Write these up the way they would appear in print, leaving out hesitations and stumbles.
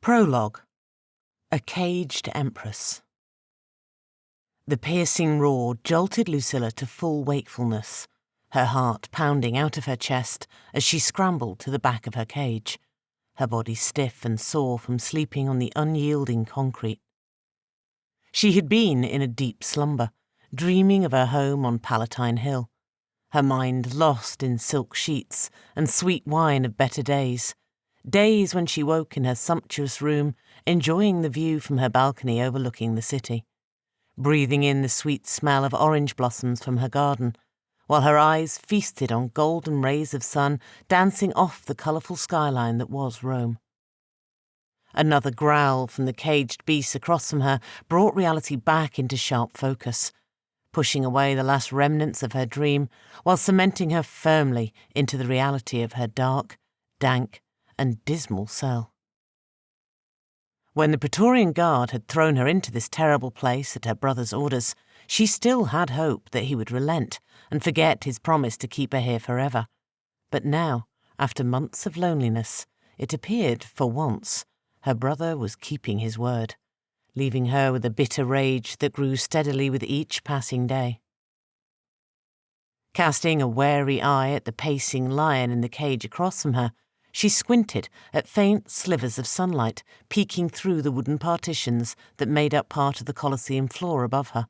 Prologue. A Caged Empress. The piercing roar jolted Lucilla to full wakefulness, her heart pounding out of her chest as she scrambled to the back of her cage, her body stiff and sore from sleeping on the unyielding concrete. She had been in a deep slumber, dreaming of her home on Palatine Hill, her mind lost in silk sheets and sweet wine of better days when she woke in her sumptuous room, enjoying the view from her balcony overlooking the city, breathing in the sweet smell of orange blossoms from her garden, while her eyes feasted on golden rays of sun dancing off the colourful skyline that was Rome. Another growl from the caged beast across from her brought reality back into sharp focus, pushing away the last remnants of her dream while cementing her firmly into the reality of her dark, dank, and dismal cell. When the Praetorian Guard had thrown her into this terrible place at her brother's orders, she still had hope that he would relent and forget his promise to keep her here forever. But now, after months of loneliness, it appeared, for once, her brother was keeping his word, leaving her with a bitter rage that grew steadily with each passing day. Casting a wary eye at the pacing lion in the cage across from her, she squinted at faint slivers of sunlight peeking through the wooden partitions that made up part of the Colosseum floor above her,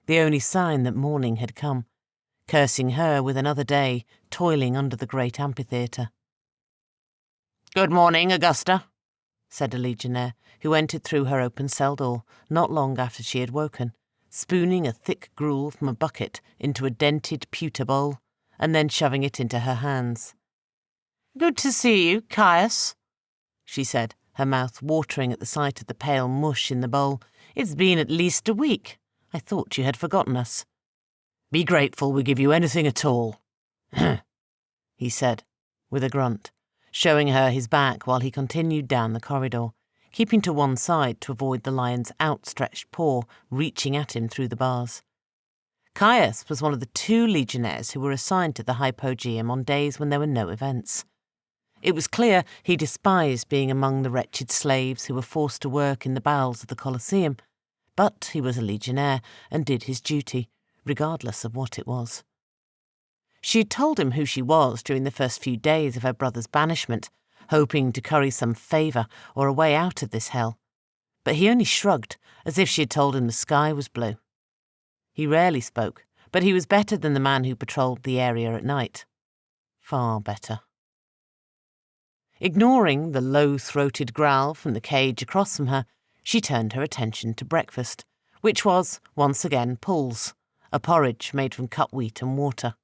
the only sign that morning had come, cursing her with another day toiling under the great amphitheatre. "Good morning, Augusta," said a legionnaire, who entered through her open cell door not long after she had woken, spooning a thick gruel from a bucket into a dented pewter bowl, and then shoving it into her hands. "Good to see you, Caius," she said, her mouth watering at the sight of the pale mush in the bowl. "It's been at least a week. I thought you had forgotten us." "Be grateful we give you anything at all," he said, with a grunt, showing her his back while he continued down the corridor, keeping to one side to avoid the lion's outstretched paw reaching at him through the bars. Caius was one of the 2 legionnaires who were assigned to the hypogeum on days when there were no events. It was clear he despised being among the wretched slaves who were forced to work in the bowels of the Colosseum, but he was a legionnaire and did his duty, regardless of what it was. She had told him who she was during the first few days of her brother's banishment, hoping to curry some favour or a way out of this hell, but he only shrugged as if she had told him the sky was blue. He rarely spoke, but he was better than the man who patrolled the area at night. Far better. Ignoring the low-throated growl from the cage across from her, she turned her attention to breakfast, which was, once again, pulse, a porridge made from cut wheat and water.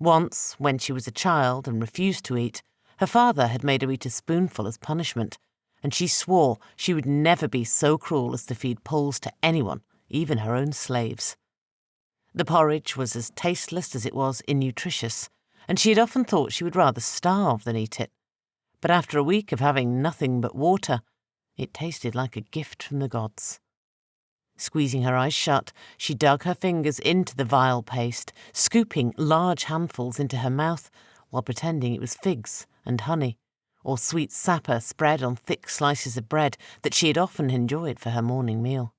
Once, when she was a child and refused to eat, her father had made her eat a spoonful as punishment, and she swore she would never be so cruel as to feed pulse to anyone, even her own slaves. The porridge was as tasteless as it was innutritious, and she had often thought she would rather starve than eat it. But after a week of having nothing but water, it tasted like a gift from the gods. Squeezing her eyes shut, she dug her fingers into the vile paste, scooping large handfuls into her mouth while pretending it was figs and honey, or sweet sapper spread on thick slices of bread that she had often enjoyed for her morning meal.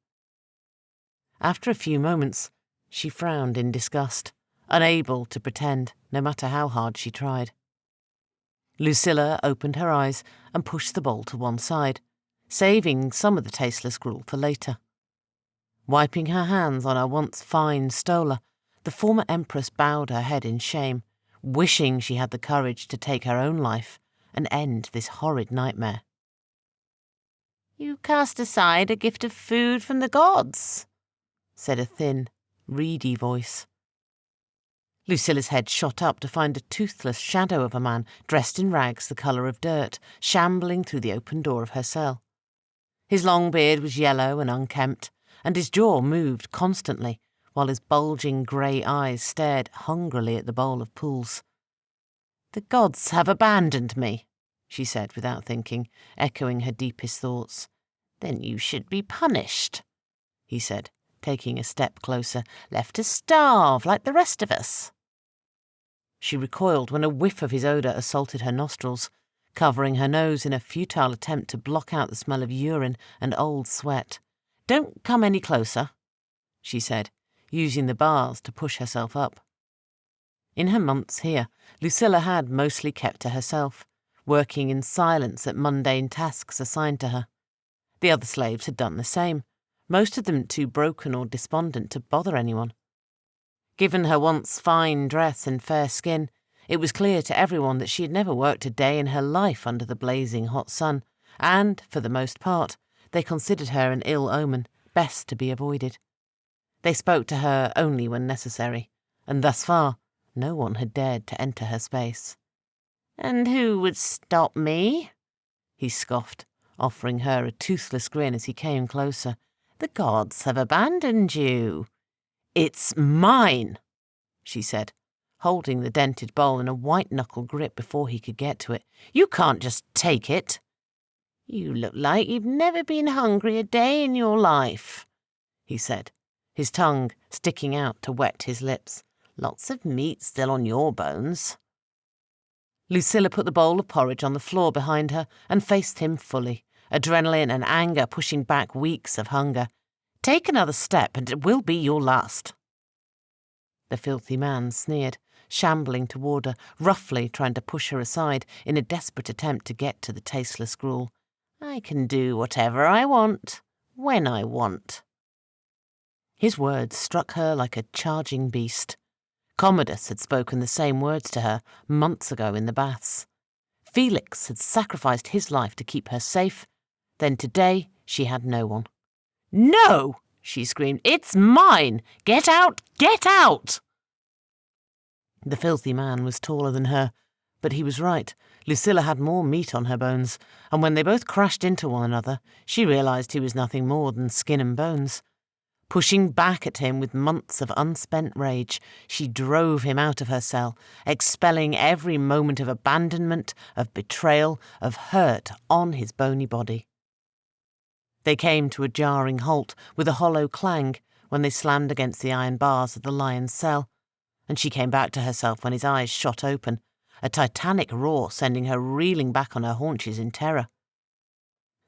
After a few moments, she frowned in disgust, unable to pretend, no matter how hard she tried. Lucilla opened her eyes and pushed the bowl to one side, saving some of the tasteless gruel for later. Wiping her hands on her once fine stola, the former empress bowed her head in shame, wishing she had the courage to take her own life and end this horrid nightmare. "You cast aside a gift of food from the gods," said a thin, reedy voice. Lucilla's head shot up to find a toothless shadow of a man dressed in rags the colour of dirt, shambling through the open door of her cell. His long beard was yellow and unkempt, and his jaw moved constantly, while his bulging grey eyes stared hungrily at the bowl of pools. "The gods have abandoned me," she said without thinking, echoing her deepest thoughts. "Then you should be punished," he said, taking a step closer, "left to starve like the rest of us." She recoiled when a whiff of his odour assaulted her nostrils, covering her nose in a futile attempt to block out the smell of urine and old sweat. "Don't come any closer," she said, using the bars to push herself up. In her months here, Lucilla had mostly kept to herself, working in silence at mundane tasks assigned to her. The other slaves had done the same, most of them too broken or despondent to bother anyone. Given her once fine dress and fair skin, it was clear to everyone that she had never worked a day in her life under the blazing hot sun, and, for the most part, they considered her an ill omen, best to be avoided. They spoke to her only when necessary, and thus far, no one had dared to enter her space. "And who would stop me?" he scoffed, offering her a toothless grin as he came closer. "The gods have abandoned you." "It's mine," she said, holding the dented bowl in a white-knuckle grip before he could get to it. "You can't just take it." "You look like you've never been hungry a day in your life," he said, his tongue sticking out to wet his lips. "Lots of meat still on your bones." Lucilla put the bowl of porridge on the floor behind her and faced him fully, adrenaline and anger pushing back weeks of hunger. "Take another step and it will be your last." The filthy man sneered, shambling toward her, roughly trying to push her aside in a desperate attempt to get to the tasteless gruel. "I can do whatever I want, when I want." His words struck her like a charging beast. Commodus had spoken the same words to her months ago in the baths. Felix had sacrificed his life to keep her safe. Then today she had no one. "No!" she screamed. "It's mine! Get out! Get out!" The filthy man was taller than her, but he was right. Lucilla had more meat on her bones, and when they both crashed into one another, she realized he was nothing more than skin and bones. Pushing back at him with months of unspent rage, she drove him out of her cell, expelling every moment of abandonment, of betrayal, of hurt on his bony body. They came to a jarring halt with a hollow clang when they slammed against the iron bars of the lion's cell, and she came back to herself when his eyes shot open, a titanic roar sending her reeling back on her haunches in terror.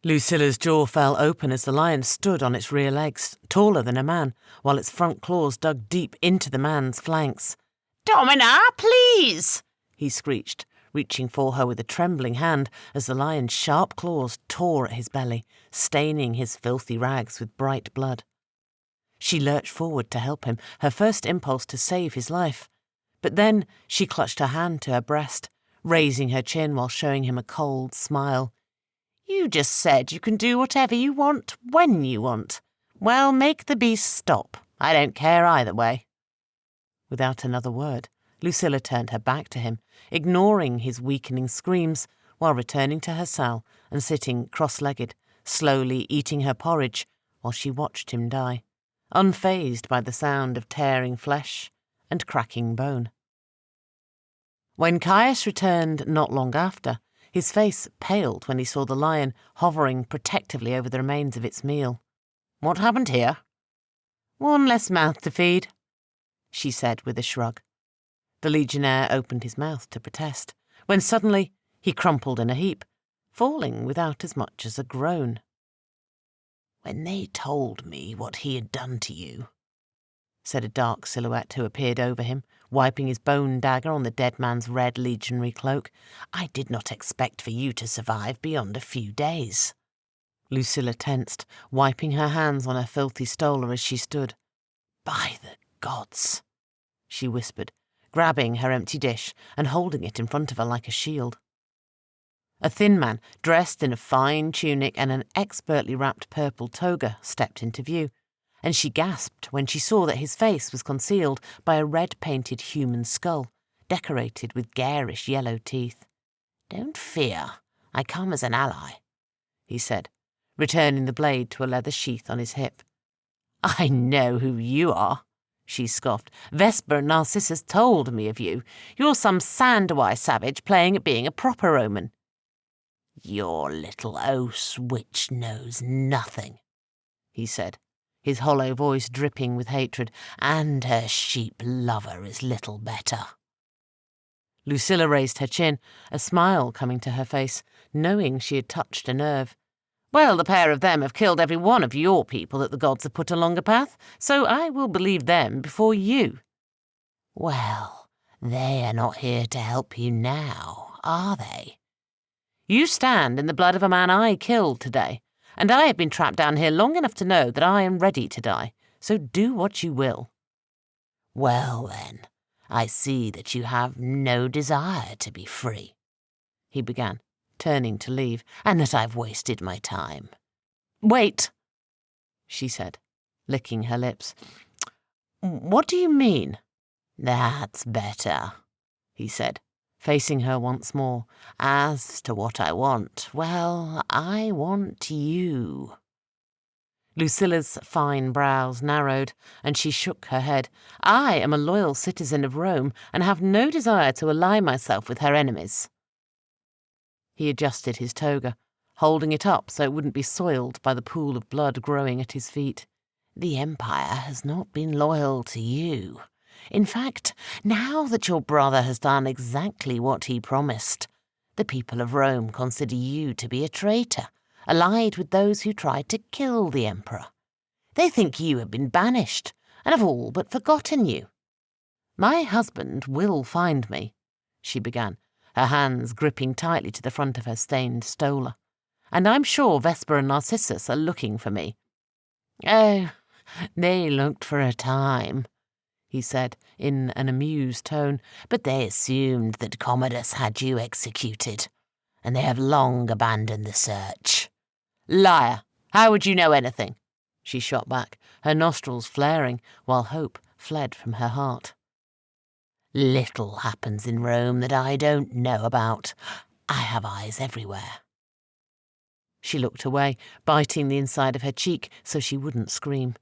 Lucilla's jaw fell open as the lion stood on its rear legs, taller than a man, while its front claws dug deep into the man's flanks. "Domina, please!" he screeched, reaching for her with a trembling hand as the lion's sharp claws tore at his belly, staining his filthy rags with bright blood. She lurched forward to help him, her first impulse to save his life. But then she clutched her hand to her breast, raising her chin while showing him a cold smile. "You just said you can do whatever you want, when you want. Well, make the beast stop. I don't care either way." Without another word, Lucilla turned her back to him, ignoring his weakening screams, while returning to her cell and sitting cross-legged, slowly eating her porridge while she watched him die, unfazed by the sound of tearing flesh and cracking bone. When Caius returned not long after, his face paled when he saw the lion hovering protectively over the remains of its meal. "What happened here?" "One less mouth to feed," she said with a shrug. The legionnaire opened his mouth to protest, when suddenly he crumpled in a heap, falling without as much as a groan. "When they told me what he had done to you," said a dark silhouette who appeared over him, wiping his bone dagger on the dead man's red legionary cloak, "I did not expect for you to survive beyond a few days." Lucilla tensed, wiping her hands on her filthy stola as she stood. "By the gods," she whispered, grabbing her empty dish and holding it in front of her like a shield. A thin man, dressed in a fine tunic and an expertly wrapped purple toga, stepped into view, and she gasped when she saw that his face was concealed by a red-painted human skull, decorated with garish yellow teeth. "Don't fear, I come as an ally," he said, returning the blade to a leather sheath on his hip. "I know who you are," she scoffed. "Vesper and Narcissus told me of you. You're some Sandawai savage playing at being a proper Roman." "Your little oaf witch knows nothing," he said, his hollow voice dripping with hatred, "and her sheep lover is little better." Lucilla raised her chin, a smile coming to her face, knowing she had touched a nerve. Well, the pair of them have killed every one of your people that the gods have put along a path, so I will believe them before you. Well, they are not here to help you now, are they? You stand in the blood of a man I killed today, and I have been trapped down here long enough to know that I am ready to die, so do what you will. Well then, I see that you have no desire to be free, he began, turning to leave, and that I've wasted my time. Wait, she said, licking her lips. What do you mean? That's better, he said, facing her once more. As to what I want, well, I want you. Lucilla's fine brows narrowed, and she shook her head. I am a loyal citizen of Rome, and have no desire to ally myself with her enemies. He adjusted his toga, holding it up so it wouldn't be soiled by the pool of blood growing at his feet. The Empire has not been loyal to you. In fact, now that your brother has done exactly what he promised, the people of Rome consider you to be a traitor, allied with those who tried to kill the emperor. They think you have been banished, and have all but forgotten you. My husband will find me, she began, her hands gripping tightly to the front of her stained stola. And I'm sure Vesper and Narcissus are looking for me. Oh, they looked for a time, he said, in an amused tone, but they assumed that Commodus had you executed, and they have long abandoned the search. Liar! How would you know anything? She shot back, her nostrils flaring, while hope fled from her heart. Little happens in Rome that I don't know about. I have eyes everywhere. She looked away, biting the inside of her cheek so she wouldn't scream.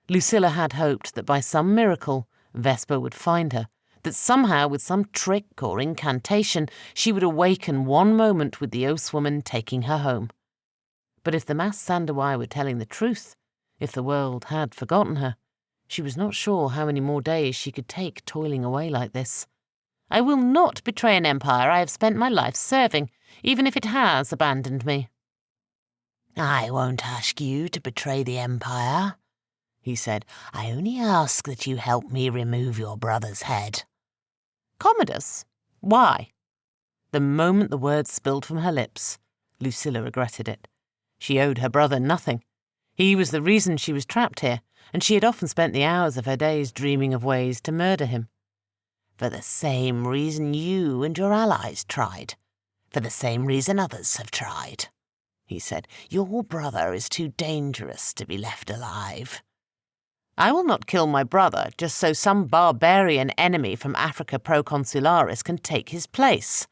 Lucilla had hoped that by some miracle Vesper would find her, that somehow with some trick or incantation she would awaken one moment with the Oath woman taking her home. But if the masked Sandawai were telling the truth, if the world had forgotten her, she was not sure how many more days she could take toiling away like this. I will not betray an empire I have spent my life serving, even if it has abandoned me. I won't ask you to betray the empire, he said. I only ask that you help me remove your brother's head. Commodus? Why? The moment the words spilled from her lips, Lucilla regretted it. She owed her brother nothing. He was the reason she was trapped here, and she had often spent the hours of her days dreaming of ways to murder him. For the same reason you and your allies tried. For the same reason others have tried, he said. Your brother is too dangerous to be left alive. I will not kill my brother just so some barbarian enemy from Africa Proconsularis can take his place.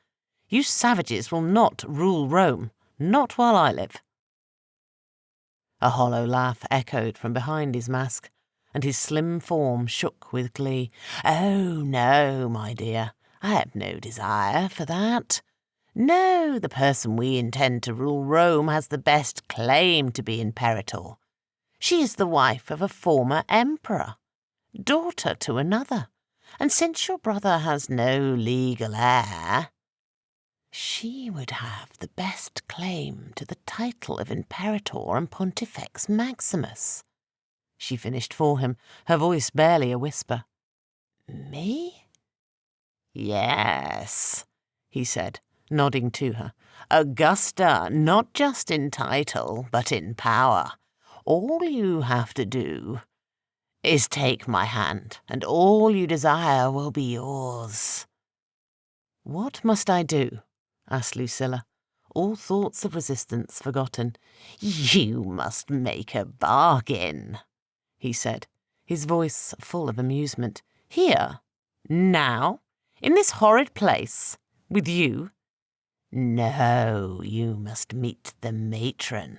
You savages will not rule Rome, not while I live. A hollow laugh echoed from behind his mask, and his slim form shook with glee. Oh, no, my dear, I have no desire for that. No, the person we intend to rule Rome has the best claim to be Imperator. She is the wife of a former emperor, daughter to another, and since your brother has no legal heir, she would have the best claim to the title of Imperator and Pontifex Maximus. She finished for him, her voice barely a whisper. Me? Yes, he said, nodding to her. Augusta, not just in title, but in power. All you have to do is take my hand, and all you desire will be yours. What must I do? Asked Lucilla, all thoughts of resistance forgotten. You must make a bargain, he said, his voice full of amusement. Here? Now? In this horrid place? With you? No, you must meet the matron,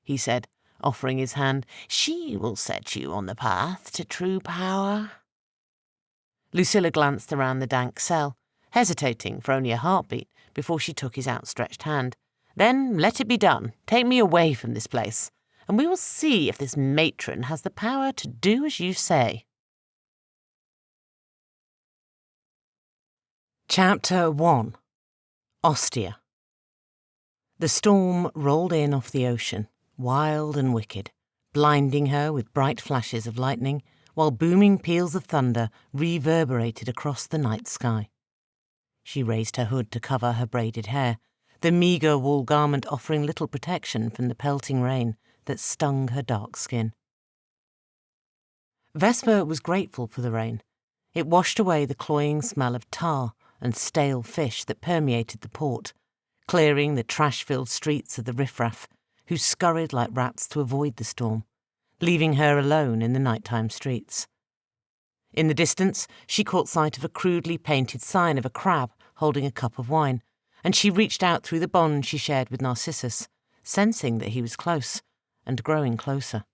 he said, offering his hand. She will set you on the path to true power. Lucilla glanced around the dank cell, hesitating for only a heartbeat before she took his outstretched hand. Then let it be done. Take me away from this place, and we will see if this matron has the power to do as you say. Chapter 1. Ostia. The storm rolled in off the ocean, wild and wicked, blinding her with bright flashes of lightning, while booming peals of thunder reverberated across the night sky. She raised her hood to cover her braided hair, the meagre wool garment offering little protection from the pelting rain that stung her dark skin. Vesper was grateful for the rain. It washed away the cloying smell of tar and stale fish that permeated the port, clearing the trash-filled streets of the riffraff, who scurried like rats to avoid the storm, leaving her alone in the nighttime streets. In the distance, she caught sight of a crudely painted sign of a crab holding a cup of wine, and she reached out through the bond she shared with Narcissus, sensing that he was close, and growing closer.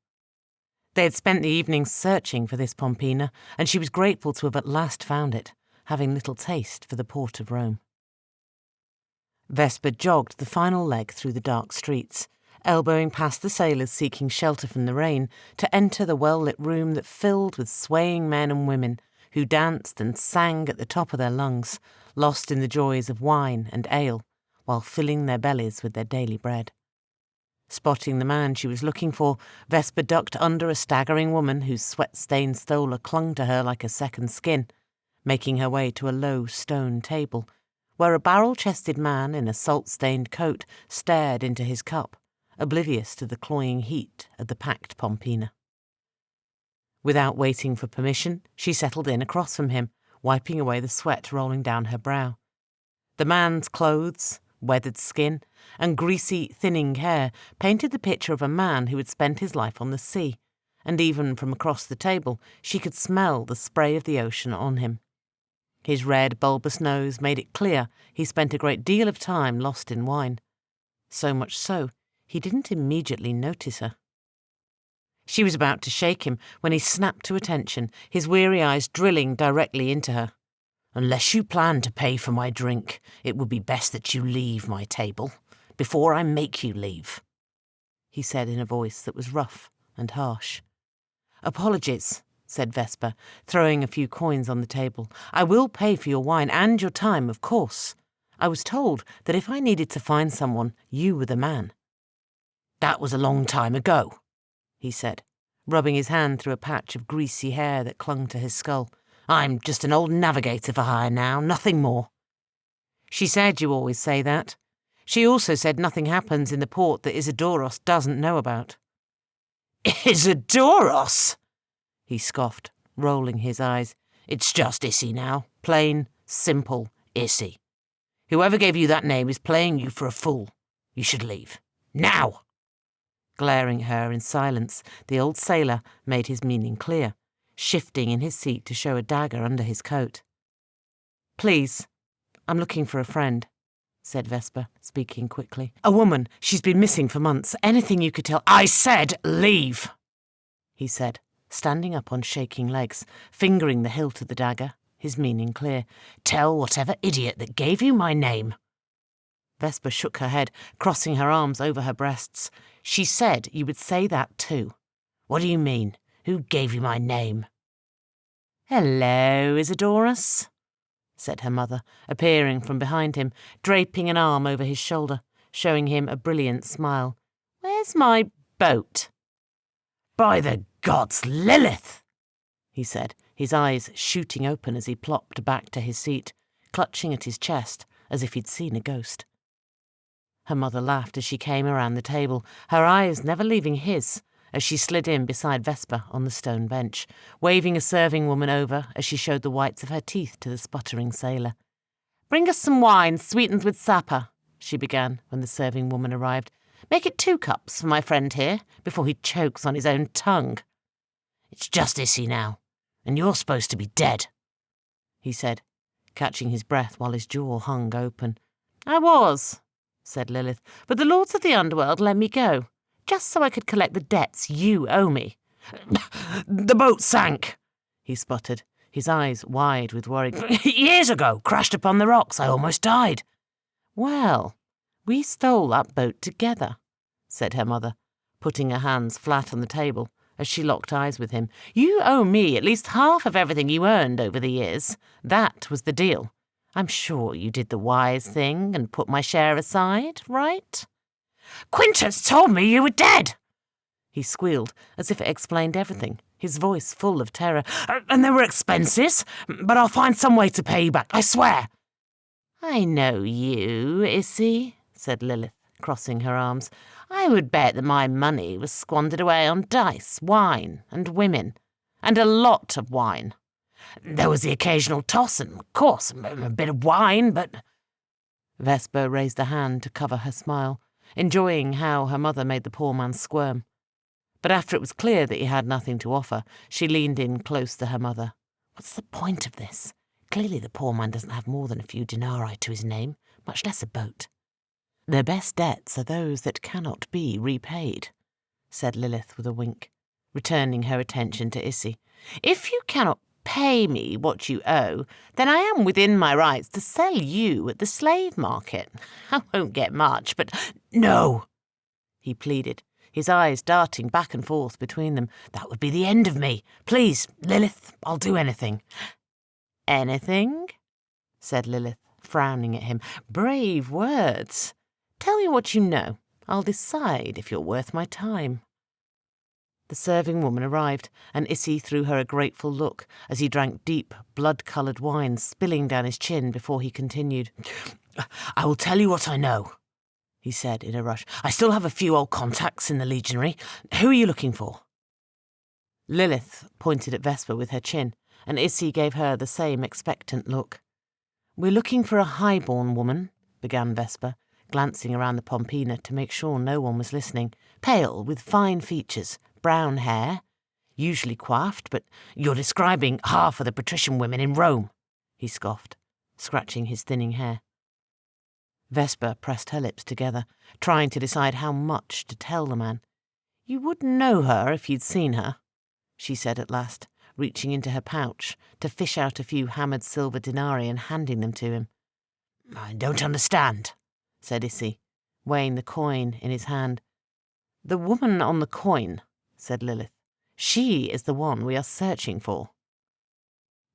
They had spent the evening searching for this Pompina, and she was grateful to have at last found it, having little taste for the port of Rome. Vesper jogged the final leg through the dark streets, elbowing past the sailors seeking shelter from the rain, to enter the well-lit room that filled with swaying men and women who danced and sang at the top of their lungs, lost in the joys of wine and ale, while filling their bellies with their daily bread. Spotting the man she was looking for, Vesper ducked under a staggering woman whose sweat-stained stola clung to her like a second skin, making her way to a low stone table, where a barrel-chested man in a salt-stained coat stared into his cup, oblivious to the cloying heat of the packed Pompina. Without waiting for permission, she settled in across from him, wiping away the sweat rolling down her brow. The man's clothes, weathered skin, and greasy, thinning hair painted the picture of a man who had spent his life on the sea, and even from across the table she could smell the spray of the ocean on him. His red, bulbous nose made it clear he spent a great deal of time lost in wine. So much so, he didn't immediately notice her. She was about to shake him when he snapped to attention, his weary eyes drilling directly into her. "Unless you plan to pay for my drink, it would be best that you leave my table, before I make you leave," he said in a voice that was rough and harsh. "Apologies," said Vesper, throwing a few coins on the table. "I will pay for your wine and your time, of course. I was told that if I needed to find someone, you were the man." "That was a long time ago," he said, rubbing his hand through a patch of greasy hair that clung to his skull. "I'm just an old navigator for hire now, nothing more." "She said you always say that. She also said nothing happens in the port that Isidoros doesn't know about." "Isidoros?" he scoffed, rolling his eyes. "It's just Issy now. Plain, simple Issy. Whoever gave you that name is playing you for a fool. You should leave. Now!" Glaring at her in silence, the old sailor made his meaning clear, shifting in his seat to show a dagger under his coat. "Please, I'm looking for a friend," said Vesper, speaking quickly. "A woman. She's been missing for months. Anything you could tell—" "I said leave!" he said, standing up on shaking legs, fingering the hilt of the dagger, his meaning clear. "Tell whatever idiot that gave you my name." Vesper shook her head, crossing her arms over her breasts. "She said you would say that too." "What do you mean? Who gave you my name?" "Hello, Isidoros," said her mother, appearing from behind him, draping an arm over his shoulder, showing him a brilliant smile. "Where's my boat?" "By the gods, Lilith!" he said, his eyes shooting open as he plopped back to his seat, clutching at his chest as if he'd seen a ghost. Her mother laughed as she came around the table, her eyes never leaving his, as she slid in beside Vesper on the stone bench, waving a serving woman over as she showed the whites of her teeth to the sputtering sailor. "Bring us some wine, sweetened with sapper," she began when the serving woman arrived. "Make it 2 cups for my friend here, before he chokes on his own tongue." "It's just Issy now, and you're supposed to be dead," he said, catching his breath while his jaw hung open. "I was," said Lilith, "but the lords of the underworld let me go, just so I could collect the debts you owe me." "The boat sank," he sputtered, his eyes wide with worry. "Years ago, crashed upon the rocks. I almost died." "Well, we stole that boat together," said her mother, putting her hands flat on the table as she locked eyes with him. "You owe me at least half of everything you earned over the years. That was the deal. I'm sure you did the wise thing and put my share aside, right? Quintus told me you were dead! He squealed, as if it explained everything, his voice full of terror. And there were expenses, but I'll find some way to pay you back, I swear. I know you, Issy, said Lilith, crossing her arms. I would bet that my money was squandered away on dice, wine, and women. And a lot of wine. There was the occasional toss and, of course, a bit of wine, but... Vesper raised a hand to cover her smile, enjoying how her mother made the poor man squirm. But after it was clear that he had nothing to offer, she leaned in close to her mother. What's the point of this? Clearly the poor man doesn't have more than a few denarii to his name, much less a boat. Their best debts are those that cannot be repaid, said Lilith with a wink, returning her attention to Issy. If you cannot pay me what you owe, then I am within my rights to sell you at the slave market. I won't get much, but... No, he pleaded, his eyes darting back and forth between them. That would be the end of me. Please, Lilith, I'll do anything. Anything? Said Lilith, frowning at him. Brave words. Tell me what you know. I'll decide if you're worth my time. The serving woman arrived, and Issy threw her a grateful look as he drank deep, blood-coloured wine spilling down his chin before he continued. I will tell you what I know, he said in a rush. I still have a few old contacts in the legionary. Who are you looking for? Lilith pointed at Vesper with her chin, and Issy gave her the same expectant look. We're looking for a highborn woman, began Vesper, glancing around the Pompina to make sure no one was listening. Pale, with fine features, brown hair, usually coiffed, but you're describing half of the patrician women in Rome, he scoffed, scratching his thinning hair. Vesper pressed her lips together, trying to decide how much to tell the man. You would know her if you'd seen her, she said at last, reaching into her pouch to fish out a few hammered silver denarii and handing them to him. I don't understand, said Issy, weighing the coin in his hand. The woman on the coin, said Lilith. She is the one we are searching for.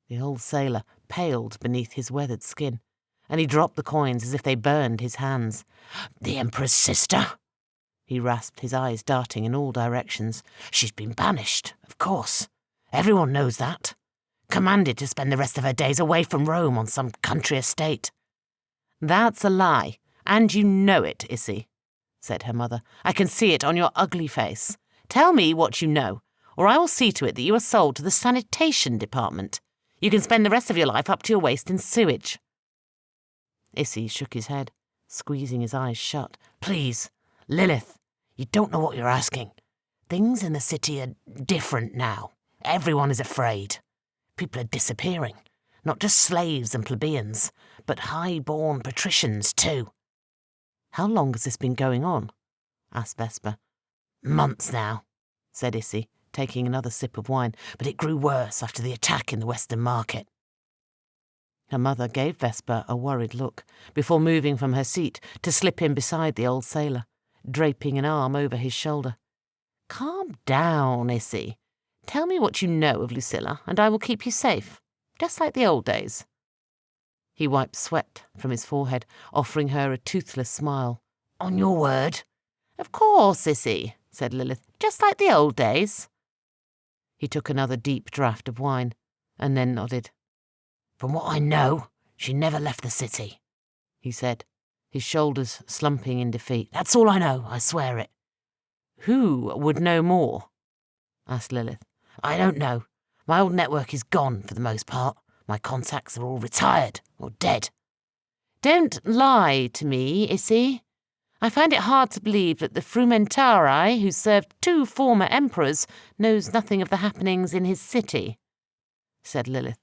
The old sailor paled beneath his weathered skin, and he dropped the coins as if they burned his hands. The Emperor's sister? He rasped, his eyes darting in all directions. She's been banished, of course. Everyone knows that. Commanded to spend the rest of her days away from Rome on some country estate. That's a lie, and you know it, Issy, said her mother. I can see it on your ugly face. Tell me what you know, or I will see to it that you are sold to the sanitation department. You can spend the rest of your life up to your waist in sewage. Issy shook his head, squeezing his eyes shut. Please, Lilith, you don't know what you're asking. Things in the city are different now. Everyone is afraid. People are disappearing. Not just slaves and plebeians, but high-born patricians too. How long has this been going on? Asked Vesper. Months now, said Issy, taking another sip of wine, but it grew worse after the attack in the Western Market. Her mother gave Vesper a worried look before moving from her seat to slip in beside the old sailor, draping an arm over his shoulder. Calm down, Issy. Tell me what you know of Lucilla, and I will keep you safe, just like the old days. He wiped sweat from his forehead, offering her a toothless smile. On your word? Of course, Issy, said Lilith, just like the old days. He took another deep draught of wine, and then nodded. From what I know, she never left the city, he said, his shoulders slumping in defeat. That's all I know, I swear it. Who would know more? Asked Lilith. I don't know. My old network is gone for the most part. My contacts are all retired or dead. Don't lie to me, Issy. I find it hard to believe that the Frumentari, who served 2 former emperors, knows nothing of the happenings in his city, said Lilith.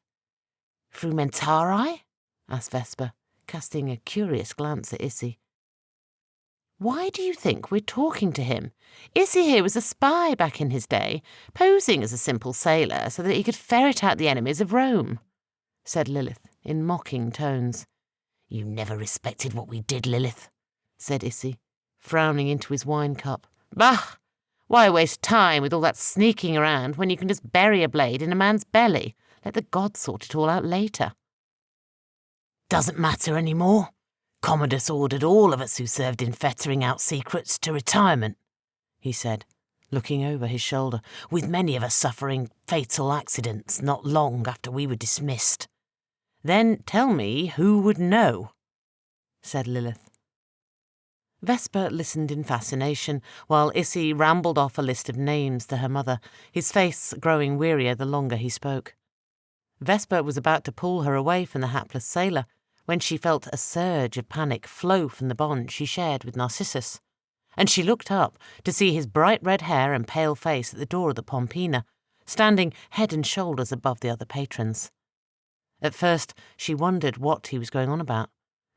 Frumentari? Asked Vesper, casting a curious glance at Issy. Why do you think we're talking to him? Issy here was a spy back in his day, posing as a simple sailor so that he could ferret out the enemies of Rome, said Lilith in mocking tones. You never respected what we did, Lilith, said Issy, frowning into his wine cup. Bah! Why waste time with all that sneaking around when you can just bury a blade in a man's belly? Let the gods sort it all out later. doesn't matter anymore. Commodus ordered all of us who served in fettering out secrets to retirement, he said, looking over his shoulder, with many of us suffering fatal accidents not long after we were dismissed. Then tell me who would know, said Lilith. Vesper listened in fascination, while Issy rambled off a list of names to her mother, his face growing wearier the longer he spoke. Vesper was about to pull her away from the hapless sailor when she felt a surge of panic flow from the bond she shared with Narcissus, and she looked up to see his bright red hair and pale face at the door of the Pompina, standing head and shoulders above the other patrons. At first she wondered what he was going on about,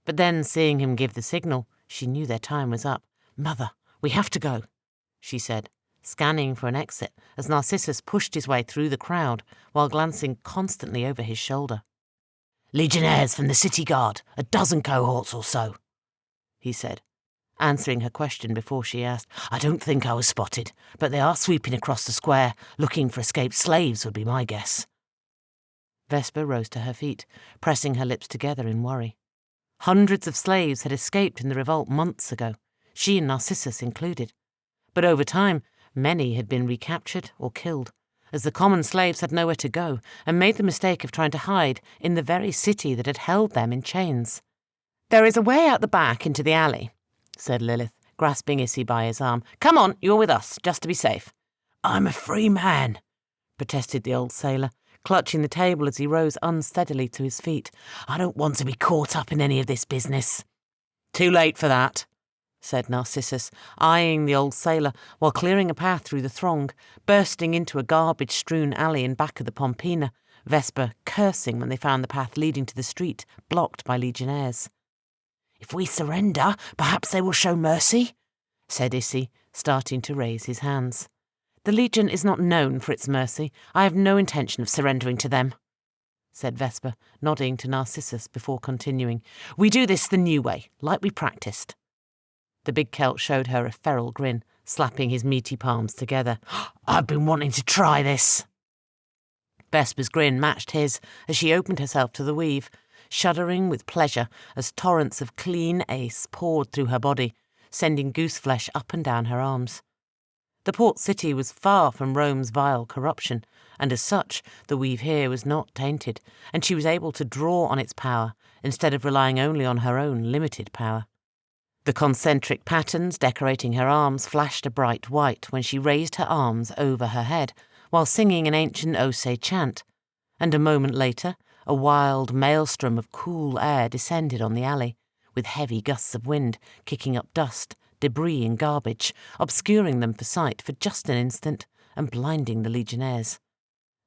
but then, seeing him give the signal, she knew their time was up. "Mother, we have to go," she said, scanning for an exit as Narcissus pushed his way through the crowd while glancing constantly over his shoulder. "Legionnaires from the city guard, 12 cohorts or so," he said, answering her question before she asked. "I don't think I was spotted, but they are sweeping across the square, looking for escaped slaves would be my guess." Vesper rose to her feet, pressing her lips together in worry. Hundreds of slaves had escaped in the revolt months ago, she and Narcissus included. But over time, many had been recaptured or killed, as the common slaves had nowhere to go and made the mistake of trying to hide in the very city that had held them in chains. "There is a way out the back into the alley," said Lilith, grasping Issy by his arm. "Come on, you're with us, just to be safe." "I'm a free man," protested the old sailor, clutching the table as he rose unsteadily to his feet. "I don't want to be caught up in any of this business." "Too late for that," said Narcissus, eyeing the old sailor while clearing a path through the throng, bursting into a garbage-strewn alley in back of the Pompina, Vesper cursing when they found the path leading to the street blocked by legionnaires. "If we surrender, perhaps they will show mercy," said Issy, starting to raise his hands. "The Legion is not known for its mercy. I have no intention of surrendering to them," said Vesper, nodding to Narcissus before continuing. "We do this the new way, like we practiced." The big Celt showed her a feral grin, slapping his meaty palms together. "I've been wanting to try this." Vesper's grin matched his as she opened herself to the weave, shuddering with pleasure as torrents of clean ace poured through her body, sending goose flesh up and down her arms. The port city was far from Rome's vile corruption, and as such, the weave here was not tainted, and she was able to draw on its power instead of relying only on her own limited power. The concentric patterns decorating her arms flashed a bright white when she raised her arms over her head while singing an ancient Ose chant, and a moment later a wild maelstrom of cool air descended on the alley, with heavy gusts of wind kicking up dust, debris and garbage, obscuring them for sight for just an instant and blinding the legionnaires.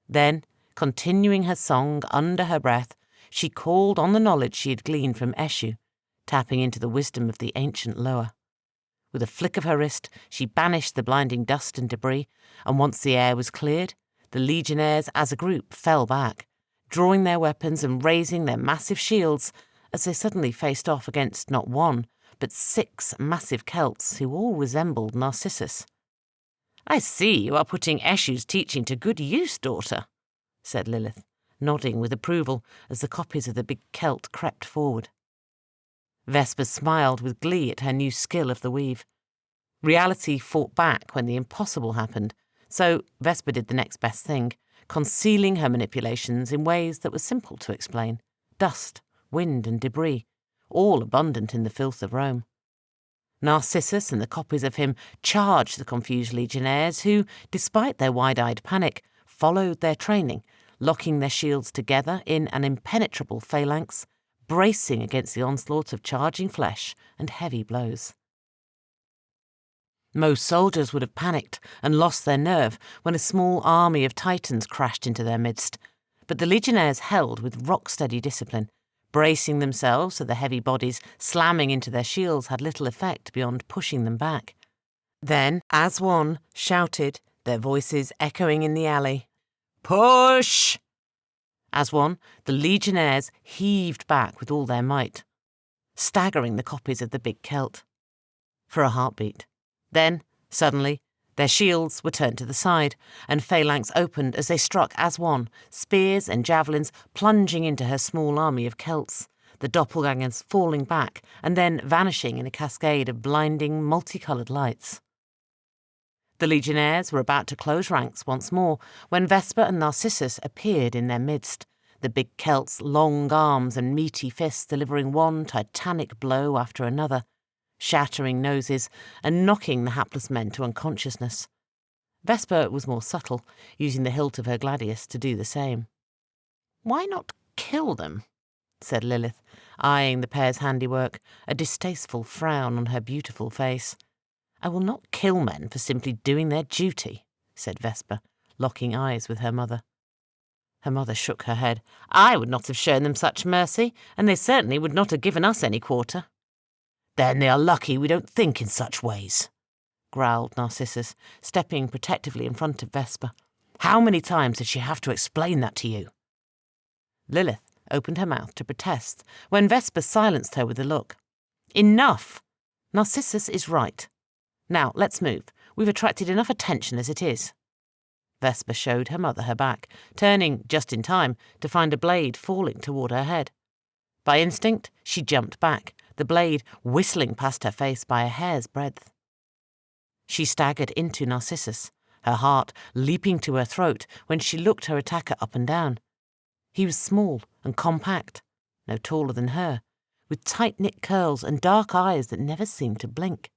Then, continuing her song under her breath, she called on the knowledge she had gleaned from Eshu, tapping into the wisdom of the ancient Loa. With a flick of her wrist, she banished the blinding dust and debris, and once the air was cleared, the legionnaires as a group fell back, drawing their weapons and raising their massive shields as they suddenly faced off against not one, but 6 massive Celts who all resembled Narcissus. "I see you are putting Eshu's teaching to good use, daughter," said Lilith, nodding with approval as the copies of the big Celt crept forward. Vesper smiled with glee at her new skill of the weave. Reality fought back when the impossible happened, so Vesper did the next best thing, concealing her manipulations in ways that were simple to explain. Dust, wind and debris, all abundant in the filth of Rome. Narcissus and the copies of him charged the confused legionnaires who, despite their wide-eyed panic, followed their training, locking their shields together in an impenetrable phalanx, bracing against the onslaught of charging flesh and heavy blows. Most soldiers would have panicked and lost their nerve when a small army of Titans crashed into their midst, but the legionnaires held with rock-steady discipline, bracing themselves so the heavy bodies slamming into their shields had little effect beyond pushing them back. Then, as one, shouted, their voices echoing in the alley, "Push!" As one, the legionnaires heaved back with all their might, staggering the copies of the big Celt. For a heartbeat. Then, suddenly, their shields were turned to the side, and phalanx opened as they struck as one, spears and javelins plunging into her small army of Celts, the doppelgangers falling back and then vanishing in a cascade of blinding, multicoloured lights. The legionnaires were about to close ranks once more when Vesper and Narcissus appeared in their midst, the big Celt's long arms and meaty fists delivering one titanic blow after another, shattering noses and knocking the hapless men to unconsciousness. Vesper was more subtle, using the hilt of her gladius to do the same. "Why not kill them?" said Lilith, eyeing the pair's handiwork, a distasteful frown on her beautiful face. "I will not kill men for simply doing their duty," said Vesper, locking eyes with her mother. Her mother shook her head. "I would not have shown them such mercy, and they certainly would not have given us any quarter." "Then they are lucky we don't think in such ways," growled Narcissus, stepping protectively in front of Vesper. "How many times did she have to explain that to you?" Lilith opened her mouth to protest when Vesper silenced her with a look. "Enough! Narcissus is right. Now, let's move. We've attracted enough attention as it is." Vesper showed her mother her back, turning just in time to find a blade falling toward her head. By instinct, she jumped back, the blade whistling past her face by a hair's breadth. She staggered into Narcissus, her heart leaping to her throat when she looked her attacker up and down. He was small and compact, no taller than her, with tight-knit curls and dark eyes that never seemed to blink.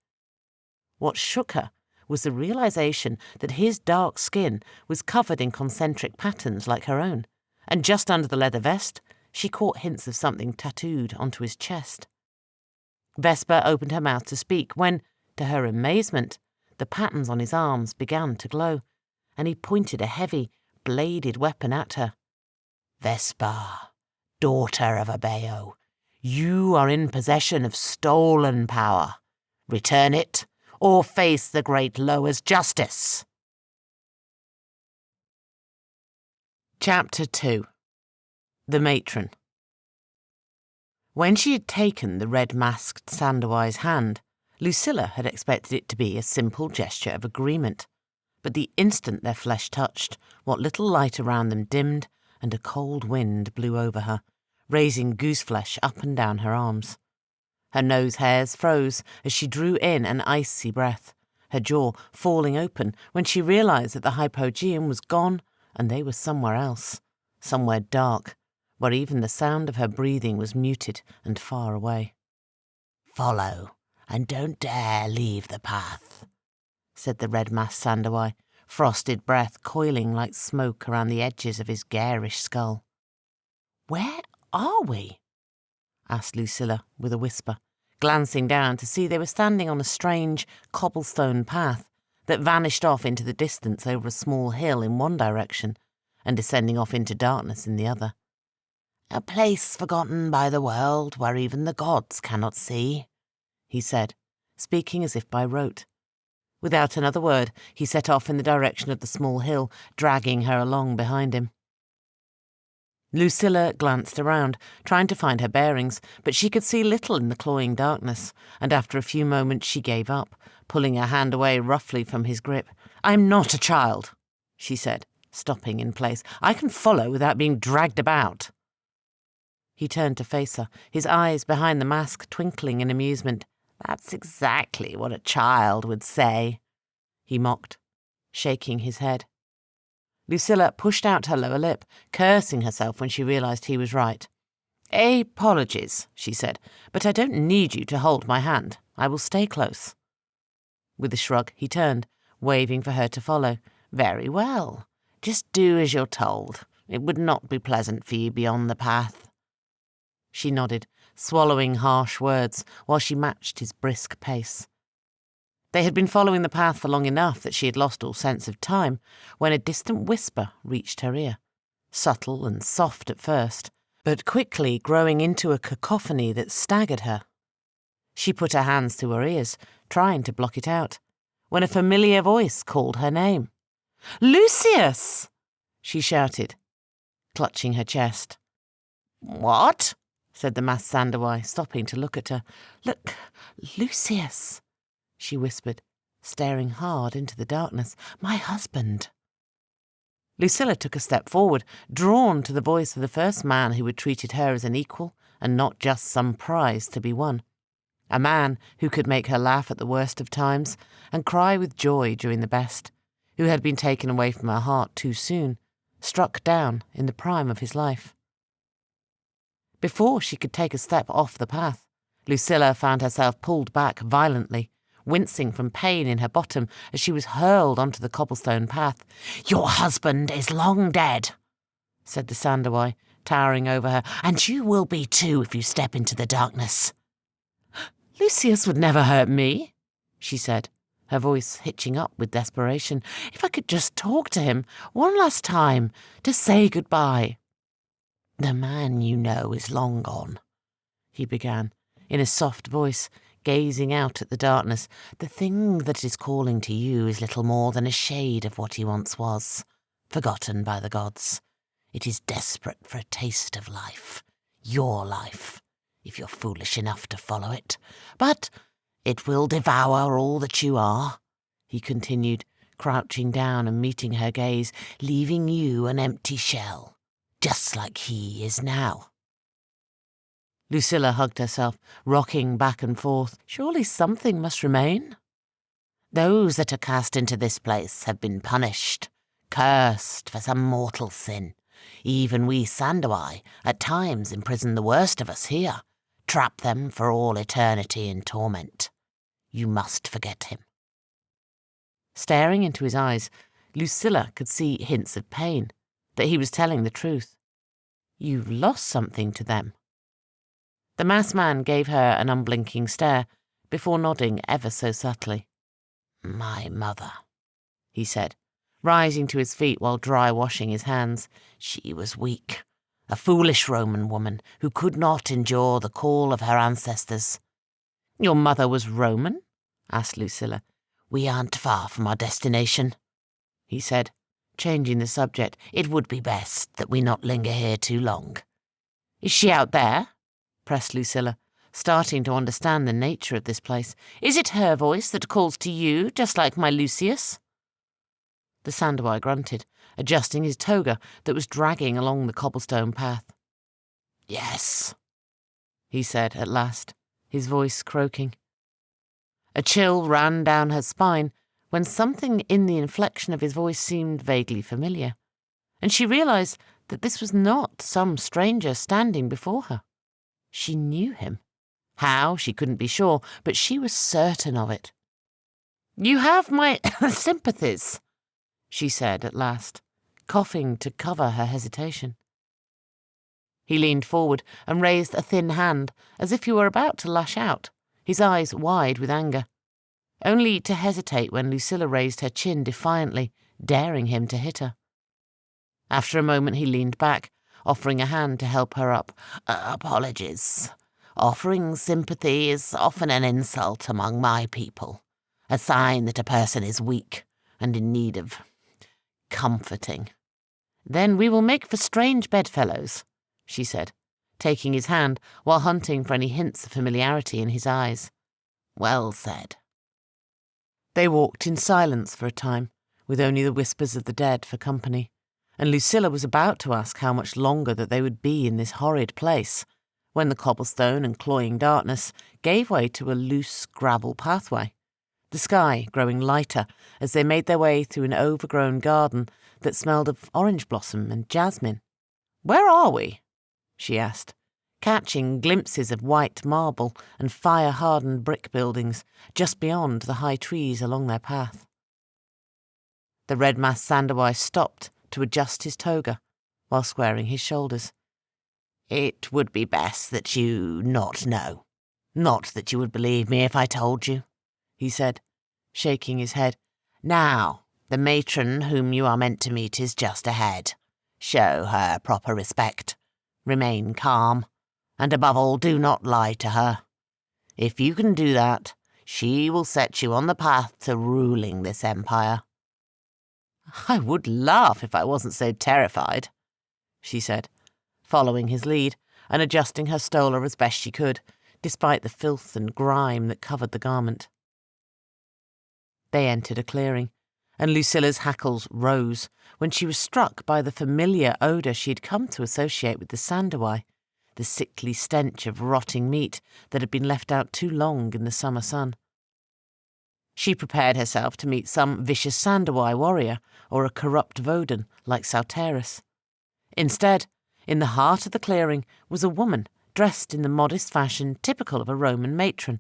What shook her was the realization that his dark skin was covered in concentric patterns like her own, and just under the leather vest, she caught hints of something tattooed onto his chest. Vesper opened her mouth to speak when, to her amazement, the patterns on his arms began to glow, and he pointed a heavy, bladed weapon at her. "Vesper, daughter of a Bao, you are in possession of stolen power. Return it, or face the Great Lower's justice." Chapter 2. The Matron. When she had taken the red-masked Sandowai's hand, Lucilla had expected it to be a simple gesture of agreement, but the instant their flesh touched, what little light around them dimmed, and a cold wind blew over her, raising gooseflesh up and down her arms. Her nose hairs froze as she drew in an icy breath, her jaw falling open when she realized that the hypogeum was gone and they were somewhere else, somewhere dark, where even the sound of her breathing was muted and far away. "Follow, and don't dare leave the path," said the red-masked Sandowai, frosted breath coiling like smoke around the edges of his garish skull. "Where are we?" asked Lucilla with a whisper, glancing down to see they were standing on a strange cobblestone path that vanished off into the distance over a small hill in one direction and descending off into darkness in the other. "A place forgotten by the world where even the gods cannot see," he said, speaking as if by rote. Without another word, he set off in the direction of the small hill, dragging her along behind him. Lucilla glanced around, trying to find her bearings, but she could see little in the cloying darkness, and after a few moments she gave up, pulling her hand away roughly from his grip. "I'm not a child," she said, stopping in place. "I can follow without being dragged about." He turned to face her, his eyes behind the mask twinkling in amusement. "That's exactly what a child would say," he mocked, shaking his head. Lucilla pushed out her lower lip, cursing herself when she realized he was right. "Apologies," she said, "but I don't need you to hold my hand. I will stay close." With a shrug, he turned, waving for her to follow. "Very well. Just do as you're told. It would not be pleasant for you beyond the path." She nodded, swallowing harsh words while she matched his brisk pace. They had been following the path for long enough that she had lost all sense of time when a distant whisper reached her ear, subtle and soft at first, but quickly growing into a cacophony that staggered her. She put her hands to her ears, trying to block it out, when a familiar voice called her name. "Lucius!" she shouted, clutching her chest. "What?" said the masked Sandowai, stopping to look at her. "Look, Lucius," she whispered, staring hard into the darkness. "My husband." Lucilla took a step forward, drawn to the voice of the first man who had treated her as an equal and not just some prize to be won. A man who could make her laugh at the worst of times and cry with joy during the best, who had been taken away from her heart too soon, struck down in the prime of his life. Before she could take a step off the path, Lucilla found herself pulled back violently, wincing from pain in her bottom as she was hurled onto the cobblestone path. "Your husband is long dead," said the Sandowai, towering over her, "and you will be too if you step into the darkness." "Lucius would never hurt me," she said, her voice hitching up with desperation. "If I could just talk to him one last time, to say goodbye." "The man you know is long gone," he began, in a soft voice, gazing out at the darkness. "The thing that is calling to you is little more than a shade of what he once was, forgotten by the gods. It is desperate for a taste of life, your life, if you're foolish enough to follow it. But it will devour all that you are," he continued, crouching down and meeting her gaze, "leaving you an empty shell, just like he is now." Lucilla hugged herself, rocking back and forth. Surely something must remain. "Those that are cast into this place have been punished, cursed for some mortal sin. Even we Sandowai at times imprison the worst of us here, trap them for all eternity in torment. You must forget him." Staring into his eyes, Lucilla could see hints of pain, that he was telling the truth. "You've lost something to them." The masked man gave her an unblinking stare, before nodding ever so subtly. "My mother," he said, rising to his feet while dry washing his hands. "She was weak, a foolish Roman woman who could not endure the call of her ancestors." "Your mother was Roman?" asked Lucilla. "We aren't far from our destination," he said, changing the subject. "It would be best that we not linger here too long." "Is she out there?" pressed Lucilla, starting to understand the nature of this place. "Is it her voice that calls to you, just like my Lucius?" The Sandowai grunted, adjusting his toga that was dragging along the cobblestone path. "Yes," he said at last, his voice croaking. A chill ran down her spine when something in the inflection of his voice seemed vaguely familiar, and she realized that this was not some stranger standing before her. She knew him. How, she couldn't be sure, but she was certain of it. "You have my sympathies," she said at last, coughing to cover her hesitation. He leaned forward and raised a thin hand, as if he were about to lash out, his eyes wide with anger, only to hesitate when Lucilla raised her chin defiantly, daring him to hit her. After a moment he leaned back, offering a hand to help her up. "Apologies. Offering sympathy is often an insult among my people, a sign that a person is weak and in need of comforting." "Then we will make for strange bedfellows," she said, taking his hand while hunting for any hints of familiarity in his eyes. "Well said." They walked in silence for a time, with only the whispers of the dead for company, and Lucilla was about to ask how much longer that they would be in this horrid place, when the cobblestone and cloying darkness gave way to a loose gravel pathway, the sky growing lighter as they made their way through an overgrown garden that smelled of orange blossom and jasmine. "Where are we?" she asked, catching glimpses of white marble and fire-hardened brick buildings just beyond the high trees along their path. The red-masked Sandowai stopped to adjust his toga while squaring his shoulders. "It would be best that you not know. Not that you would believe me if I told you," he said, shaking his head. "Now, the matron whom you are meant to meet is just ahead. Show her proper respect. Remain calm, and above all, do not lie to her. If you can do that, she will set you on the path to ruling this empire." "I would laugh if I wasn't so terrified," she said, following his lead and adjusting her stola as best she could, despite the filth and grime that covered the garment. They entered a clearing, and Lucilla's hackles rose when she was struck by the familiar odour she had come to associate with the Sandowai, the sickly stench of rotting meat that had been left out too long in the summer sun. She prepared herself to meet some vicious Sandawai warrior or a corrupt Vodan like Sauterus. Instead, in the heart of the clearing was a woman dressed in the modest fashion typical of a Roman matron,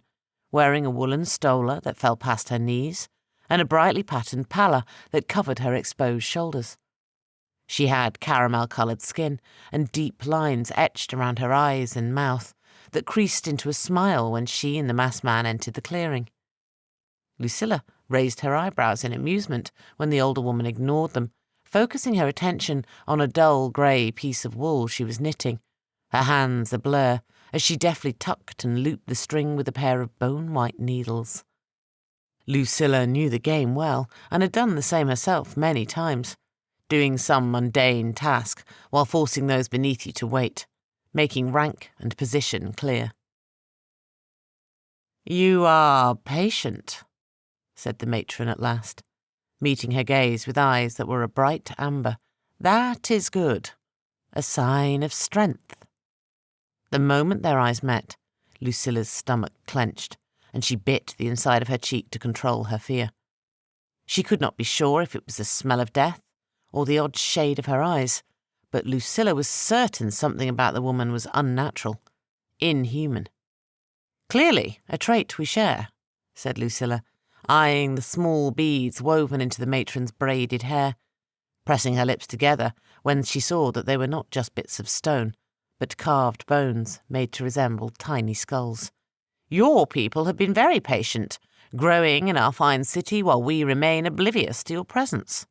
wearing a woolen stola that fell past her knees and a brightly patterned palla that covered her exposed shoulders. She had caramel-coloured skin and deep lines etched around her eyes and mouth that creased into a smile when she and the masked man entered the clearing. Lucilla raised her eyebrows in amusement when the older woman ignored them, focusing her attention on a dull grey piece of wool she was knitting, her hands a blur as she deftly tucked and looped the string with a pair of bone-white needles. Lucilla knew the game well and had done the same herself many times, doing some mundane task while forcing those beneath you to wait, making rank and position clear. "You are patient," said the matron at last, meeting her gaze with eyes that were a bright amber. "That is good. A sign of strength." The moment their eyes met, Lucilla's stomach clenched, and she bit the inside of her cheek to control her fear. She could not be sure if it was the smell of death or the odd shade of her eyes, but Lucilla was certain something about the woman was unnatural, inhuman. "Clearly a trait we share," said Lucilla, eyeing the small beads woven into the matron's braided hair, pressing her lips together when she saw that they were not just bits of stone, but carved bones made to resemble tiny skulls. "Your people have been very patient, growing in our fine city while we remain oblivious to your presence."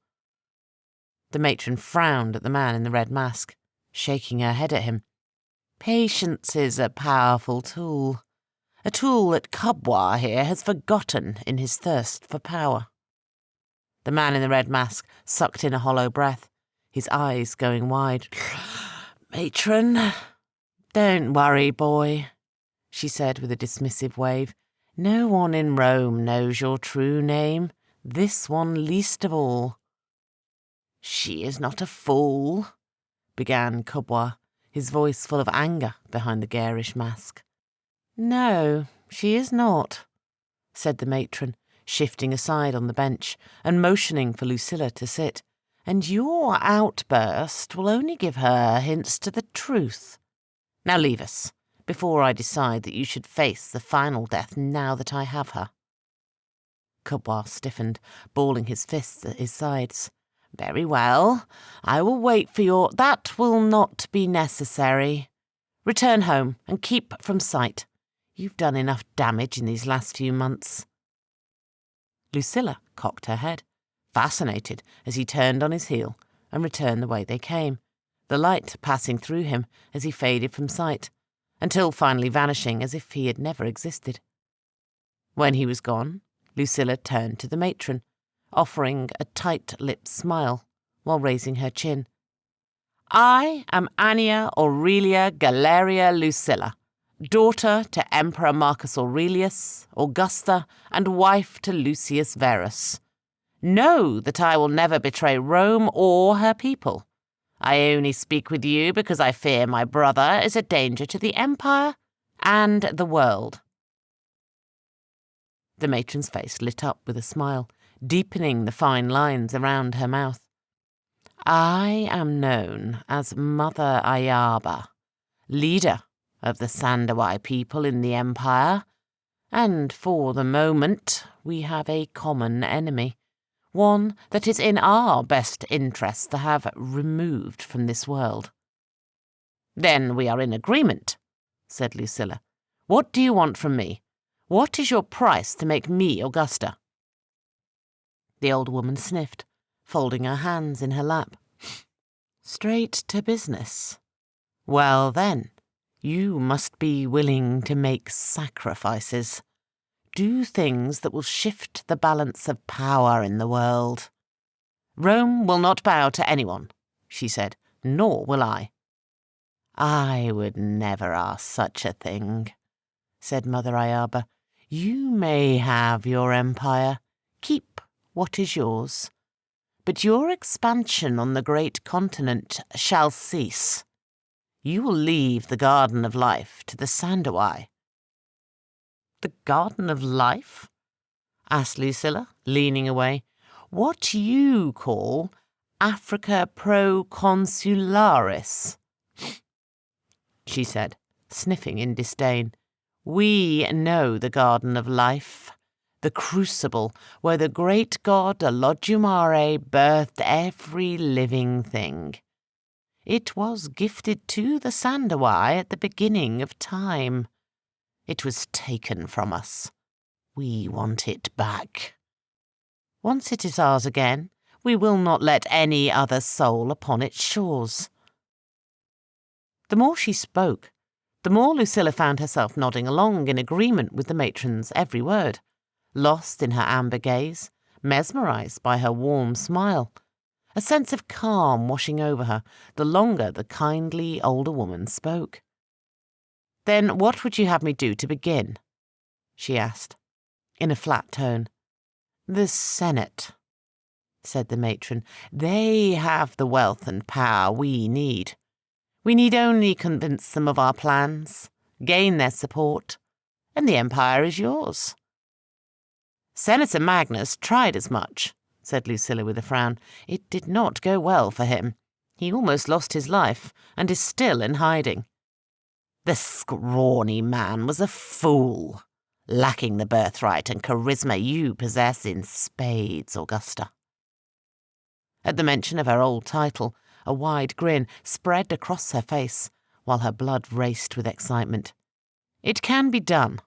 The matron frowned at the man in the red mask, shaking her head at him. "Patience is a powerful tool. A tool that Kubwa here has forgotten in his thirst for power." The man in the red mask sucked in a hollow breath, his eyes going wide. "Matron, don't worry, boy," she said with a dismissive wave. "No one in Rome knows your true name, this one least of all." "She is not a fool," began Kubwa, his voice full of anger behind the garish mask. "No, she is not," said the matron, shifting aside on the bench and motioning for Lucilla to sit. "And your outburst will only give her hints to the truth. Now leave us, before I decide that you should face the final death now that I have her." Kubwa stiffened, balling his fists at his sides. "Very well, I will wait for your—" "That will not be necessary. Return home and keep from sight. You've done enough damage in these last few months." Lucilla cocked her head, fascinated as he turned on his heel and returned the way they came, the light passing through him as he faded from sight, until finally vanishing as if he had never existed. When he was gone, Lucilla turned to the matron, offering a tight-lipped smile while raising her chin. "I am Annia Aurelia Galeria Lucilla, daughter to Emperor Marcus Aurelius, Augusta, and wife to Lucius Verus. Know that I will never betray Rome or her people. I only speak with you because I fear my brother is a danger to the Empire and the world." The matron's face lit up with a smile, deepening the fine lines around her mouth. "I am known as Mother Ayaba, leader of the Sandawai people in the Empire, and for the moment we have a common enemy, one that is in our best interest to have removed from this world." "Then we are in agreement," said Lucilla. "What do you want from me? What is your price to make me Augusta?" The old woman sniffed, folding her hands in her lap. "Straight to business. Well then, you must be willing to make sacrifices. Do things that will shift the balance of power in the world." "Rome will not bow to anyone," she said, "nor will I." "I would never ask such a thing," said Mother Ayaba. "You may have your empire, keep what is yours, but your expansion on the great continent shall cease. You will leave the Garden of Life to the Sandawai." "The Garden of Life?" asked Lucilla, leaning away. "What you call Africa Proconsularis," she said, sniffing in disdain. "We know the Garden of Life, the crucible where the great god Olodumare birthed every living thing. It was gifted to the Sandawai at the beginning of time. It was taken from us. We want it back. Once it is ours again, we will not let any other soul upon its shores." The more she spoke, the more Lucilla found herself nodding along in agreement with the matron's every word, lost in her amber gaze, mesmerized by her warm smile, a sense of calm washing over her the longer the kindly older woman spoke. "Then what would you have me do to begin?" she asked, in a flat tone. "The Senate," said the matron. "They have the wealth and power we need. We need only convince them of our plans, gain their support, and the empire is yours." "Senator Magnus tried as much," said Lucilla with a frown. "It did not go well for him. He almost lost his life, and is still in hiding. The scrawny man was a fool, lacking the birthright and charisma you possess in spades, Augusta." At the mention of her old title, a wide grin spread across her face, while her blood raced with excitement. "It can be done,"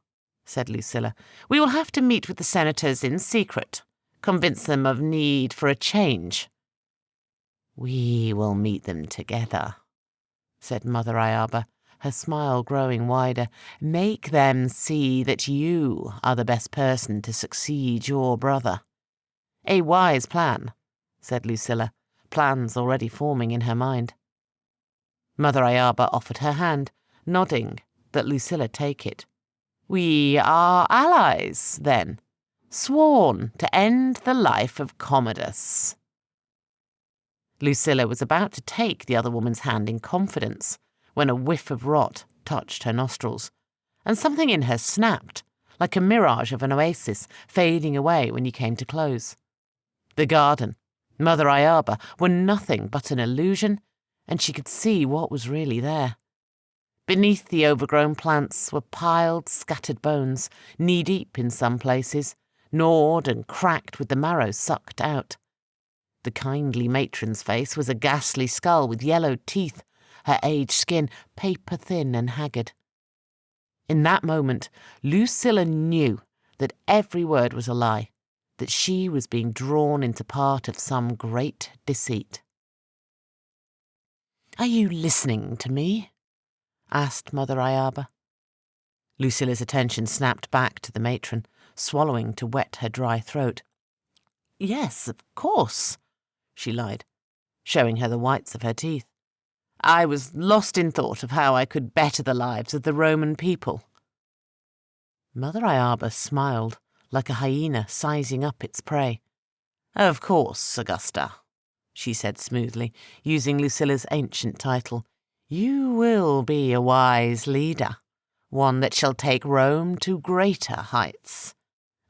said Lucilla. "We will have to meet with the senators in secret, convince them of need for a change." "We will meet them together," said Mother Iaba, her smile growing wider. "Make them see that you are the best person to succeed your brother." "A wise plan," said Lucilla, plans already forming in her mind. Mother Iaba offered her hand, nodding that Lucilla take it. "We are allies, then, sworn to end the life of Commodus." Lucilla was about to take the other woman's hand in confidence when a whiff of rot touched her nostrils, and something in her snapped, like a mirage of an oasis fading away when you came to close. The garden, Mother Iaba, were nothing but an illusion, and she could see what was really there. Beneath the overgrown plants were piled, scattered bones, knee-deep in some places, gnawed and cracked with the marrow sucked out. The kindly matron's face was a ghastly skull with yellowed teeth, her aged skin paper-thin and haggard. In that moment, Lucilla knew that every word was a lie, that she was being drawn into part of some great deceit. "Are you listening to me?" asked Mother Iaba. Lucilla's attention snapped back to the matron, swallowing to wet her dry throat. "Yes, of course," she lied, showing her the whites of her teeth. "I was lost in thought of how I could better the lives of the Roman people." Mother Iaba smiled, like a hyena sizing up its prey. "Of course, Augusta," she said smoothly, using Lucilla's ancient title. "You will be a wise leader, one that shall take Rome to greater heights.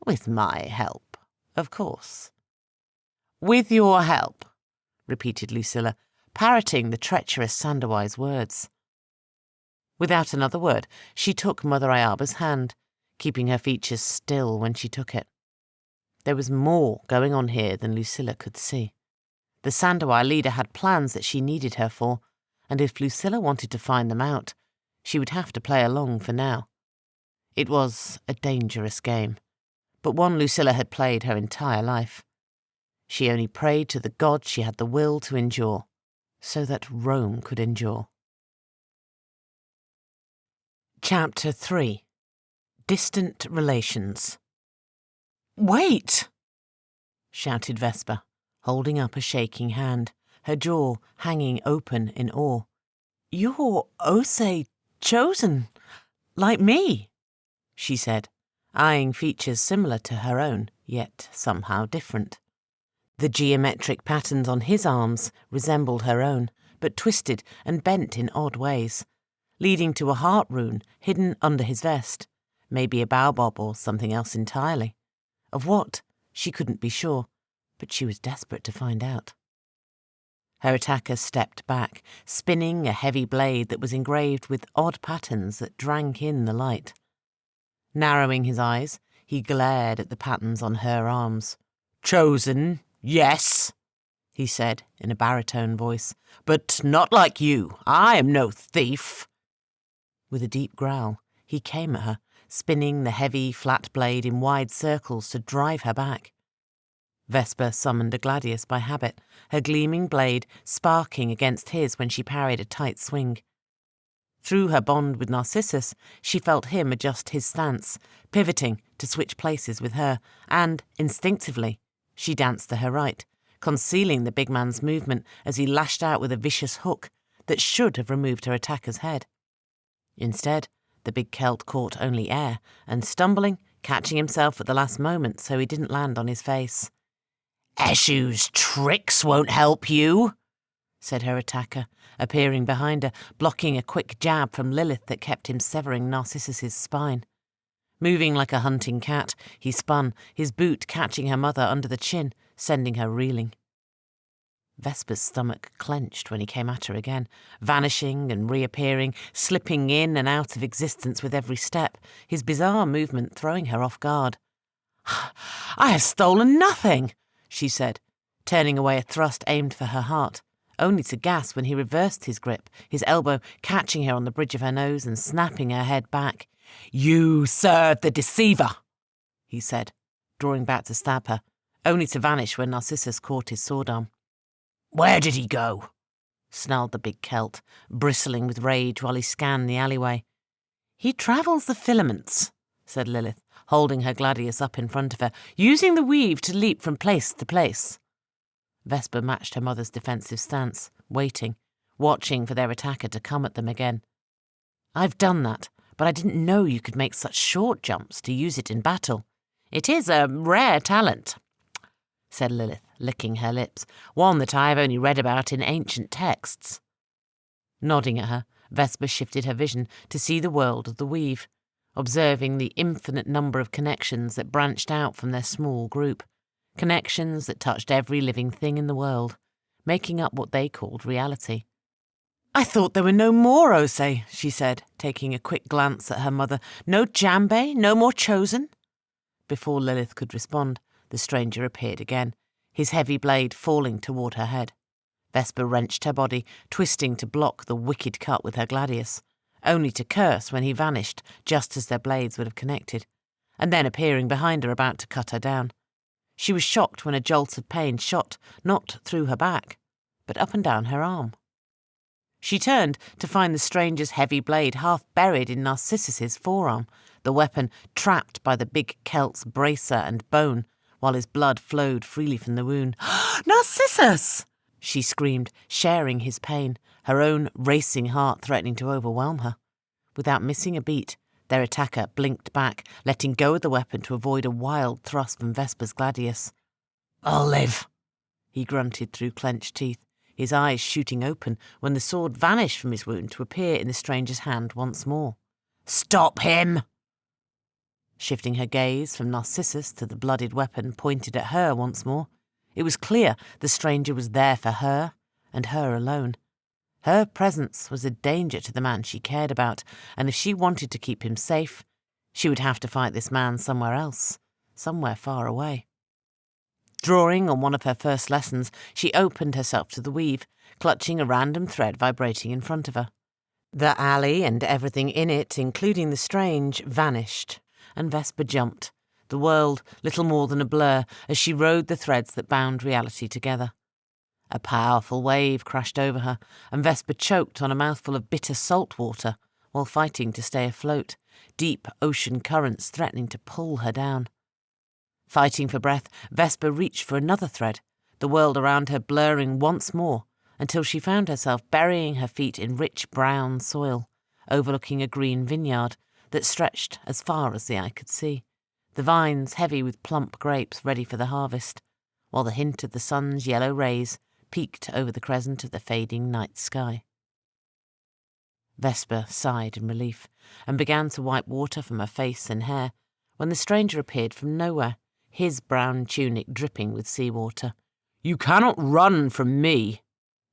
With my help, of course." "With your help," repeated Lucilla, parroting the treacherous Sandawai's words. Without another word, she took Mother Iaba's hand, keeping her features still when she took it. There was more going on here than Lucilla could see. The Sandawai leader had plans that she needed her for, and if Lucilla wanted to find them out, she would have to play along for now. It was a dangerous game, but one Lucilla had played her entire life. She only prayed to the gods she had the will to endure, so that Rome could endure. Chapter 3. Distant Relations. "Wait!" shouted Vesper, holding up a shaking hand, her jaw hanging open in awe. "You're Ose chosen, like me," she said, eyeing features similar to her own, yet somehow different. The geometric patterns on his arms resembled her own, but twisted and bent in odd ways, leading to a heart rune hidden under his vest, maybe a baobab or something else entirely. Of what, she couldn't be sure, but she was desperate to find out. Her attacker stepped back, spinning a heavy blade that was engraved with odd patterns that drank in the light. Narrowing his eyes, he glared at the patterns on her arms. "Chosen, yes," he said in a baritone voice, "but not like you. I am no thief." With a deep growl, he came at her, spinning the heavy, flat blade in wide circles to drive her back. Vesper summoned a gladius by habit, her gleaming blade sparking against his when she parried a tight swing. Through her bond with Narcissus, she felt him adjust his stance, pivoting to switch places with her, and, instinctively, she danced to her right, concealing the big man's movement as he lashed out with a vicious hook that should have removed her attacker's head. Instead, the big Celt caught only air, and stumbling, catching himself at the last moment so he didn't land on his face. "Eshu's tricks won't help you," said her attacker, appearing behind her, blocking a quick jab from Lilith that kept him severing Narcissus's spine. Moving like a hunting cat, he spun, his boot catching her mother under the chin, sending her reeling. Vesper's stomach clenched when he came at her again, vanishing and reappearing, slipping in and out of existence with every step, his bizarre movement throwing her off guard. "I have stolen nothing," she said, turning away a thrust aimed for her heart, only to gasp when he reversed his grip, his elbow catching her on the bridge of her nose and snapping her head back. "You serve the deceiver," he said, drawing back to stab her, only to vanish when Narcissus caught his sword arm. "Where did he go?" snarled the big Celt, bristling with rage while he scanned the alleyway. "He travels the filaments," said Lilith, holding her gladius up in front of her, using the weave to leap from place to place. Vesper matched her mother's defensive stance, waiting, watching for their attacker to come at them again. "I've done that, but I didn't know you could make such short jumps to use it in battle. It is a rare talent," said Lilith, licking her lips, "one that I have only read about in ancient texts." Nodding at her, Vesper shifted her vision to see the world of the weave, observing the infinite number of connections that branched out from their small group, connections that touched every living thing in the world, making up what they called reality. "I thought there were no more Ose," she said, taking a quick glance at her mother. "No Jambe? No more Chosen?" Before Lilith could respond, the stranger appeared again, his heavy blade falling toward her head. Vesper wrenched her body, twisting to block the wicked cut with her gladius, only to curse when he vanished just as their blades would have connected, and then appearing behind her about to cut her down. She was shocked when a jolt of pain shot not through her back, but up and down her arm. She turned to find the stranger's heavy blade half buried in Narcissus's forearm, the weapon trapped by the big Celt's bracer and bone, while his blood flowed freely from the wound. "Narcissus!" she screamed, sharing his pain, her own racing heart threatening to overwhelm her. Without missing a beat, their attacker blinked back, letting go of the weapon to avoid a wild thrust from Vesper's gladius. "I'll live," he grunted through clenched teeth, his eyes shooting open when the sword vanished from his wound to appear in the stranger's hand once more. "Stop him!" Shifting her gaze from Narcissus to the bloodied weapon pointed at her once more, it was clear the stranger was there for her, and her alone. Her presence was a danger to the man she cared about, and if she wanted to keep him safe, she would have to fight this man somewhere else, somewhere far away. Drawing on one of her first lessons, she opened herself to the weave, clutching a random thread vibrating in front of her. The alley and everything in it, including the strange, vanished, and Vesper jumped, the world little more than a blur as she rode the threads that bound reality together. A powerful wave crashed over her, and Vesper choked on a mouthful of bitter salt water while fighting to stay afloat, deep ocean currents threatening to pull her down. Fighting for breath, Vesper reached for another thread, the world around her blurring once more, until she found herself burying her feet in rich brown soil, overlooking a green vineyard that stretched as far as the eye could see, the vines heavy with plump grapes ready for the harvest, while the hint of the sun's yellow rays peeked over the crescent of the fading night sky. Vesper sighed in relief and began to wipe water from her face and hair when the stranger appeared from nowhere, his brown tunic dripping with seawater. "You cannot run from me,"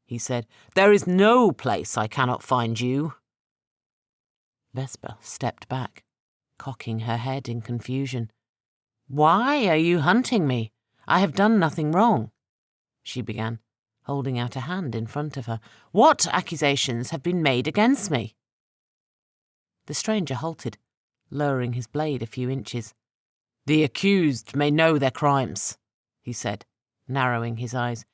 he said. "There is no place I cannot find you." Vesper stepped back, cocking her head in confusion. "Why are you hunting me? I have done nothing wrong," she began, holding out a hand in front of her. "What accusations have been made against me?" The stranger halted, lowering his blade a few inches. "The accused may know their crimes," he said, narrowing his eyes.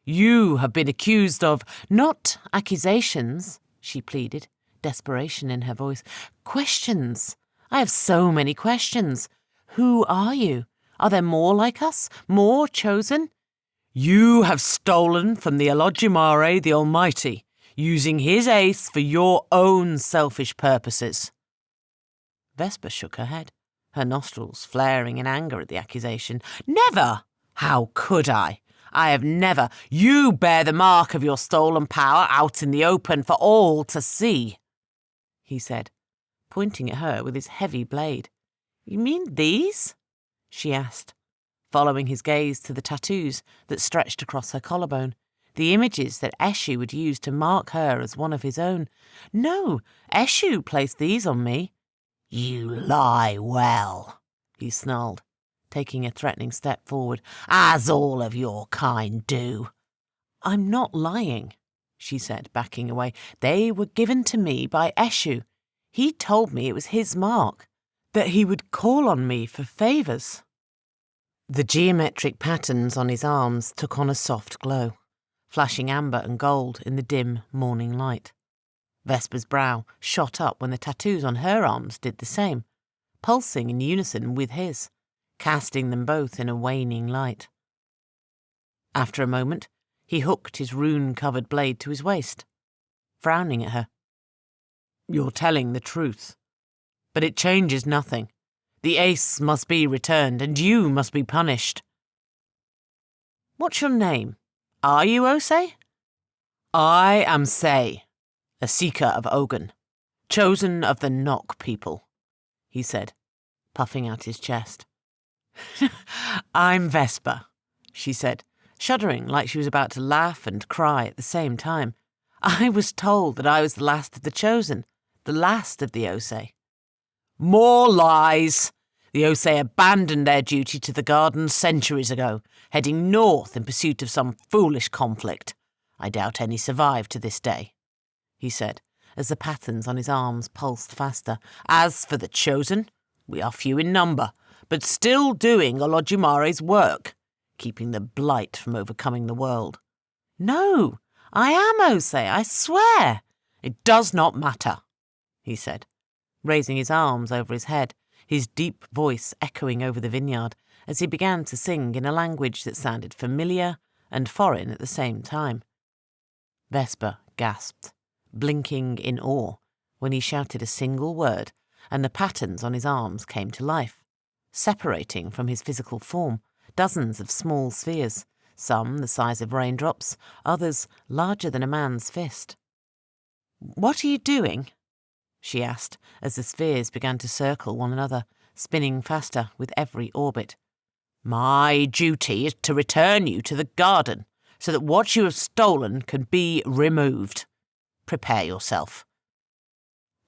"You have been accused of—" "Not accusations," she pleaded, desperation in her voice. "Questions. I have so many questions. Who are you? Are there more like us? More chosen?" "You have stolen from the Audiobook the Almighty, using his ace for your own selfish purposes." Vesper shook her head, her nostrils flaring in anger at the accusation. "Never! How could I? I have never. You bear the mark of your stolen power out in the open for all to see," he said, pointing at her with his heavy blade. "You mean these?" she asked, following his gaze to the tattoos that stretched across her collarbone, the images that Eshu would use to mark her as one of his own. "No, Eshu placed these on me." "You lie well," he snarled, taking a threatening step forward, "as all of your kind do." "I'm not lying," she said, backing away. "They were given to me by Eshu. He told me it was his mark, that he would call on me for favours." The geometric patterns on his arms took on a soft glow, flashing amber and gold in the dim morning light. Vesper's brow shot up when the tattoos on her arms did the same, pulsing in unison with his, casting them both in a waning light. After a moment, he hooked his rune-covered blade to his waist, frowning at her. "You're telling the truth, but it changes nothing. The ace must be returned, and you must be punished." "What's your name? Are you Osei?" "I am Sei, a seeker of Ogun, chosen of the Nock people," he said, puffing out his chest. "I'm Vesper," she said, shuddering like she was about to laugh and cry at the same time. "I was told that I was the last of the chosen, the last of the Osei." "More lies! The Osei abandoned their duty to the garden centuries ago, heading north in pursuit of some foolish conflict. I doubt any survive to this day," he said, as the patterns on his arms pulsed faster. "As for the chosen, we are few in number, but still doing Olojumare's work, keeping the blight from overcoming the world." "No, I am Osei, I swear." "It does not matter," he said, raising his arms over his head, his deep voice echoing over the vineyard as he began to sing in a language that sounded familiar and foreign at the same time. Vesper gasped, blinking in awe, when he shouted a single word, and the patterns on his arms came to life, separating from his physical form dozens of small spheres, some the size of raindrops, others larger than a man's fist. "What are you doing?" she asked, as the spheres began to circle one another, spinning faster with every orbit. "My duty is to return you to the garden, so that what you have stolen can be removed. Prepare yourself."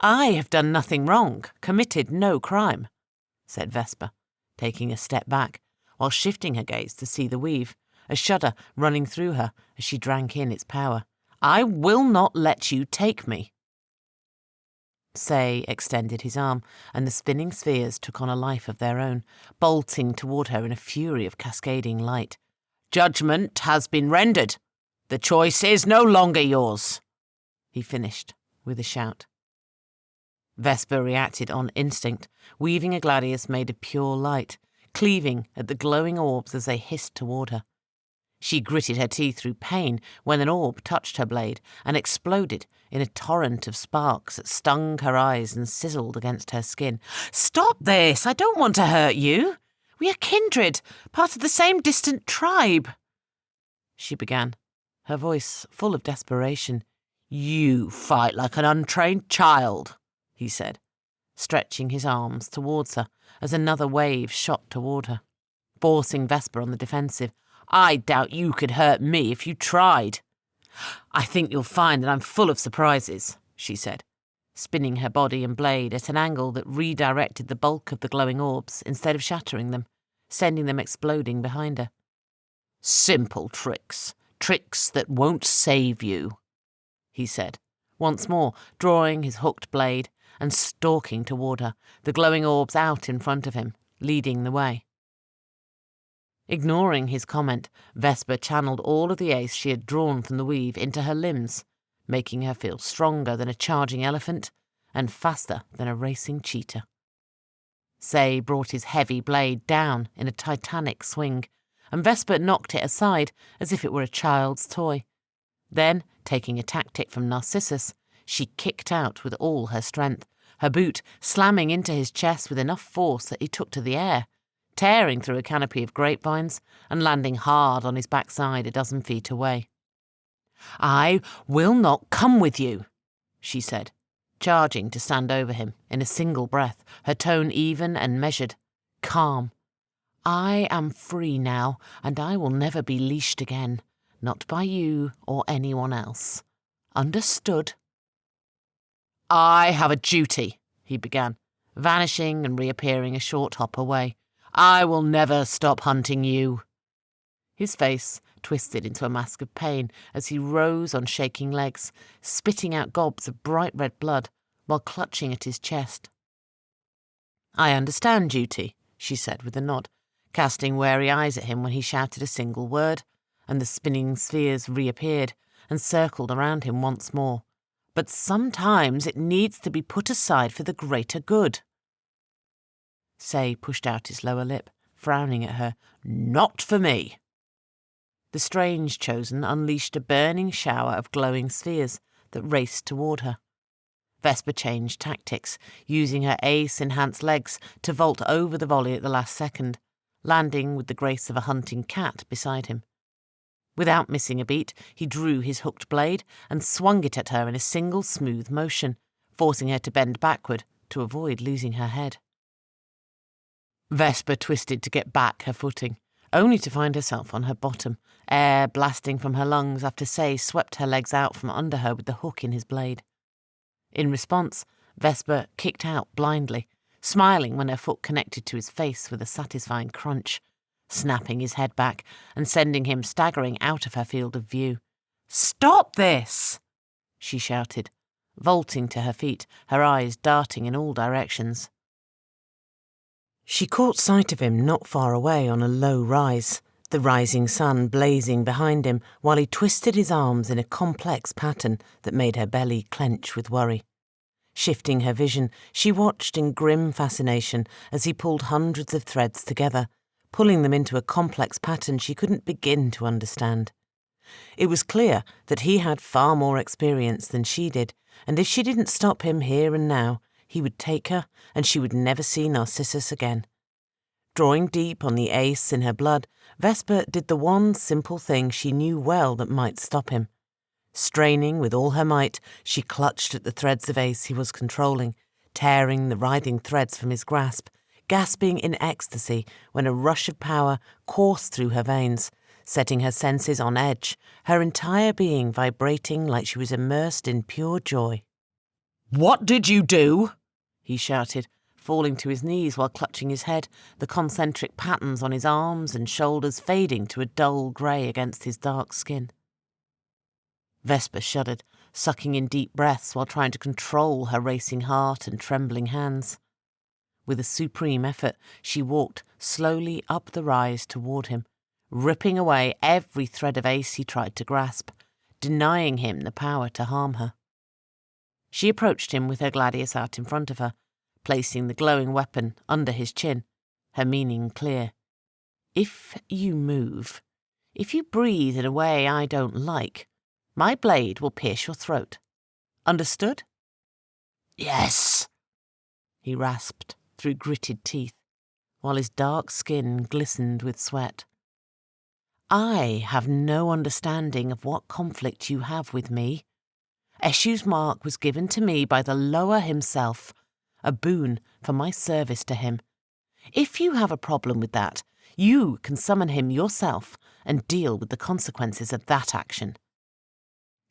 "I have done nothing wrong, committed no crime," said Vesper, taking a step back, while shifting her gaze to see the weave, a shudder running through her as she drank in its power. "I will not let you take me." Sei extended his arm, and the spinning spheres took on a life of their own, bolting toward her in a fury of cascading light. "Judgment has been rendered. The choice is no longer yours," he finished with a shout. Vesper reacted on instinct, weaving a gladius made of pure light, cleaving at the glowing orbs as they hissed toward her. She gritted her teeth through pain when an orb touched her blade and exploded in a torrent of sparks that stung her eyes and sizzled against her skin. "Stop this! I don't want to hurt you. We are kindred, part of the same distant tribe," she began, her voice full of desperation. "You fight like an untrained child," he said, stretching his arms towards her as another wave shot toward her, forcing Vesper on the defensive. "I doubt you could hurt me if you tried." "I think you'll find that I'm full of surprises," she said, spinning her body and blade at an angle that redirected the bulk of the glowing orbs instead of shattering them, sending them exploding behind her. "Simple tricks. Tricks that won't save you," he said, once more drawing his hooked blade and stalking toward her, the glowing orbs out in front of him, leading the way. Ignoring his comment, Vesper channeled all of the ace she had drawn from the weave into her limbs, making her feel stronger than a charging elephant and faster than a racing cheetah. Say brought his heavy blade down in a titanic swing, and Vesper knocked it aside as if it were a child's toy. Then, taking a tactic from Narcissus, she kicked out with all her strength, her boot slamming into his chest with enough force that he took to the air, tearing through a canopy of grapevines and landing hard on his backside a dozen feet away. "I will not come with you," she said, charging to stand over him in a single breath, her tone even and measured, calm. "I am free now, and I will never be leashed again, not by you or anyone else. Understood?" "I have a duty," he began, vanishing and reappearing a short hop away. "I will never stop hunting you." His face twisted into a mask of pain as he rose on shaking legs, spitting out gobs of bright red blood while clutching at his chest. "I understand duty," she said with a nod, casting wary eyes at him when he shouted a single word, and the spinning spheres reappeared and circled around him once more. "But sometimes it needs to be put aside for the greater good." Say pushed out his lower lip, frowning at her. "Not for me." The strange chosen unleashed a burning shower of glowing spheres that raced toward her. Vesper changed tactics, using her ace-enhanced legs to vault over the volley at the last second, landing with the grace of a hunting cat beside him. Without missing a beat, he drew his hooked blade and swung it at her in a single smooth motion, forcing her to bend backward to avoid losing her head. Vesper twisted to get back her footing, only to find herself on her bottom, air blasting from her lungs after Say swept her legs out from under her with the hook in his blade. In response, Vesper kicked out blindly, smiling when her foot connected to his face with a satisfying crunch, snapping his head back and sending him staggering out of her field of view. "Stop this!" she shouted, vaulting to her feet, her eyes darting in all directions. She caught sight of him not far away on a low rise, the rising sun blazing behind him while he twisted his arms in a complex pattern that made her belly clench with worry. Shifting her vision, she watched in grim fascination as he pulled hundreds of threads together, pulling them into a complex pattern she couldn't begin to understand. It was clear that he had far more experience than she did, and if she didn't stop him here and now, he would take her, and she would never see Narcissus again. Drawing deep on the ace in her blood, Vesper did the one simple thing she knew well that might stop him. Straining with all her might, she clutched at the threads of ace he was controlling, tearing the writhing threads from his grasp, gasping in ecstasy when a rush of power coursed through her veins, setting her senses on edge, her entire being vibrating like she was immersed in pure joy. "What did you do?" he shouted, falling to his knees while clutching his head, the concentric patterns on his arms and shoulders fading to a dull grey against his dark skin. Vesper shuddered, sucking in deep breaths while trying to control her racing heart and trembling hands. With a supreme effort, she walked slowly up the rise toward him, ripping away every thread of ace he tried to grasp, denying him the power to harm her. She approached him with her gladius out in front of her, placing the glowing weapon under his chin, her meaning clear. "If you move, if you breathe in a way I don't like, my blade will pierce your throat. Understood?" "Yes," he rasped through gritted teeth, while his dark skin glistened with sweat. I have no understanding of what conflict you have with me. Eshu's mark was given to me by the Lower himself, a boon for my service to him. If you have a problem with that, you can summon him yourself and deal with the consequences of that action."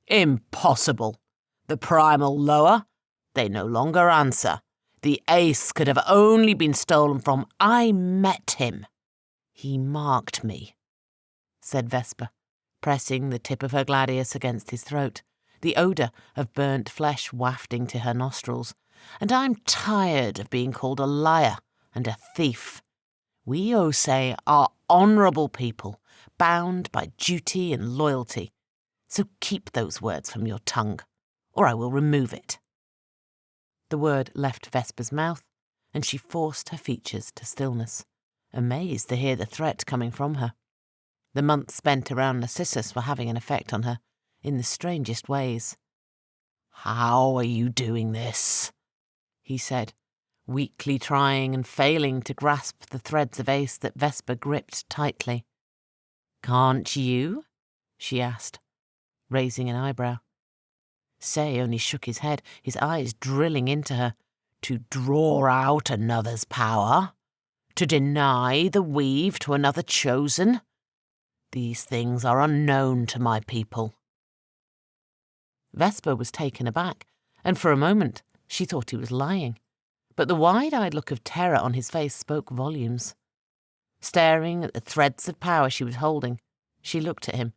"Impossible. The primal Lower? They no longer answer. The ace could have only been stolen from— I met him. He marked me," said Vesper, pressing the tip of her gladius against his throat, the odour of burnt flesh wafting to her nostrils. "And I'm tired of being called a liar and a thief. We Osei are honourable people, bound by duty and loyalty. So keep those words from your tongue, or I will remove it." The word left Vesper's mouth, and she forced her features to stillness, amazed to hear the threat coming from her. The months spent around Narcissus were having an effect on her, in the strangest ways. "How are you doing this?" he said, weakly trying and failing to grasp the threads of ace that Vesper gripped tightly. "Can't you?" she asked, raising an eyebrow. Say only shook his head, his eyes drilling into her. "To draw out another's power? To deny the weave to another chosen? These things are unknown to my people." Vesper was taken aback, and for a moment she thought he was lying. But the wide-eyed look of terror on his face spoke volumes. Staring at the threads of power she was holding, she looked at him,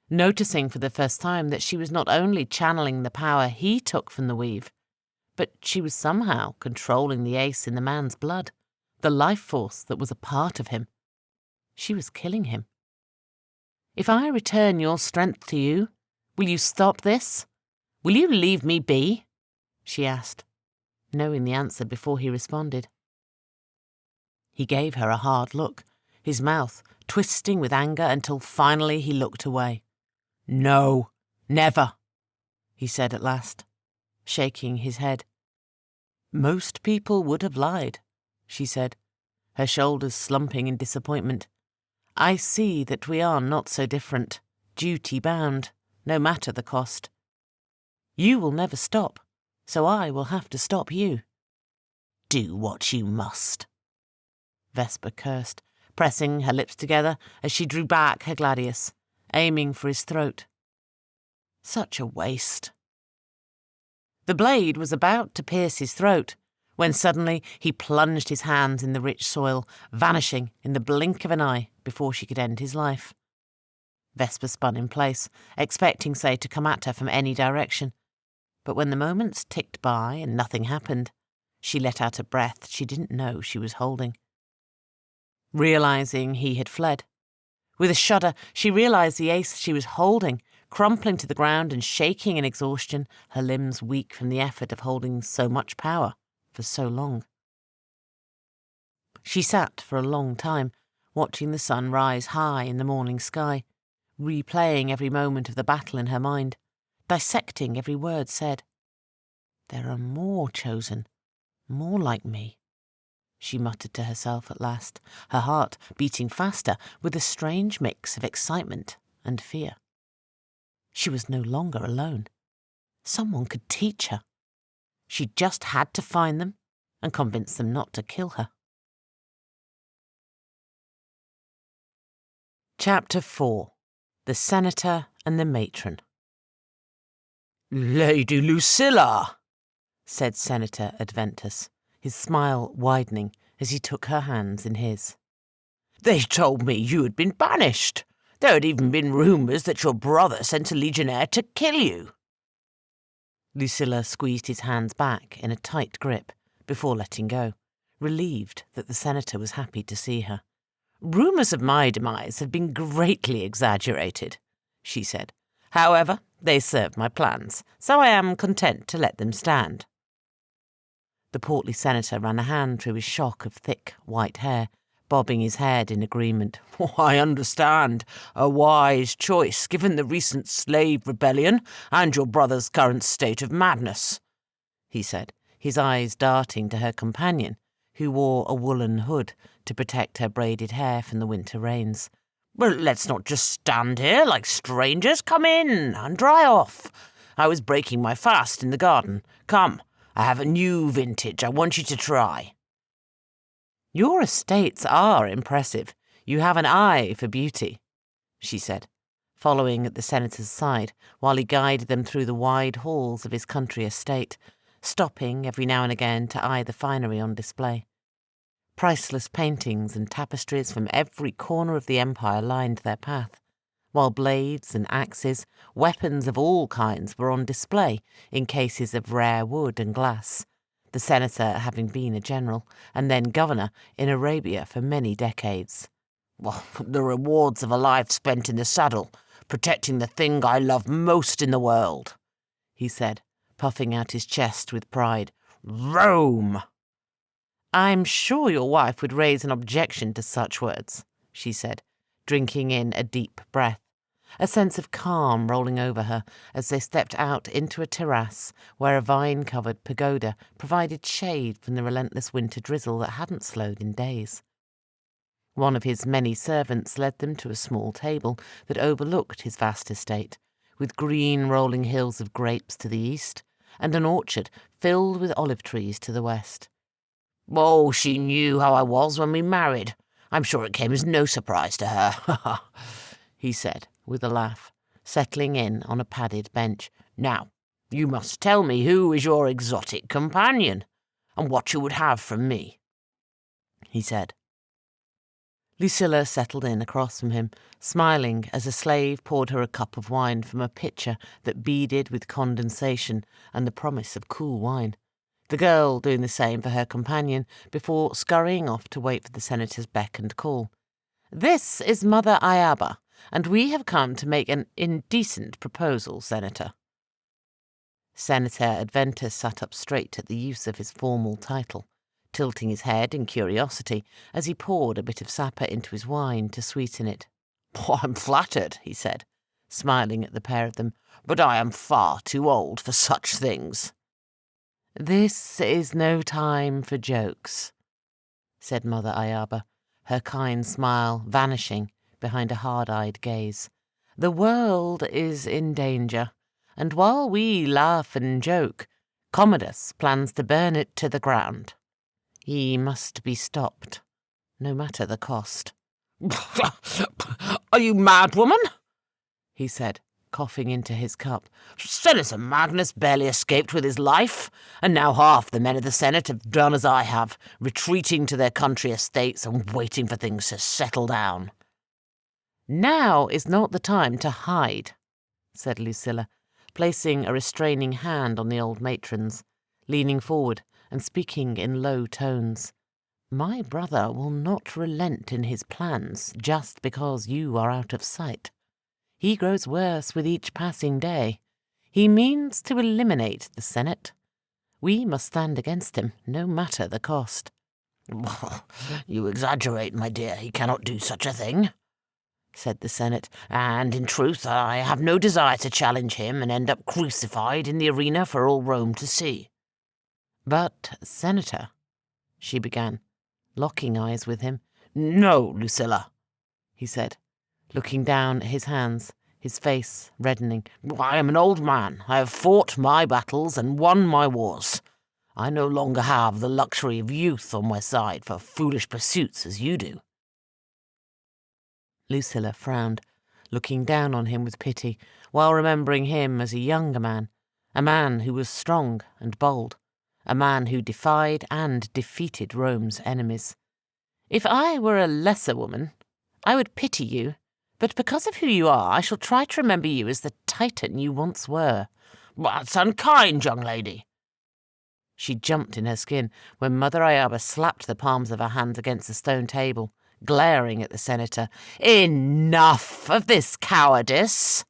noticing for the first time that she was not only channeling the power he took from the weave, but she was somehow controlling the ace in the man's blood, the life force that was a part of him. She was killing him. "If I return your strength to you, will you stop this? Will you leave me be?" she asked, knowing the answer before he responded. He gave her a hard look, his mouth twisting with anger until finally he looked away. "No, never," he said at last, shaking his head. "Most people would have lied," she said, her shoulders slumping in disappointment. "I see that we are not so different, duty-bound, no matter the cost. You will never stop, so I will have to stop you." "Do what you must," Vesper cursed, pressing her lips together as she drew back her gladius, aiming for his throat. Such a waste. The blade was about to pierce his throat, when suddenly he plunged his hands in the rich soil, vanishing in the blink of an eye before she could end his life. Vesper spun in place, expecting Say to come at her from any direction. But when the moments ticked by and nothing happened, she let out a breath she didn't know she was holding. Realizing he had fled, with a shudder, she realized the ace she was holding, crumpling to the ground and shaking in exhaustion, her limbs weak from the effort of holding so much power for so long. She sat for a long time, watching the sun rise high in the morning sky, replaying every moment of the battle in her mind, dissecting every word said. "There are more chosen, more like me," she muttered to herself at last, her heart beating faster with a strange mix of excitement and fear. She was no longer alone. Someone could teach her. She just had to find them and convince them not to kill her. Chapter 4. The Senator and the Matron. "Lady Lucilla," said Senator Adventus, his smile widening as he took her hands in his. "They told me you had been banished. There had even been rumours that your brother sent a legionnaire to kill you." Lucilla squeezed his hands back in a tight grip before letting go, relieved that the senator was happy to see her. "Rumours of my demise have been greatly exaggerated," she said. "However, they serve my plans, so I am content to let them stand." The portly senator ran a hand through his shock of thick white hair, bobbing his head in agreement. "I understand. A wise choice, given the recent slave rebellion and your brother's current state of madness," he said, his eyes darting to her companion, who wore a woolen hood to protect her braided hair from the winter rains. Well, let's not just stand here like strangers. Come in and dry off. I was breaking my fast in the garden. Come, I have a new vintage I want you to try. Your estates are impressive. You have an eye for beauty, she said, following at the senator's side while he guided them through the wide halls of his country estate, stopping every now and again to eye the finery on display. Priceless paintings and tapestries from every corner of the empire lined their path, while blades and axes, weapons of all kinds were on display in cases of rare wood and glass, the senator having been a general and then governor in Arabia for many decades. Well, the rewards of a life spent in the saddle, protecting the thing I love most in the world, he said, puffing out his chest with pride. Rome! I'm sure your wife would raise an objection to such words, she said, drinking in a deep breath, a sense of calm rolling over her as they stepped out into a terrace where a vine-covered pagoda provided shade from the relentless winter drizzle that hadn't slowed in days. One of his many servants led them to a small table that overlooked his vast estate, with green rolling hills of grapes to the east and an orchard filled with olive trees to the west. Oh, she knew how I was when we married. I'm sure it came as no surprise to her, he said, with a laugh, settling in on a padded bench. Now, you must tell me who is your exotic companion, and what you would have from me, he said. Lucilla settled in across from him, smiling as a slave poured her a cup of wine from a pitcher that beaded with condensation and the promise of cool wine, the girl doing the same for her companion before scurrying off to wait for the senator's beck and call. This is Mother Ayaba, and we have come to make an indecent proposal, Senator. Senator Adventus sat up straight at the use of his formal title, tilting his head in curiosity as he poured a bit of sapper into his wine to sweeten it. Oh, I'm flattered, he said, smiling at the pair of them, but I am far too old for such things. This is no time for jokes, said Mother Ayaba, her kind smile vanishing behind a hard-eyed gaze. The world is in danger, and while we laugh and joke, Commodus plans to burn it to the ground. He must be stopped, no matter the cost. Are you mad, woman? He said, coughing into his cup. Senator Magnus barely escaped with his life, and now half the men of the Senate have done as I have, retreating to their country estates and waiting for things to settle down. Now is not the time to hide, said Lucilla, placing a restraining hand on the old matron's, leaning forward and speaking in low tones. My brother will not relent in his plans just because you are out of sight. He grows worse with each passing day. He means to eliminate the Senate. We must stand against him, no matter the cost. You exaggerate, my dear. He cannot do such a thing, said the Senate, and in truth I have no desire to challenge him and end up crucified in the arena for all Rome to see. But, Senator, she began, locking eyes with him. No, Lucilla, he said, looking down at his hands, his face reddening. I am an old man. I have fought my battles and won my wars. I no longer have the luxury of youth on my side for foolish pursuits as you do. Lucilla frowned, looking down on him with pity, while remembering him as a younger man, a man who was strong and bold, a man who defied and defeated Rome's enemies. If I were a lesser woman, I would pity you, but because of who you are, I shall try to remember you as the Titan you once were. That's unkind, young lady. She jumped in her skin when Mother Ayaba slapped the palms of her hands against the stone table, glaring at the senator. Enough of this cowardice,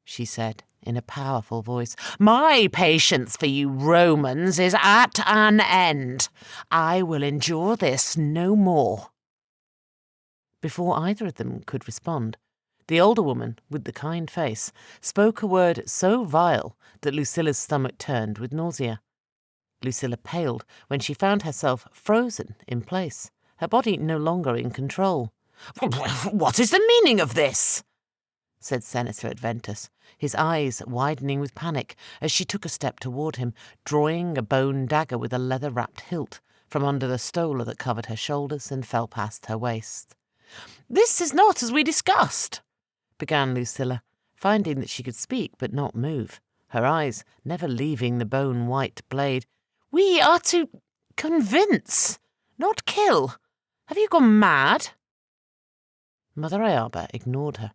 she said in a powerful voice. My patience for you Romans is at an end. I will endure this no more. Before either of them could respond, the older woman, with the kind face, spoke a word so vile that Lucilla's stomach turned with nausea. Lucilla paled when she found herself frozen in place, her body no longer in control, "What is the meaning of this?" said Senator Adventus, his eyes widening with panic as she took a step toward him, drawing a bone dagger with a leather-wrapped hilt from under the stola that covered her shoulders and fell past her waist. "This is not as we discussed," began Lucilla, finding that she could speak but not move, her eyes never leaving the bone-white blade. "We are to convince, not kill. Have you gone mad?" Mother Ayaba ignored her,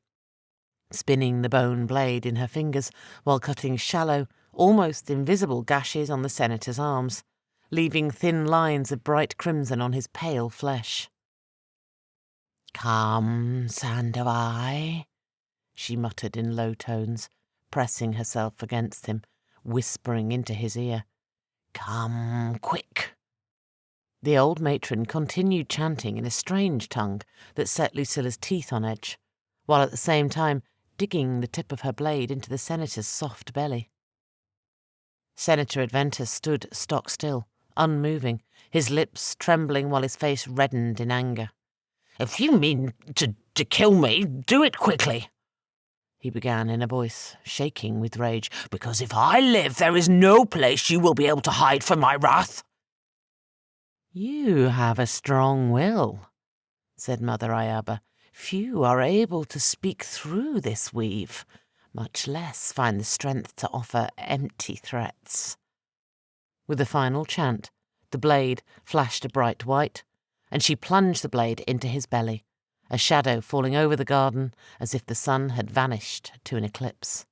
spinning the bone blade in her fingers while cutting shallow, almost invisible gashes on the senator's arms, leaving thin lines of bright crimson on his pale flesh. "Come, Sandoai," she muttered in low tones, pressing herself against him, whispering into his ear. "Come quick." The old matron continued chanting in a strange tongue that set Lucilla's teeth on edge, while at the same time digging the tip of her blade into the senator's soft belly. Senator Adventus stood stock still, unmoving, his lips trembling while his face reddened in anger. "If you mean to kill me, do it quickly," he began in a voice shaking with rage, "because if I live, there is no place you will be able to hide from my wrath." "You have a strong will," said Mother Ayaba. "Few are able to speak through this weave, much less find the strength to offer empty threats." With the final chant, the blade flashed a bright white, and she plunged the blade into his belly, a shadow falling over the garden as if the sun had vanished to an eclipse.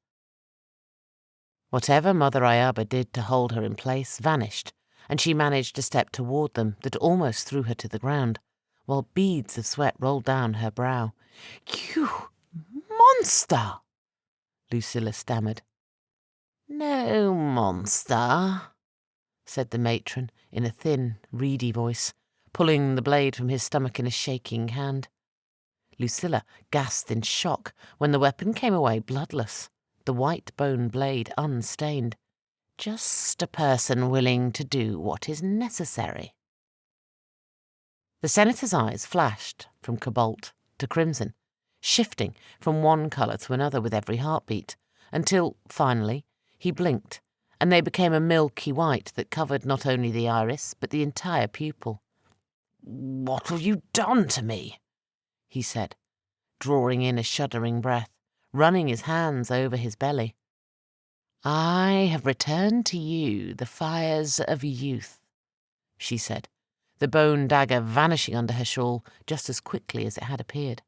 Whatever Mother Ayaba did to hold her in place vanished, and she managed a step toward them that almost threw her to the ground, while beads of sweat rolled down her brow. "You monster!" Lucilla stammered. "No monster," said the matron in a thin, reedy voice, pulling the blade from his stomach in a shaking hand. Lucilla gasped in shock when the weapon came away bloodless, the white bone blade unstained. "Just a person willing to do what is necessary." The senator's eyes flashed from cobalt to crimson, shifting from one colour to another with every heartbeat, until, finally, he blinked, and they became a milky white that covered not only the iris but the entire pupil. "What have you done to me?" he said, drawing in a shuddering breath, running his hands over his belly. "I have returned to you the fires of youth," she said, the bone dagger vanishing under her shawl just as quickly as it had appeared.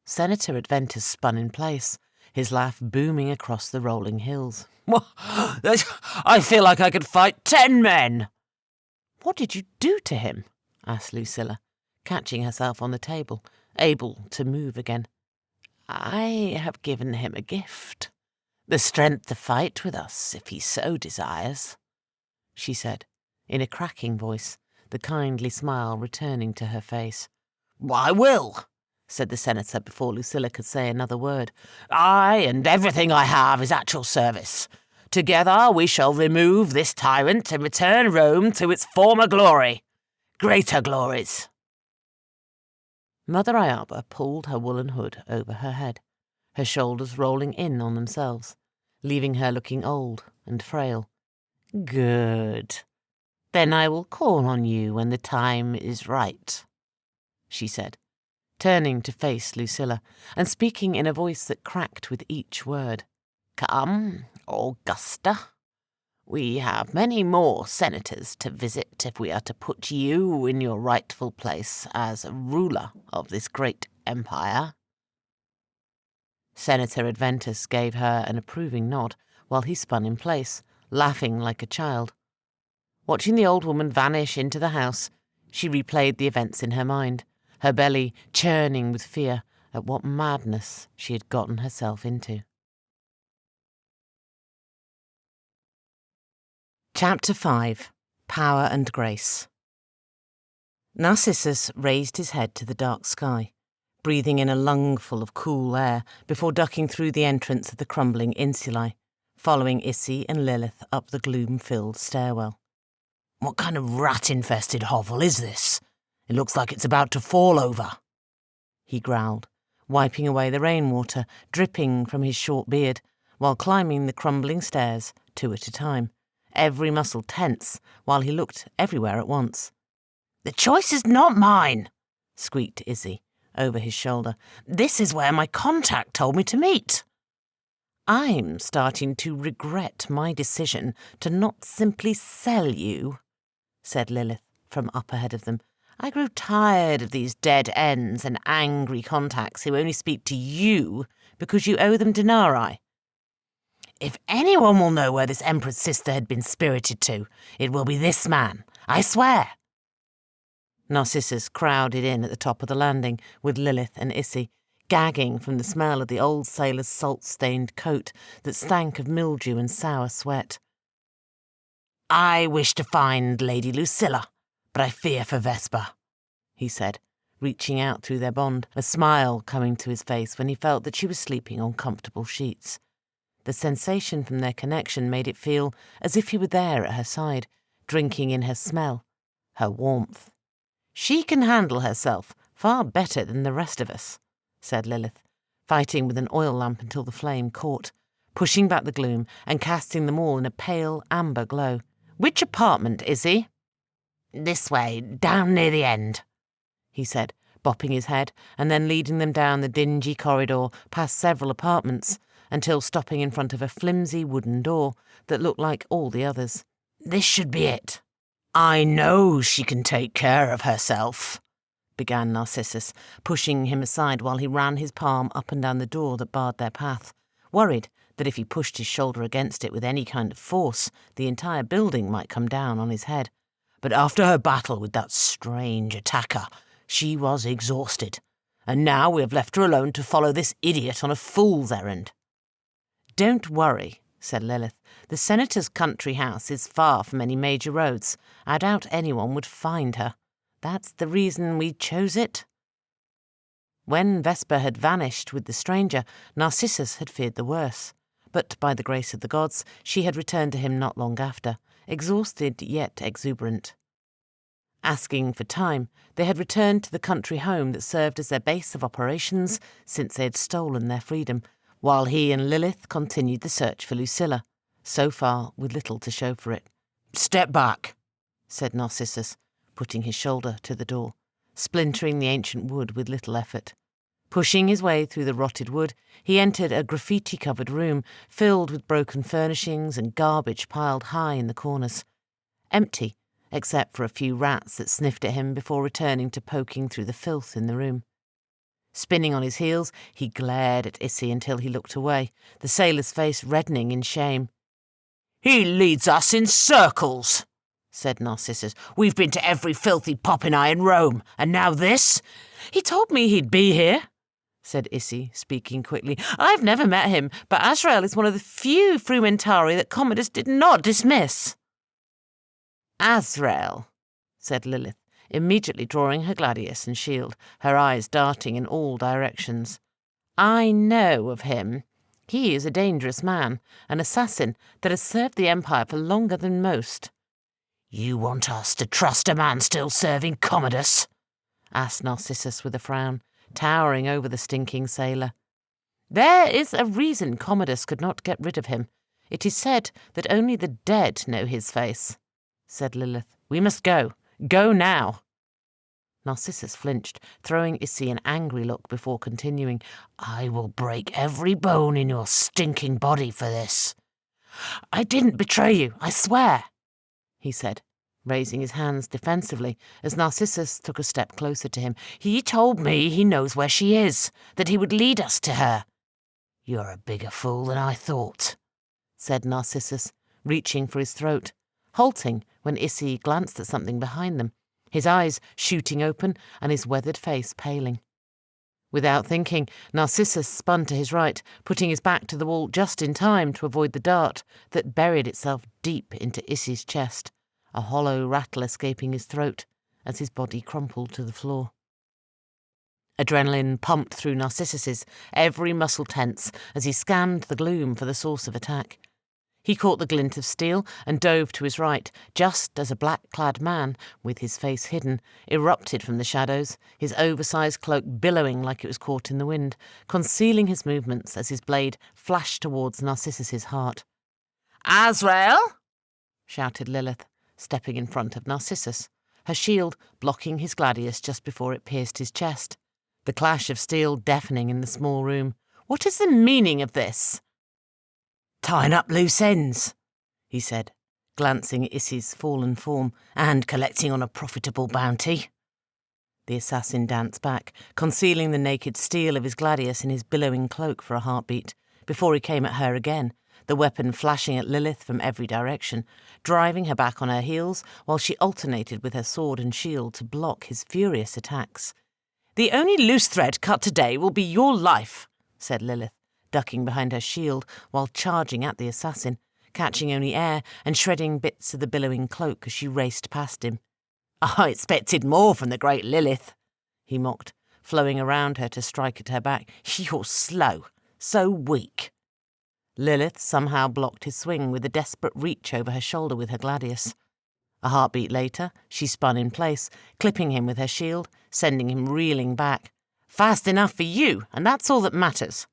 Senator Adventus spun in place, his laugh booming across the rolling hills. "I feel like I could fight 10 men!" "What did you do to him?" asked Lucilla, catching herself on the table, able to move again. "I have given him a gift. The strength to fight with us, if he so desires," she said, in a cracking voice, the kindly smile returning to her face. "I will," said the senator before Lucilla could say another word. "I and everything I have is at your service. Together we shall remove this tyrant and return Rome to its former glory. Greater glories." Mother Ayaba pulled her woolen hood over her head, her shoulders rolling in on themselves, leaving her looking old and frail. "Good. Then I will call on you when the time is right," she said, turning to face Lucilla and speaking in a voice that cracked with each word. "Come, Augusta. We have many more senators to visit if we are to put you in your rightful place as ruler of this great empire." Senator Adventus gave her an approving nod while he spun in place, laughing like a child. Watching the old woman vanish into the house, she replayed the events in her mind, her belly churning with fear at what madness she had gotten herself into. Chapter 5. Power and Grace. Narcissus raised his head to the dark sky, breathing in a lungful of cool air before ducking through the entrance of the crumbling insulae, following Issy and Lilith up the gloom-filled stairwell. "What kind of rat-infested hovel is this?" It looks like it's about to fall over, he growled, wiping away the rainwater dripping from his short beard while climbing the crumbling stairs 2 at a time, every muscle tense while he looked everywhere at once. "The choice is not mine," squeaked Izzy over his shoulder. "This is where my contact told me to meet." "I'm starting to regret my decision to not simply sell you," said Lilith from up ahead of them. "I grow tired of these dead ends and angry contacts who only speak to you because you owe them denarii. If anyone will know where this empress sister had been spirited to, it will be this man, I swear." Narcissus crowded in at the top of the landing with Lilith and Issy, gagging from the smell of the old sailor's salt-stained coat that stank of mildew and sour sweat. "I wish to find Lady Lucilla, but I fear for Vesper," he said, reaching out through their bond, a smile coming to his face when he felt that she was sleeping on comfortable sheets. The sensation from their connection made it feel as if he were there at her side, drinking in her smell, her warmth. "She can handle herself far better than the rest of us," said Lilith, fighting with an oil lamp until the flame caught, pushing back the gloom and casting them all in a pale amber glow. "Which apartment, Izzy?" "This way, down near the end," he said, bopping his head and then leading them down the dingy corridor past several apartments until stopping in front of a flimsy wooden door that looked like all the others. "This should be it." "I know she can take care of herself," began Narcissus, pushing him aside while he ran his palm up and down the door that barred their path, worried that if he pushed his shoulder against it with any kind of force, the entire building might come down on his head. "But after her battle with that strange attacker, she was exhausted, and now we have left her alone to follow this idiot on a fool's errand." "Don't worry," said Lilith. "The senator's country house is far from any major roads. I doubt anyone would find her. That's the reason we chose it." When Vesper had vanished with the stranger, Narcissus had feared the worse. But by the grace of the gods, she had returned to him not long after, exhausted yet exuberant. Asking for time, they had returned to the country home that served as their base of operations since they had stolen their freedom, while he and Lilith continued the search for Lucilla, so far with little to show for it. "Step back," said Narcissus, putting his shoulder to the door, splintering the ancient wood with little effort. Pushing his way through the rotted wood, he entered a graffiti-covered room filled with broken furnishings and garbage piled high in the corners. Empty, except for a few rats that sniffed at him before returning to poking through the filth in the room. Spinning on his heels, he glared at Issy until he looked away, the sailor's face reddening in shame. "He leads us in circles," said Narcissus. "We've been to every filthy popineye in Rome, and now this?" "He told me he'd be here," said Issy, speaking quickly. "I've never met him, but Azrael is one of the few Frumentari that Commodus did not dismiss." "Azrael," said Lilith, immediately drawing her gladius and shield, her eyes darting in all directions. "I know of him. He is a dangerous man, an assassin that has served the Empire for longer than most." "You want us to trust a man still serving Commodus?" asked Narcissus with a frown, towering over the stinking sailor. "There is a reason Commodus could not get rid of him. It is said that only the dead know his face," said Lilith. "We must go. Go now." Narcissus flinched, throwing Issy an angry look before continuing. "I will break every bone in your stinking body for this." "I didn't betray you, I swear," he said, raising his hands defensively as Narcissus took a step closer to him. "He told me he knows where she is, that he would lead us to her." "You're a bigger fool than I thought," said Narcissus, reaching for his throat, halting when Issy glanced at something behind them, his eyes shooting open and his weathered face paling. Without thinking, Narcissus spun to his right, putting his back to the wall just in time to avoid the dart that buried itself deep into Issy's chest, a hollow rattle escaping his throat as his body crumpled to the floor. Adrenaline pumped through Narcissus's, every muscle tense as he scanned the gloom for the source of attack. He caught the glint of steel and dove to his right, just as a black-clad man, with his face hidden, erupted from the shadows, his oversized cloak billowing like it was caught in the wind, concealing his movements as his blade flashed towards Narcissus's heart. "Azrael!" shouted Lilith, stepping in front of Narcissus, her shield blocking his gladius just before it pierced his chest. The clash of steel deafening in the small room. "What is the meaning of this?" "Tying up loose ends," he said, glancing at Issy's fallen form, "and collecting on a profitable bounty." The assassin danced back, concealing the naked steel of his gladius in his billowing cloak for a heartbeat, before he came at her again, the weapon flashing at Lilith from every direction, driving her back on her heels while she alternated with her sword and shield to block his furious attacks. "The only loose thread cut today will be your life," said Lilith, ducking behind her shield while charging at the assassin, catching only air and shredding bits of the billowing cloak as she raced past him. "I expected more from the great Lilith," he mocked, flowing around her to strike at her back. "You're slow, so weak." Lilith somehow blocked his swing with a desperate reach over her shoulder with her gladius. A heartbeat later, she spun in place, clipping him with her shield, sending him reeling back. "Fast enough for you, and that's all that matters."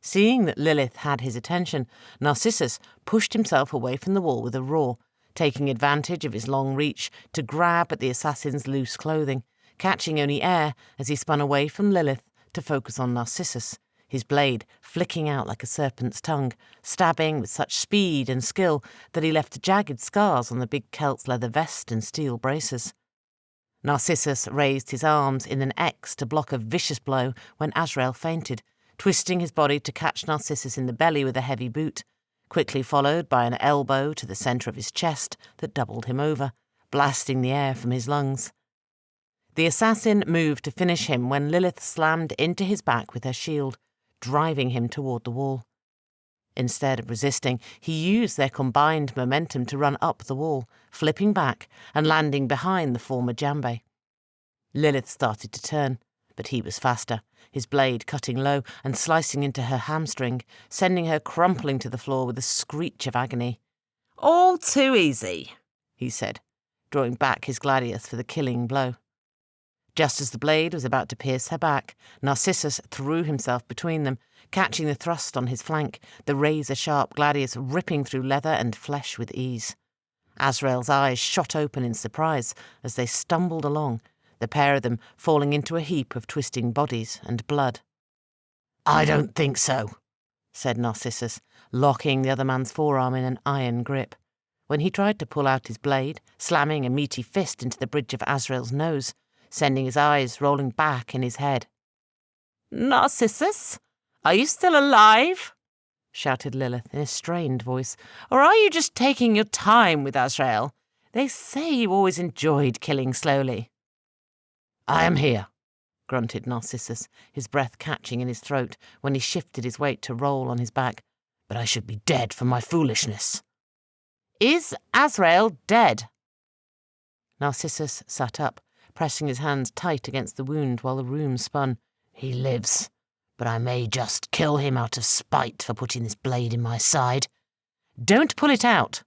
Seeing that Lilith had his attention, Narcissus pushed himself away from the wall with a roar, taking advantage of his long reach to grab at the assassin's loose clothing, catching only air as he spun away from Lilith to focus on Narcissus, his blade flicking out like a serpent's tongue, stabbing with such speed and skill that he left jagged scars on the big Celt's leather vest and steel braces. Narcissus raised his arms in an X to block a vicious blow when Azrael fainted, twisting his body to catch Narcissus in the belly with a heavy boot, quickly followed by an elbow to the centre of his chest that doubled him over, blasting the air from his lungs. The assassin moved to finish him when Lilith slammed into his back with her shield, driving him toward the wall. Instead of resisting, he used their combined momentum to run up the wall, flipping back and landing behind the former Jambe. Lilith started to turn, but he was faster, his blade cutting low and slicing into her hamstring, sending her crumpling to the floor with a screech of agony. "All too easy," he said, drawing back his gladius for the killing blow. Just as the blade was about to pierce her back, Narcissus threw himself between them, catching the thrust on his flank, the razor-sharp gladius ripping through leather and flesh with ease. Azrael's eyes shot open in surprise as they stumbled along, the pair of them falling into a heap of twisting bodies and blood. "I don't think so," said Narcissus, locking the other man's forearm in an iron grip. When he tried to pull out his blade, slamming a meaty fist into the bridge of Azrael's nose, sending his eyes rolling back in his head. "Narcissus, are you still alive?" shouted Lilith in a strained voice. "Or are you just taking your time with Azrael? They say you always enjoyed killing slowly." "I am here," grunted Narcissus, his breath catching in his throat when he shifted his weight to roll on his back. "But I should be dead for my foolishness." "Is Azrael dead?" Narcissus sat up, pressing his hands tight against the wound while the room spun. "He lives, but I may just kill him out of spite for putting this blade in my side." "Don't pull it out."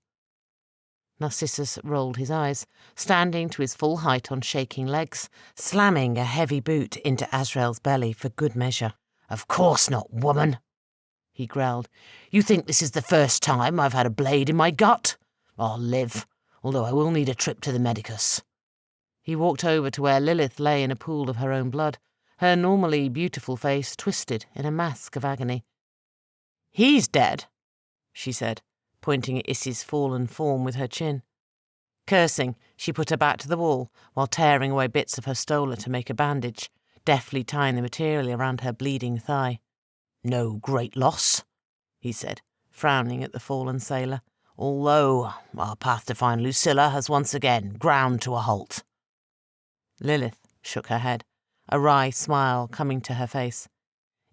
Narcissus rolled his eyes, standing to his full height on shaking legs, slamming a heavy boot into Azrael's belly for good measure. "Of course not, woman," he growled. "You think this is the first time I've had a blade in my gut? I'll live, although I will need a trip to the medicus." He walked over to where Lilith lay in a pool of her own blood, her normally beautiful face twisted in a mask of agony. "He's dead," she said, pointing at Issy's fallen form with her chin. Cursing, she put her back to the wall while tearing away bits of her stola to make a bandage, deftly tying the material around her bleeding thigh. "No great loss," he said, frowning at the fallen sailor, "although our path to find Lucilla has once again ground to a halt." Lilith shook her head, a wry smile coming to her face.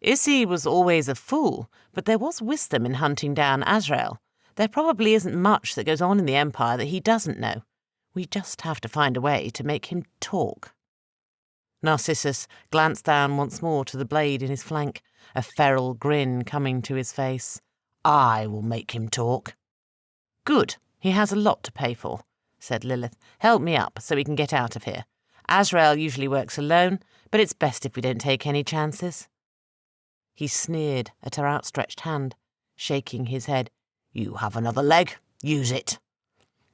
"Issy was always a fool, but there was wisdom in hunting down Azrael. There probably isn't much that goes on in the Empire that he doesn't know. We just have to find a way to make him talk." Narcissus glanced down once more to the blade in his flank, a feral grin coming to his face. I will make him talk." "Good. He has a lot to pay for," said Lilith. "Help me up so we can get out of here. Azrael usually works alone, but it's best if we don't take any chances." He sneered at her outstretched hand, shaking his head. "You have another leg. Use it."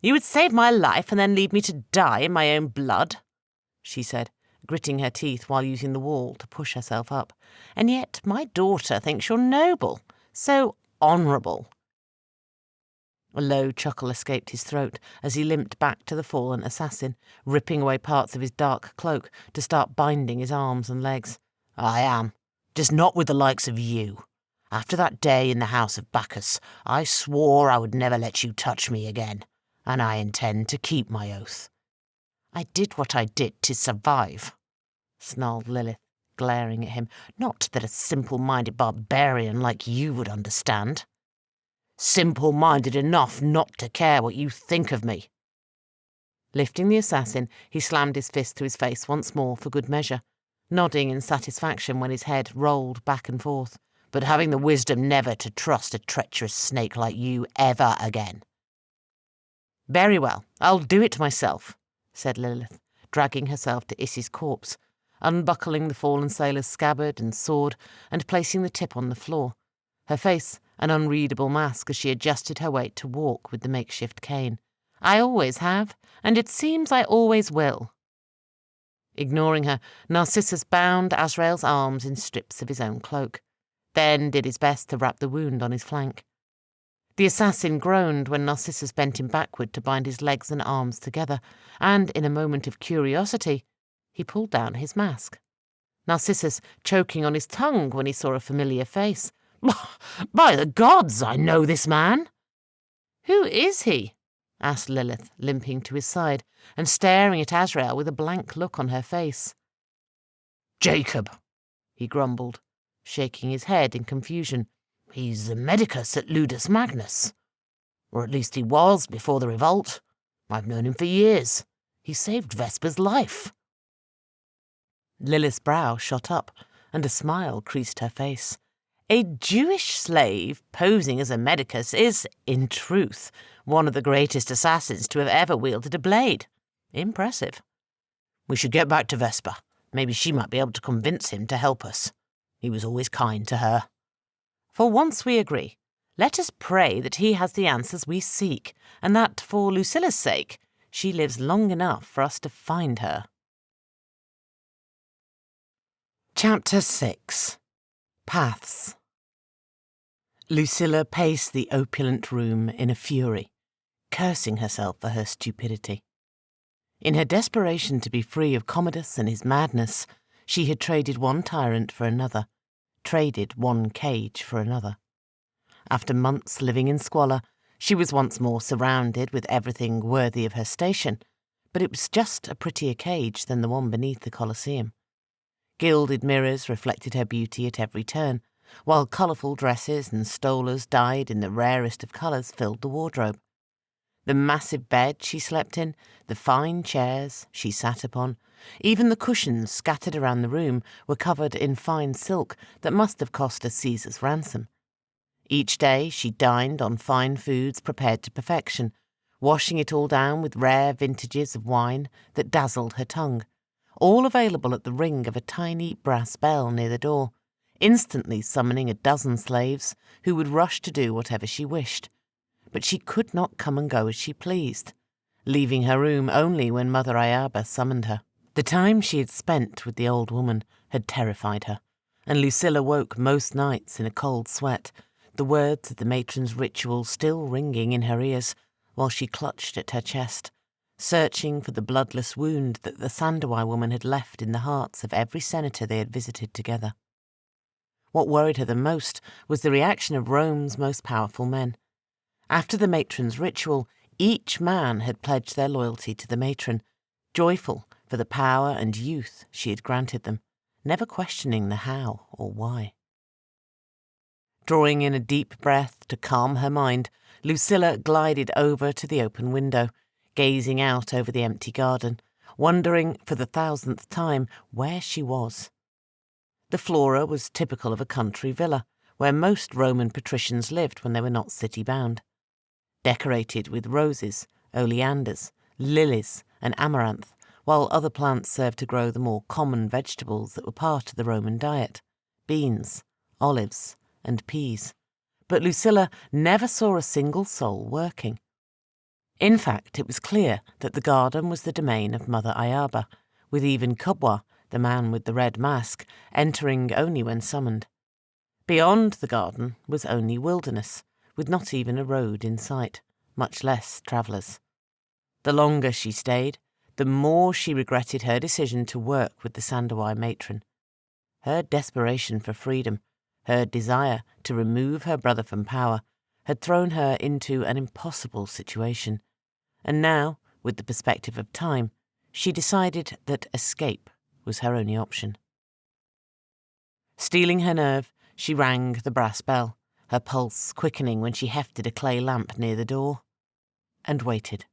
"You would save my life and then leave me to die in my own blood," she said, gritting her teeth while using the wall to push herself up. "And yet my daughter thinks you're noble, so honourable." A low chuckle escaped his throat as he limped back to the fallen assassin, ripping away parts of his dark cloak to start binding his arms and legs. "I am, just not with the likes of you. After that day in the house of Bacchus, I swore I would never let you touch me again, and I intend to keep my oath. I did what I did to survive," snarled Lilith, glaring at him. "Not that a simple-minded barbarian like you would understand. Simple-minded enough not to care what you think of me." Lifting the assassin, he slammed his fist to his face once more for good measure, nodding in satisfaction when his head rolled back and forth. "But having the wisdom never to trust a treacherous snake like you ever again." "Very well, I'll do it myself," said Lilith, dragging herself to Issy's corpse, unbuckling the fallen sailor's scabbard and sword and placing the tip on the floor, her face an unreadable mask as she adjusted her weight to walk with the makeshift cane. "I always have, and it seems I always will." Ignoring her, Narcissus bound Azrael's arms in strips of his own cloak, then did his best to wrap the wound on his flank. The assassin groaned when Narcissus bent him backward to bind his legs and arms together, and in a moment of curiosity, he pulled down his mask. Narcissus choking on his tongue when he saw a familiar face. "By the gods, I know this man!" "Who is he?" asked Lilith, limping to his side and staring at Azrael with a blank look on her face. "Jacob," he grumbled, shaking his head in confusion. "He's the medicus at Ludus Magnus. Or at least he was before the revolt. I've known him for years. He saved Vesper's life." Lilith's brow shot up, and a smile creased her face. A Jewish slave posing as a medicus is, in truth, one of the greatest assassins to have ever wielded a blade. Impressive. "We should get back to Vesper. Maybe she might be able to convince him to help us. He was always kind to her." "For once we agree. Let us pray that he has the answers we seek, and that, for Lucilla's sake, she lives long enough for us to find her." Chapter 6. Paths. Lucilla paced the opulent room in a fury, cursing herself for her stupidity. In her desperation to be free of Commodus and his madness, she had traded one tyrant for another, traded one cage for another. After months living in squalor, she was once more surrounded with everything worthy of her station, but it was just a prettier cage than the one beneath the Colosseum. Gilded mirrors reflected her beauty at every turn, while colourful dresses and stolas dyed in the rarest of colours filled the wardrobe. The massive bed she slept in, the fine chairs she sat upon, even the cushions scattered around the room were covered in fine silk that must have cost a Caesar's ransom. Each day she dined on fine foods prepared to perfection, washing it all down with rare vintages of wine that dazzled her tongue, all available at the ring of a tiny brass bell near the door, instantly summoning a dozen slaves who would rush to do whatever she wished. But she could not come and go as she pleased, leaving her room only when Mother Ayaba summoned her. The time she had spent with the old woman had terrified her, and Lucilla woke most nights in a cold sweat, the words of the matron's ritual still ringing in her ears, while she clutched at her chest, searching for the bloodless wound that the Sandawai woman had left in the hearts of every senator they had visited together. What worried her the most was the reaction of Rome's most powerful men. After the matron's ritual, each man had pledged their loyalty to the matron, joyful for the power and youth she had granted them, never questioning the how or why. Drawing in a deep breath to calm her mind, Lucilla glided over to the open window, gazing out over the empty garden, wondering for the 1000th time where she was. The flora was typical of a country villa, where most Roman patricians lived when they were not city-bound. Decorated with roses, oleanders, lilies, and amaranth, while other plants served to grow the more common vegetables that were part of the Roman diet, beans, olives, and peas. But Lucilla never saw a single soul working. In fact, it was clear that the garden was the domain of Mother Ayaba, with even Kubwa, the man with the red mask, entering only when summoned. Beyond the garden was only wilderness, with not even a road in sight, much less travellers. The longer she stayed, the more she regretted her decision to work with the Sandawai matron. Her desperation for freedom, her desire to remove her brother from power, had thrown her into an impossible situation, and now, with the perspective of time, she decided that escape was her only option. Steeling her nerve, she rang the brass bell, her pulse quickening when she hefted a clay lamp near the door, and waited.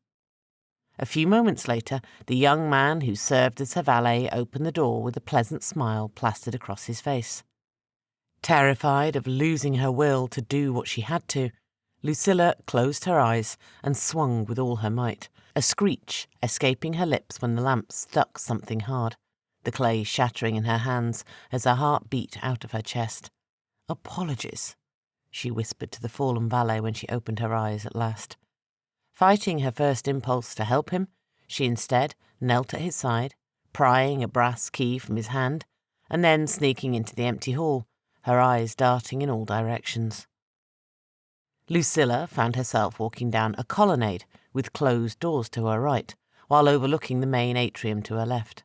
A few moments later, the young man who served as her valet opened the door with a pleasant smile plastered across his face. Terrified of losing her will to do what she had to, Lucilla closed her eyes and swung with all her might, a screech escaping her lips when the lamp struck something hard, the clay shattering in her hands as her heart beat out of her chest. "Apologies," she whispered to the fallen valet when she opened her eyes at last. Fighting her first impulse to help him, she instead knelt at his side, prying a brass key from his hand, and then sneaking into the empty hall, her eyes darting in all directions. Lucilla found herself walking down a colonnade with closed doors to her right, while overlooking the main atrium to her left.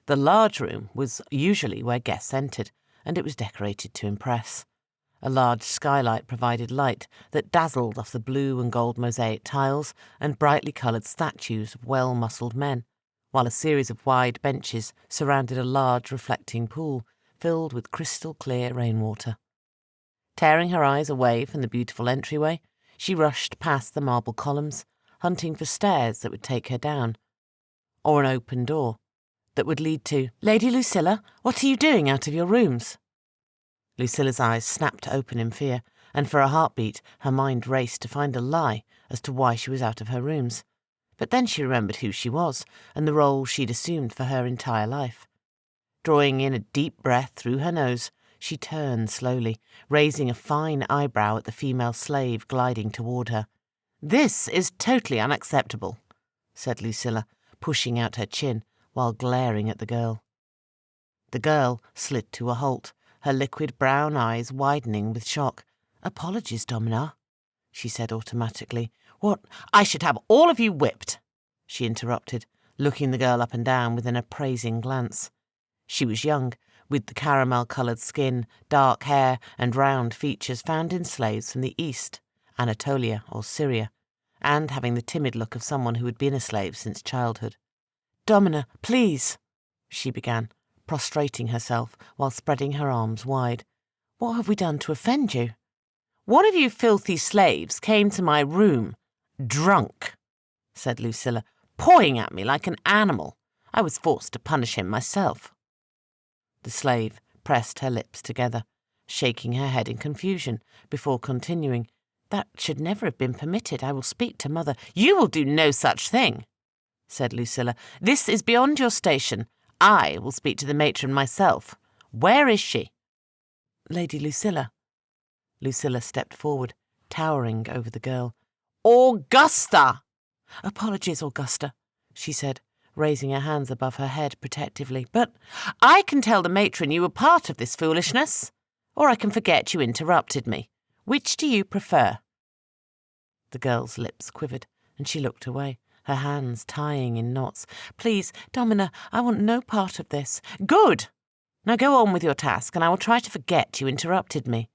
The large room was usually where guests entered, and it was decorated to impress. A large skylight provided light that dazzled off the blue and gold mosaic tiles and brightly coloured statues of well-muscled men, while a series of wide benches surrounded a large reflecting pool filled with crystal-clear rainwater. Tearing her eyes away from the beautiful entryway, she rushed past the marble columns, hunting for stairs that would take her down, or an open door that would lead to, "Lady Lucilla, what are you doing out of your rooms?" Lucilla's eyes snapped open in fear, and for a heartbeat her mind raced to find a lie as to why she was out of her rooms. But then she remembered who she was and the role she'd assumed for her entire life. Drawing in a deep breath through her nose, she turned slowly, raising a fine eyebrow at the female slave gliding toward her. "This is totally unacceptable," said Lucilla, pushing out her chin while glaring at the girl. The girl slid to a halt, her liquid brown eyes widening with shock. "Apologies, Domina," she said automatically. "What? I should have all of you whipped," she interrupted, looking the girl up and down with an appraising glance. She was young, with the caramel-coloured skin, dark hair, and round features found in slaves from the East, Anatolia or Syria, and having the timid look of someone who had been a slave since childhood. "Domina, please," she began, prostrating herself while spreading her arms wide. "What have we done to offend you?" "One of you filthy slaves came to my room, drunk," said Lucilla, "pawing at me like an animal. I was forced to punish him myself." The slave pressed her lips together, shaking her head in confusion, before continuing, "That should never have been permitted. I will speak to Mother." "You will do no such thing," said Lucilla. "This is beyond your station. I will speak to the matron myself. Where is she?" "Lady Lucilla." Lucilla stepped forward, towering over the girl. "Augusta!" "Apologies, Augusta," she said, raising her hands above her head protectively. "But I can tell the matron you were part of this foolishness, or I can forget you interrupted me. Which do you prefer?" The girl's lips quivered, and she looked away, her hands tying in knots. "Please, Domina, I want no part of this." "Good! Now go on with your task, and I will try to forget you interrupted me."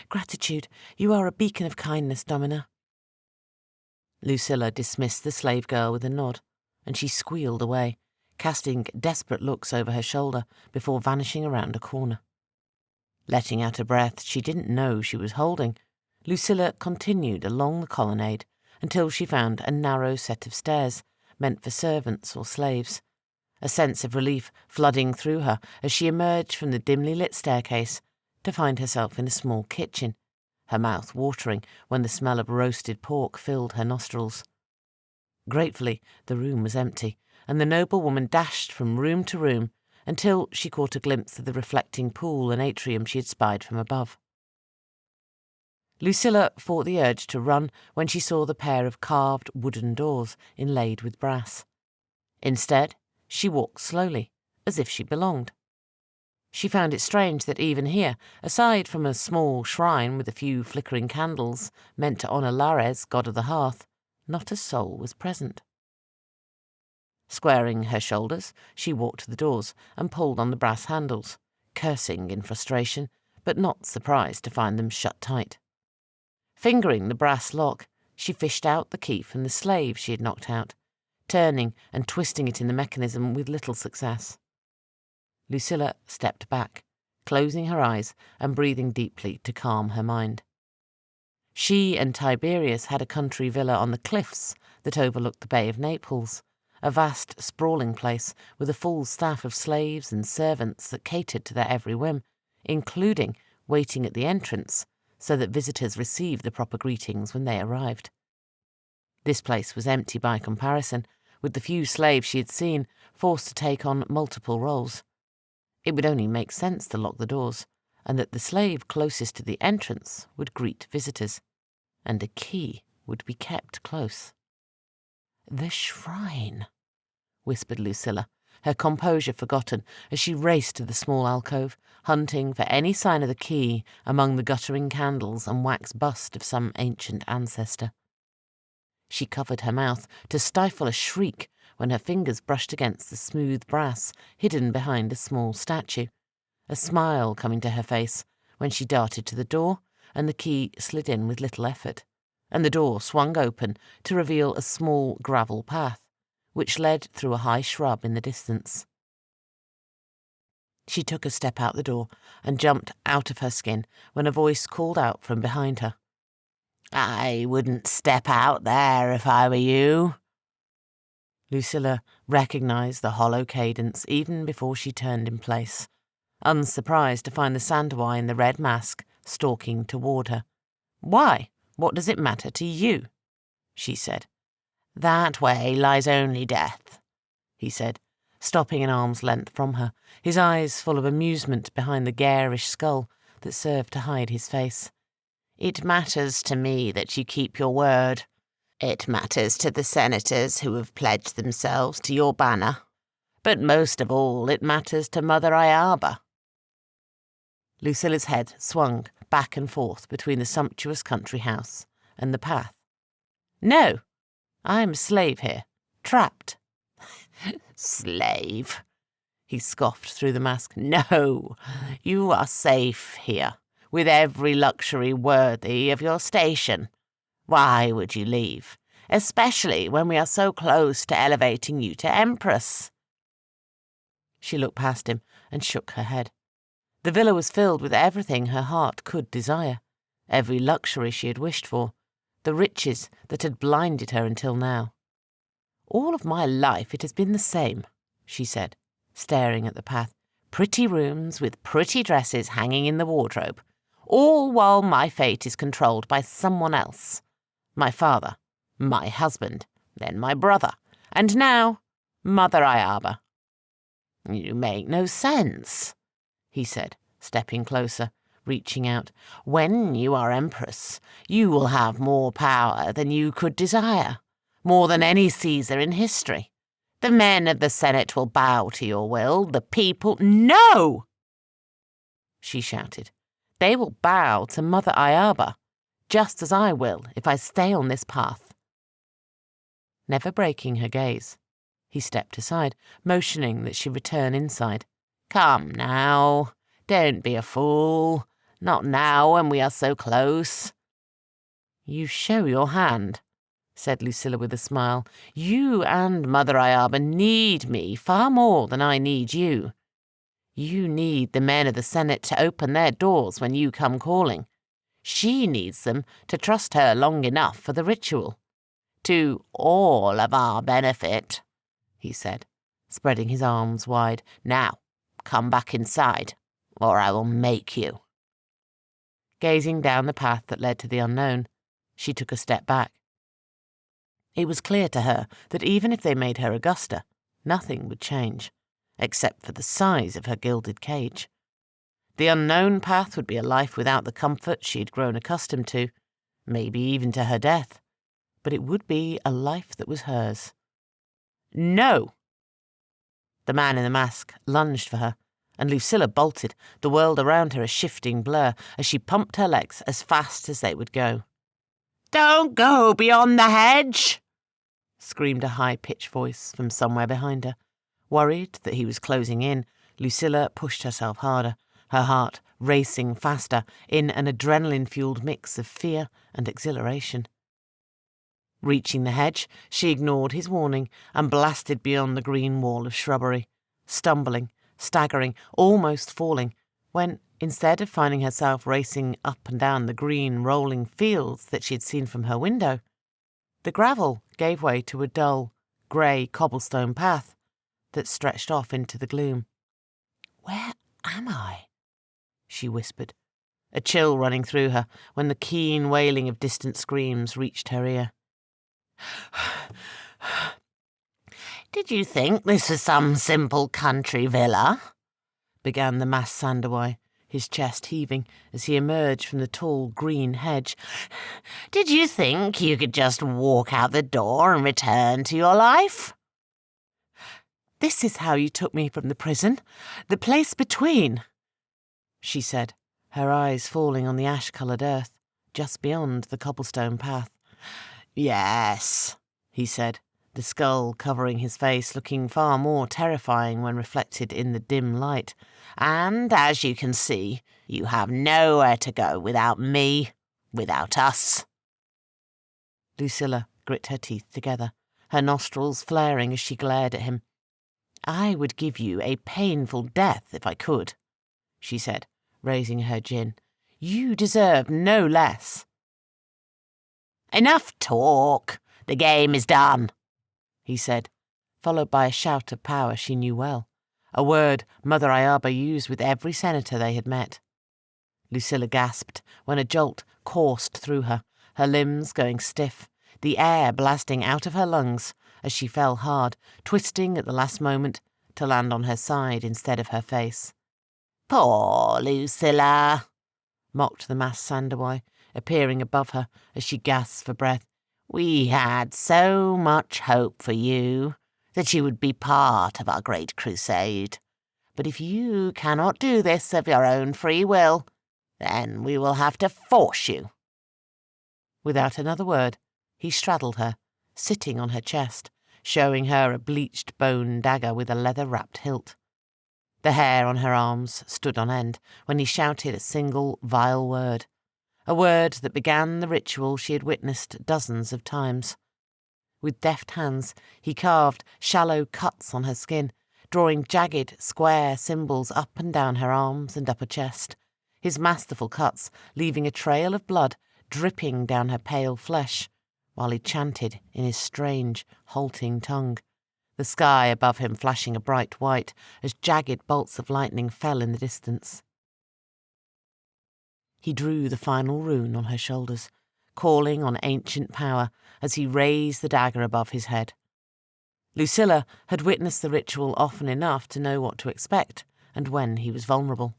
"Gratitude. You are a beacon of kindness, Domina." Lucilla dismissed the slave girl with a nod, and she squealed away, casting desperate looks over her shoulder before vanishing around a corner. Letting out a breath she didn't know she was holding, Lucilla continued along the colonnade until she found a narrow set of stairs meant for servants or slaves, a sense of relief flooding through her as she emerged from the dimly lit staircase, to find herself in a small kitchen, her mouth watering when the smell of roasted pork filled her nostrils. Gratefully, the room was empty, and the noblewoman dashed from room to room until she caught a glimpse of the reflecting pool and atrium she had spied from above. Lucilla fought the urge to run when she saw the pair of carved wooden doors inlaid with brass. Instead, she walked slowly, as if she belonged. She found it strange that even here, aside from a small shrine with a few flickering candles meant to honour Lares, god of the hearth, not a soul was present. Squaring her shoulders, she walked to the doors and pulled on the brass handles, cursing in frustration, but not surprised to find them shut tight. Fingering the brass lock, she fished out the key from the slave she had knocked out, turning and twisting it in the mechanism with little success. Lucilla stepped back, closing her eyes and breathing deeply to calm her mind. She and Tiberius had a country villa on the cliffs that overlooked the Bay of Naples, a vast sprawling place with a full staff of slaves and servants that catered to their every whim, including waiting at the entrance so that visitors received the proper greetings when they arrived. This place was empty by comparison, with the few slaves she had seen forced to take on multiple roles. It would only make sense to lock the doors, and that the slave closest to the entrance would greet visitors, and a key would be kept close. "The shrine," whispered Lucilla, her composure forgotten as she raced to the small alcove, hunting for any sign of the key among the guttering candles and wax bust of some ancient ancestor. She covered her mouth to stifle a shriek when her fingers brushed against the smooth brass hidden behind a small statue, a smile coming to her face when she darted to the door and the key slid in with little effort, and the door swung open to reveal a small gravel path, which led through a high shrub in the distance. She took a step out the door and jumped out of her skin when a voice called out from behind her. "I wouldn't step out there if I were you." Lucilla recognised the hollow cadence even before she turned in place, unsurprised to find the Sandwai in the red mask stalking toward her. "Why? What does it matter to you?" she said. "That way lies only death," he said, stopping an arm's length from her, his eyes full of amusement behind the garish skull that served to hide his face. "It matters to me that you keep your word. It matters to the senators who have pledged themselves to your banner. But most of all, it matters to Mother Iarba." Lucilla's head swung back and forth between the sumptuous country house and the path. "No, I'm a slave here, trapped." "Slave?" he scoffed through the mask. "No, you are safe here, with every luxury worthy of your station. Why would you leave, especially when we are so close to elevating you to empress?" She looked past him and shook her head. The villa was filled with everything her heart could desire, every luxury she had wished for, the riches that had blinded her until now. "All of my life it has been the same," she said, staring at the path. "Pretty rooms with pretty dresses hanging in the wardrobe, all while my fate is controlled by someone else. My father, my husband, then my brother, and now Mother Iarba." "You make no sense," he said, stepping closer, reaching out. "When you are empress, you will have more power than you could desire, more than any Caesar in history. The men of the Senate will bow to your will, the people—" "No!" she shouted. "They will bow to Mother Iarba, just as I will if I stay on this path." Never breaking her gaze, he stepped aside, motioning that she return inside. "Come now, don't be a fool. Not now when we are so close." "You show your hand," said Lucilla with a smile. "You and Mother Iarba need me far more than I need you. You need the men of the Senate to open their doors when you come calling. She needs them to trust her long enough for the ritual. To all of our benefit," he said, spreading his arms wide. "Now, come back inside, or I will make you." Gazing down the path that led to the unknown, she took a step back. It was clear to her that even if they made her Augusta, nothing would change, except for the size of her gilded cage. The unknown path would be a life without the comfort she had grown accustomed to, maybe even to her death, but it would be a life that was hers. No! The man in the mask lunged for her, and Lucilla bolted, the world around her a shifting blur, as she pumped her legs as fast as they would go. "Don't go beyond the hedge!" screamed a high-pitched voice from somewhere behind her. Worried that he was closing in, Lucilla pushed herself harder, her heart racing faster in an adrenaline-fueled mix of fear and exhilaration. Reaching the hedge, she ignored his warning and blasted beyond the green wall of shrubbery, stumbling, staggering, almost falling, when, instead of finding herself racing up and down the green, rolling fields that she had seen from her window, the gravel gave way to a dull, grey cobblestone path that stretched off into the gloom. "Where am I?" she whispered, a chill running through her when the keen wailing of distant screams reached her ear. "Did you think this was some simple country villa?" began the masked Sandawai, his chest heaving as he emerged from the tall green hedge. "Did you think you could just walk out the door and return to your life?" "This is how you took me from the prison, the place between," she said, her eyes falling on the ash-coloured earth just beyond the cobblestone path. "Yes," he said, the skull covering his face, looking far more terrifying when reflected in the dim light. "And as you can see, you have nowhere to go without me, without us." Lucilla grit her teeth together, her nostrils flaring as she glared at him. "I would give you a painful death if I could," she said, raising her chin. "You deserve no less." "Enough talk. The game is done," he said, followed by a shout of power she knew well, a word Mother Ayaba used with every senator they had met. Lucilla gasped when a jolt coursed through her, her limbs going stiff, the air blasting out of her lungs as she fell hard, twisting at the last moment to land on her side instead of her face. "Poor Lucilla," mocked the masked Sandawai, appearing above her as she gasped for breath. "We had so much hope for you, that you would be part of our great crusade. But if you cannot do this of your own free will, then we will have to force you." Without another word, he straddled her, sitting on her chest, showing her a bleached bone dagger with a leather-wrapped hilt. The hair on her arms stood on end when he shouted a single vile word, a word that began the ritual she had witnessed dozens of times. With deft hands, he carved shallow cuts on her skin, drawing jagged, square symbols up and down her arms and upper chest, his masterful cuts leaving a trail of blood dripping down her pale flesh, while he chanted in his strange, halting tongue, the sky above him flashing a bright white as jagged bolts of lightning fell in the distance. He drew the final rune on her shoulders, calling on ancient power as he raised the dagger above his head. Lucilla had witnessed the ritual often enough to know what to expect and when he was vulnerable.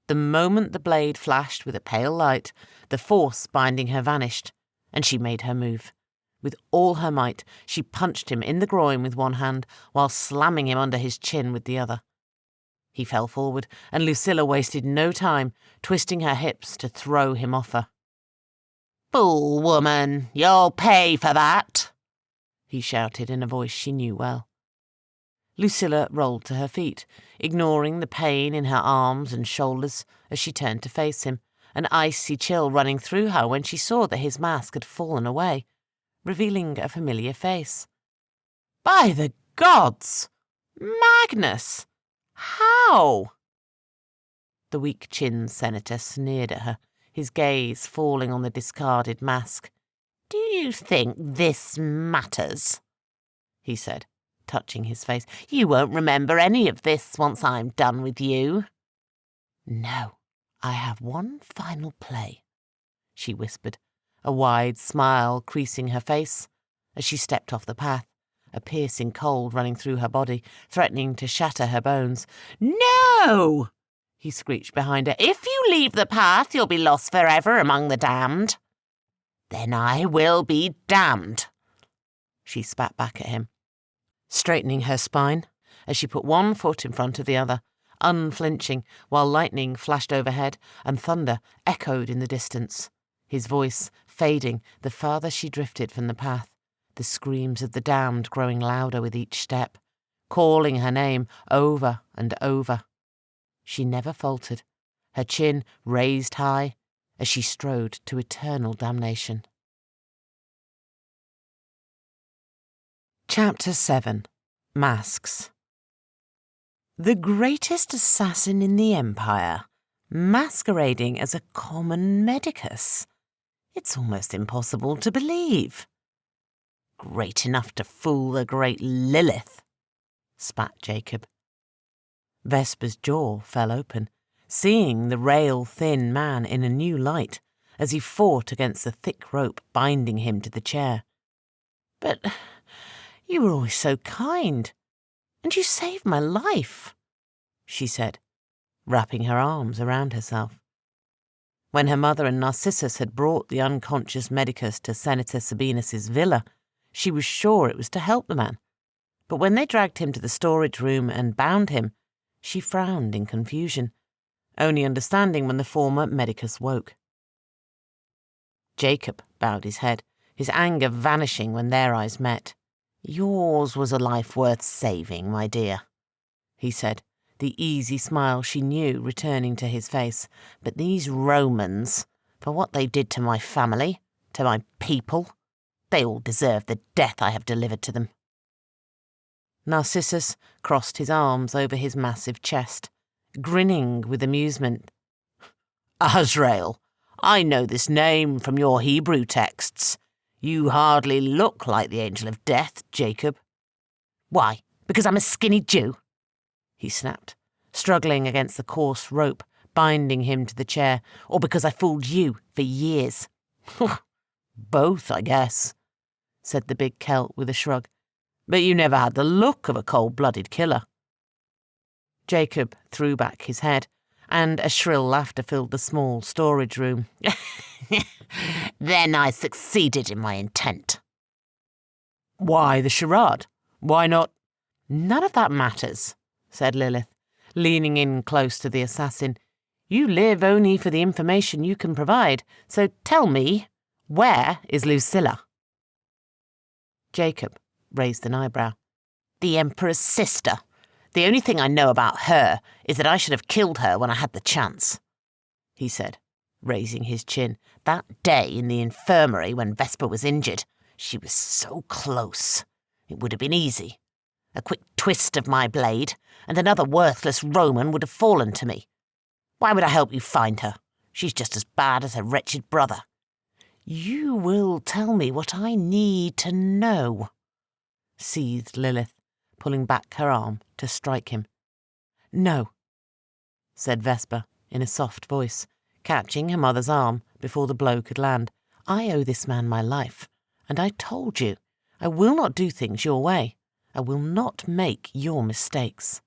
The moment the blade flashed with a pale light, the force binding her vanished, and she made her move. With all her might, she punched him in the groin with one hand while slamming him under his chin with the other. He fell forward, and Lucilla wasted no time, twisting her hips to throw him off her. "Fool woman, you'll pay for that," he shouted in a voice she knew well. Lucilla rolled to her feet, ignoring the pain in her arms and shoulders as she turned to face him, an icy chill running through her when she saw that his mask had fallen away, revealing a familiar face. "By the gods! Magnus! How?" The weak-chinned senator sneered at her, his gaze falling on the discarded mask. "Do you think this matters?" he said, touching his face. "You won't remember any of this once I'm done with you." "No, I have one final play, she whispered, a wide smile creasing her face as she stepped off the path, a piercing cold running through her body, threatening to shatter her bones. "No!" he screeched behind her. "If you leave the path, you'll be lost forever among the damned." "Then I will be damned," she spat back at him, straightening her spine as she put one foot in front of the other, unflinching, while lightning flashed overhead and thunder echoed in the distance, his voice fading the farther she drifted from the path, the screams of the damned growing louder with each step, calling her name over and over. She never faltered, her chin raised high as she strode to eternal damnation. Chapter 7. Masks. The greatest assassin in the Empire, masquerading as a common medicus. It's almost impossible to believe. Great enough to fool the great Lilith, spat Jacob. Vesper's jaw fell open, seeing the rail-thin man in a new light as he fought against the thick rope binding him to the chair. "But you were always so kind, and you saved my life," she said, wrapping her arms around herself. When her mother and Narcissus had brought the unconscious medicus to Senator Sabinus's villa, she was sure it was to help the man. But when they dragged him to the storage room and bound him, she frowned in confusion, only understanding when the former medicus woke. Jacob bowed his head, his anger vanishing when their eyes met. "Yours was a life worth saving, my dear," he said, the easy smile she knew returning to his face. "But these Romans, for what they did to my family, to my people, they all deserve the death I have delivered to them." Narcissus crossed his arms over his massive chest, grinning with amusement. "Azrael, I know this name from your Hebrew texts. You hardly look like the angel of death, Jacob." "Why, because I'm a skinny Jew?" he snapped, struggling against the coarse rope binding him to the chair. "Or because I fooled you for years?" "Both, I guess," said the big Celt with a shrug. "But you never had the look of a cold-blooded killer." Jacob threw back his head, and a shrill laughter filled the small storage room. "Then I succeeded in my intent." "Why the charade? Why not—" "None of that matters," said Lilith, leaning in close to the assassin. "You live only for the information you can provide, so tell me, where is Lucilla?" Jacob raised an eyebrow. "The Emperor's sister. The only thing I know about her is that I should have killed her when I had the chance," he said, raising his chin. "That day in the infirmary when Vesper was injured, she was so close. It would have been easy. A quick twist of my blade, and another worthless Roman would have fallen to me. Why would I help you find her? She's just as bad as her wretched brother." "You will tell me what I need to know," seethed Lilith, pulling back her arm to strike him. "No," said Vesper in a soft voice, catching her mother's arm before the blow could land. "I owe this man my life, and I told you, I will not do things your way. I will not make your mistakes."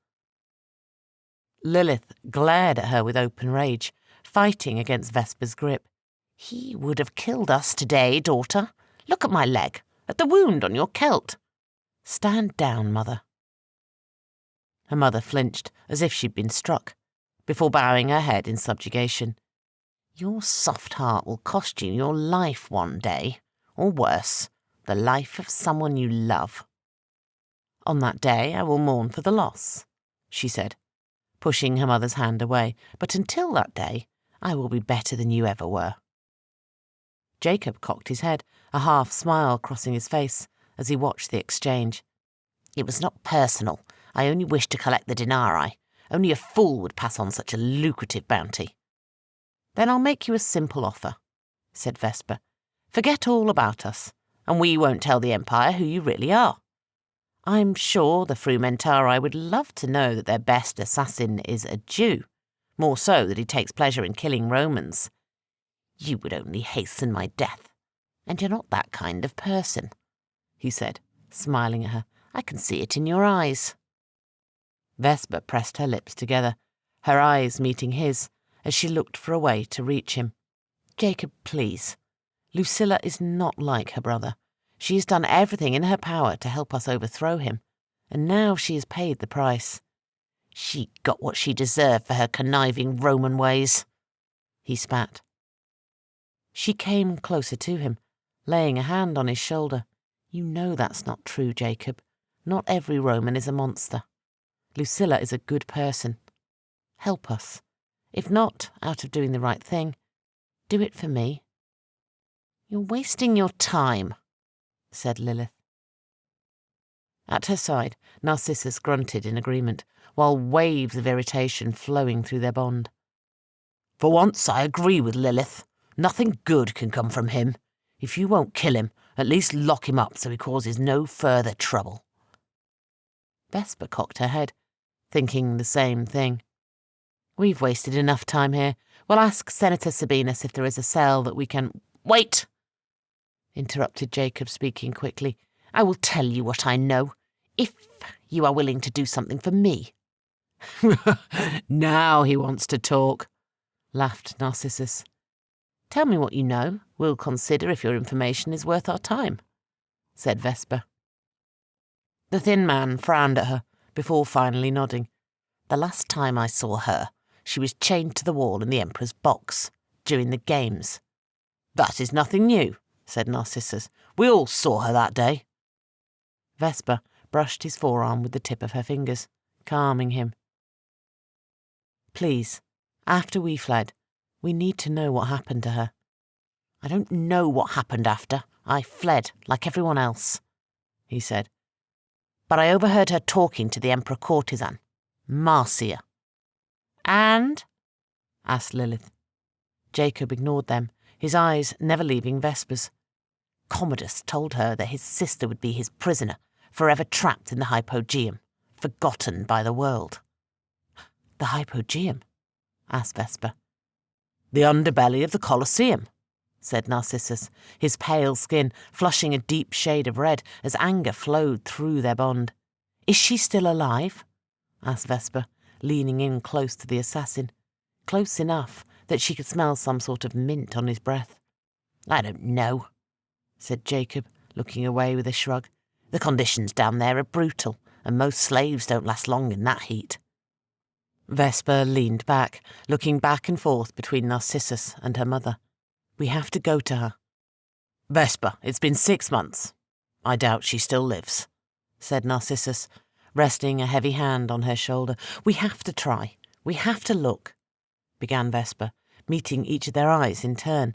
Lilith glared at her with open rage, fighting against Vesper's grip. "He would have killed us today, daughter. Look at my leg, at the wound on your kilt. Stand down, mother." Her mother flinched as if she'd been struck, before bowing her head in subjugation. "Your soft heart will cost you your life one day, or worse, the life of someone you love." "On that day I will mourn for the loss," she said, pushing her mother's hand away. "But until that day, I will be better than you ever were." Jacob cocked his head, a half smile crossing his face as he watched the exchange. "It was not personal. I only wished to collect the denarii. Only a fool would pass on such a lucrative bounty." "Then I'll make you a simple offer," said Vesper. "Forget all about us, and we won't tell the Empire who you really are. I'm sure the Frumentarii would love to know that their best assassin is a Jew, More so that he takes pleasure in killing Romans. You would only hasten my death, and you're not that kind of person, he said, smiling at her. I can see it in your eyes. Vesper pressed her lips together, her eyes meeting his, as she looked for a way to reach him. Jacob, please. Lucilla is not like her brother. She has done everything in her power to help us overthrow him, and now she has paid the price. She got what she deserved for her conniving Roman ways, he spat. She came closer to him, laying a hand on his shoulder. You know that's not true, Jacob. Not every Roman is a monster. Lucilla is a good person. Help us. If not out of doing the right thing, do it for me. You're wasting your time, said Lilith. At her side, Narcissus grunted in agreement, while waves of irritation flowing through their bond. For once I agree with Lilith. Nothing good can come from him. If you won't kill him, at least lock him up so he causes no further trouble. Vesper cocked her head, thinking the same thing. We've wasted enough time here. We'll ask Senator Sabinus if there is a cell that we can— Wait! Interrupted Jacob, speaking quickly. I will tell you what I know, if you are willing to do something for me. Now he wants to talk, laughed Narcissus. Tell me what you know. We'll consider if your information is worth our time, said Vesper. The thin man frowned at her, before finally nodding. The last time I saw her, she was chained to the wall in the Emperor's box, during the games. That is nothing new, said Narcissus. We all saw her that day. Vesper brushed his forearm with the tip of her fingers, calming him. Please, after we fled, we need to know what happened to her. I don't know what happened after. I fled, like everyone else, he said. But I overheard her talking to the Emperor courtesan, Marcia. And? Asked Lilith. Jacob ignored them, his eyes never leaving Vesper's. Commodus told her that his sister would be his prisoner, forever trapped in the hypogeum, forgotten by the world. The hypogeum? Asked Vesper. The underbelly of the Colosseum, said Narcissus, his pale skin flushing a deep shade of red as anger flowed through their bond. Is she still alive? Asked Vesper, leaning in close to the assassin, close enough that she could smell some sort of mint on his breath. I don't know, said Jacob, looking away with a shrug. The conditions down there are brutal, and most slaves don't last long in that heat. Vesper leaned back, looking back and forth between Narcissus and her mother. We have to go to her. Vesper, it's been 6 months. I doubt she still lives, said Narcissus, resting a heavy hand on her shoulder. We have to try. We have to look, began Vesper, meeting each of their eyes in turn,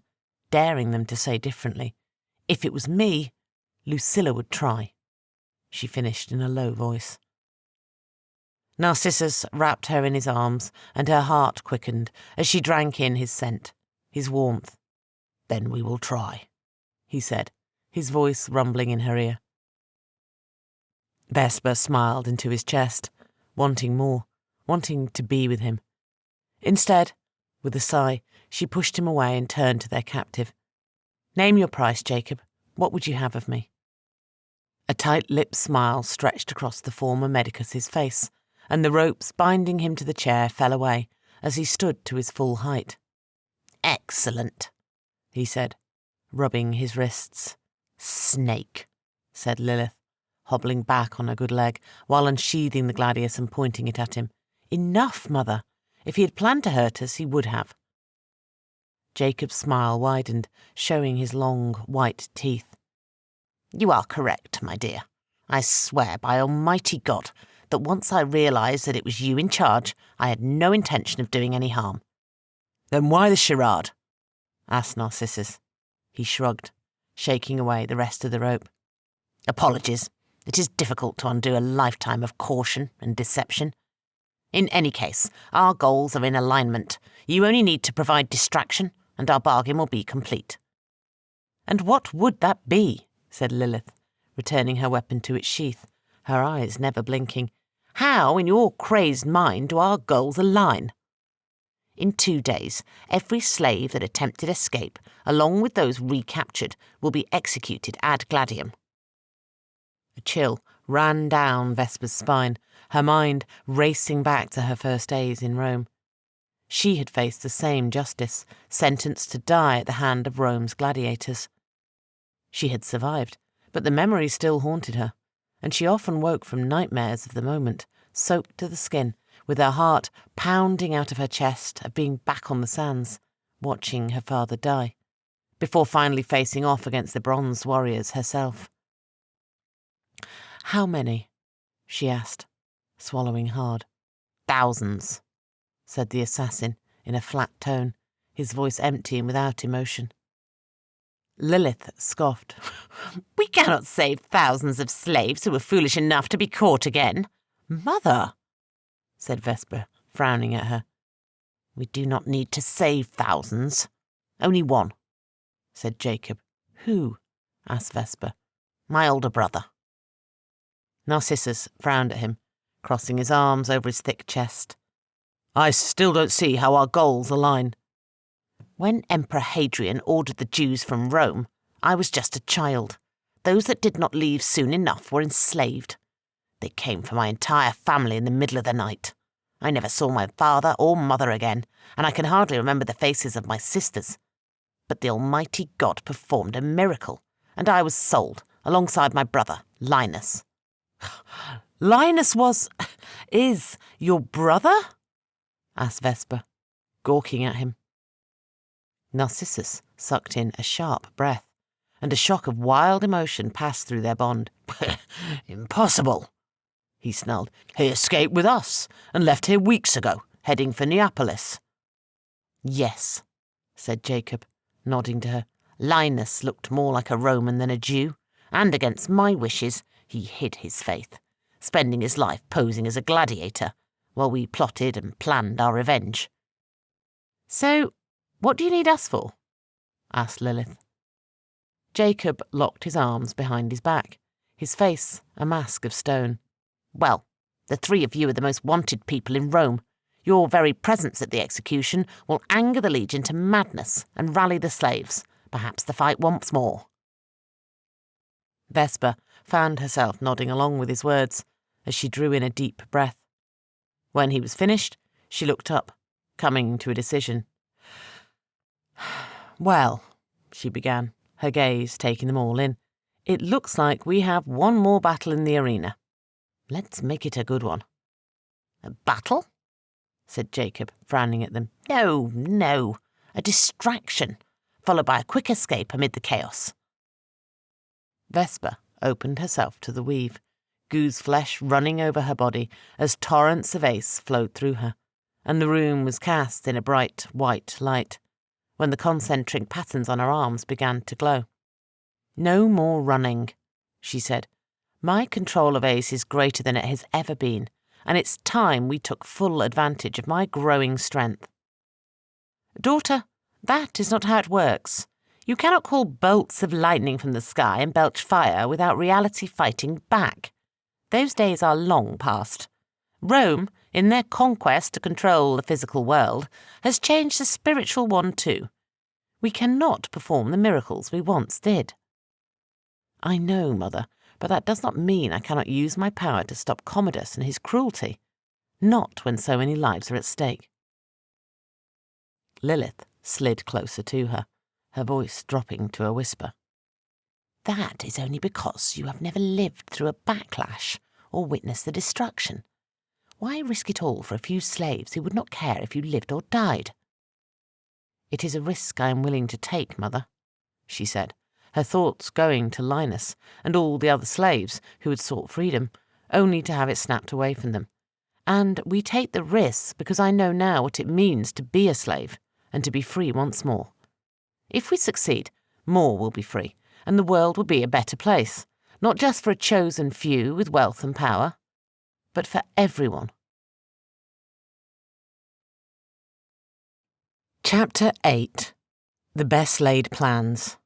daring them to say differently. If it was me, Lucilla would try, she finished in a low voice. Narcissus wrapped her in his arms, and her heart quickened as she drank in his scent, his warmth. Then we will try, he said, his voice rumbling in her ear. Vesper smiled into his chest, wanting more, wanting to be with him. Instead, with a sigh, she pushed him away and turned to their captive. Name your price, Jacob. What would you have of me? A tight-lipped smile stretched across the former medicus's face, and the ropes binding him to the chair fell away as he stood to his full height. Excellent, he said, rubbing his wrists. Snake, said Lilith, hobbling back on her good leg, while unsheathing the gladius and pointing it at him. Enough, mother. If he had planned to hurt us, he would have. Jacob's smile widened, showing his long, white teeth. You are correct, my dear. I swear by Almighty God that once I realised that it was you in charge, I had no intention of doing any harm. Then why the charade? Asked Narcissus. He shrugged, shaking away the rest of the rope. Apologies. It is difficult to undo a lifetime of caution and deception. In any case, our goals are in alignment. You only need to provide distraction, and our bargain will be complete. And what would that be? Said Lilith, returning her weapon to its sheath, her eyes never blinking. How, in your crazed mind, do our goals align? In 2 days, every slave that attempted escape, along with those recaptured, will be executed ad gladium." A chill ran down Vesper's spine, her mind racing back to her first days in Rome. She had faced the same justice, sentenced to die at the hand of Rome's gladiators. She had survived, but the memory still haunted her, and she often woke from nightmares of the moment, soaked to the skin, with her heart pounding out of her chest of being back on the sands, watching her father die, before finally facing off against the bronze warriors herself. "How many?" she asked, swallowing hard. "Thousands," said the assassin in a flat tone, his voice empty and without emotion. Lilith scoffed. "We cannot save thousands of slaves who were foolish enough to be caught again." "Mother," said Vesper, frowning at her. "We do not need to save thousands. Only one," said Jacob. "Who?" asked Vesper. "My older brother." Narcissus frowned at him, crossing his arms over his thick chest. "I still don't see how our goals align." "When Emperor Hadrian ordered the Jews from Rome, I was just a child. Those that did not leave soon enough were enslaved. They came for my entire family in the middle of the night. I never saw my father or mother again, and I can hardly remember the faces of my sisters. But the Almighty God performed a miracle, and I was sold, alongside my brother, Linus." "Linus is your brother?" asked Vesper, gawking at him. Narcissus sucked in a sharp breath, and a shock of wild emotion passed through their bond. "Impossible," he snarled. "He escaped with us and left here weeks ago, heading for Neapolis." "Yes," said Jacob, nodding to her. "Linus looked more like a Roman than a Jew, and against my wishes he hid his faith, spending his life posing as a gladiator, while we plotted and planned our revenge." "So, what do you need us for?" asked Lilith. Jacob locked his arms behind his back, his face a mask of stone. "Well, the three of you are the most wanted people in Rome. Your very presence at the execution will anger the Legion to madness and rally the slaves, perhaps to fight once more." Vesper found herself nodding along with his words as she drew in a deep breath. When he was finished, she looked up, coming to a decision. "Well," she began, her gaze taking them all in, "it looks like we have one more battle in the arena. Let's make it a good one." "A battle?" said Jacob, frowning at them. No, a distraction, followed by a quick escape amid the chaos." Vesper opened herself to the weave, goose flesh running over her body as torrents of ace flowed through her, and the room was cast in a bright white light, when the concentric patterns on her arms began to glow. "No more running," she said. "My control of ace is greater than it has ever been, and it's time we took full advantage of my growing strength." "Daughter, that is not how it works. You cannot call bolts of lightning from the sky and belch fire without reality fighting back. Those days are long past. Rome, in their conquest to control the physical world, has changed the spiritual one too. We cannot perform the miracles we once did." "I know, Mother, but that does not mean I cannot use my power to stop Commodus and his cruelty. Not when so many lives are at stake." Lilith slid closer to her, her voice dropping to a whisper. "That is only because you have never lived through a backlash or witnessed the destruction. Why risk it all for a few slaves who would not care if you lived or died?" "It is a risk I am willing to take, Mother," she said, her thoughts going to Linus and all the other slaves who had sought freedom, only to have it snapped away from them. "And we take the risk because I know now what it means to be a slave and to be free once more. If we succeed, more will be free, and the world will be a better place, not just for a chosen few with wealth and power, but for everyone." Chapter 8. The Best Laid Plans.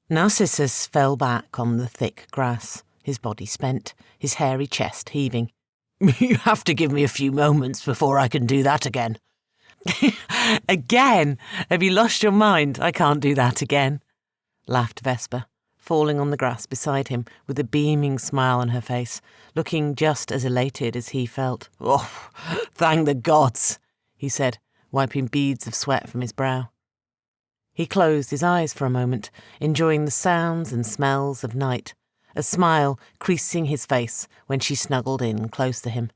Narcissus fell back on the thick grass, his body spent, his hairy chest heaving. "You have to give me a few moments before I can do that again." Again? Have you lost your mind? I can't do that again, laughed Vesper, falling on the grass beside him with a beaming smile on her face, looking just as elated as he felt. Oh, thank the gods, he said, wiping beads of sweat from his brow. He closed his eyes for a moment, enjoying the sounds and smells of night, a smile creasing his face when she snuggled in close to him.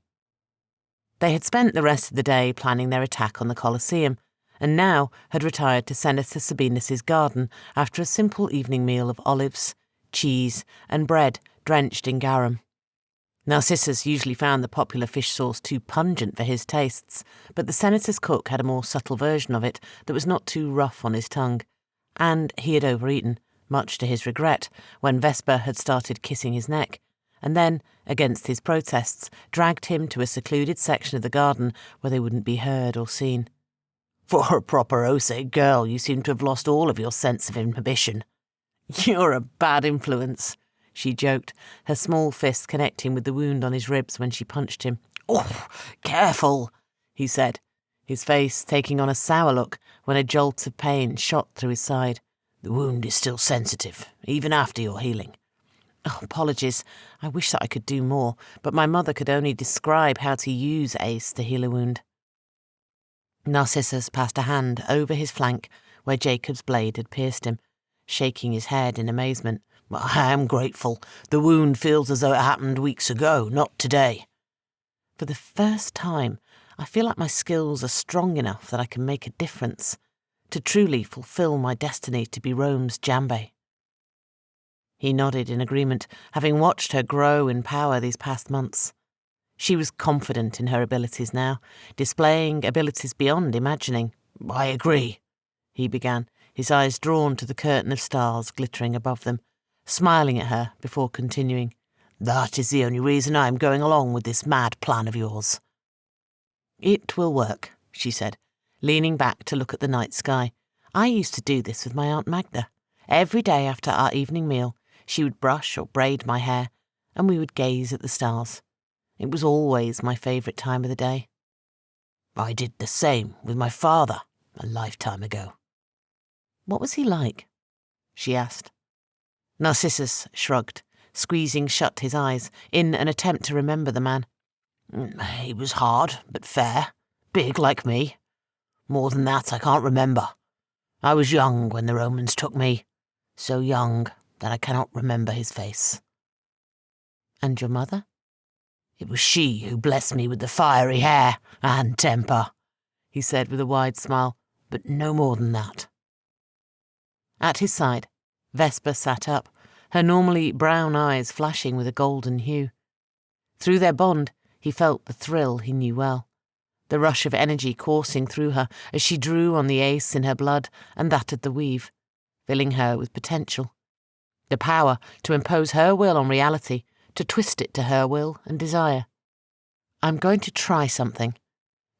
They had spent the rest of the day planning their attack on the Colosseum, and now had retired to Senator Sabinus's garden after a simple evening meal of olives, cheese, and bread drenched in garum. Narcissus usually found the popular fish sauce too pungent for his tastes, but the senator's cook had a more subtle version of it that was not too rough on his tongue, and he had overeaten, much to his regret, when Vesper had started kissing his neck, and then, against his protests, dragged him to a secluded section of the garden where they wouldn't be heard or seen. For a proper Osei girl, you seem to have lost all of your sense of inhibition. You're a bad influence, she joked, her small fist connecting with the wound on his ribs when she punched him. Oh, careful, he said, his face taking on a sour look when a jolt of pain shot through his side. The wound is still sensitive, even after your healing. Oh, apologies. I wish that I could do more, but my mother could only describe how to use ace to heal a wound. Narcissus passed a hand over his flank where Jacob's blade had pierced him, shaking his head in amazement. I am grateful. The wound feels as though it happened weeks ago, not today. For the first time, I feel like my skills are strong enough that I can make a difference, to truly fulfill my destiny to be Rome's Jambe. He nodded in agreement, having watched her grow in power these past months. She was confident in her abilities now, displaying abilities beyond imagining. I agree, he began, his eyes drawn to the curtain of stars glittering above them, smiling at her before continuing. That is the only reason I am going along with this mad plan of yours. It will work, she said, leaning back to look at the night sky. I used to do this with my Aunt Magda. Every day after our evening meal, she would brush or braid my hair, and we would gaze at the stars. It was always my favourite time of the day. I did the same with my father a lifetime ago. What was he like? She asked. Narcissus shrugged, squeezing shut his eyes in an attempt to remember the man. He was hard, but fair, big like me. More than that I can't remember. I was young when the Romans took me, so young that I cannot remember his face. And your mother? It was she who blessed me with the fiery hair and temper, he said with a wide smile, but no more than that. At his side, Vesper sat up, her normally brown eyes flashing with a golden hue. Through their bond, he felt the thrill he knew well, the rush of energy coursing through her as she drew on the ace in her blood and that of the weave, filling her with potential. The power to impose her will on reality, to twist it to her will and desire. I'm going to try something,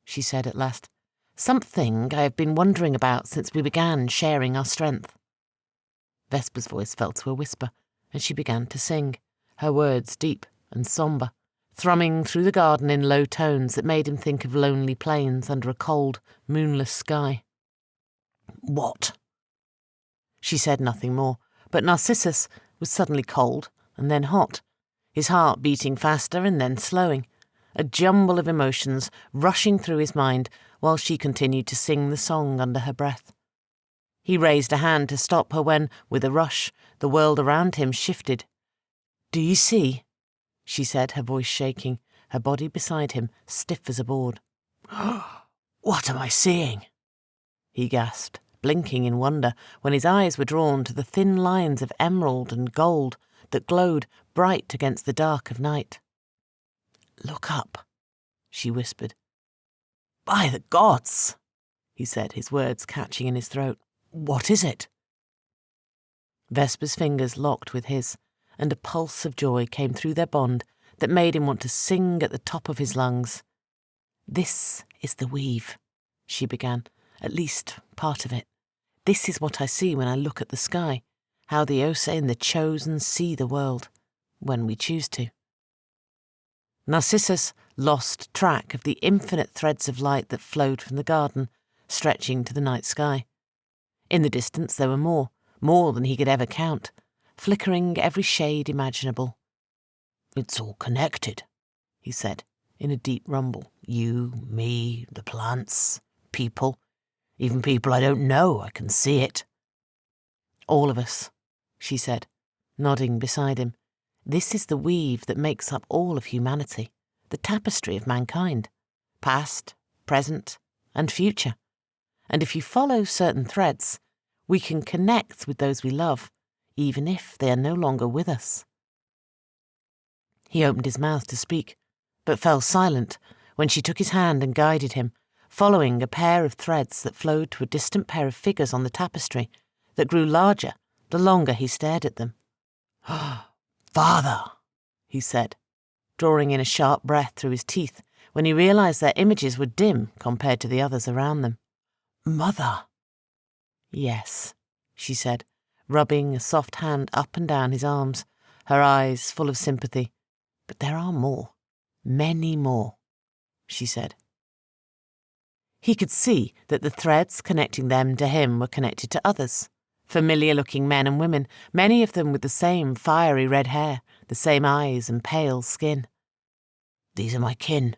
she said at last. Something I have been wondering about since we began sharing our strength. Vesper's voice fell to a whisper, and she began to sing, her words deep and sombre, thrumming through the garden in low tones that made him think of lonely plains under a cold, moonless sky. What? She said nothing more, but Narcissus was suddenly cold and then hot, his heart beating faster and then slowing, a jumble of emotions rushing through his mind while she continued to sing the song under her breath. He raised a hand to stop her when, with a rush, the world around him shifted. Do you see? She said, her voice shaking, her body beside him, stiff as a board. What am I seeing? He gasped, blinking in wonder when his eyes were drawn to the thin lines of emerald and gold that glowed bright against the dark of night. Look up, she whispered. By the gods, he said, his words catching in his throat. What is it? Vesper's fingers locked with his, and a pulse of joy came through their bond that made him want to sing at the top of his lungs. This is the weave, she began, at least part of it. This is what I see when I look at the sky, how the Osei and the Chosen see the world, when we choose to. Narcissus lost track of the infinite threads of light that flowed from the garden stretching to the night sky. In the distance there were more than he could ever count, flickering every shade imaginable. "It's all connected," he said, in a deep rumble. "You, me, the plants, people, even people I don't know, I can see it." "All of us," she said, nodding beside him. "This is the weave that makes up all of humanity, the tapestry of mankind, past, present, and future. And if you follow certain threads, we can connect with those we love, even if they are no longer with us." He opened his mouth to speak, but fell silent when she took his hand and guided him, following a pair of threads that flowed to a distant pair of figures on the tapestry that grew larger the longer he stared at them. "Father," he said, drawing in a sharp breath through his teeth when he realized their images were dim compared to the others around them. "Mother." "Yes," she said, rubbing a soft hand up and down his arms, her eyes full of sympathy. "But there are more, many more," she said. He could see that the threads connecting them to him were connected to others, familiar-looking men and women, many of them with the same fiery red hair, the same eyes and pale skin. "These are my kin,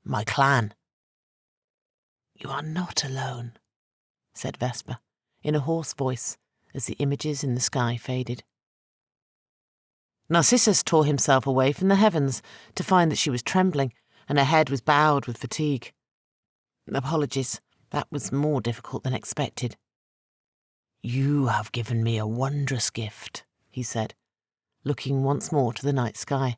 my clan." "You are not alone," said Vesper, in a hoarse voice, as the images in the sky faded. Narcissus tore himself away from the heavens to find that she was trembling, and her head was bowed with fatigue. "Apologies, that was more difficult than expected." "You have given me a wondrous gift," he said, looking once more to the night sky.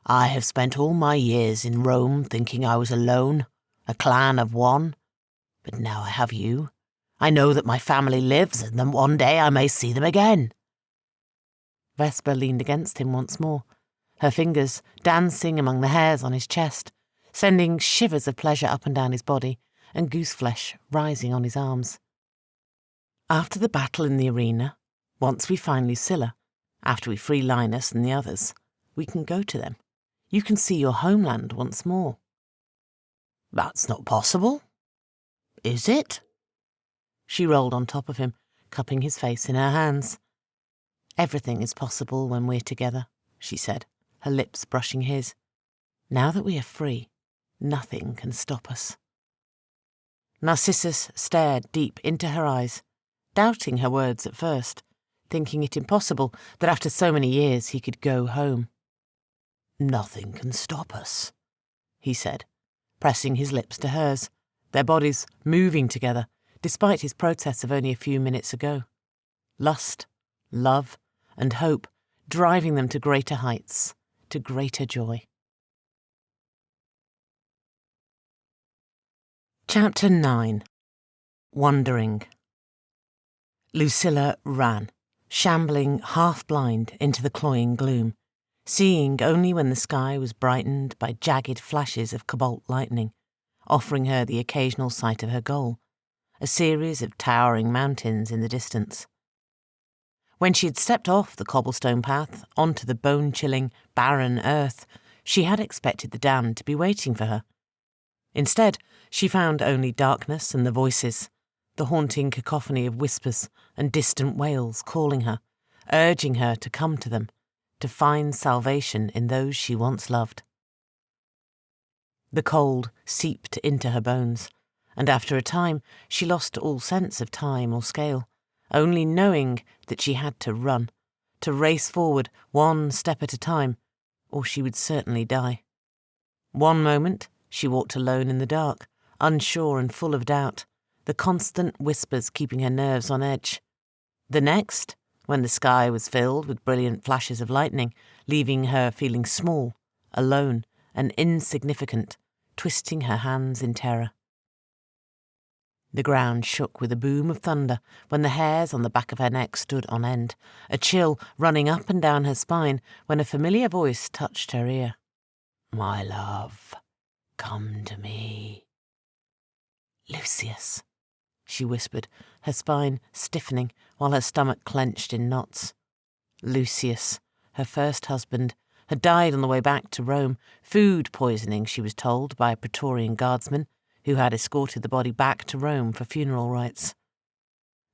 "I have spent all my years in Rome thinking I was alone, a clan of one. But now I have you. I know that my family lives and that one day I may see them again." Vesper leaned against him once more, her fingers dancing among the hairs on his chest, sending shivers of pleasure up and down his body, and gooseflesh rising on his arms. "After the battle in the arena, once we find Lucilla, after we free Linus and the others, we can go to them. You can see your homeland once more." "That's not possible. Is it?" She rolled on top of him, cupping his face in her hands. "Everything is possible when we're together," she said, her lips brushing his. "Now that we are free, nothing can stop us." Narcissus stared deep into her eyes, doubting her words at first, thinking it impossible that after so many years he could go home. "Nothing can stop us," he said, pressing his lips to hers, their bodies moving together, despite his protests of only a few minutes ago. Lust, love, and hope driving them to greater heights, to greater joy. Chapter 9. Wandering. Lucilla ran, shambling half-blind into the cloying gloom, seeing only when the sky was brightened by jagged flashes of cobalt lightning, offering her the occasional sight of her goal, a series of towering mountains in the distance. When she had stepped off the cobblestone path onto the bone-chilling, barren earth, she had expected the damned to be waiting for her. Instead, she found only darkness and the voices, the haunting cacophony of whispers and distant wails calling her, urging her to come to them, to find salvation in those she once loved. The cold seeped into her bones, and after a time she lost all sense of time or scale, only knowing that she had to run, to race forward one step at a time, or she would certainly die. One moment she walked alone in the dark, unsure and full of doubt, the constant whispers keeping her nerves on edge. The next, when the sky was filled with brilliant flashes of lightning, leaving her feeling small, alone, and insignificant, twisting her hands in terror. The ground shook with a boom of thunder when the hairs on the back of her neck stood on end, a chill running up and down her spine when a familiar voice touched her ear. "My love, come to me." "Lucius," she whispered, her spine stiffening while her stomach clenched in knots. Lucius, her first husband, had died on the way back to Rome, food poisoning, she was told, by a Praetorian guardsman, who had escorted the body back to Rome for funeral rites.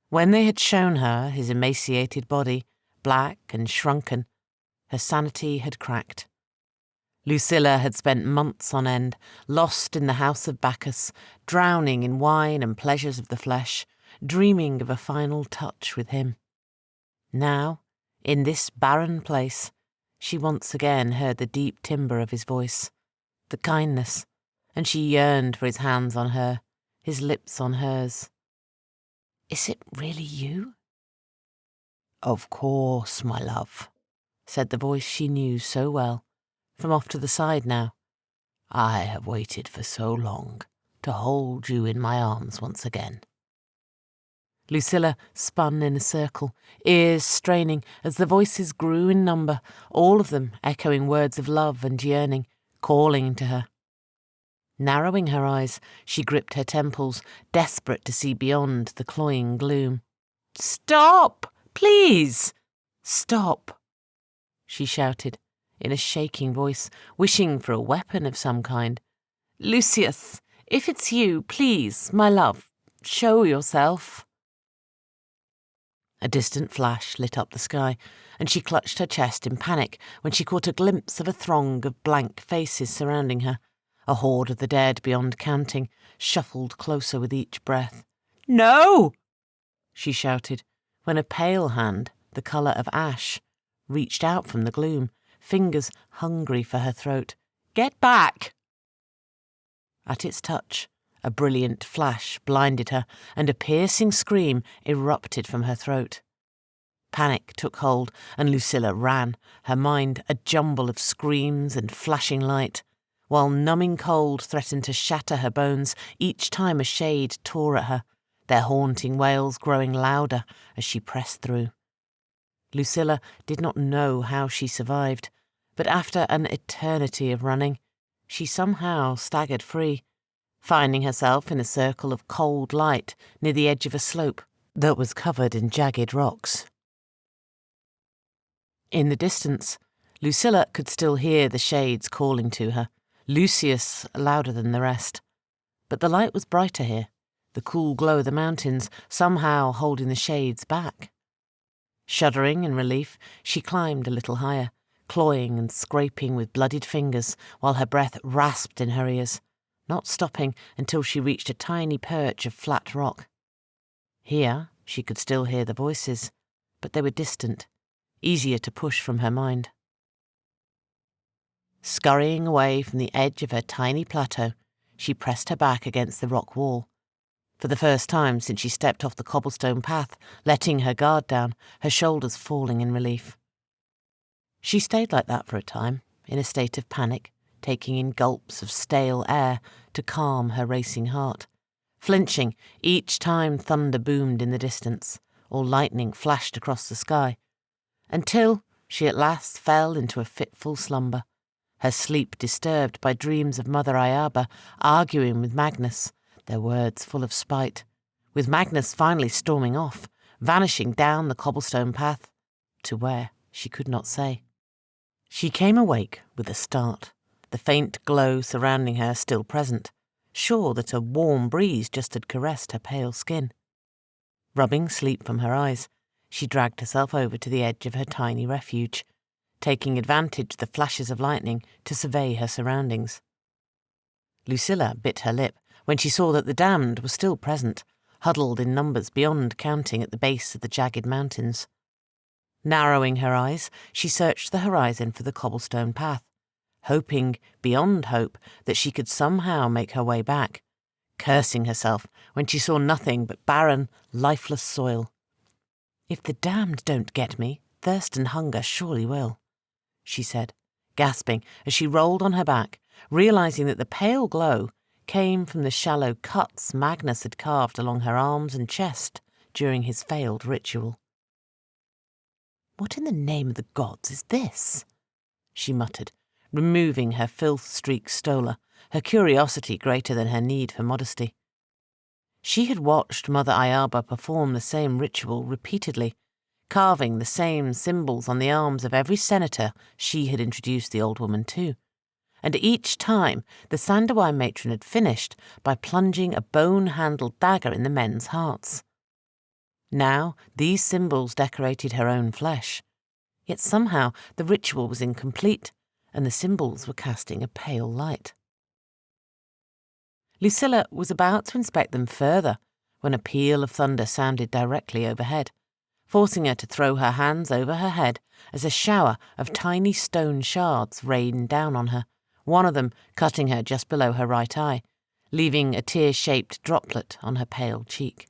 When they had shown her his emaciated body, black and shrunken, her sanity had cracked. Lucilla had spent months on end, lost in the house of Bacchus, drowning in wine and pleasures of the flesh, dreaming of a final touch with him. Now, in this barren place, she once again heard the deep timbre of his voice, the kindness, and she yearned for his hands on her, his lips on hers. "Is it really you?" "Of course, my love," said the voice she knew so well, from off to the side now. "I have waited for so long to hold you in my arms once again." Lucilla spun in a circle, ears straining as the voices grew in number, all of them echoing words of love and yearning, calling to her. Narrowing her eyes, she gripped her temples, desperate to see beyond the cloying gloom. "Stop! Please! Stop!" she shouted, in a shaking voice, wishing for a weapon of some kind. "Lucius, if it's you, please, my love, show yourself." A distant flash lit up the sky, and she clutched her chest in panic when she caught a glimpse of a throng of blank faces surrounding her. A horde of the dead beyond counting, shuffled closer with each breath. "No!" she shouted, when a pale hand, the colour of ash, reached out from the gloom, fingers hungry for her throat. "Get back!" At its touch, a brilliant flash blinded her, and a piercing scream erupted from her throat. Panic took hold, and Lucilla ran, her mind a jumble of screams and flashing light, while numbing cold threatened to shatter her bones each time a shade tore at her, their haunting wails growing louder as she pressed through. Lucilla did not know how she survived, but after an eternity of running, she somehow staggered free, finding herself in a circle of cold light near the edge of a slope that was covered in jagged rocks. In the distance, Lucilla could still hear the shades calling to her, Lucius louder than the rest. But the light was brighter here, the cool glow of the mountains somehow holding the shades back. Shuddering in relief, she climbed a little higher, clawing and scraping with bloodied fingers while her breath rasped in her ears, not stopping until she reached a tiny perch of flat rock. Here she could still hear the voices, but they were distant, easier to push from her mind. Scurrying away from the edge of her tiny plateau, she pressed her back against the rock wall. For the first time since she stepped off the cobblestone path, letting her guard down, her shoulders falling in relief. She stayed like that for a time, in a state of panic, taking in gulps of stale air to calm her racing heart, flinching each time thunder boomed in the distance, or lightning flashed across the sky, until she at last fell into a fitful slumber, her sleep disturbed by dreams of Mother Iaba arguing with Magnus, their words full of spite, with Magnus finally storming off, vanishing down the cobblestone path, to where she could not say. She came awake with a start, the faint glow surrounding her still present, sure that a warm breeze just had caressed her pale skin. Rubbing sleep from her eyes, she dragged herself over to the edge of her tiny refuge, taking advantage of the flashes of lightning to survey her surroundings. Lucilla bit her lip when she saw that the damned were still present, huddled in numbers beyond counting at the base of the jagged mountains. Narrowing her eyes, she searched the horizon for the cobblestone path, hoping beyond hope that she could somehow make her way back, cursing herself when she saw nothing but barren, lifeless soil. "If the damned don't get me, thirst and hunger surely will," she said, gasping as she rolled on her back, realizing that the pale glow came from the shallow cuts Magnus had carved along her arms and chest during his failed ritual. "What in the name of the gods is this?" she muttered, removing her filth-streaked stola, her curiosity greater than her need for modesty. She had watched Mother Iaba perform the same ritual repeatedly, carving the same symbols on the arms of every senator she had introduced the old woman to, and each time the Sandawai matron had finished by plunging a bone-handled dagger in the men's hearts. Now these symbols decorated her own flesh, yet somehow the ritual was incomplete, and the symbols were casting a pale light. Lucilla was about to inspect them further when a peal of thunder sounded directly overhead, forcing her to throw her hands over her head as a shower of tiny stone shards rained down on her, one of them cutting her just below her right eye, leaving a tear-shaped droplet on her pale cheek.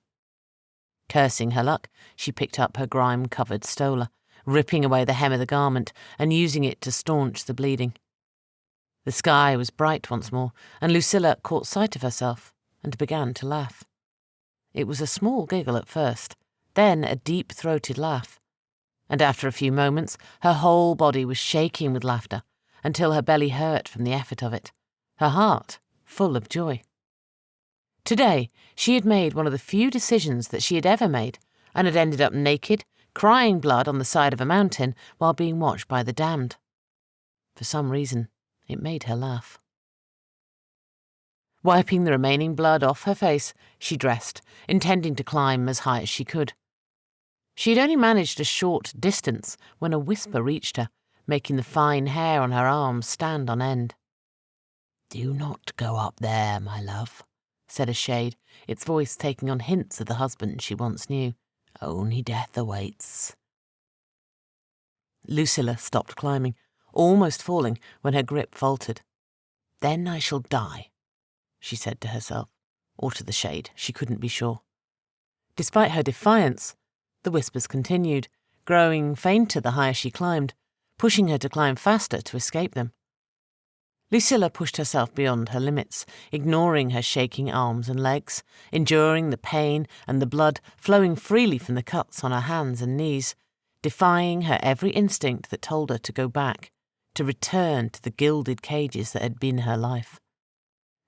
Cursing her luck, she picked up her grime-covered stola, ripping away the hem of the garment and using it to staunch the bleeding. The sky was bright once more, and Lucilla caught sight of herself and began to laugh. It was a small giggle at first, then a deep-throated laugh, and after a few moments her whole body was shaking with laughter until her belly hurt from the effort of it, her heart full of joy. Today she had made one of the few decisions that she had ever made, and had ended up naked, crying blood on the side of a mountain while being watched by the damned. For some reason, it made her laugh. Wiping the remaining blood off her face, she dressed, intending to climb as high as she could. She had only managed a short distance when a whisper reached her, making the fine hair on her arms stand on end. "Do not go up there, my love," said a shade, its voice taking on hints of the husband she once knew. "Only death awaits." Lucilla stopped climbing, almost falling when her grip faltered. "Then I shall die," she said to herself, or to the shade, she couldn't be sure. Despite her defiance, the whispers continued, growing fainter the higher she climbed, pushing her to climb faster to escape them. Lucilla pushed herself beyond her limits, ignoring her shaking arms and legs, enduring the pain and the blood flowing freely from the cuts on her hands and knees, defying her every instinct that told her to go back, to return to the gilded cages that had been her life.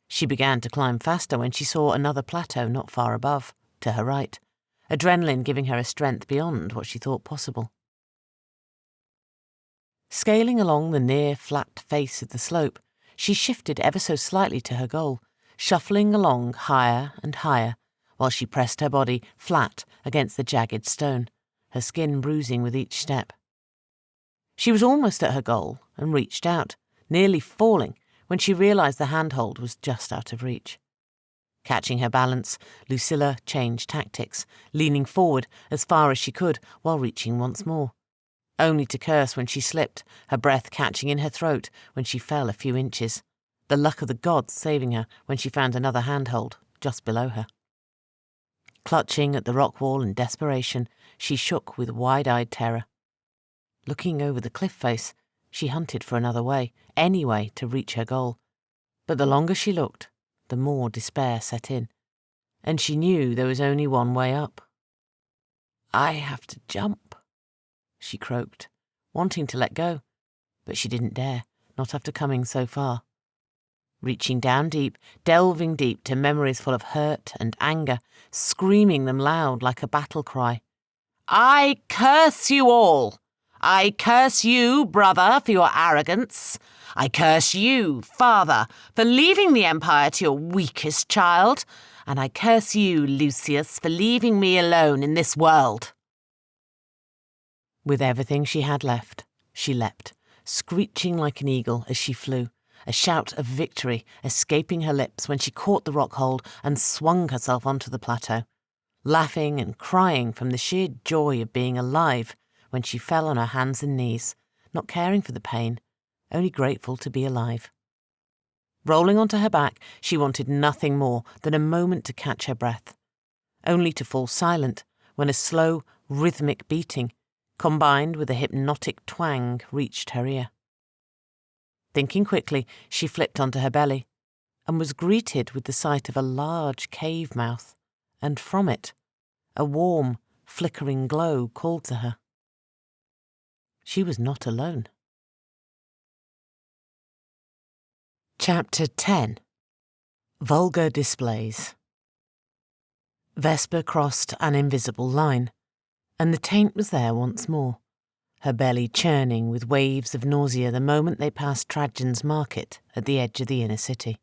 She began to climb faster when she saw another plateau not far above, to her right, adrenaline giving her a strength beyond what she thought possible. Scaling along the near flat face of the slope, she shifted ever so slightly to her goal, shuffling along higher and higher, while she pressed her body flat against the jagged stone, her skin bruising with each step. She was almost at her goal and reached out, nearly falling, when she realised the handhold was just out of reach. Catching her balance, Lucilla changed tactics, leaning forward as far as she could while reaching once more, only to curse when she slipped, her breath catching in her throat when she fell a few inches, the luck of the gods saving her when she found another handhold just below her. Clutching at the rock wall in desperation, she shook with wide-eyed terror. Looking over the cliff face, she hunted for another way, any way to reach her goal. But the longer she looked, the more despair set in, and she knew there was only one way up. "I have to jump," she croaked, wanting to let go, but she didn't dare, not after coming so far. Reaching down deep, delving deep to memories full of hurt and anger, screaming them loud like a battle cry. "I curse you all! I curse you, brother, for your arrogance. I curse you, father, for leaving the Empire to your weakest child. And I curse you, Lucius, for leaving me alone in this world." With everything she had left, she leapt, screeching like an eagle as she flew, a shout of victory escaping her lips when she caught the rock hold and swung herself onto the plateau, laughing and crying from the sheer joy of being alive when she fell on her hands and knees, not caring for the pain, only grateful to be alive. Rolling onto her back, she wanted nothing more than a moment to catch her breath, only to fall silent when a slow, rhythmic beating, combined with a hypnotic twang, reached her ear. Thinking quickly, she flipped onto her belly, and was greeted with the sight of a large cave mouth, and from it, a warm, flickering glow called to her. She was not alone. Chapter 10. Vulgar Displays. Vesper crossed an invisible line, and the taint was there once more, her belly churning with waves of nausea the moment they passed Trajan's Market at the edge of the inner city.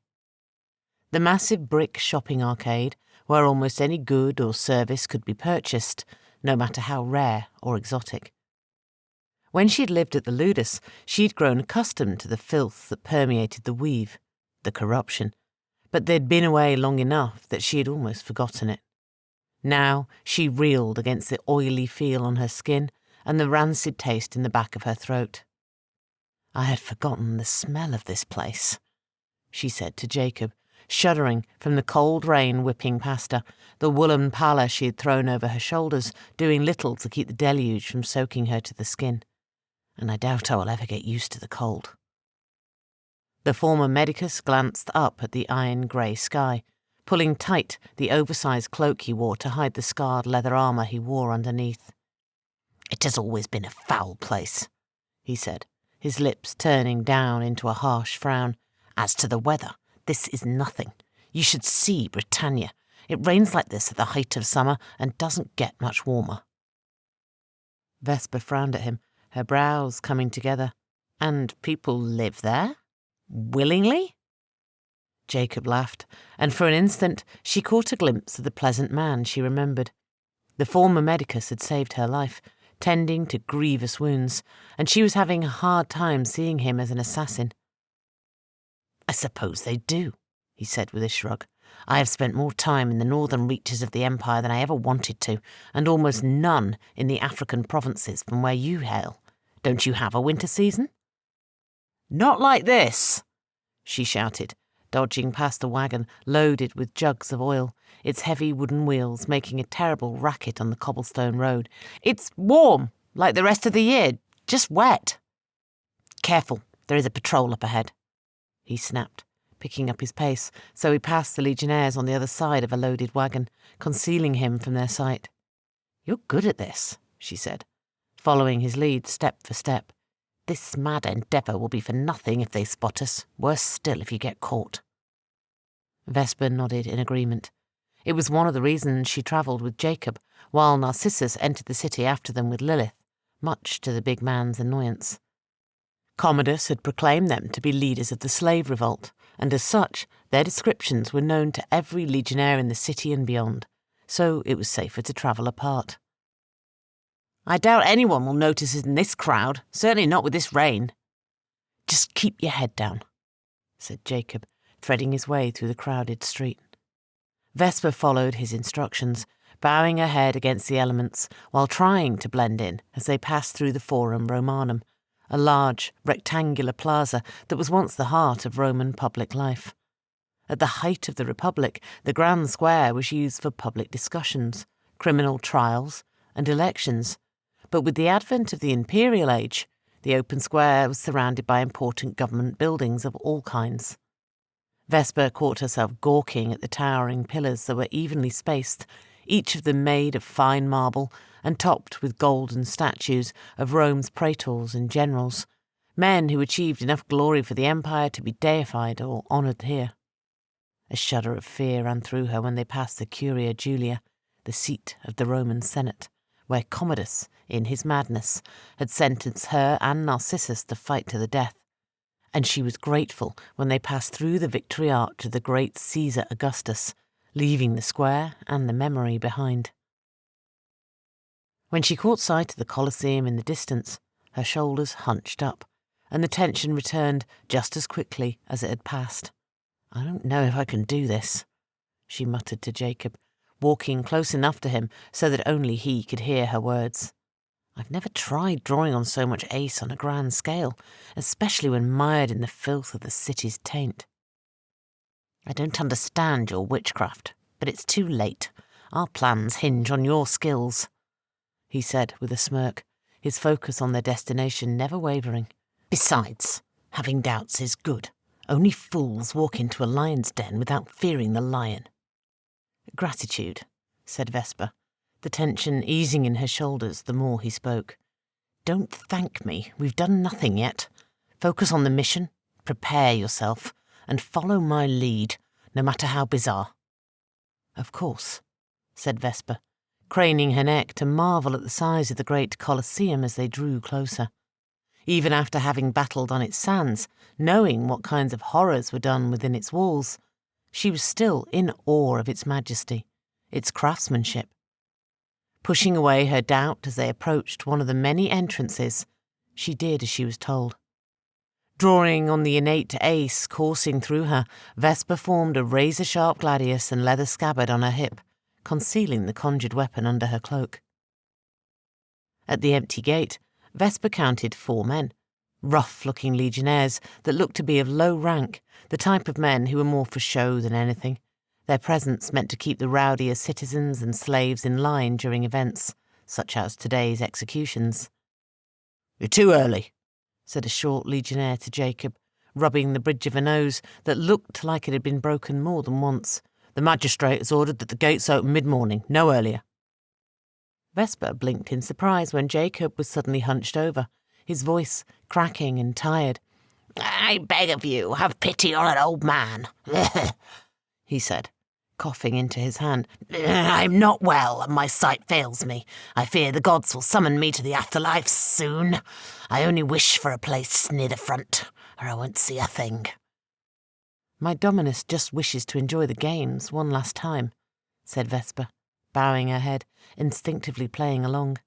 The massive brick shopping arcade, where almost any good or service could be purchased, no matter how rare or exotic. When she'd lived at the Ludus, she'd grown accustomed to the filth that permeated the weave, the corruption, but they'd been away long enough that she had almost forgotten it. Now she reeled against the oily feel on her skin and the rancid taste in the back of her throat. "I had forgotten the smell of this place," she said to Jacob, shuddering from the cold rain whipping past her, the woolen pallor she had thrown over her shoulders doing little to keep the deluge from soaking her to the skin. "And I doubt I will ever get used to the cold." The former medicus glanced up at the iron-grey sky, pulling tight the oversized cloak he wore to hide the scarred leather armour he wore underneath. "It has always been a foul place," he said, his lips turning down into a harsh frown. "As to the weather, this is nothing. You should see Britannia. It rains like this at the height of summer and doesn't get much warmer." Vesper frowned at him, her brows coming together. "And people live there? Willingly?" Jacob laughed, and for an instant she caught a glimpse of the pleasant man she remembered. The former medicus had saved her life, tending to grievous wounds, and she was having a hard time seeing him as an assassin. "I suppose they do," he said with a shrug. "I have spent more time in the northern reaches of the Empire than I ever wanted to, and almost none in the African provinces from where you hail. Don't you have a winter season?" "Not like this," she shouted, dodging past a wagon loaded with jugs of oil, its heavy wooden wheels making a terrible racket on the cobblestone road. "It's warm, like the rest of the year, just wet." "Careful, there is a patrol up ahead," he snapped, picking up his pace, so he passed the legionnaires on the other side of a loaded wagon, concealing him from their sight. "You're good at this," she said, following his lead step for step. "This mad endeavour will be for nothing if they spot us, worse still if you get caught." Vesper nodded in agreement. It was one of the reasons she travelled with Jacob, while Narcissus entered the city after them with Lilith, much to the big man's annoyance. Commodus had proclaimed them to be leaders of the slave revolt, and as such, their descriptions were known to every legionnaire in the city and beyond, so it was safer to travel apart. "I doubt anyone will notice it in this crowd, certainly not with this rain." "Just keep your head down," said Jacob, threading his way through the crowded street. Vesper followed his instructions, bowing her head against the elements while trying to blend in as they passed through the Forum Romanum, a large, rectangular plaza that was once the heart of Roman public life. At the height of the Republic, the Grand Square was used for public discussions, criminal trials, and elections, but with the advent of the Imperial Age, the open square was surrounded by important government buildings of all kinds. Vesper caught herself gawking at the towering pillars that were evenly spaced, each of them made of fine marble and topped with golden statues of Rome's praetors and generals, men who achieved enough glory for the empire to be deified or honoured here. A shudder of fear ran through her when they passed the Curia Julia, the seat of the Roman Senate, where Commodus, in his madness, had sentenced her and Narcissus to fight to the death, and she was grateful when they passed through the Victory Arch of the great Caesar Augustus, leaving the square and the memory behind. When she caught sight of the Colosseum in the distance, her shoulders hunched up, and the tension returned just as quickly as it had passed. "I don't know if I can do this," she muttered to Jacob, walking close enough to him so that only he could hear her words. "I've never tried drawing on so much ace on a grand scale, especially when mired in the filth of the city's taint." "I don't understand your witchcraft, but it's too late. Our plans hinge on your skills," he said with a smirk, his focus on their destination never wavering. "Besides, having doubts is good. Only fools walk into a lion's den without fearing the lion." "Gratitude," said Vesper, the tension easing in her shoulders the more he spoke. "Don't thank me. We've done nothing yet. Focus on the mission, prepare yourself, and follow my lead, no matter how bizarre." "Of course," said Vesper, craning her neck to marvel at the size of the great Colosseum as they drew closer. Even after having battled on its sands, knowing what kinds of horrors were done within its walls, she was still in awe of its majesty, its craftsmanship. Pushing away her doubt as they approached one of the many entrances, she did as she was told. Drawing on the innate ace coursing through her, Vesper formed a razor-sharp gladius and leather scabbard on her hip, concealing the conjured weapon under her cloak. At the empty gate, Vesper counted 4 men, rough-looking legionnaires that looked to be of low rank, the type of men who were more for show than anything, their presence meant to keep the rowdier citizens and slaves in line during events, such as today's executions. "You're too early," said a short legionnaire to Jacob, rubbing the bridge of a nose that looked like it had been broken more than once. "The magistrate has ordered that the gates open mid-morning, no earlier." Vesper blinked in surprise when Jacob was suddenly hunched over, his voice cracking and tired. "I beg of you, have pity on an old man," he said, coughing into his hand. "I'm not well, and my sight fails me. I fear the gods will summon me to the afterlife soon. I only wish for a place near the front, or I won't see a thing." "My Dominus just wishes to enjoy the games one last time," said Vesper, bowing her head, instinctively playing along.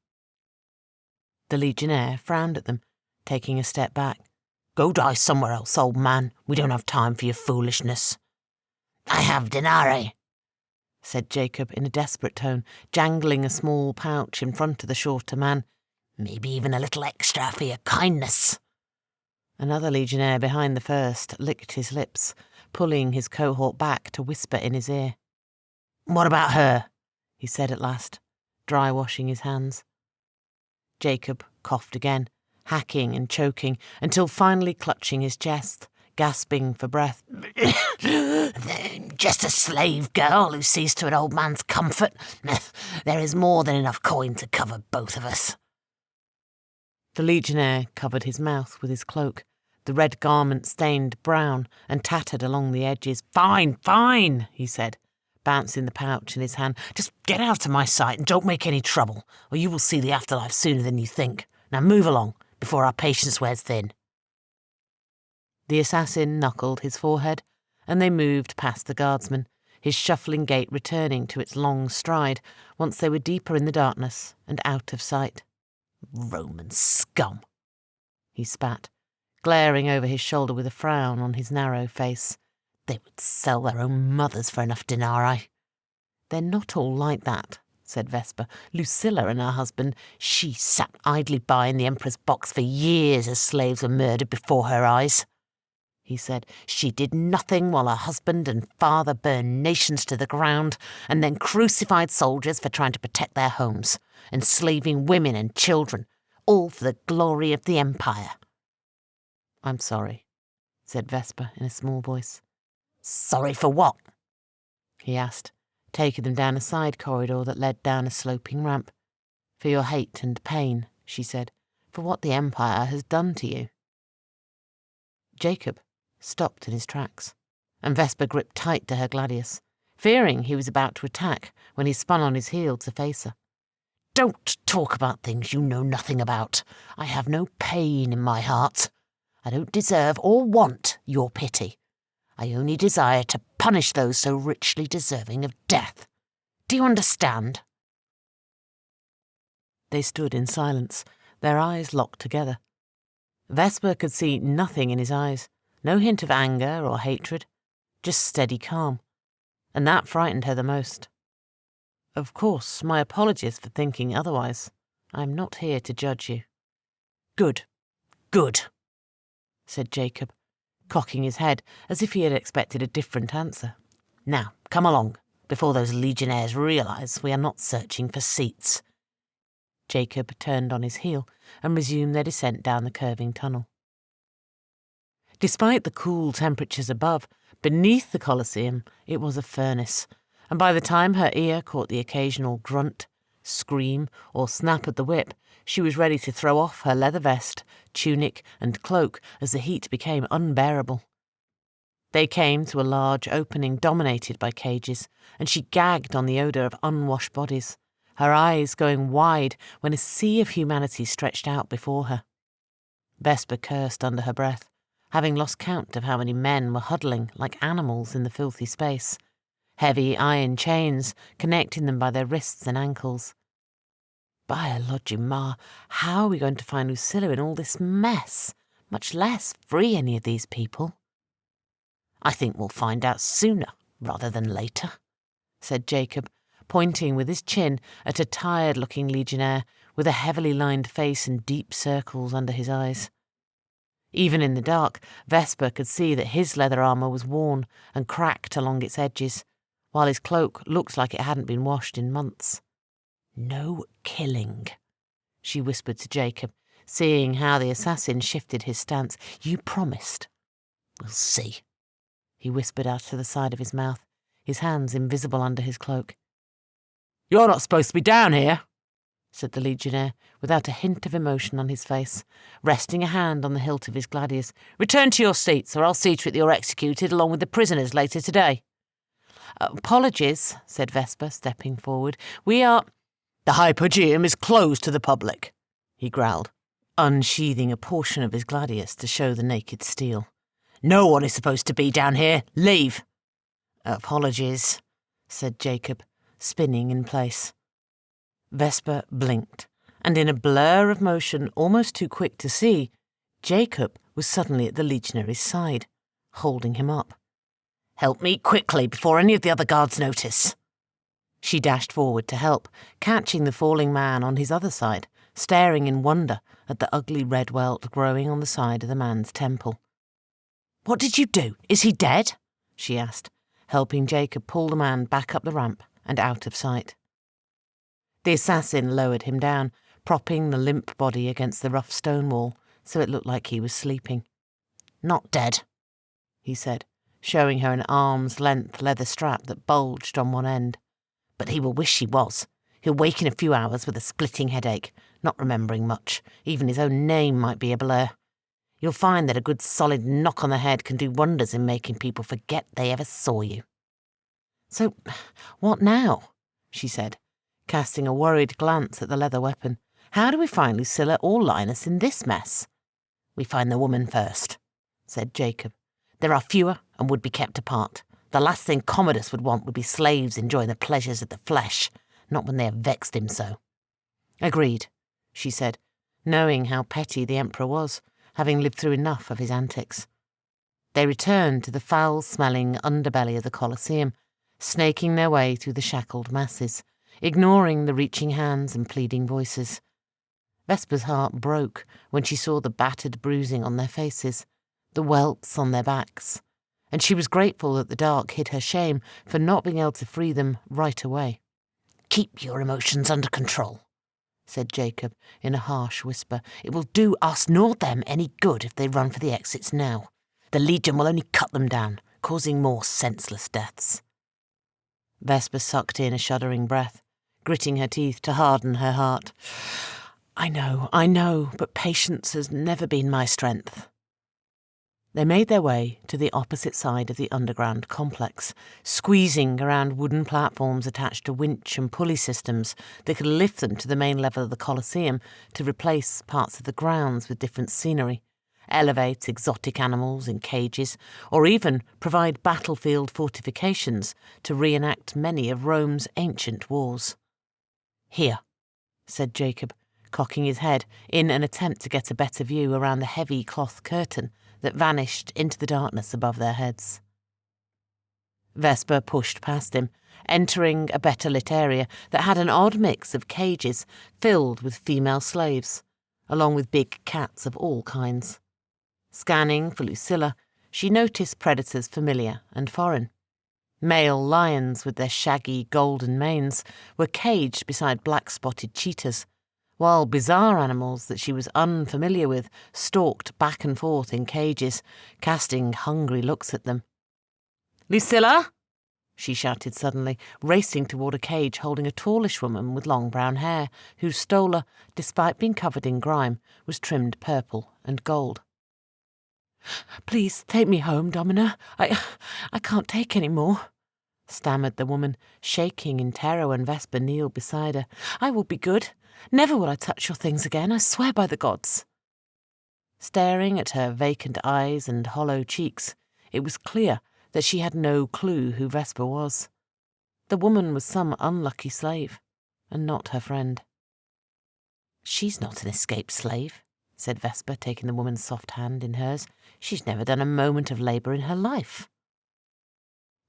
The legionnaire frowned at them, taking a step back. "Go die somewhere else, old man. We don't have time for your foolishness." "I have denarii," said Jacob in a desperate tone, jangling a small pouch in front of the shorter man. "Maybe even a little extra for your kindness." Another legionnaire behind the first licked his lips, pulling his cohort back to whisper in his ear. "What about her?" he said at last, dry-washing his hands. Jacob coughed again, hacking and choking, until finally clutching his chest, gasping for breath. "Just a slave girl who sees to an old man's comfort. There is more than enough coin to cover both of us." The legionnaire covered his mouth with his cloak, the red garment stained brown and tattered along the edges. "Fine, fine," he said, bouncing the pouch in his hand. "Just get out of my sight and don't make any trouble, or you will see the afterlife sooner than you think. Now move along, before our patience wears thin." The assassin knuckled his forehead, and they moved past the guardsman, his shuffling gait returning to its long stride once they were deeper in the darkness and out of sight. "Roman scum," he spat, glaring over his shoulder with a frown on his narrow face. "They would sell their own mothers for enough denarii." "They're not all like that," said Vesper. "Lucilla and her husband, she sat idly by in the empress box for years as slaves were murdered before her eyes," he said. "She did nothing while her husband and father burned nations to the ground and then crucified soldiers for trying to protect their homes, enslaving women and children, all for the glory of the empire." "I'm sorry," said Vesper in a small voice. "Sorry for what?" he asked, taking them down a side corridor that led down a sloping ramp. "For your hate and pain," she said, "for what the Empire has done to you." Jacob stopped in his tracks, and Vesper gripped tight to her gladius, fearing he was about to attack when he spun on his heel to face her. "Don't talk about things you know nothing about. I have no pain in my heart. I don't deserve or want your pity. I only desire to punish those so richly deserving of death. Do you understand?" They stood in silence, their eyes locked together. Vesper could see nothing in his eyes, no hint of anger or hatred, just steady calm, and that frightened her the most. "Of course, my apologies for thinking otherwise. I'm not here to judge you." Good," said Jacob, cocking his head as if he had expected a different answer. "Now, come along, before those legionnaires realise we are not searching for seats." Jacob turned on his heel and resumed their descent down the curving tunnel. Despite the cool temperatures above, beneath the Colosseum it was a furnace, and by the time her ear caught the occasional grunt, scream, or snap at the whip, she was ready to throw off her leather vest, tunic, and cloak as the heat became unbearable. They came to a large opening dominated by cages, and she gagged on the odour of unwashed bodies, her eyes going wide when a sea of humanity stretched out before her. Vesper cursed under her breath, having lost count of how many men were huddling like animals in the filthy space, heavy iron chains connecting them by their wrists and ankles. Biologimar, how are we going to find Lucilla in all this mess, much less free any of these people? I think we'll find out sooner rather than later, said Jacob, pointing with his chin at a tired-looking legionnaire with a heavily lined face and deep circles under his eyes. Even in the dark, Vesper could see that his leather armour was worn and cracked along its edges, while his cloak looked like it hadn't been washed in months. No killing, she whispered to Jacob, seeing how the assassin shifted his stance. You promised. We'll see, he whispered out to the side of his mouth, his hands invisible under his cloak. You're not supposed to be down here, said the legionnaire, without a hint of emotion on his face, resting a hand on the hilt of his gladius. Return to your seats, or I'll see to it that you're executed along with the prisoners later today. Apologies, said Vesper, stepping forward. We are... The Hypogeum is closed to the public, he growled, unsheathing a portion of his gladius to show the naked steel. No one is supposed to be down here. Leave. Apologies, said Jacob, spinning in place. Vesper blinked, and in a blur of motion almost too quick to see, Jacob was suddenly at the legionary's side, holding him up. Help me quickly before any of the other guards notice. She dashed forward to help, catching the falling man on his other side, staring in wonder at the ugly red welt growing on the side of the man's temple. What did you do? Is he dead? She asked, helping Jacob pull the man back up the ramp and out of sight. The assassin lowered him down, propping the limp body against the rough stone wall so it looked like he was sleeping. Not dead, he said, showing her an arm's-length leather strap that bulged on one end. But he will wish he was. He'll wake in a few hours with a splitting headache, not remembering much. Even his own name might be a blur. You'll find that a good solid knock on the head can do wonders in making people forget they ever saw you. So, what now? She said, casting a worried glance at the leather weapon. How do we find Lucilla or Linus in this mess? We find the woman first, said Jacob. There are fewer and would be kept apart. The last thing Commodus would want would be slaves enjoying the pleasures of the flesh, not when they have vexed him so. Agreed, she said, knowing how petty the Emperor was, having lived through enough of his antics. They returned to the foul-smelling underbelly of the Colosseum, snaking their way through the shackled masses, ignoring the reaching hands and pleading voices. Vesper's heart broke when she saw the battered bruising on their faces, the welts on their backs, and she was grateful that the dark hid her shame for not being able to free them right away. Keep your emotions under control, said Jacob in a harsh whisper. It will do us nor them any good if they run for the exits now. The Legion will only cut them down, causing more senseless deaths. Vesper sucked in a shuddering breath, gritting her teeth to harden her heart. I know, but patience has never been my strength. They made their way to the opposite side of the underground complex, squeezing around wooden platforms attached to winch and pulley systems that could lift them to the main level of the Colosseum to replace parts of the grounds with different scenery, elevate exotic animals in cages, or even provide battlefield fortifications to reenact many of Rome's ancient wars. Here, said Jacob, cocking his head in an attempt to get a better view around the heavy cloth curtain that vanished into the darkness above their heads. Vesper pushed past him, entering a better-lit area that had an odd mix of cages filled with female slaves, along with big cats of all kinds. Scanning for Lucilla, she noticed predators familiar and foreign. Male lions with their shaggy golden manes were caged beside black-spotted cheetahs, while bizarre animals that she was unfamiliar with stalked back and forth in cages, casting hungry looks at them. "Lucilla!" she shouted suddenly, racing toward a cage holding a tallish woman with long brown hair, whose stola, despite being covered in grime, was trimmed purple and gold. "Please take me home, Domina. I can't take any more," stammered the woman, shaking in terror when Vesper kneeled beside her. "I will be good. Never will I touch your things again, I swear by the gods." Staring at her vacant eyes and hollow cheeks, it was clear that she had no clue who Vesper was. The woman was some unlucky slave, and not her friend. "She's not an escaped slave," said Vesper, taking the woman's soft hand in hers. "She's never done a moment of labour in her life."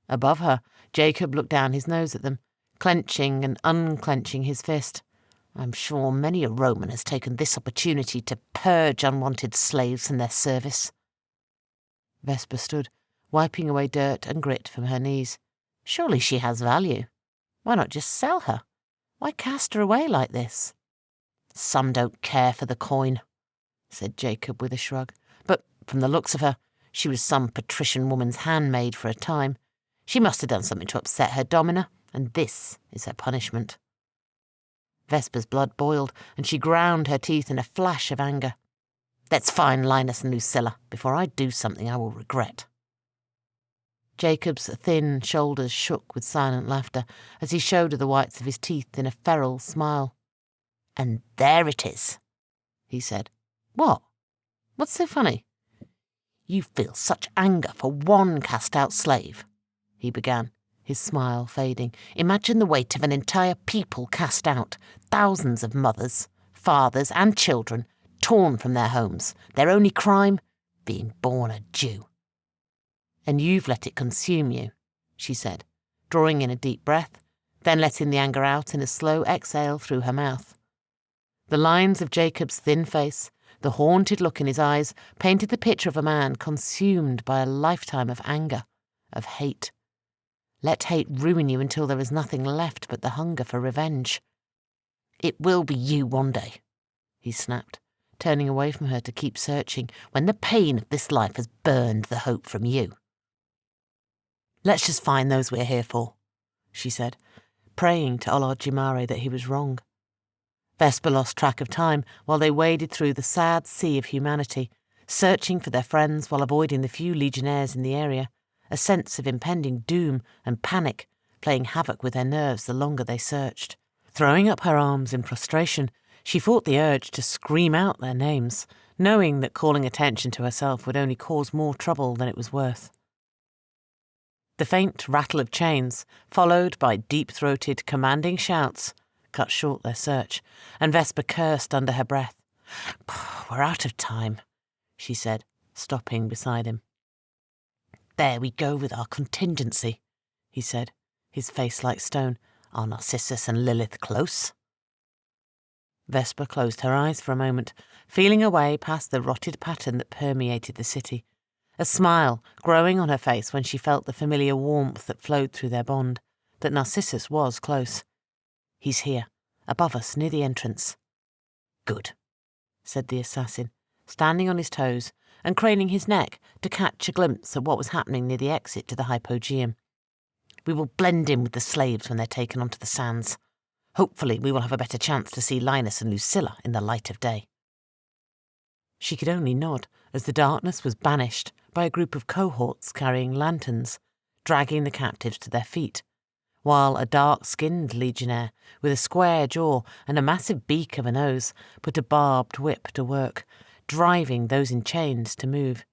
Above her, Jacob looked down his nose at them, clenching and unclenching his fist. "I'm sure many a Roman has taken this opportunity to purge unwanted slaves from their service." Vesper stood, wiping away dirt and grit from her knees. "Surely she has value. Why not just sell her? Why cast her away like this?" "Some don't care for the coin," said Jacob with a shrug. "But from the looks of her, she was some patrician woman's handmaid for a time. She must have done something to upset her domina, and this is her punishment." Vesper's blood boiled, and she ground her teeth in a flash of anger. "Let's find Linus and Lucilla before I do something I will regret." Jacob's thin shoulders shook with silent laughter as he showed her the whites of his teeth in a feral smile. "And there it is," he said. "What? What's so funny?" "You feel such anger for one cast-out slave," he began, his smile fading. "Imagine the weight of an entire people cast out, thousands of mothers, fathers and children torn from their homes, their only crime being born a Jew." "And you've let it consume you," she said, drawing in a deep breath, then letting the anger out in a slow exhale through her mouth. The lines of Jacob's thin face, the haunted look in his eyes, painted the picture of a man consumed by a lifetime of anger, of hate. Let hate ruin you until there is nothing left but the hunger for revenge. "It will be you one day," he snapped, turning away from her to keep searching, "when the pain of this life has burned the hope from you." "Let's just find those we're here for," she said, praying to Olodjimare that he was wrong. Vesper lost track of time while they waded through the sad sea of humanity, searching for their friends while avoiding the few legionnaires in the area, a sense of impending doom and panic playing havoc with their nerves the longer they searched. Throwing up her arms in frustration, she fought the urge to scream out their names, knowing that calling attention to herself would only cause more trouble than it was worth. The faint rattle of chains, followed by deep-throated, commanding shouts, cut short their search, and Vesper cursed under her breath. "We're out of time," she said, stopping beside him. "There we go with our contingency," he said, his face like stone. "Are Narcissus and Lilith close?" Vesper closed her eyes for a moment, feeling her way past the rotted pattern that permeated the city, a smile growing on her face when she felt the familiar warmth that flowed through their bond, that Narcissus was close. "He's here, above us, near the entrance." "Good," said the assassin, standing on his toes and craning his neck to catch a glimpse at what was happening near the exit to the hypogeum. "We will blend in with the slaves when they're taken onto the sands. Hopefully we will have a better chance to see Linus and Lucilla in the light of day." She could only nod as the darkness was banished by a group of cohorts carrying lanterns, dragging the captives to their feet, while a dark-skinned legionnaire with a square jaw and a massive beak of a nose put a barbed whip to work, driving those in chains to move.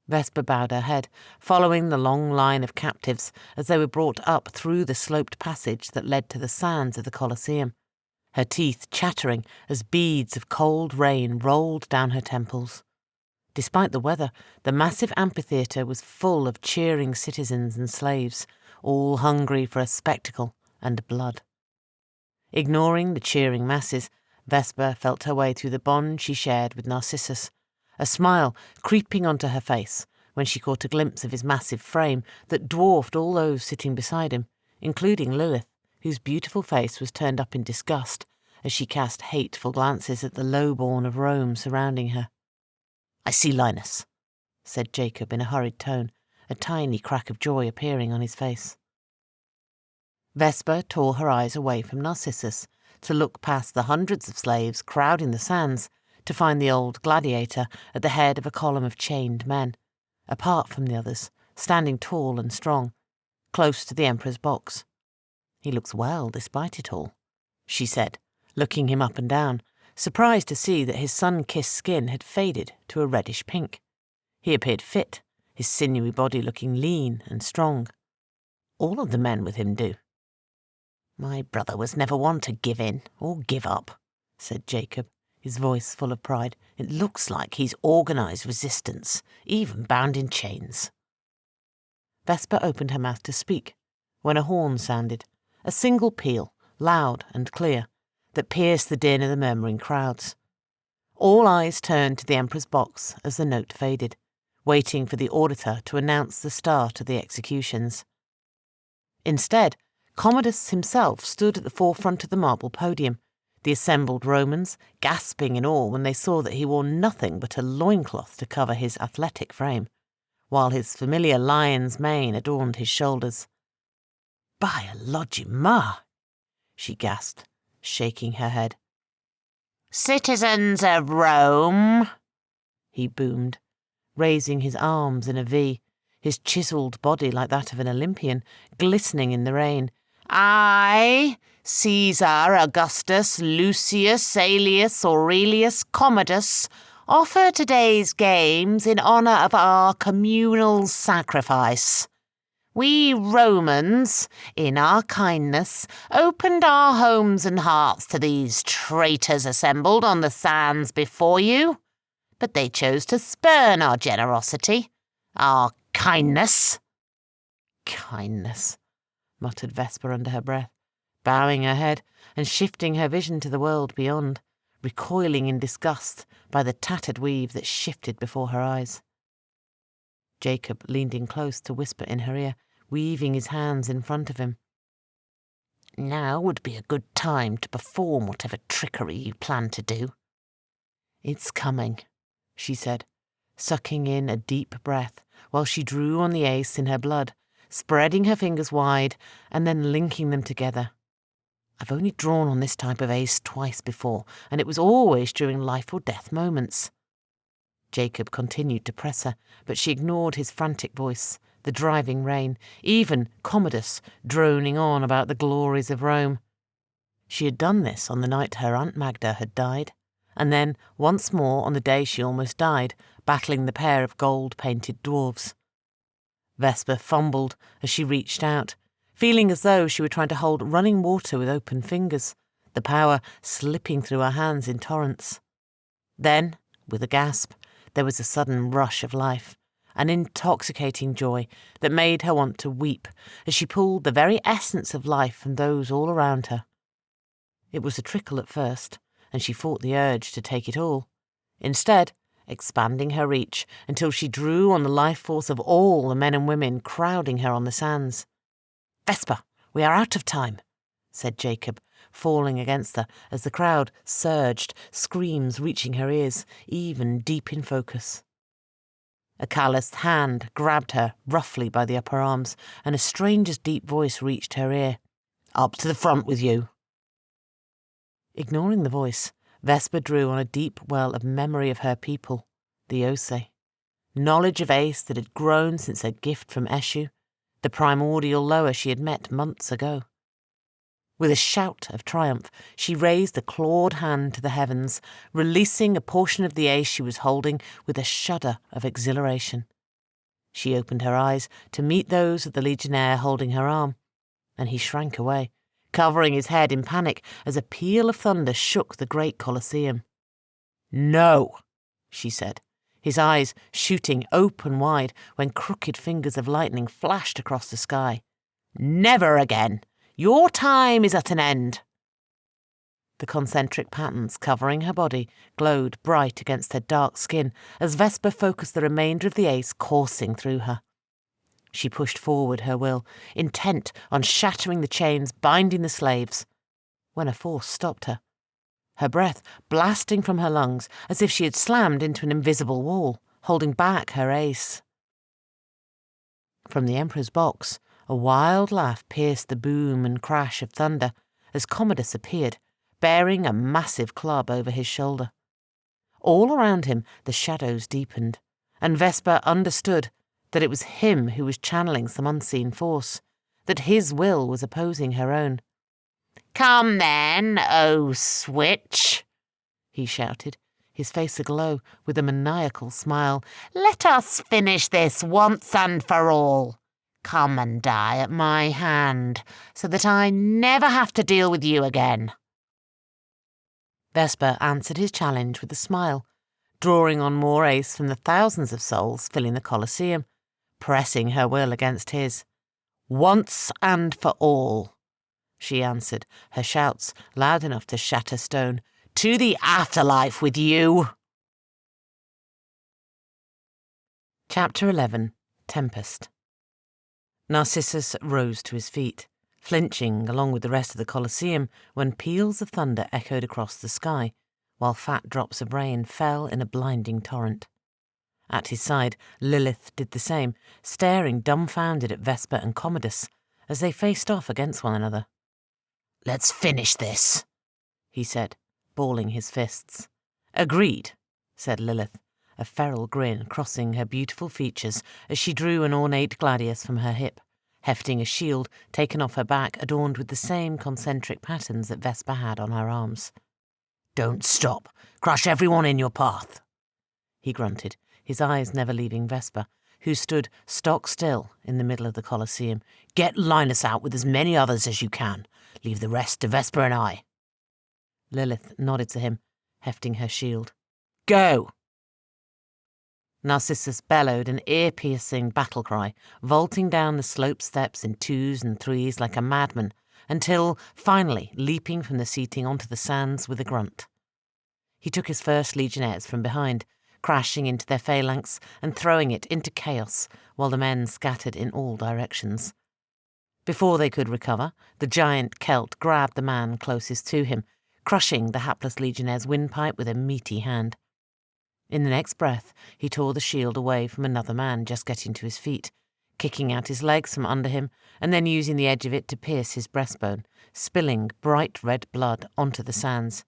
Vesper bowed her head, following the long line of captives as they were brought up through the sloped passage that led to the sands of the Colosseum, her teeth chattering as beads of cold rain rolled down her temples. Despite the weather, the massive amphitheatre was full of cheering citizens and slaves, all hungry for a spectacle and blood. Ignoring the cheering masses, Vesper felt her way through the bond she shared with Narcissus, a smile creeping onto her face when she caught a glimpse of his massive frame that dwarfed all those sitting beside him, including Lilith, whose beautiful face was turned up in disgust as she cast hateful glances at the lowborn of Rome surrounding her. "I see Linus," said Jacob in a hurried tone, a tiny crack of joy appearing on his face. Vesper tore her eyes away from Narcissus to look past the hundreds of slaves crowding the sands to find the old gladiator at the head of a column of chained men, apart from the others, standing tall and strong, close to the Emperor's box. "He looks well despite it all," she said, looking him up and down, surprised to see that his sun-kissed skin had faded to a reddish pink. He appeared fit, his sinewy body looking lean and strong. All of the men with him do. "My brother was never one to give in or give up," said Jacob, his voice full of pride. "It looks like he's organised resistance, even bound in chains." Vesper opened her mouth to speak, when a horn sounded, a single peal, loud and clear, that pierced the din of the murmuring crowds. All eyes turned to the Emperor's box as the note faded, waiting for the auditor to announce the start of the executions. Instead, Commodus himself stood at the forefront of the marble podium, the assembled Romans gasping in awe when they saw that he wore nothing but a loincloth to cover his athletic frame, while his familiar lion's mane adorned his shoulders. "By Logimar!" she gasped, shaking her head. "Citizens of Rome," he boomed, raising his arms in a V, his chiselled body like that of an Olympian, glistening in the rain. "I, Caesar Augustus Lucius Aelius Aurelius Commodus, offer today's games in honour of our communal sacrifice. We Romans, in our kindness, opened our homes and hearts to these traitors assembled on the sands before you, but they chose to spurn our generosity, our kindness." "Kindness," muttered Vesper under her breath, bowing her head and shifting her vision to the world beyond, recoiling in disgust by the tattered weave that shifted before her eyes. Jacob leaned in close to whisper in her ear, weaving his hands in front of him. "Now would be a good time to perform whatever trickery you plan to do." "It's coming," she said, sucking in a deep breath while she drew on the ace in her blood, spreading her fingers wide and then linking them together. "I've only drawn on this type of ace twice before, and it was always during life-or-death moments." Jacob continued to press her, but she ignored his frantic voice, the driving rain, even Commodus droning on about the glories of Rome. She had done this on the night her Aunt Magda had died, and then once more on the day she almost died, battling the pair of gold-painted dwarves. Vesper fumbled as she reached out, feeling as though she were trying to hold running water with open fingers, the power slipping through her hands in torrents. Then, with a gasp, there was a sudden rush of life, an intoxicating joy that made her want to weep as she pulled the very essence of life from those all around her. It was a trickle at first, and she fought the urge to take it all, instead expanding her reach until she drew on the life force of all the men and women crowding her on the sands. "Vesper, we are out of time," said Jacob, falling against her as the crowd surged, screams reaching her ears, even deep in focus. A calloused hand grabbed her roughly by the upper arms, and a stranger's deep voice reached her ear. "Up to the front with you." Ignoring the voice, Vesper drew on a deep well of memory of her people, the Ose. Knowledge of Ace that had grown since her gift from Eshu, the primordial lower she had met months ago. With a shout of triumph, she raised the clawed hand to the heavens, releasing a portion of the ace she was holding with a shudder of exhilaration. She opened her eyes to meet those of the legionnaire holding her arm, and he shrank away, covering his head in panic as a peal of thunder shook the great Colosseum. "No," she said, his eyes shooting open wide when crooked fingers of lightning flashed across the sky. "Never again! Your time is at an end." The concentric patterns covering her body glowed bright against her dark skin as Vesper focused the remainder of the ace coursing through her. She pushed forward her will, intent on shattering the chains binding the slaves, when a force stopped her, her breath blasting from her lungs as if she had slammed into an invisible wall, holding back her ace. From the Emperor's box, a wild laugh pierced the boom and crash of thunder as Commodus appeared, bearing a massive club over his shoulder. All around him the shadows deepened, and Vesper understood that it was him who was channeling some unseen force, that his will was opposing her own. "Come then, O switch," he shouted, his face aglow with a maniacal smile. "Let us finish this once and for all. Come and die at my hand, so that I never have to deal with you again." Vesper answered his challenge with a smile, drawing on more ace from the thousands of souls filling the Colosseum, pressing her will against his. "Once and for all," she answered, her shouts loud enough to shatter stone. "To the afterlife with you!" Chapter 11. Tempest. Narcissus rose to his feet, flinching along with the rest of the Colosseum when peals of thunder echoed across the sky, while fat drops of rain fell in a blinding torrent. At his side, Lilith did the same, staring dumbfounded at Vesper and Commodus as they faced off against one another. "Let's finish this," he said, balling his fists. "Agreed," said Lilith, a feral grin crossing her beautiful features as she drew an ornate gladius from her hip, hefting a shield taken off her back adorned with the same concentric patterns that Vesper had on her arms. "Don't stop. Crush everyone in your path," he grunted, his eyes never leaving Vesper, who stood stock still in the middle of the Colosseum. "Get Linus out with as many others as you can. Leave the rest to Vesper and I." Lilith nodded to him, hefting her shield. "Go!" Narcissus bellowed an ear-piercing battle cry, vaulting down the slope steps in twos and threes like a madman, until, finally, leaping from the seating onto the sands with a grunt. He took his first legionnaires from behind, crashing into their phalanx and throwing it into chaos, while the men scattered in all directions. Before they could recover, the giant Celt grabbed the man closest to him, crushing the hapless legionnaire's windpipe with a meaty hand. In the next breath, he tore the shield away from another man just getting to his feet, kicking out his legs from under him, and then using the edge of it to pierce his breastbone, spilling bright red blood onto the sands.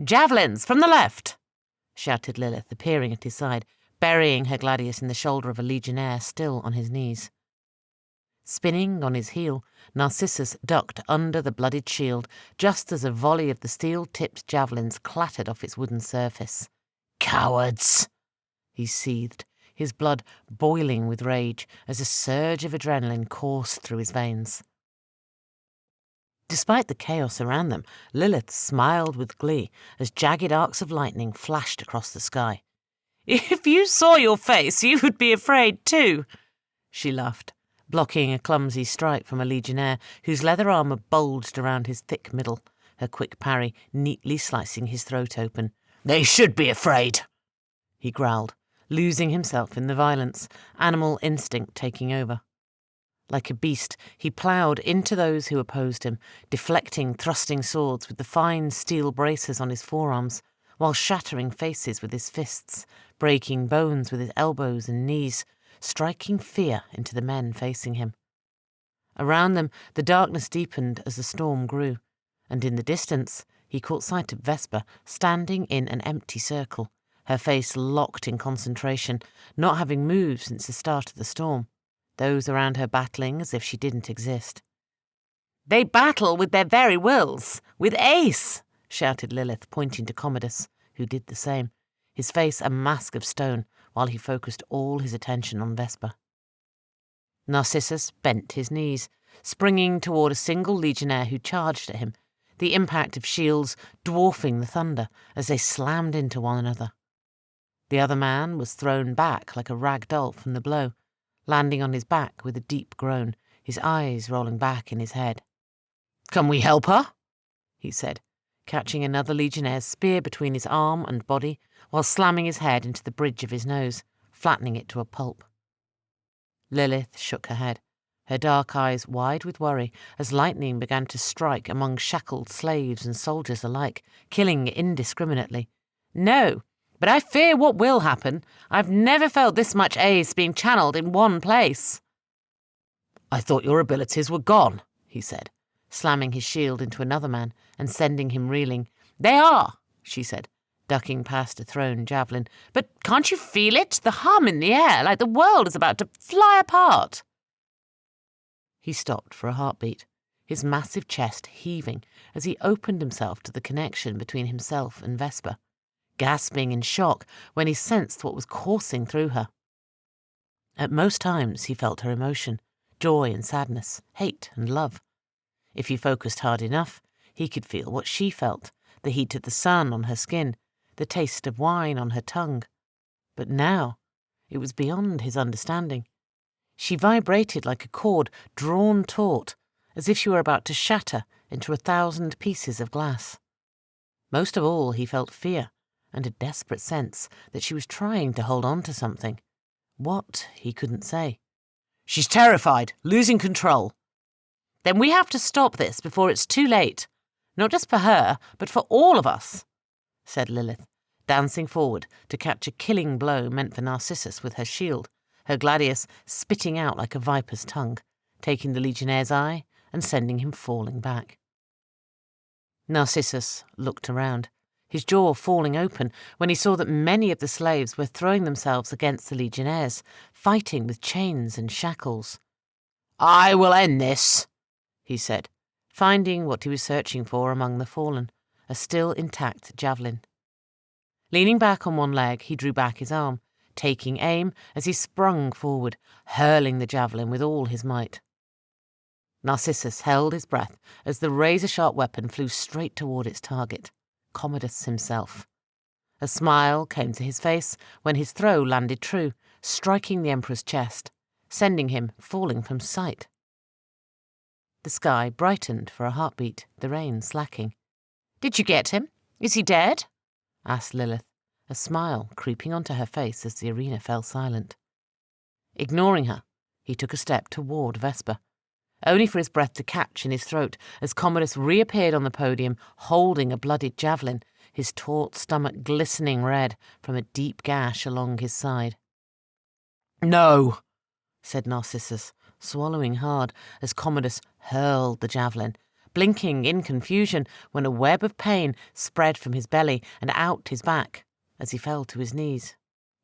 "Javelins, from the left!" shouted Lilith, appearing at his side, burying her gladius in the shoulder of a legionnaire still on his knees. Spinning on his heel, Narcissus ducked under the bloodied shield just as a volley of the steel-tipped javelins clattered off its wooden surface. "Cowards!" he seethed, his blood boiling with rage as a surge of adrenaline coursed through his veins. Despite the chaos around them, Lilith smiled with glee as jagged arcs of lightning flashed across the sky. "If you saw your face, you would be afraid too," she laughed, blocking a clumsy strike from a legionnaire whose leather armour bulged around his thick middle, her quick parry neatly slicing his throat open. "They should be afraid," he growled, losing himself in the violence, animal instinct taking over. Like a beast, he ploughed into those who opposed him, deflecting thrusting swords with the fine steel braces on his forearms, while shattering faces with his fists, breaking bones with his elbows and knees, striking fear into the men facing him. Around them, the darkness deepened as the storm grew, and in the distance, he caught sight of Vesper standing in an empty circle, her face locked in concentration, not having moved since the start of the storm, those around her battling as if she didn't exist. "They battle with their very wills, with ace," shouted Lilith, pointing to Commodus, who did the same, his face a mask of stone, while he focused all his attention on Vesper. Narcissus bent his knees, springing toward a single legionnaire who charged at him, the impact of shields dwarfing the thunder as they slammed into one another. The other man was thrown back like a rag doll from the blow, landing on his back with a deep groan, his eyes rolling back in his head. "Can we help her?" he said, catching another legionnaire's spear between his arm and body while slamming his head into the bridge of his nose, flattening it to a pulp. Lilith shook her head, her dark eyes wide with worry as lightning began to strike among shackled slaves and soldiers alike, killing indiscriminately. "No, but I fear what will happen. I've never felt this much ace being channeled in one place." "I thought your abilities were gone," he said, slamming his shield into another man and sending him reeling. "They are," she said, ducking past a thrown javelin. "But can't you feel it? The hum in the air, like the world is about to fly apart." He stopped for a heartbeat, his massive chest heaving as he opened himself to the connection between himself and Vesper, gasping in shock when he sensed what was coursing through her. At most times he felt her emotion, joy and sadness, hate and love. If he focused hard enough, he could feel what she felt, the heat of the sun on her skin, the taste of wine on her tongue. But now, it was beyond his understanding. She vibrated like a cord drawn taut, as if she were about to shatter into 1,000 pieces of glass. Most of all, he felt fear and a desperate sense that she was trying to hold on to something. What, he couldn't say. "She's terrified, losing control." "Then we have to stop this before it's too late. Not just for her, but for all of us," said Lilith, dancing forward to catch a killing blow meant for Narcissus with her shield, her gladius spitting out like a viper's tongue, taking the Legionnaire's eye and sending him falling back. Narcissus looked around, his jaw falling open when he saw that many of the slaves were throwing themselves against the Legionnaires, fighting with chains and shackles. "I will end this," he said, finding what he was searching for among the fallen, a still intact javelin. Leaning back on one leg, he drew back his arm, taking aim as he sprung forward, hurling the javelin with all his might. Narcissus held his breath as the razor-sharp weapon flew straight toward its target, Commodus himself. A smile came to his face when his throw landed true, striking the Emperor's chest, sending him falling from sight. The sky brightened for a heartbeat, the rain slacking. "Did you get him? Is he dead?" asked Lilith, a smile creeping onto her face as the arena fell silent. Ignoring her, he took a step toward Vesper, only for his breath to catch in his throat as Commodus reappeared on the podium holding a bloodied javelin, his taut stomach glistening red from a deep gash along his side. "No," said Narcissus, swallowing hard as Commodus hurled the javelin, blinking in confusion when a web of pain spread from his belly and out his back as he fell to his knees,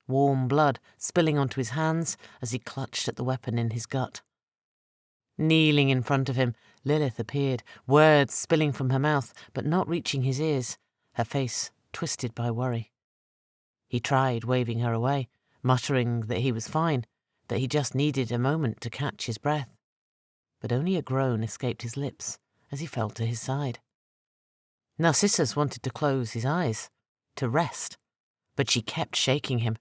warm blood spilling onto his hands as he clutched at the weapon in his gut. Kneeling in front of him, Lilith appeared, words spilling from her mouth but not reaching his ears, her face twisted by worry. He tried waving her away, muttering that he was fine, that he just needed a moment to catch his breath. But only a groan escaped his lips as he fell to his side. Narcissus wanted to close his eyes, to rest, but she kept shaking him.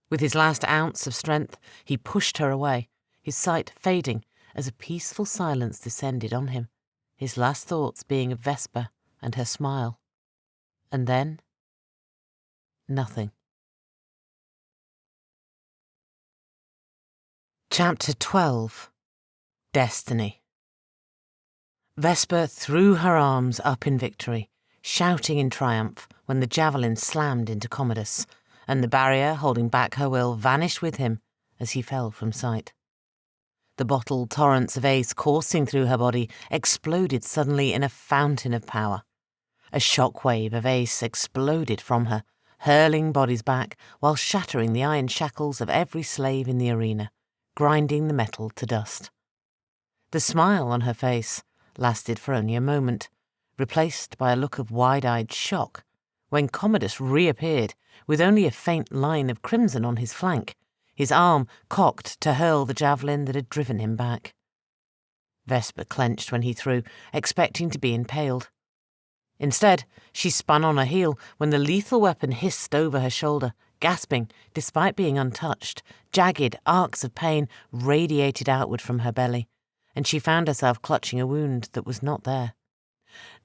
With his last ounce of strength, he pushed her away, his sight fading as a peaceful silence descended on him, his last thoughts being of Vesper and her smile. And then, nothing. Chapter 12. Destiny. Vesper threw her arms up in victory, shouting in triumph when the javelin slammed into Commodus, and the barrier holding back her will vanished with him as he fell from sight. The bottled torrents of ace coursing through her body exploded suddenly in a fountain of power. A shockwave of ace exploded from her, hurling bodies back while shattering the iron shackles of every slave in the arena, grinding the metal to dust. The smile on her face lasted for only a moment, replaced by a look of wide-eyed shock when Commodus reappeared with only a faint line of crimson on his flank, his arm cocked to hurl the javelin that had driven him back. Vesper clenched when he threw, expecting to be impaled. Instead, she spun on her heel when the lethal weapon hissed over her shoulder, gasping, despite being untouched. Jagged arcs of pain radiated outward from her belly, and she found herself clutching a wound that was not there.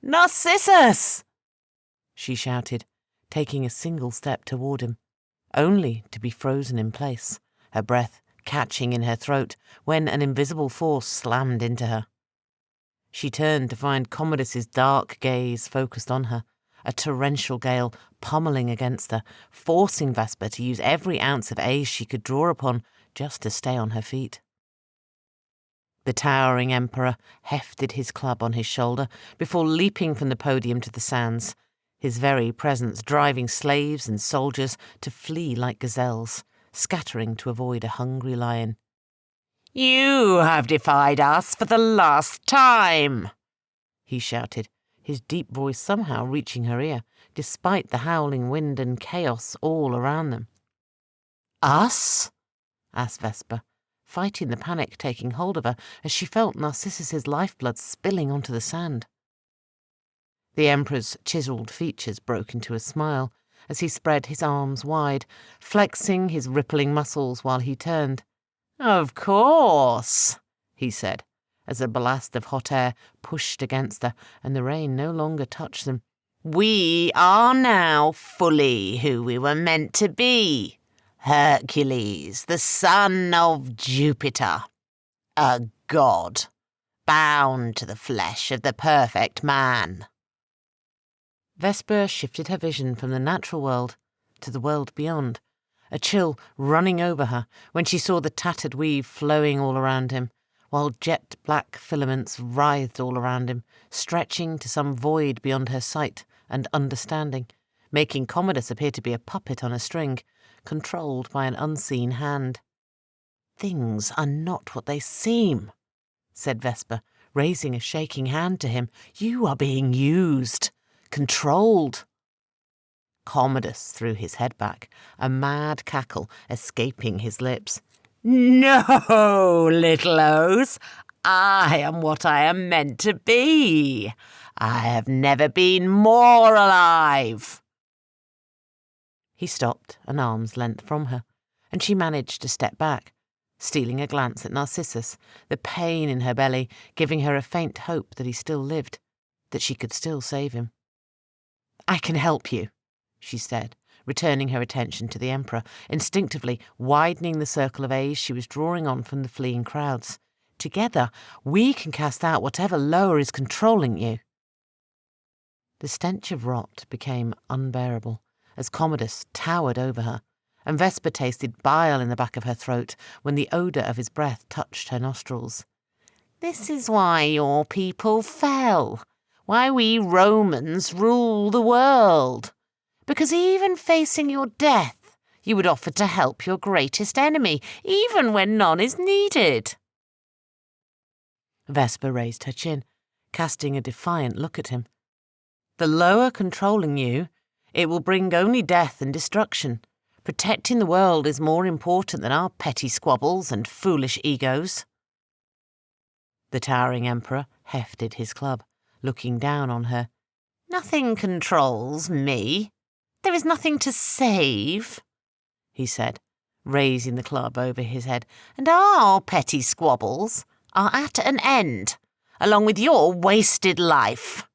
"Narcissus!" she shouted, taking a single step toward him, only to be frozen in place, her breath catching in her throat when an invisible force slammed into her. She turned to find Commodus's dark gaze focused on her, a torrential gale pummeling against her, forcing Vesper to use every ounce of ace she could draw upon just to stay on her feet. The towering Emperor hefted his club on his shoulder before leaping from the podium to the sands, his very presence driving slaves and soldiers to flee like gazelles, scattering to avoid a hungry lion. You have defied us for the last time, he shouted, his deep voice somehow reaching her ear, despite the howling wind and chaos all around them. Us? Asked Vesper, fighting the panic taking hold of her as she felt Narcissus's lifeblood spilling onto the sand. The Emperor's chiselled features broke into a smile as he spread his arms wide, flexing his rippling muscles while he turned. Of course, he said, as a blast of hot air pushed against her and the rain no longer touched them. We are now fully who we were meant to be. Hercules, the son of Jupiter. A god, bound to the flesh of the perfect man. Vesper shifted her vision from the natural world to the world beyond, a chill running over her when she saw the tattered weave flowing all around him, while jet-black filaments writhed all around him, stretching to some void beyond her sight and understanding, making Commodus appear to be a puppet on a string, controlled by an unseen hand. Things are not what they seem, said Vesper, raising a shaking hand to him. You are being used, controlled. Commodus threw his head back, a mad cackle escaping his lips. No, little O's, I am what I am meant to be. I have never been more alive. He stopped an arm's length from her, and she managed to step back, stealing a glance at Narcissus, the pain in her belly giving her a faint hope that he still lived, that she could still save him. I can help you, she said, returning her attention to the Emperor, instinctively widening the circle of A's she was drawing on from the fleeing crowds. Together, we can cast out whatever lower is controlling you. The stench of rot became unbearable as Commodus towered over her, and Vesper tasted bile in the back of her throat when the odour of his breath touched her nostrils. This is why your people fell, why we Romans rule the world. Because even facing your death, you would offer to help your greatest enemy, even when none is needed. Vesper raised her chin, casting a defiant look at him. The lower controlling you, it will bring only death and destruction. Protecting the world is more important than our petty squabbles and foolish egos. The towering Emperor hefted his club, looking down on her. Nothing controls me. There is nothing to save, he said, raising the club over his head, and our petty squabbles are at an end, along with your wasted life.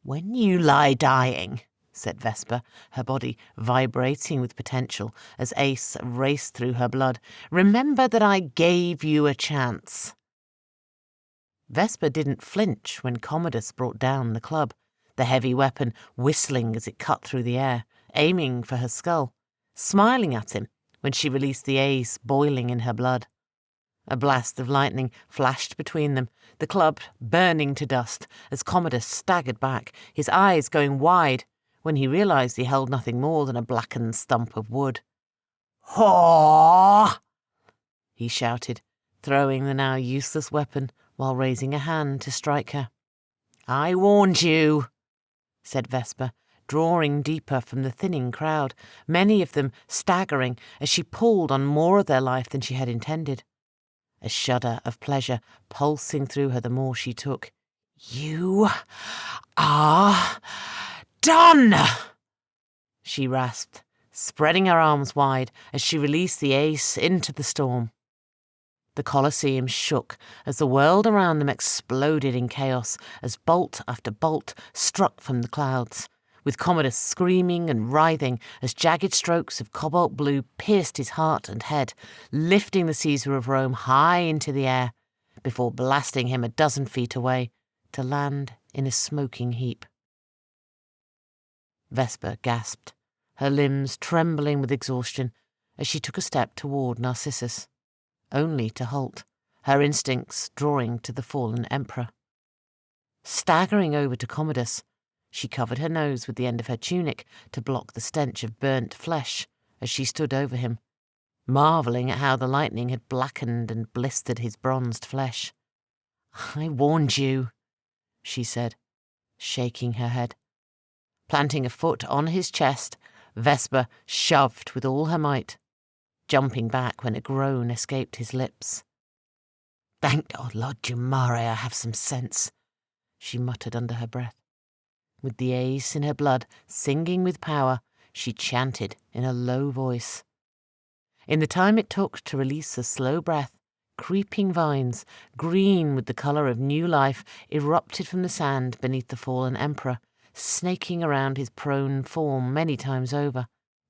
When you lie dying, said Vesper, her body vibrating with potential as Ace raced through her blood, remember that I gave you a chance. Vesper didn't flinch when Commodus brought down the club, the heavy weapon whistling as it cut through the air, aiming for her skull, smiling at him when she released the Ace boiling in her blood. A blast of lightning flashed between them, the club burning to dust as Commodus staggered back, his eyes going wide when he realised he held nothing more than a blackened stump of wood. Haw! He shouted, throwing the now useless weapon while raising a hand to strike her. I warned you, said Vesper, drawing deeper from the thinning crowd, many of them staggering as she pulled on more of their life than she had intended. A shudder of pleasure pulsing through her the more she took. You are done, she rasped, spreading her arms wide as she released the Ace into the storm. The Colosseum shook as the world around them exploded in chaos as bolt after bolt struck from the clouds, with Commodus screaming and writhing as jagged strokes of cobalt blue pierced his heart and head, lifting the Caesar of Rome high into the air, before blasting him a dozen feet away to land in a smoking heap. Vesper gasped, her limbs trembling with exhaustion as she took a step toward Narcissus, only to halt, her instincts drawing to the fallen Emperor. Staggering over to Commodus, she covered her nose with the end of her tunic to block the stench of burnt flesh as she stood over him, marvelling at how the lightning had blackened and blistered his bronzed flesh. "I warned you," she said, shaking her head. Planting a foot on his chest, Vesper shoved with all her might, jumping back when a groan escaped his lips. "Thank God, Lord Jumare, I have some sense," she muttered under her breath. With the ace in her blood, singing with power, she chanted in a low voice. In the time it took to release a slow breath, creeping vines, green with the colour of new life, erupted from the sand beneath the fallen emperor, snaking around his prone form many times over,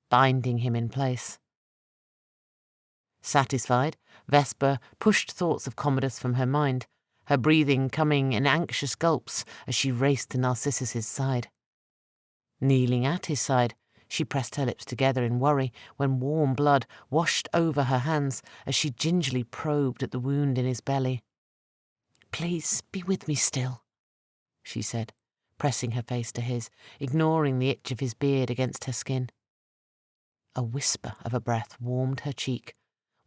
binding him in place. Satisfied, Vesper pushed thoughts of Commodus from her mind, her breathing coming in anxious gulps as she raced to Narcissus's side. Kneeling at his side, she pressed her lips together in worry when warm blood washed over her hands as she gingerly probed at the wound in his belly. "Please be with me still," she said, pressing her face to his, ignoring the itch of his beard against her skin. A whisper of a breath warmed her cheek,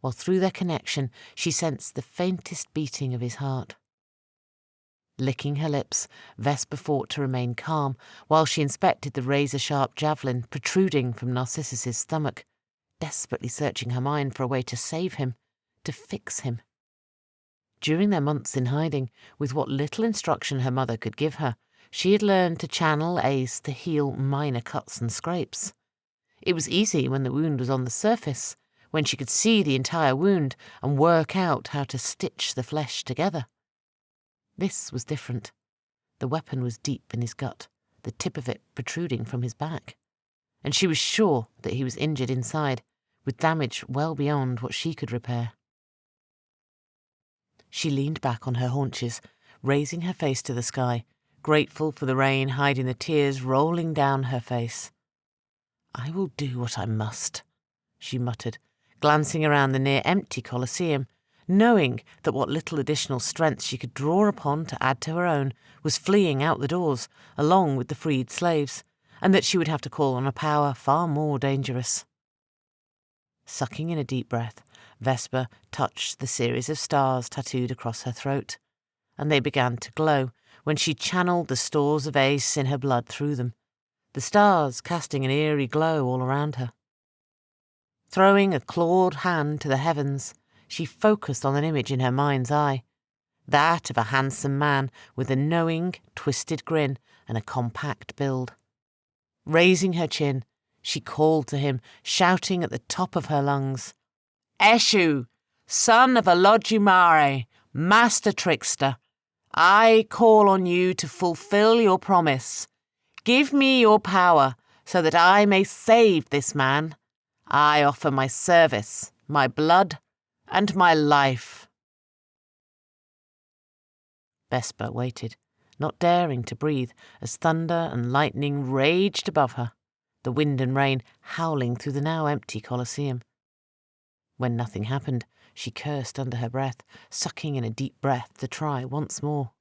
while through their connection she sensed the faintest beating of his heart. Licking her lips, Vesper fought to remain calm while she inspected the razor-sharp javelin protruding from Narcissus's stomach, desperately searching her mind for a way to save him, to fix him. During their months in hiding, with what little instruction her mother could give her, she had learned to channel Ace to heal minor cuts and scrapes. It was easy when the wound was on the surface, when she could see the entire wound and work out how to stitch the flesh together. This was different. The weapon was deep in his gut, the tip of it protruding from his back. And she was sure that he was injured inside, with damage well beyond what she could repair. She leaned back on her haunches, raising her face to the sky, grateful for the rain hiding the tears rolling down her face. "I will do what I must," she muttered, glancing around the near-empty Colosseum, knowing that what little additional strength she could draw upon to add to her own was fleeing out the doors, along with the freed slaves, and that she would have to call on a power far more dangerous. Sucking in a deep breath, Vesper touched the series of stars tattooed across her throat, and they began to glow when she channeled the stores of Ace in her blood through them, the stars casting an eerie glow all around her. Throwing a clawed hand to the heavens, she focused on an image in her mind's eye, that of a handsome man with a knowing, twisted grin and a compact build. Raising her chin, she called to him, shouting at the top of her lungs, "Eshu, son of Olodumare, master trickster, I call on you to fulfill your promise. Give me your power so that I may save this man. I offer my service, my blood, and my life." Vesper waited, not daring to breathe, as thunder and lightning raged above her, the wind and rain howling through the now empty Colosseum. When nothing happened, she cursed under her breath, sucking in a deep breath to try once more.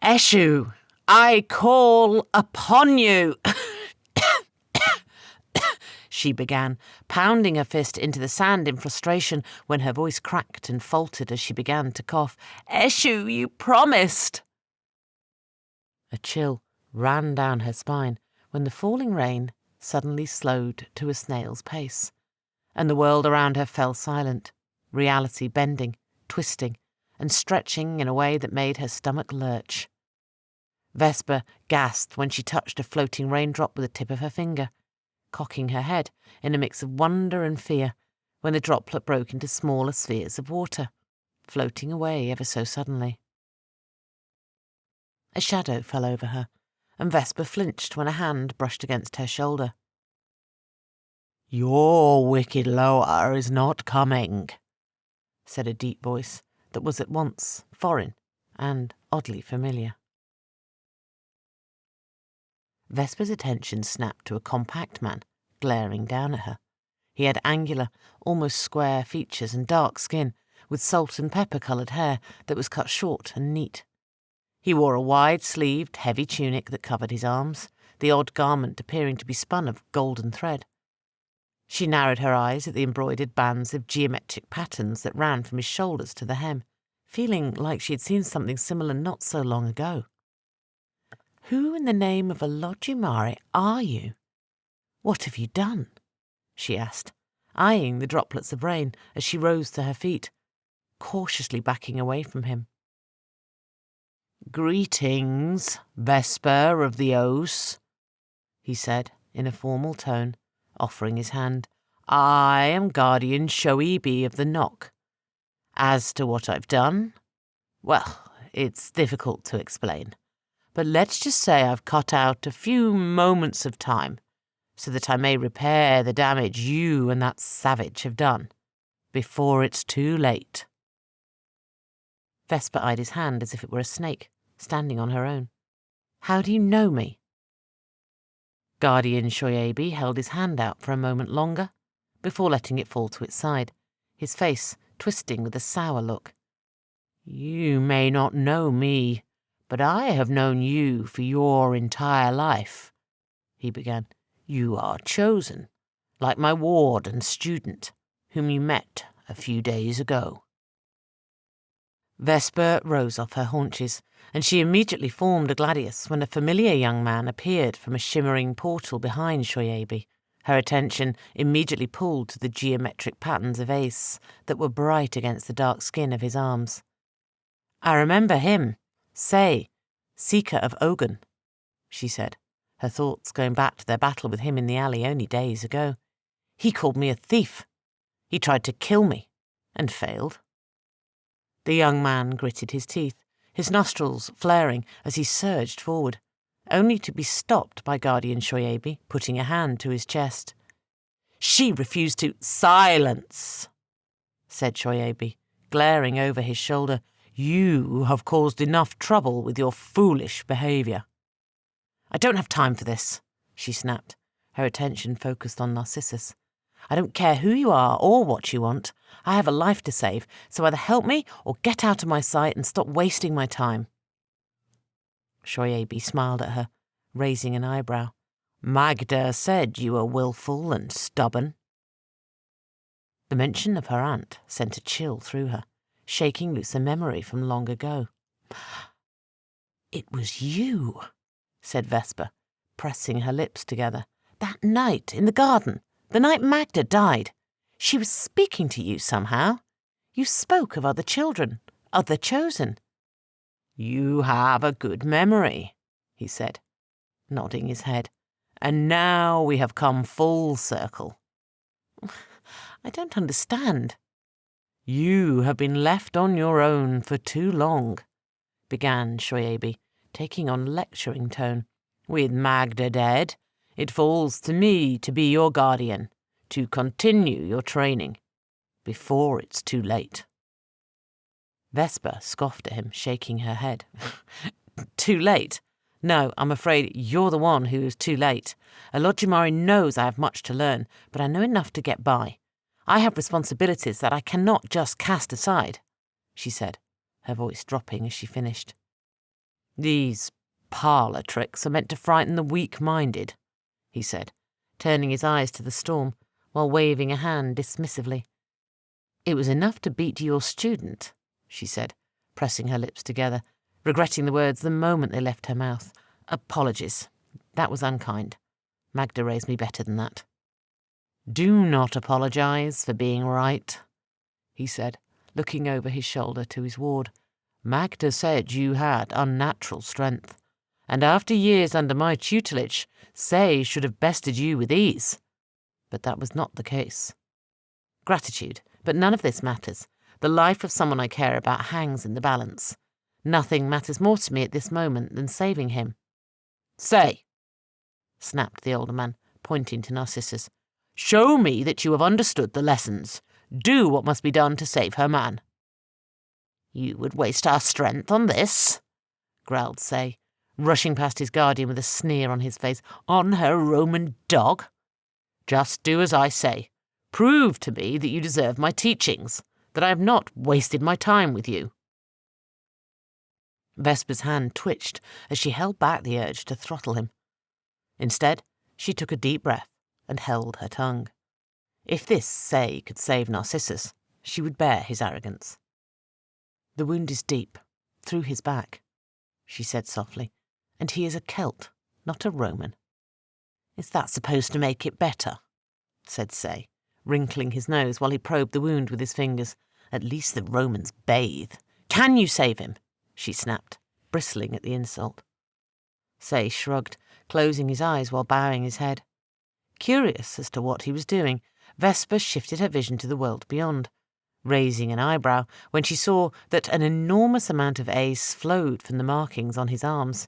"Eshu, I call upon you," she began, pounding her fist into the sand in frustration when her voice cracked and faltered as she began to cough. "Eshu, you promised." A chill ran down her spine when the falling rain suddenly slowed to a snail's pace, and the world around her fell silent, reality bending, twisting, and stretching in a way that made her stomach lurch. Vesper gasped when she touched a floating raindrop with the tip of her finger, cocking her head in a mix of wonder and fear when the droplet broke into smaller spheres of water, floating away ever so suddenly. A shadow fell over her, and Vesper flinched when a hand brushed against her shoulder. "Your wicked Loa is not coming," said a deep voice that was at once foreign and oddly familiar. Vesper's attention snapped to a compact man glaring down at her. He had angular, almost square features and dark skin, with salt and pepper-coloured hair that was cut short and neat. He wore a wide-sleeved, heavy tunic that covered his arms, the odd garment appearing to be spun of golden thread. She narrowed her eyes at the embroidered bands of geometric patterns that ran from his shoulders to the hem, feeling like she had seen something similar not so long ago. "Who in the name of Olodumare are you? What have you done?" she asked, eyeing the droplets of rain as she rose to her feet, cautiously backing away from him. "Greetings, Vesper of the Os," he said in a formal tone, offering his hand. "I am Guardian Shoibi of the Knock. As to what I've done, well, it's difficult to explain, but let's just say I've cut out a few moments of time so that I may repair the damage you and that savage have done, before it's too late." Vesper eyed his hand as if it were a snake, standing on her own. "How do you know me?" Guardian Shoibi held his hand out for a moment longer, before letting it fall to its side, his face twisting with a sour look. "You may not know me, but I have known you for your entire life," he began. "You are chosen, like my ward and student, whom you met a few days ago." Vesper rose off her haunches, and she immediately formed a gladius when a familiar young man appeared from a shimmering portal behind Shoibi, her attention immediately pulled to the geometric patterns of Ace that were bright against the dark skin of his arms. "I remember him, Say, Seeker of Ogun," she said, her thoughts going back to their battle with him in the alley only days ago. "He called me a thief. He tried to kill me, and failed." The young man gritted his teeth, his nostrils flaring as he surged forward, only to be stopped by Guardian Shoibi putting a hand to his chest. "She refused to—" "Silence," said Shoibi, glaring over his shoulder. "You have caused enough trouble with your foolish behaviour." "I don't have time for this," she snapped, her attention focused on Narcissus. "I don't care who you are or what you want. I have a life to save, so either help me or get out of my sight and stop wasting my time." Shoibi smiled at her, raising an eyebrow. "Magda said you were willful and stubborn." The mention of her aunt sent a chill through her, shaking loose a memory from long ago. "It was you," said Vesper, pressing her lips together. "That night in the garden. The night Magda died. She was speaking to you somehow. You spoke of other children, other chosen." "You have a good memory," he said, nodding his head. "And now we have come full circle." "I don't understand." "You have been left on your own for too long," began Shoibi, taking on lecturing tone. "With Magda dead, it falls to me to be your guardian, to continue your training, before it's too late." Vesper scoffed at him, shaking her head. "Too late? No, I'm afraid you're the one who is too late. Olodumare knows I have much to learn, but I know enough to get by. I have responsibilities that I cannot just cast aside," she said, her voice dropping as she finished. "These parlour tricks are meant to frighten the weak-minded," he said, turning his eyes to the storm while waving a hand dismissively. "It was enough to beat your student," she said, pressing her lips together, regretting the words the moment they left her mouth. "Apologies. That was unkind. Magda raised me better than that." "Do not apologise for being right," he said, looking over his shoulder to his ward. "Magda said you had unnatural strength, and after years under my tutelage, Say should have bested you with ease. But that was not the case. Gratitude, but none of this matters. The life of someone I care about hangs in the balance. Nothing matters more to me at this moment than saving him." "Say," snapped the older man, pointing to Narcissus. "Show me that you have understood the lessons. Do what must be done to save her man." "You would waste our strength on this?" growled Say, rushing past his guardian with a sneer on his face. "On her Roman dog? Just do as I say. Prove to me that you deserve my teachings, that I have not wasted my time with you." Vesper's hand twitched as she held back the urge to throttle him. Instead, she took a deep breath and held her tongue. If this Say could save Narcissus, she would bear his arrogance. "The wound is deep, through his back," she said softly, "and he is a Celt, not a Roman." "Is that supposed to make it better?" said Say, wrinkling his nose while he probed the wound with his fingers. "At least the Romans bathe." "Can you save him?" she snapped, bristling at the insult. Say shrugged, closing his eyes while bowing his head. Curious as to what he was doing, Vesper shifted her vision to the world beyond, raising an eyebrow when she saw that an enormous amount of ace flowed from the markings on his arms,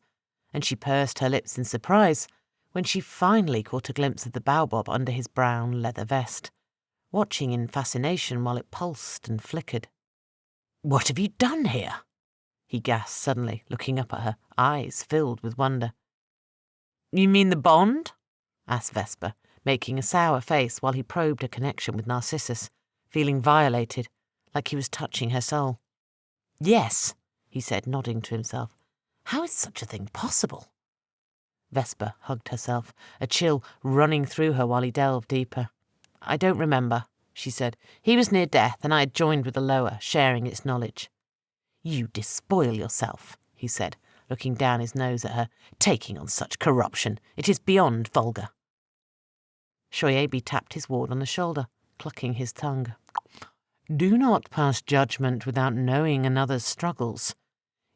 and she pursed her lips in surprise when she finally caught a glimpse of the baobab under his brown leather vest, watching in fascination while it pulsed and flickered. "What have you done here?" he gasped suddenly, looking up at her, eyes filled with wonder. "You mean the bond?" asked Vesper, making a sour face while he probed her connection with Narcissus, feeling violated, like he was touching her soul. "Yes," he said, nodding to himself. "How is such a thing possible?" Vesper hugged herself, a chill running through her while he delved deeper. "I don't remember," she said. "He was near death, and I had joined with the lower, sharing its knowledge." "You despoil yourself," he said, looking down his nose at her, "taking on such corruption. It is beyond vulgar." Shoyabi tapped his ward on the shoulder, clucking his tongue. "Do not pass judgment without knowing another's struggles.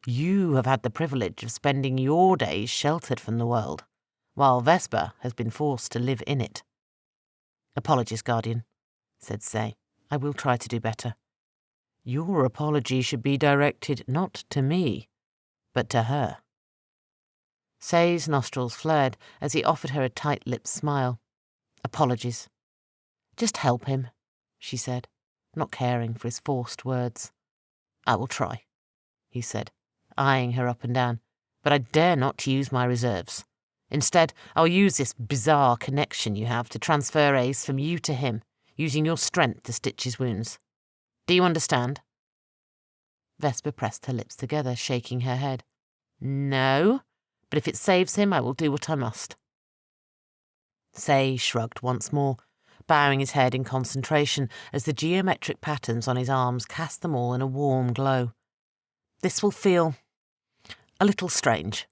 You have had the privilege of spending your days sheltered from the world, while Vesper has been forced to live in it." "Apologies, Guardian," said Say. "I will try to do better." "Your apology should be directed not to me, but to her." Say's nostrils flared as he offered her a tight-lipped smile. "Apologies. Just help him," she said, not caring for his forced words. "I will try," he said, eyeing her up and down, "but I dare not use my reserves. Instead, I'll use this bizarre connection you have to transfer ace from you to him, using your strength to stitch his wounds. Do you understand?" Vesper pressed her lips together, shaking her head. "No, but if it saves him, I will do what I must." Say shrugged once more, bowing his head in concentration as the geometric patterns on his arms cast them all in a warm glow. "This will feel a little strange."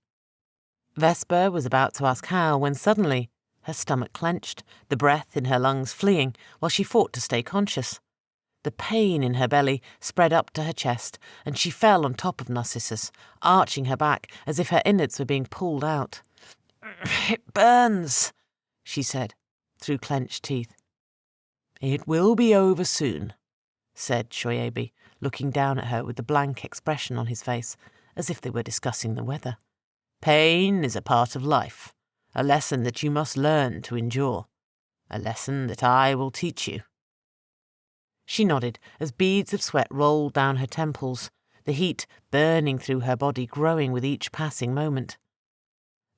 Vesper was about to ask how when suddenly her stomach clenched, the breath in her lungs fleeing while she fought to stay conscious. The pain in her belly spread up to her chest, and she fell on top of Narcissus, arching her back as if her innards were being pulled out. "It burns," she said, through clenched teeth. "It will be over soon," said Shoyabi, looking down at her with the blank expression on his face, as if they were discussing the weather. "Pain is a part of life, a lesson that you must learn to endure, a lesson that I will teach you." She nodded as beads of sweat rolled down her temples, the heat burning through her body growing with each passing moment.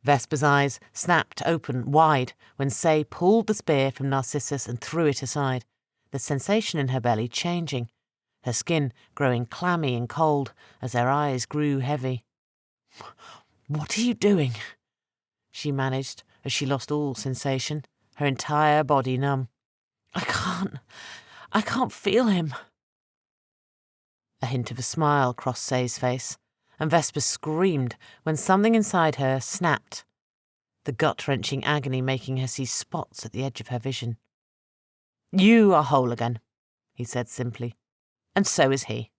Vesper's eyes snapped open wide when Say pulled the spear from Narcissus and threw it aside, the sensation in her belly changing, her skin growing clammy and cold as her eyes grew heavy. "What are you doing?" she managed as she lost all sensation, her entire body numb. I can't feel him." A hint of a smile crossed Say's face, and Vesper screamed when something inside her snapped, the gut-wrenching agony making her see spots at the edge of her vision. "You are whole again," he said simply, "and so is he."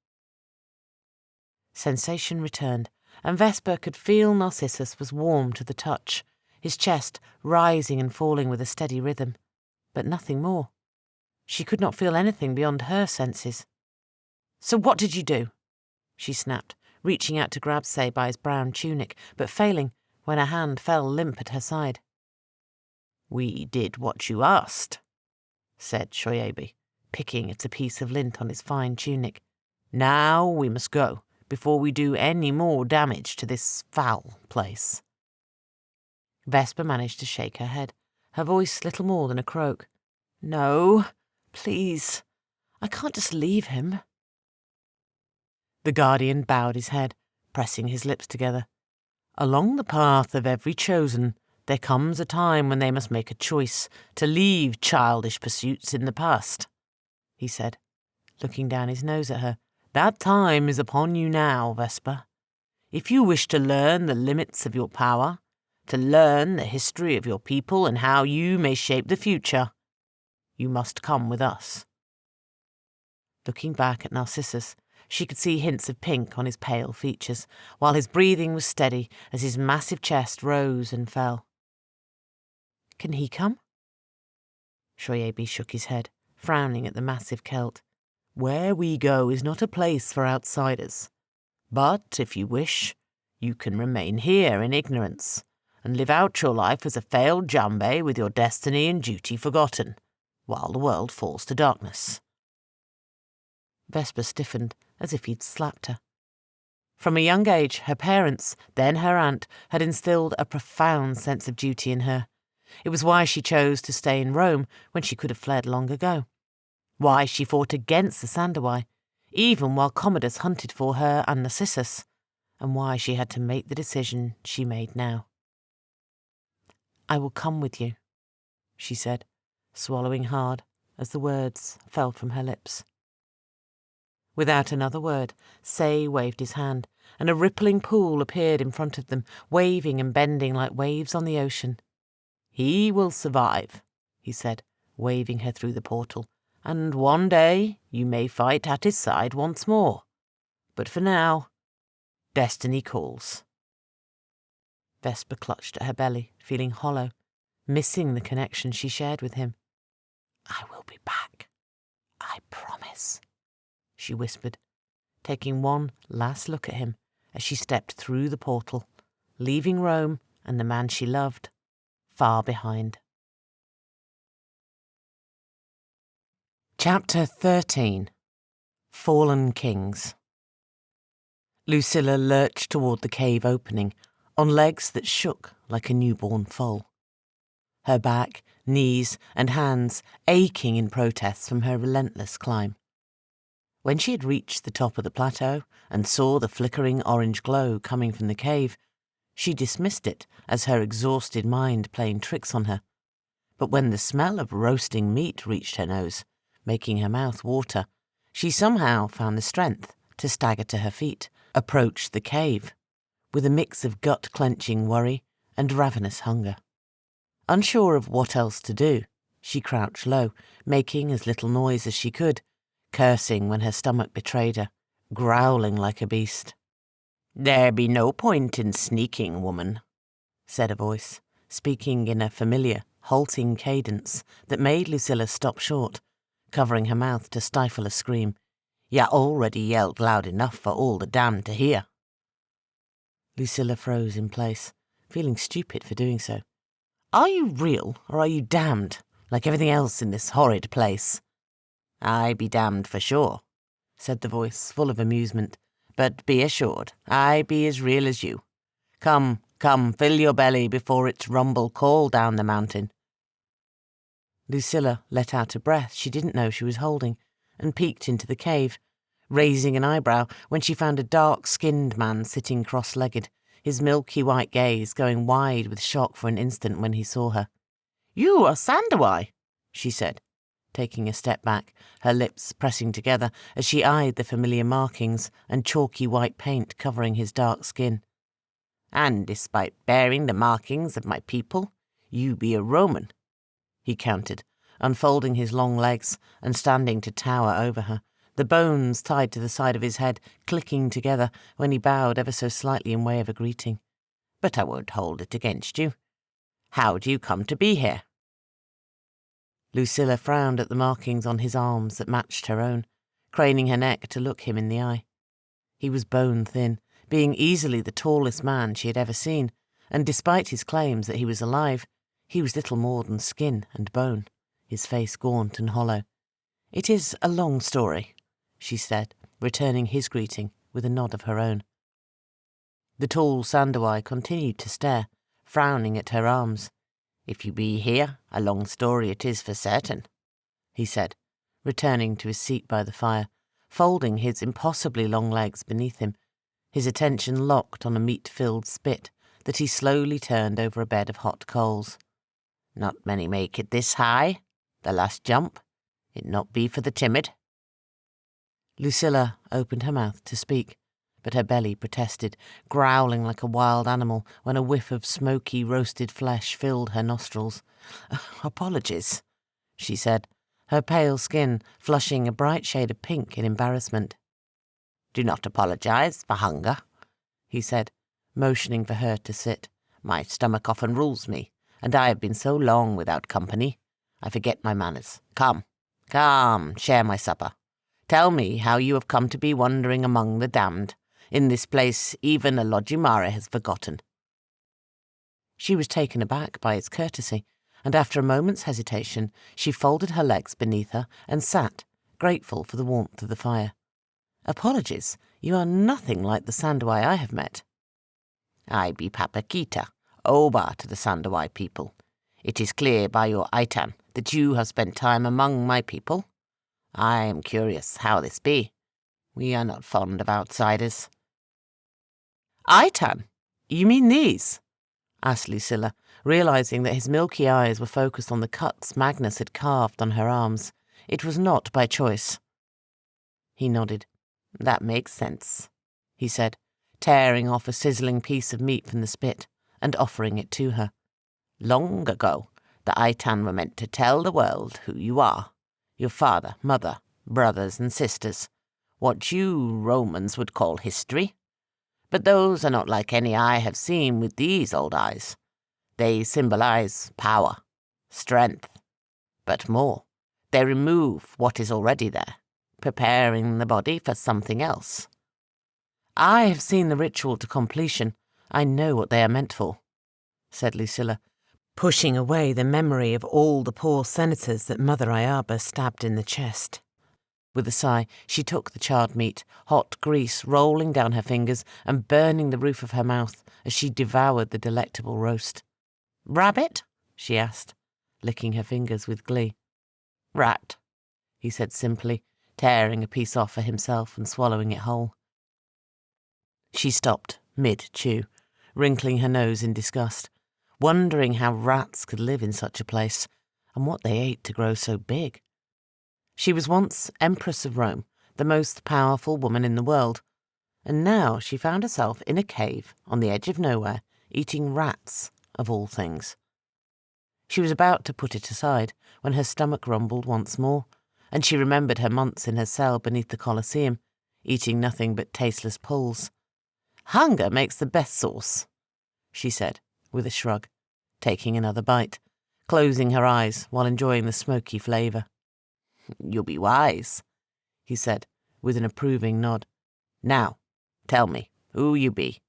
Sensation returned, and Vesper could feel Narcissus was warm to the touch, his chest rising and falling with a steady rhythm, but nothing more. She could not feel anything beyond her senses. "So what did you do?" she snapped, reaching out to grab Say by his brown tunic, but failing when her hand fell limp at her side. "We did what you asked," said Shoyabi, picking at a piece of lint on his fine tunic. "Now we must go, before we do any more damage to this foul place." Vesper managed to shake her head, her voice little more than a croak. "No, please, I can't just leave him." The Guardian bowed his head, pressing his lips together. "Along the path of every chosen, There comes a time when they must make a choice to leave childish pursuits in the past, he said, looking down his nose at her. That time is upon you now, Vesper. If you wish to learn the limits of your power, to learn the history of your people and how you may shape the future, you must come with us. Looking back at Narcissus, she could see hints of pink on his pale features, while his breathing was steady as his massive chest rose and fell. Can he come? Shoyabi shook his head, frowning at the massive Celt. Where we go is not a place for outsiders. But, if you wish, you can remain here in ignorance, and live out your life as a failed Jambe with your destiny and duty forgotten, while the world falls to darkness. Vesper stiffened, as if he'd slapped her. From a young age, her parents, then her aunt, had instilled a profound sense of duty in her. It was why she chose to stay in Rome when she could have fled long ago. Why she fought against the Sandawai, even while Commodus hunted for her and Narcissus, and why she had to make the decision she made now. I will come with you, she said, swallowing hard as the words fell from her lips. Without another word, Say waved his hand, and a rippling pool appeared in front of them, waving and bending like waves on the ocean. He will survive, he said, waving her through the portal, and one day you may fight at his side once more. But for now, destiny calls. Vesper clutched at her belly, feeling hollow, missing the connection she shared with him. I will be back, I promise, she whispered, taking one last look at him as she stepped through the portal, leaving Rome and the man she loved far behind. Chapter 13. Fallen Kings. Lucilla lurched toward the cave opening, on legs that shook like a newborn foal. Her back, knees, and hands aching in protest from her relentless climb. When she had reached the top of the plateau and saw the flickering orange glow coming from the cave, she dismissed it as her exhausted mind playing tricks on her. But when the smell of roasting meat reached her nose, making her mouth water, she somehow found the strength to stagger to her feet, approach the cave, with a mix of gut-clenching worry and ravenous hunger. Unsure of what else to do, she crouched low, making as little noise as she could, cursing when her stomach betrayed her, growling like a beast. There be no point in sneaking, woman, said a voice, speaking in a familiar, halting cadence that made Lucilla stop short, covering her mouth to stifle a scream. Ya already yelled loud enough for all the damned to hear. Lucilla froze in place, feeling stupid for doing so. Are you real, or are you damned, like everything else in this horrid place? I be damned for sure, said the voice, full of amusement, but be assured, I be as real as you. Come, fill your belly before its rumble call down the mountain. Lucilla let out a breath she didn't know she was holding, and peeked into the cave, raising an eyebrow when she found a dark-skinned man sitting cross-legged, his milky white gaze going wide with shock for an instant when he saw her. You are Sandawai, she said, taking a step back, her lips pressing together as she eyed the familiar markings and chalky white paint covering his dark skin. And despite bearing the markings of my people, you be a Roman, he countered, unfolding his long legs and standing to tower over her, the bones tied to the side of his head clicking together when he bowed ever so slightly in way of a greeting. But I won't hold it against you. How do you come to be here? Lucilla frowned at the markings on his arms that matched her own, craning her neck to look him in the eye. He was bone-thin, being easily the tallest man she had ever seen, and despite his claims that he was alive, he was little more than skin and bone, his face gaunt and hollow. It is a long story, she said, returning his greeting with a nod of her own. The tall Sandawai continued to stare, frowning at her arms. If you be here, a long story it is for certain, he said, returning to his seat by the fire, folding his impossibly long legs beneath him, his attention locked on a meat-filled spit that he slowly turned over a bed of hot coals. "Not many make it this high. The last jump. It not be for the timid." Lucilla opened her mouth to speak, but her belly protested, growling like a wild animal when a whiff of smoky roasted flesh filled her nostrils. "Apologies," she said, her pale skin flushing a bright shade of pink in embarrassment. "Do not apologize for hunger," he said, motioning for her to sit. "My stomach often rules me, and I have been so long without company. I forget my manners. Come, share my supper. Tell me how you have come to be wandering among the damned, in this place even a Logimare has forgotten." She was taken aback by his courtesy, and after a moment's hesitation, she folded her legs beneath her and sat, grateful for the warmth of the fire. "Apologies, you are nothing like the Sandawai I have met." "I be Papakita, Oba to the Sandawai people. It is clear by your Aitan that you have spent time among my people. I am curious how this be. We are not fond of outsiders." "Aitan? You mean these?" asked Lucilla, realizing that his milky eyes were focused on the cuts Magnus had carved on her arms. It was not by choice. He nodded. "That makes sense," he said, tearing off a sizzling piece of meat from the spit and offering it to her. "Long ago, the Aitan were meant to tell the world who you are, your father, mother, brothers and sisters, what you Romans would call history. But those are not like any I have seen with these old eyes. They symbolize power, strength, but more, they remove what is already there, preparing the body for something else." "I have seen the ritual to completion. I know what they are meant for," said Lucilla, pushing away the memory of all the poor senators that Mother Ayaba stabbed in the chest. With a sigh, she took the charred meat, hot grease rolling down her fingers and burning the roof of her mouth as she devoured the delectable roast. "Rabbit?" she asked, licking her fingers with glee. "Rat," he said simply, tearing a piece off for himself and swallowing it whole. She stopped, mid-chew, wrinkling her nose in disgust, wondering how rats could live in such a place, and what they ate to grow so big. She was once Empress of Rome, the most powerful woman in the world, and now she found herself in a cave on the edge of nowhere, eating rats, of all things. She was about to put it aside when her stomach rumbled once more, and she remembered her months in her cell beneath the Colosseum, eating nothing but tasteless pulls. "Hunger makes the best sauce," she said, with a shrug, taking another bite, closing her eyes while enjoying the smoky flavour. "You'll be wise," he said, with an approving nod. "Now, tell me who you be.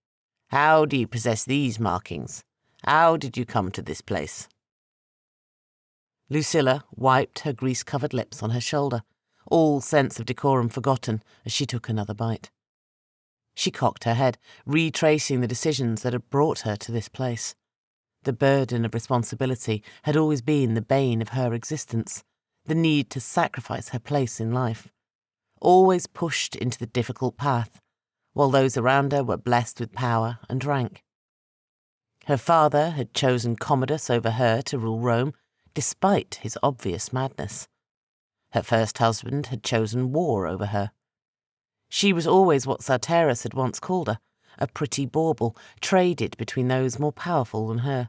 How do you possess these markings? How did you come to this place?" Lucilla wiped her grease-covered lips on her shoulder, all sense of decorum forgotten as she took another bite. She cocked her head, retracing the decisions that had brought her to this place. The burden of responsibility had always been the bane of her existence, the need to sacrifice her place in life, always pushed into the difficult path, while those around her were blessed with power and rank. Her father had chosen Commodus over her to rule Rome, despite his obvious madness. Her first husband had chosen war over her. She was always what Sarteris had once called her, a pretty bauble, traded between those more powerful than her.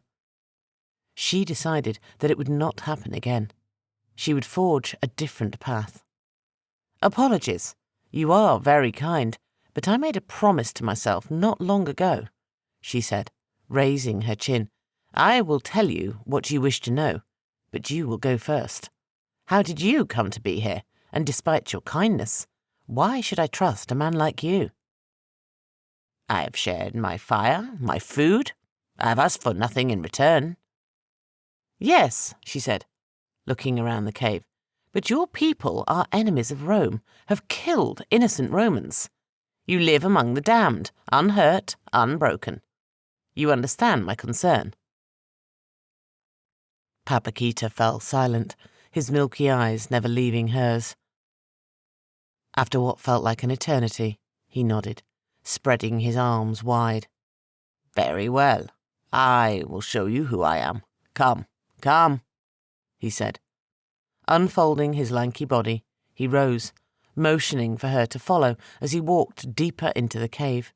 She decided that it would not happen again. She would forge a different path. "Apologies. You are very kind, but I made a promise to myself not long ago," she said, raising her chin. "I will tell you what you wish to know, but you will go first. How did you come to be here, and despite your kindness, why should I trust a man like you?" "I have shared my fire, my food. I have asked for nothing in return." "Yes," she said, looking around the cave, "but your people are enemies of Rome, have killed innocent Romans. You live among the damned, unhurt, unbroken. You understand my concern." Papakita fell silent, his milky eyes never leaving hers. After what felt like an eternity, he nodded, spreading his arms wide. "Very well," I will show you who I am. Come, come, he said. Unfolding his lanky body, he rose, motioning for her to follow as he walked deeper into the cave.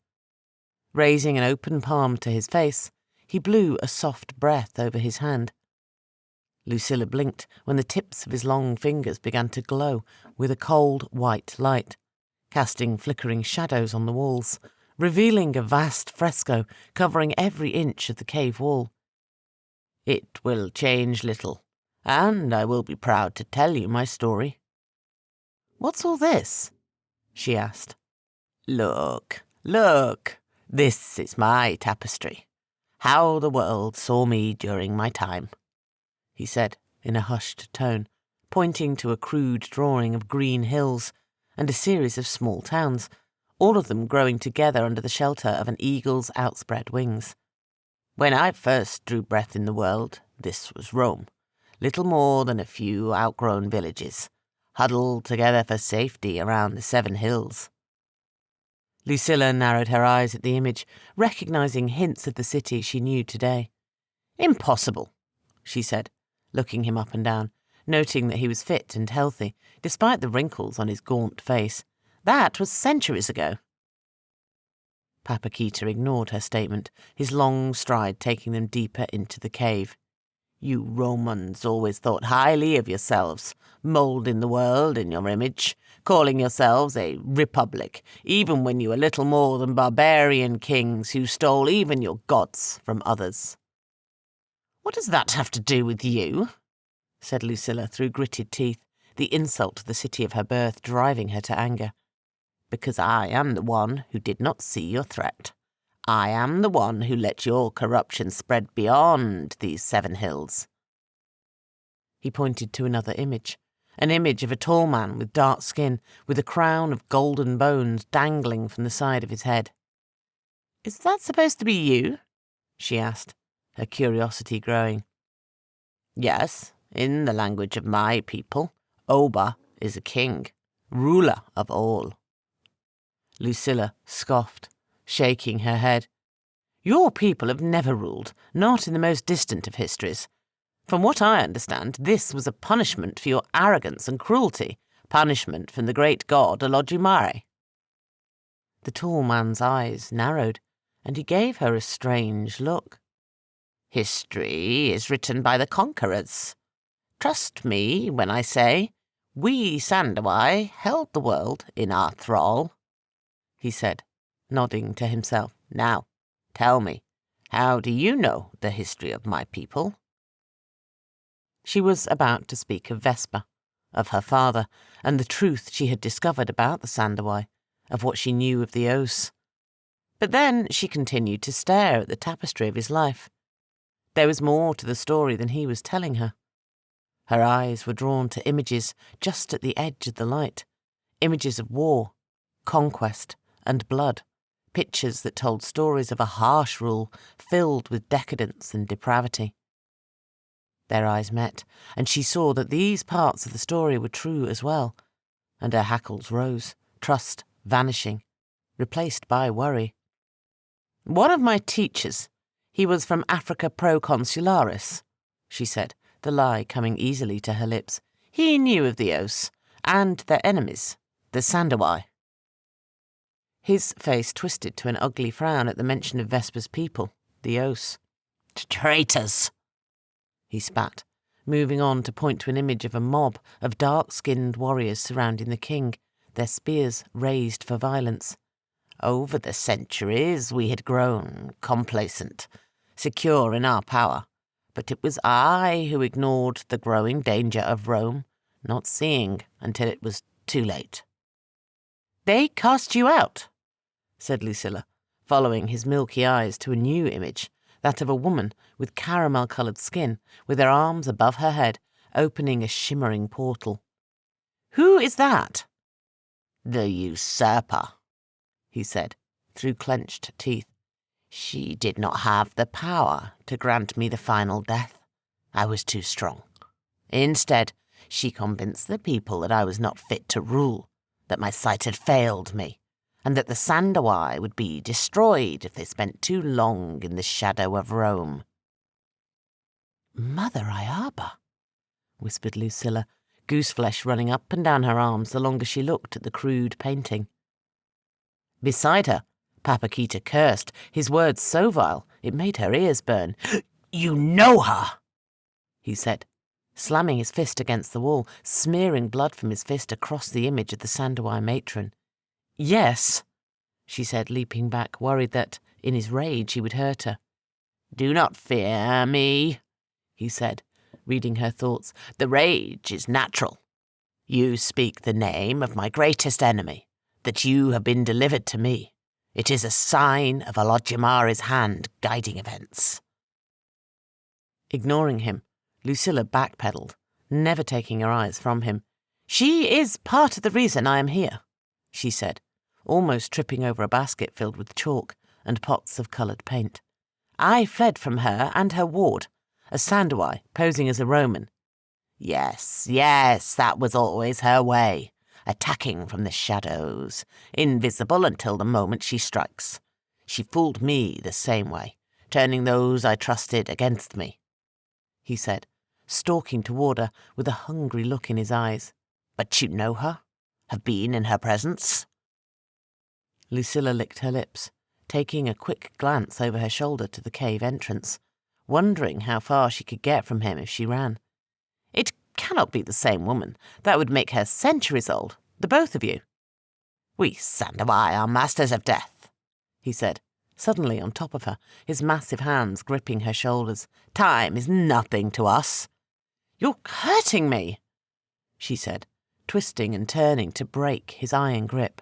Raising an open palm to his face, he blew a soft breath over his hand. Lucilla blinked when the tips of his long fingers began to glow with a cold white light, casting flickering shadows on the walls, revealing a vast fresco covering every inch of the cave wall. It will change little, and I will be proud to tell you my story. What's all this? She asked. Look, look, this is my tapestry. How the world saw me during my time, he said in a hushed tone, pointing to a crude drawing of green hills and a series of small towns, all of them growing together under the shelter of an eagle's outspread wings. When I first drew breath in the world, this was Rome, little more than a few outgrown villages, huddled together for safety around the 7 hills. Lucilla narrowed her eyes at the image, recognizing hints of the city she knew today. Impossible, she said, looking him up and down, noting that he was fit and healthy, despite the wrinkles on his gaunt face. That was centuries ago. Papakita ignored her statement, his long stride taking them deeper into the cave. You Romans always thought highly of yourselves, moulding the world in your image, calling yourselves a republic, even when you were little more than barbarian kings who stole even your gods from others. What does that have to do with you? Said Lucilla through gritted teeth, the insult to the city of her birth driving her to anger. Because I am the one who did not see your threat. I am the one who let your corruption spread beyond these 7 hills. He pointed to another image, an image of a tall man with dark skin, with a crown of golden bones dangling from the side of his head. Is that supposed to be you? She asked, her curiosity growing. Yes, in the language of my people, Oba is a king, ruler of all. Lucilla scoffed, shaking her head. Your people have never ruled, not in the most distant of histories. From what I understand, this was a punishment for your arrogance and cruelty, punishment from the great god Olodumare. The tall man's eyes narrowed, and he gave her a strange look. History is written by the conquerors. Trust me when I say, we Sandawai held the world in our thrall, he said, nodding to himself. Now, tell me, how do you know the history of my people? She was about to speak of Vesper, of her father, and the truth she had discovered about the Sandawai, of what she knew of the Oaths. But then she continued to stare at the tapestry of his life. There was more to the story than he was telling her. Her eyes were drawn to images just at the edge of the light, images of war, conquest, and blood, pictures that told stories of a harsh rule filled with decadence and depravity. Their eyes met, and she saw that these parts of the story were true as well, and her hackles rose, trust vanishing, replaced by worry. One of my teachers, he was from Africa Proconsularis, she said, the lie coming easily to her lips. He knew of the Oaths, and their enemies, the Sandawai. His face twisted to an ugly frown at the mention of Vesper's people, the Oaths. Traitors! He spat, moving on to point to an image of a mob of dark-skinned warriors surrounding the king, their spears raised for violence. Over the centuries we had grown complacent, secure in our power, but it was I who ignored the growing danger of Rome, not seeing until it was too late. They cast you out, said Lucilla, following his milky eyes to a new image, that of a woman with caramel-coloured skin, with her arms above her head, opening a shimmering portal. Who is that? The usurper, he said, through clenched teeth. She did not have the power to grant me the final death. I was too strong. Instead, she convinced the people that I was not fit to rule, that my sight had failed me, and that the Sandawai would be destroyed if they spent too long in the shadow of Rome. Mother Iaba, whispered Lucilla, gooseflesh running up and down her arms the longer she looked at the crude painting. Beside her, Papakita cursed, his words so vile it made her ears burn. "You know her," he said, slamming his fist against the wall, smearing blood from his fist across the image of the Sandawai matron. "Yes," she said, leaping back, worried that, in his rage, he would hurt her. "Do not fear me," he said, reading her thoughts. "The rage is natural. You speak the name of my greatest enemy, that you have been delivered to me. It is a sign of Olodumari's hand guiding events." Ignoring him, Lucilla backpedaled, never taking her eyes from him. "She is part of the reason I am here," she said, almost tripping over a basket filled with chalk and pots of coloured paint. "I fled from her and her ward, a Sandawai posing as a Roman." Yes, that was always her way, attacking from the shadows, invisible until the moment she strikes. She fooled me the same way, turning those I trusted against me," he said, stalking toward her with a hungry look in his eyes. "But you know her? Have been in her presence?" Lucilla licked her lips, taking a quick glance over her shoulder to the cave entrance, wondering how far she could get from him if she ran. "It cannot be the same woman. That would make her centuries old, the both of you." "We Sandawai are masters of death," he said, suddenly on top of her, his massive hands gripping her shoulders. "Time is nothing to us." "You're hurting me," she said, twisting and turning to break his iron grip.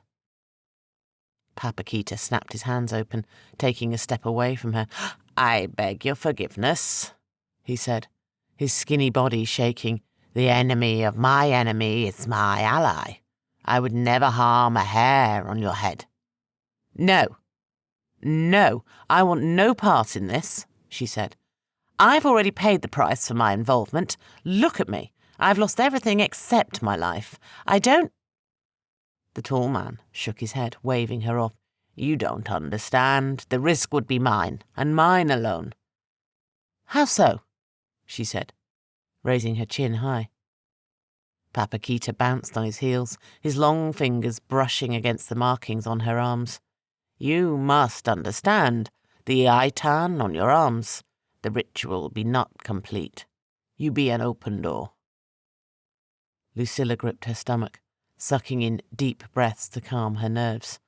Papakita snapped his hands open, taking a step away from her. "I beg your forgiveness," he said, his skinny body shaking. "The enemy of my enemy is my ally. I would never harm a hair on your head." No, I want no part in this," she said. "I've already paid the price for my involvement. Look at me. I've lost everything except my life. I don't—" The tall man shook his head, waving her off. "You don't understand. The risk would be mine, and mine alone." "How so?" she said, raising her chin high. Papakita bounced on his heels, his long fingers brushing against the markings on her arms. "You must understand. The Aitan on your arms. The ritual be not complete. You be an open door." Lucilla gripped her stomach, sucking in deep breaths to calm her nerves.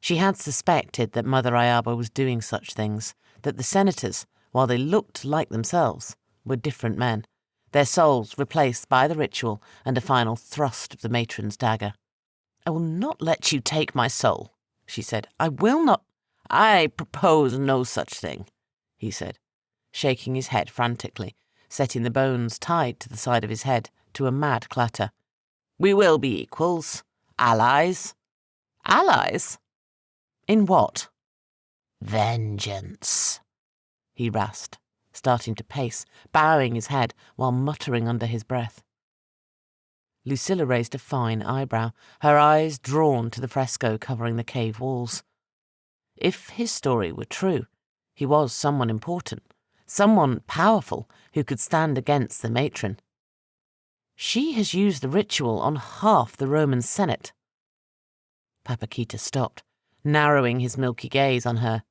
She had suspected that Mother Iaba was doing such things, that the senators, while they looked like themselves, were different men, their souls replaced by the ritual and a final thrust of the matron's dagger. "I will not let you take my soul," she said. "I will not—" "I propose no such thing," he said, shaking his head frantically, setting the bones tied to the side of his head to a mad clatter. "We will be equals, allies." "Allies? In what?" "Vengeance," he rasped, starting to pace, bowing his head while muttering under his breath. Lucilla raised a fine eyebrow, her eyes drawn to the fresco covering the cave walls. If his story were true, he was someone important, someone powerful who could stand against the matron. She has used the ritual on half the Roman Senate. Papakita stopped, narrowing his milky gaze on her.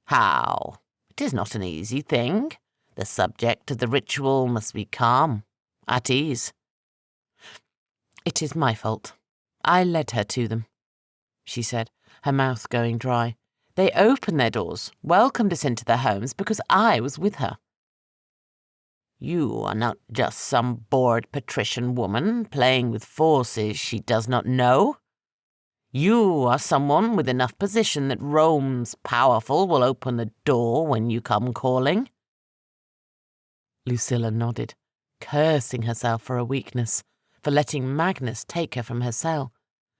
"How? It is not an easy thing. The subject of the ritual must be calm, at ease." "It is my fault. I led her to them," she said, her mouth going dry. "They opened their doors, welcomed us into their homes because I was with her." "You are not just some bored patrician woman playing with forces she does not know. You are someone with enough position that Rome's powerful will open the door when you come calling." Lucilla nodded, cursing herself for her weakness, for letting Magnus take her from her cell,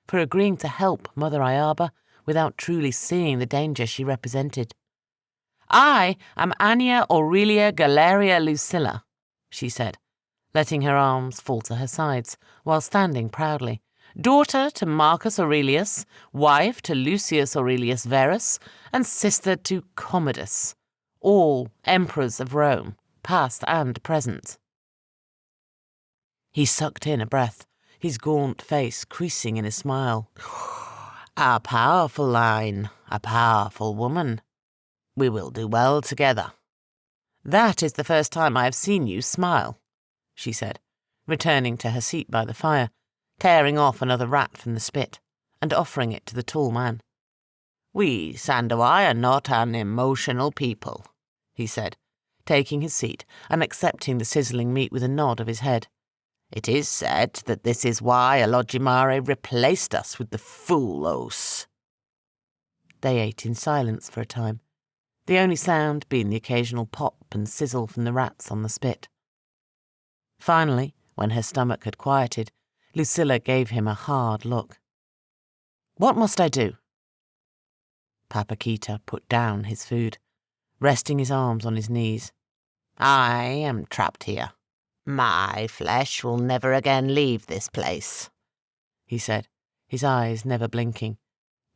for agreeing to help Mother Iaba without truly seeing the danger she represented. "I am Ania Aurelia Galeria Lucilla," she said, letting her arms fall to her sides while standing proudly, daughter to Marcus Aurelius, wife to Lucius Aurelius Verus, and sister to Commodus, all emperors of Rome, past and present. He sucked in a breath, his gaunt face creasing in a smile. A powerful line, a powerful woman. We will do well together. That is the first time I have seen you smile, she said, returning to her seat by the fire, tearing off another rat from the spit, and offering it to the tall man. We, Sandowai, are not an emotional people, he said, taking his seat and accepting the sizzling meat with a nod of his head. It is said that this is why Alogimare replaced us with the fool Os. They ate in silence for a time, the only sound being the occasional pop and sizzle from the rats on the spit. Finally, when her stomach had quieted, Lucilla gave him a hard look. What must I do? Papakita put down his food, resting his arms on his knees. I am trapped here. My flesh will never again leave this place, he said, his eyes never blinking.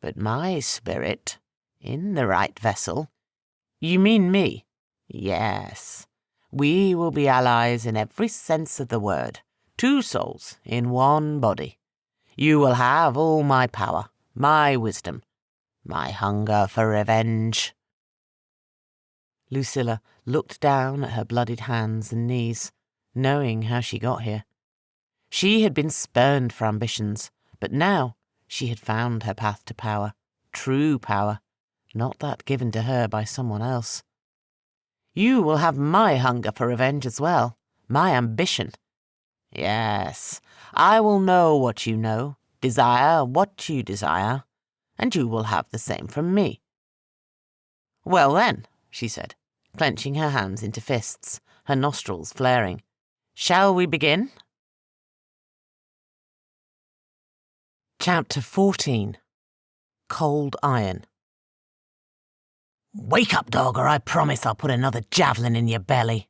But my spirit, in the right vessel. You mean me? Yes. We will be allies in every sense of the word. 2 souls in 1 body. You will have all my power, my wisdom, my hunger for revenge. Lucilla looked down at her bloodied hands and knees, knowing how she got here. She had been spurned for ambitions, but now she had found her path to power, true power, not that given to her by someone else. You will have my hunger for revenge as well, my ambition. Yes, I will know what you know, desire what you desire, and you will have the same from me. Well then, she said, clenching her hands into fists, her nostrils flaring. Shall we begin? Chapter 14. Cold Iron. Wake up, dog, or I promise I'll put another javelin in your belly.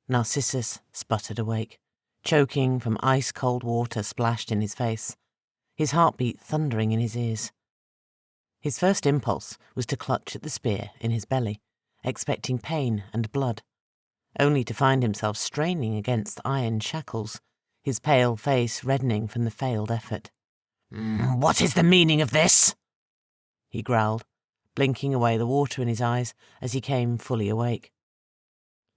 Narcissus sputtered awake, choking from ice-cold water splashed in his face, his heartbeat thundering in his ears. His first impulse was to clutch at the spear in his belly, expecting pain and blood, only to find himself straining against iron shackles, his pale face reddening from the failed effort. What is the meaning of this? He growled, blinking away the water in his eyes as he came fully awake.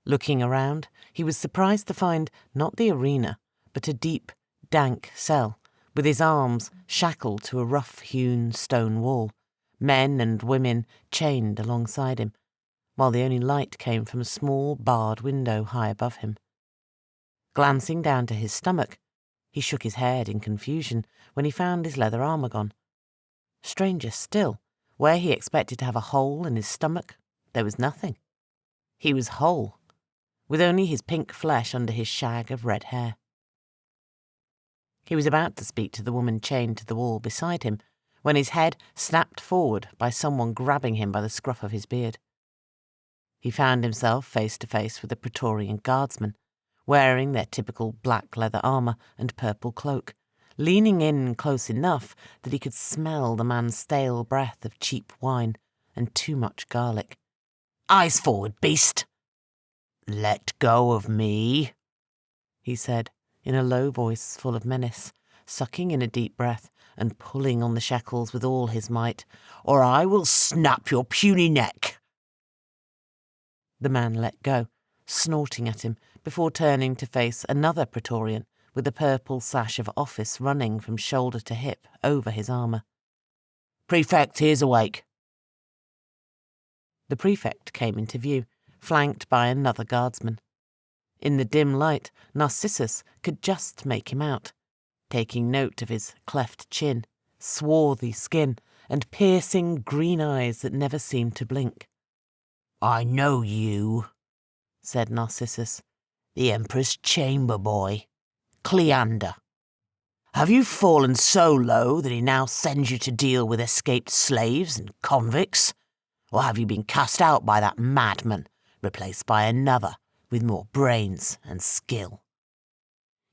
Looking around, he was surprised to find not the arena, but a deep, dank cell, with his arms shackled to a rough-hewn stone wall, men and women chained alongside him, while the only light came from a small barred window high above him. Glancing down to his stomach, he shook his head in confusion when he found his leather armor gone. Stranger still, where he expected to have a hole in his stomach, there was nothing. He was whole, with only his pink flesh under his shag of red hair. He was about to speak to the woman chained to the wall beside him, when his head snapped forward by someone grabbing him by the scruff of his beard. He found himself face to face with a Praetorian guardsman, wearing their typical black leather armor and purple cloak, leaning in close enough that he could smell the man's stale breath of cheap wine and too much garlic. Eyes forward, beast! Let go of me, he said, in a low voice full of menace, sucking in a deep breath and pulling on the shackles with all his might, or I will snap your puny neck. The man let go, snorting at him, before turning to face another Praetorian with a purple sash of office running from shoulder to hip over his armour. Prefect, here's awake. The prefect came into view, flanked by another guardsman. In the dim light, Narcissus could just make him out, taking note of his cleft chin, swarthy skin, and piercing green eyes that never seemed to blink. I know you, said Narcissus, the Empress chamber boy, Cleander. Have you fallen so low that he now sends you to deal with escaped slaves and convicts? Or have you been cast out by that madman, replaced by another with more brains and skill?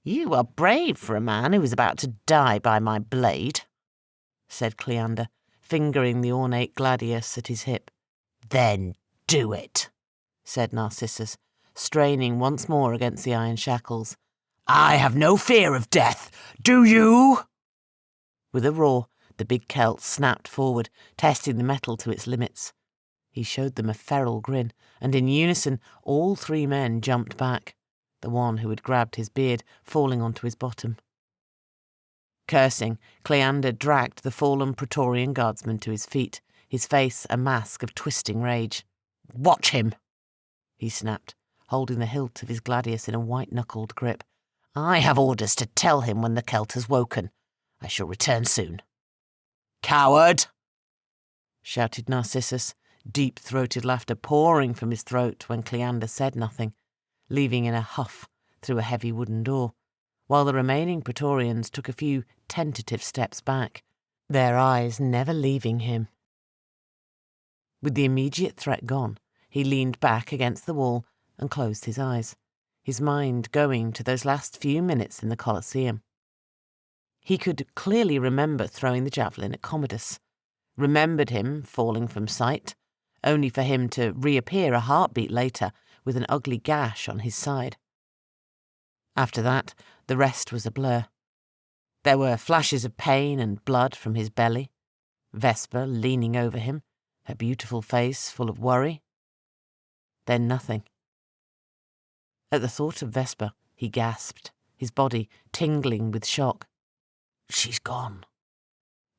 "You are brave for a man who is about to die by my blade," said Cleander, fingering the ornate gladius at his hip. "Then do it," said Narcissus, straining once more against the iron shackles. "I have no fear of death, do you?" With a roar, the big Celt snapped forward, testing the metal to its limits. He showed them a feral grin, and in unison all three men jumped back, the one who had grabbed his beard falling onto his bottom. Cursing, Cleander dragged the fallen Praetorian guardsman to his feet, his face a mask of twisting rage. "Watch him!" he snapped, holding the hilt of his gladius in a white-knuckled grip. "I have orders to tell him when the Celt has woken. I shall return soon." "Coward!" shouted Narcissus, deep-throated laughter pouring from his throat when Cleander said nothing, leaving in a huff through a heavy wooden door, while the remaining Praetorians took a few tentative steps back, their eyes never leaving him. With the immediate threat gone, he leaned back against the wall and closed his eyes, his mind going to those last few minutes in the Colosseum. He could clearly remember throwing the javelin at Commodus, remembered him falling from sight, only for him to reappear a heartbeat later with an ugly gash on his side. After that, the rest was a blur. There were flashes of pain and blood from his belly, Vesper leaning over him, her beautiful face full of worry. Then nothing. At the thought of Vesper, he gasped, his body tingling with shock. "She's gone,"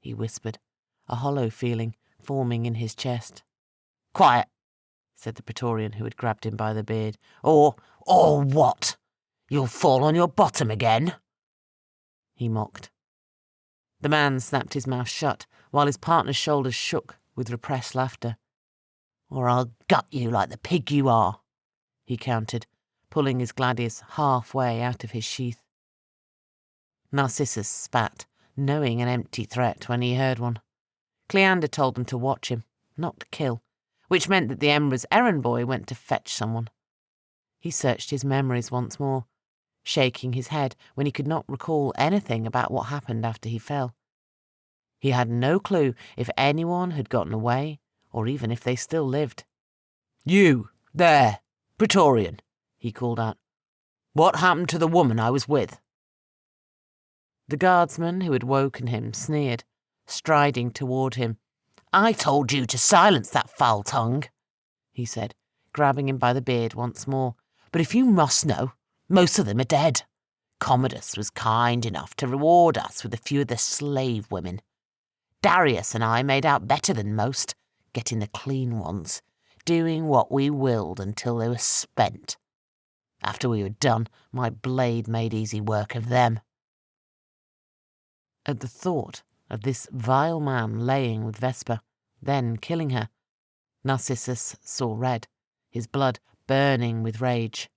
he whispered, a hollow feeling forming in his chest. "Quiet," said the Praetorian who had grabbed him by the beard. Or what? You'll fall on your bottom again?" he mocked. The man snapped his mouth shut, while his partner's shoulders shook with repressed laughter. "Or I'll gut you like the pig you are," he countered, pulling his gladius halfway out of his sheath. Narcissus spat, knowing an empty threat when he heard one. Cleander told them to watch him, not to kill, which meant that the Emperor's errand boy went to fetch someone. He searched his memories once more, shaking his head when he could not recall anything about what happened after he fell. He had no clue if anyone had gotten away, or even if they still lived. "You, there, Praetorian," he called out. "What happened to the woman I was with?" The guardsman who had woken him sneered, striding toward him. "I told you to silence that foul tongue," he said, grabbing him by the beard once more. "But if you must know, most of them are dead. Commodus was kind enough to reward us with a few of the slave women. Darius and I made out better than most, getting the clean ones, doing what we willed until they were spent. After we were done, my blade made easy work of them." At the thought of this vile man laying with Vesper, then killing her, Narcissus saw red, his blood burning with rage.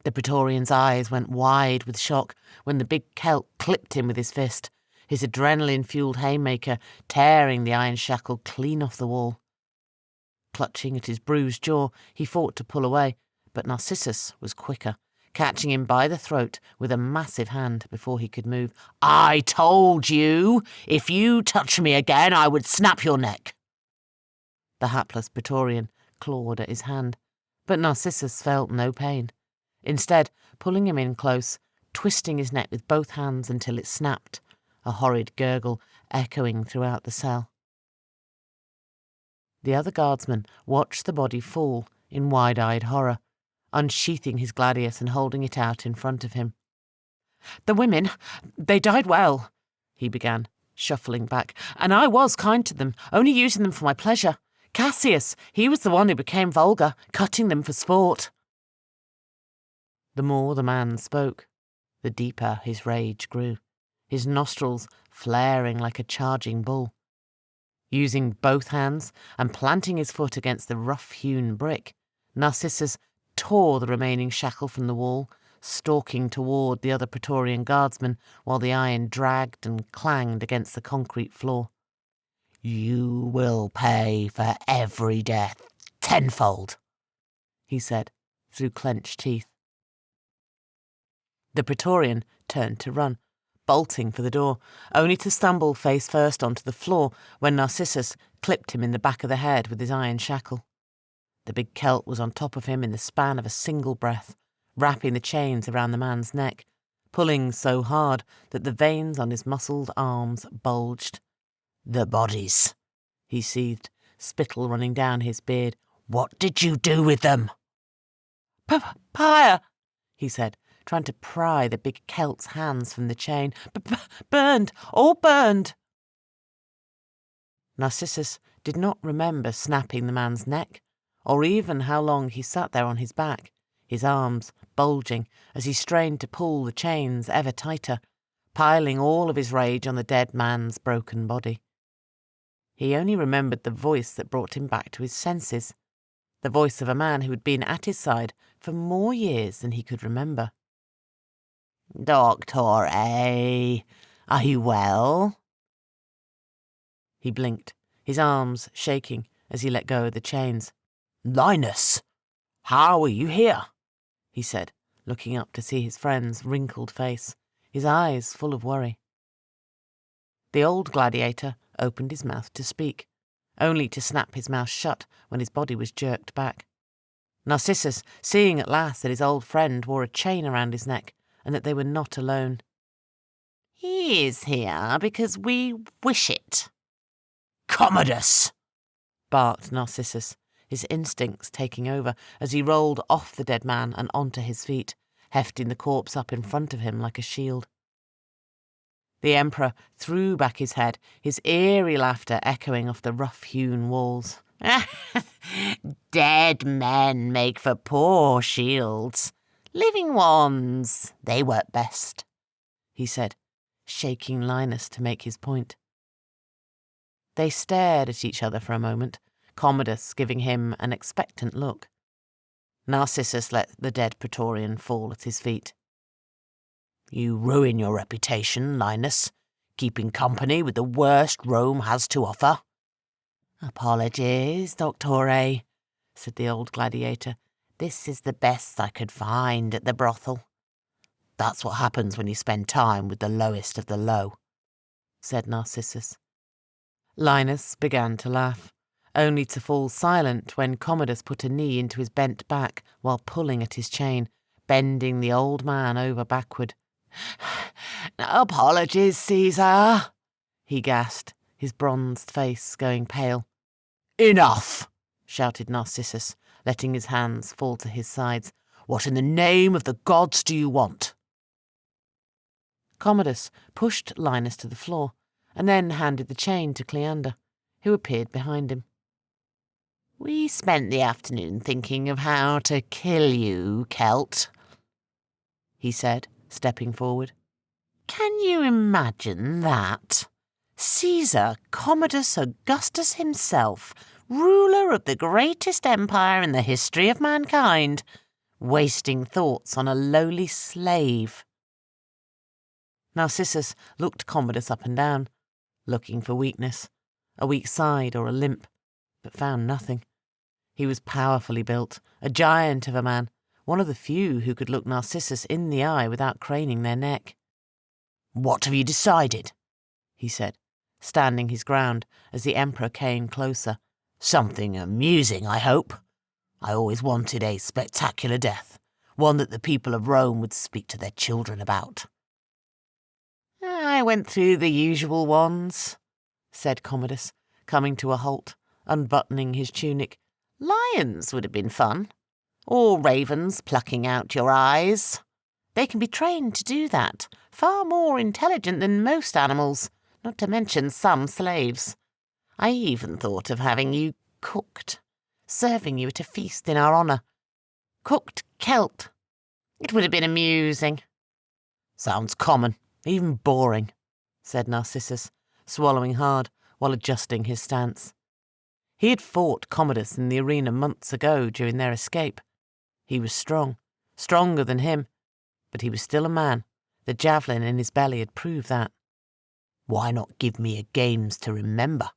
The Praetorian's eyes went wide with shock when the big Celt clipped him with his fist, his adrenaline-fueled haymaker tearing the iron shackle clean off the wall. Clutching at his bruised jaw, he fought to pull away, but Narcissus was quicker, catching him by the throat with a massive hand before he could move. "I told you, if you touch me again, I would snap your neck." The hapless Praetorian clawed at his hand, but Narcissus felt no pain, instead pulling him in close, twisting his neck with both hands until it snapped, a horrid gurgle echoing throughout the cell. The other guardsman watched the body fall in wide-eyed horror, unsheathing his gladius and holding it out in front of him. "The women, they died well," he began, shuffling back, "and I was kind to them, only using them for my pleasure. Cassius, he was the one who became vulgar, cutting them for sport." The more the man spoke, the deeper his rage grew, his nostrils flaring like a charging bull. Using both hands and planting his foot against the rough-hewn brick, Narcissus tore the remaining shackle from the wall, stalking toward the other Praetorian guardsman while the iron dragged and clanged against the concrete floor. "You will pay for every death tenfold," he said through clenched teeth. The Praetorian turned to run, bolting for the door, only to stumble face first onto the floor when Narcissus clipped him in the back of the head with his iron shackle. The big Celt was on top of him in the span of a single breath, wrapping the chains around the man's neck, pulling so hard that the veins on his muscled arms bulged. "The bodies," he seethed, spittle running down his beard. "What did you do with them?" "Pyre," he said, trying to pry the big Celt's hands from the chain. "Burned, all burned." Narcissus did not remember snapping the man's neck, or even how long he sat there on his back, his arms bulging as he strained to pull the chains ever tighter, piling all of his rage on the dead man's broken body. He only remembered the voice that brought him back to his senses, the voice of a man who had been at his side for more years than he could remember. "Doctor A, are you well?" He blinked, his arms shaking as he let go of the chains. "Linus, how are you here?" he said, looking up to see his friend's wrinkled face, his eyes full of worry. The old gladiator opened his mouth to speak, only to snap his mouth shut when his body was jerked back. Narcissus, seeing at last that his old friend wore a chain around his neck and that they were not alone. "He is here because we wish it." "Commodus!" barked Narcissus, his instincts taking over as he rolled off the dead man and onto his feet, hefting the corpse up in front of him like a shield. The Emperor threw back his head, his eerie laughter echoing off the rough-hewn walls. "Dead men make for poor shields. Living ones, they work best," he said, shaking Linus to make his point. They stared at each other for a moment, Commodus giving him an expectant look. Narcissus let the dead Praetorian fall at his feet. "You ruin your reputation, Linus, keeping company with the worst Rome has to offer." "Apologies, Doctore," said the old gladiator. "This is the best I could find at the brothel." "That's what happens when you spend time with the lowest of the low," said Narcissus. Linus began to laugh, only to fall silent when Commodus put a knee into his bent back while pulling at his chain, bending the old man over backward. "Apologies, Caesar," he gasped, his bronzed face going pale. "Enough!" shouted Narcissus, letting his hands fall to his sides. "What in the name of the gods do you want?" Commodus pushed Linus to the floor, and then handed the chain to Cleander, who appeared behind him. "We spent the afternoon thinking of how to kill you, Celt," he said, stepping forward. "Can you imagine that? Caesar Commodus Augustus himself, ruler of the greatest empire in the history of mankind, wasting thoughts on a lowly slave." Narcissus looked Commodus up and down, looking for weakness, a weak side or a limp, but found nothing. He was powerfully built, a giant of a man, one of the few who could look Narcissus in the eye without craning their neck. "What have you decided?" he said, standing his ground as the Emperor came closer. "Something amusing, I hope. I always wanted a spectacular death, one that the people of Rome would speak to their children about." "I went through the usual ones," said Commodus, coming to a halt, unbuttoning his tunic. "Lions would have been fun. Or ravens plucking out your eyes. They can be trained to do that, far more intelligent than most animals, not to mention some slaves. I even thought of having you cooked, serving you at a feast in our honour. Cooked Celt. It would have been amusing." "Sounds common, even boring," said Narcissus, swallowing hard while adjusting his stance. He had fought Commodus in the arena months ago during their escape. He was strong, stronger than him, but he was still a man. The javelin in his belly had proved that. "Why not give me a games to remember?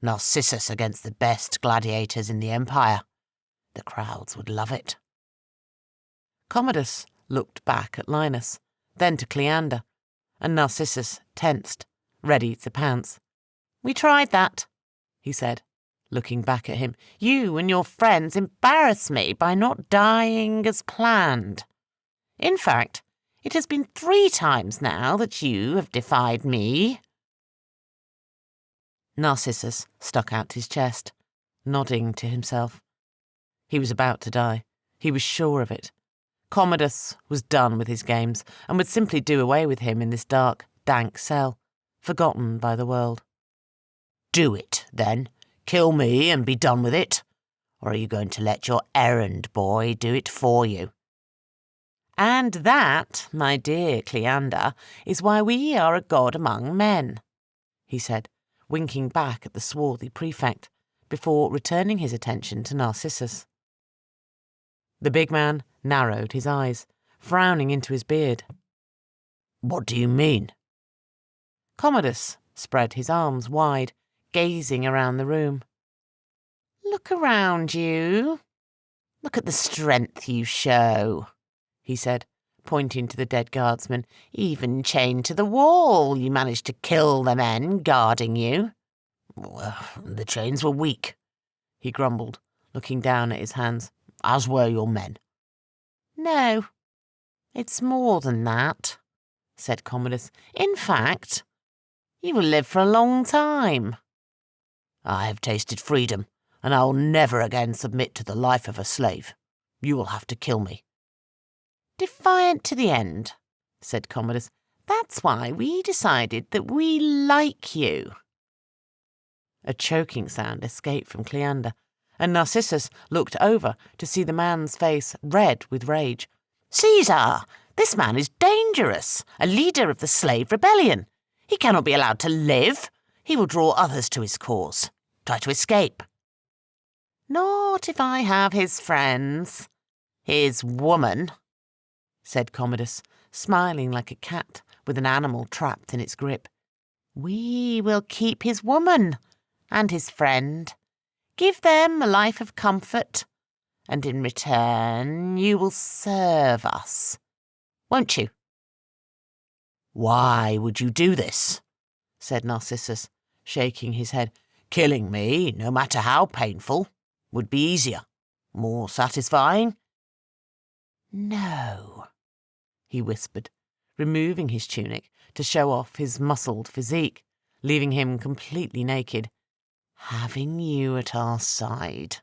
Narcissus against the best gladiators in the empire. The crowds would love it." Commodus looked back at Linus, then to Cleander, and Narcissus tensed, ready to pounce. "We tried that," he said, looking back at him. "You and your friends embarrass me by not dying as planned. In fact, it has been 3 times now that you have defied me." Narcissus stuck out his chest, nodding to himself. He was about to die. He was sure of it. Commodus was done with his games and would simply do away with him in this dark, dank cell, forgotten by the world. "Do it, then. Kill me and be done with it. Or are you going to let your errand boy do it for you?" "And that, my dear Cleander, is why we are a god among men," he said, winking back at the swarthy prefect, before returning his attention to Narcissus. The big man narrowed his eyes, frowning into his beard. "What do you mean?" Commodus spread his arms wide, gazing around the room. "Look around you. Look at the strength you show," he said, pointing to the dead guardsmen. "Even chained to the wall, you managed to kill the men guarding you." "Well, the chains were weak," he grumbled, looking down at his hands. "As were your men." "No, it's more than that," said Commodus. "In fact, you will live for a long time." "I have tasted freedom, and I will never again submit to the life of a slave. You will have to kill me." "Defiant to the end," said Commodus. "That's why we decided that we like you." A choking sound escaped from Cleander, and Narcissus looked over to see the man's face red with rage. "Caesar, this man is dangerous, a leader of the slave rebellion. He cannot be allowed to live. He will draw others to his cause. Try to escape." "Not if I have his friends. His woman," said Commodus, smiling like a cat with an animal trapped in its grip. "We will keep his woman and his friend. Give them a life of comfort, and in return you will serve us. Won't you?" "Why would you do this?" said Narcissus, shaking his head. "Killing me, no matter how painful, would be easier, more satisfying." "No," he whispered, removing his tunic to show off his muscled physique, leaving him completely naked. "Having you at our side,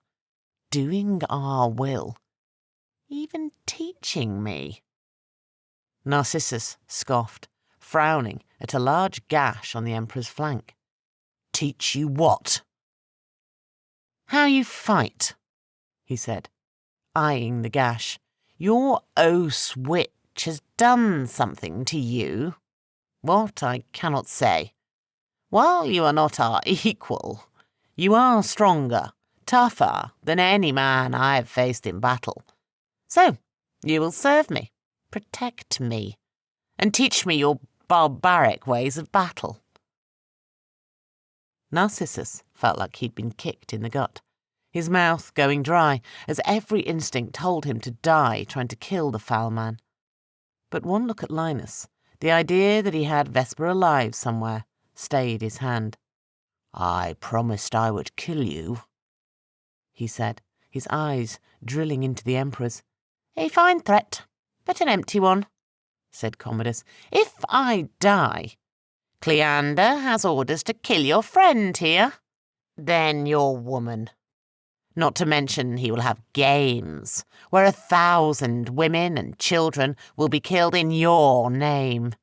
doing our will, even teaching me." Narcissus scoffed, frowning at a large gash on the Emperor's flank. "Teach you what?" "How you fight," he said, eyeing the gash. "Your oath's witch has done something to you. What, I cannot say. While you are not our equal, you are stronger, tougher than any man I have faced in battle. So, you will serve me, protect me, and teach me your barbaric ways of battle." Narcissus felt like he'd been kicked in the gut, his mouth going dry as every instinct told him to die trying to kill the foul man. But one look at Linus, the idea that he had Vesper alive somewhere, stayed his hand. "I promised I would kill you," he said, his eyes drilling into the Emperor's. "A fine threat, but an empty one," said Commodus. "If I die, Cleander has orders to kill your friend here. Then your woman. Not to mention he will have games, where 1,000 women and children will be killed in your name.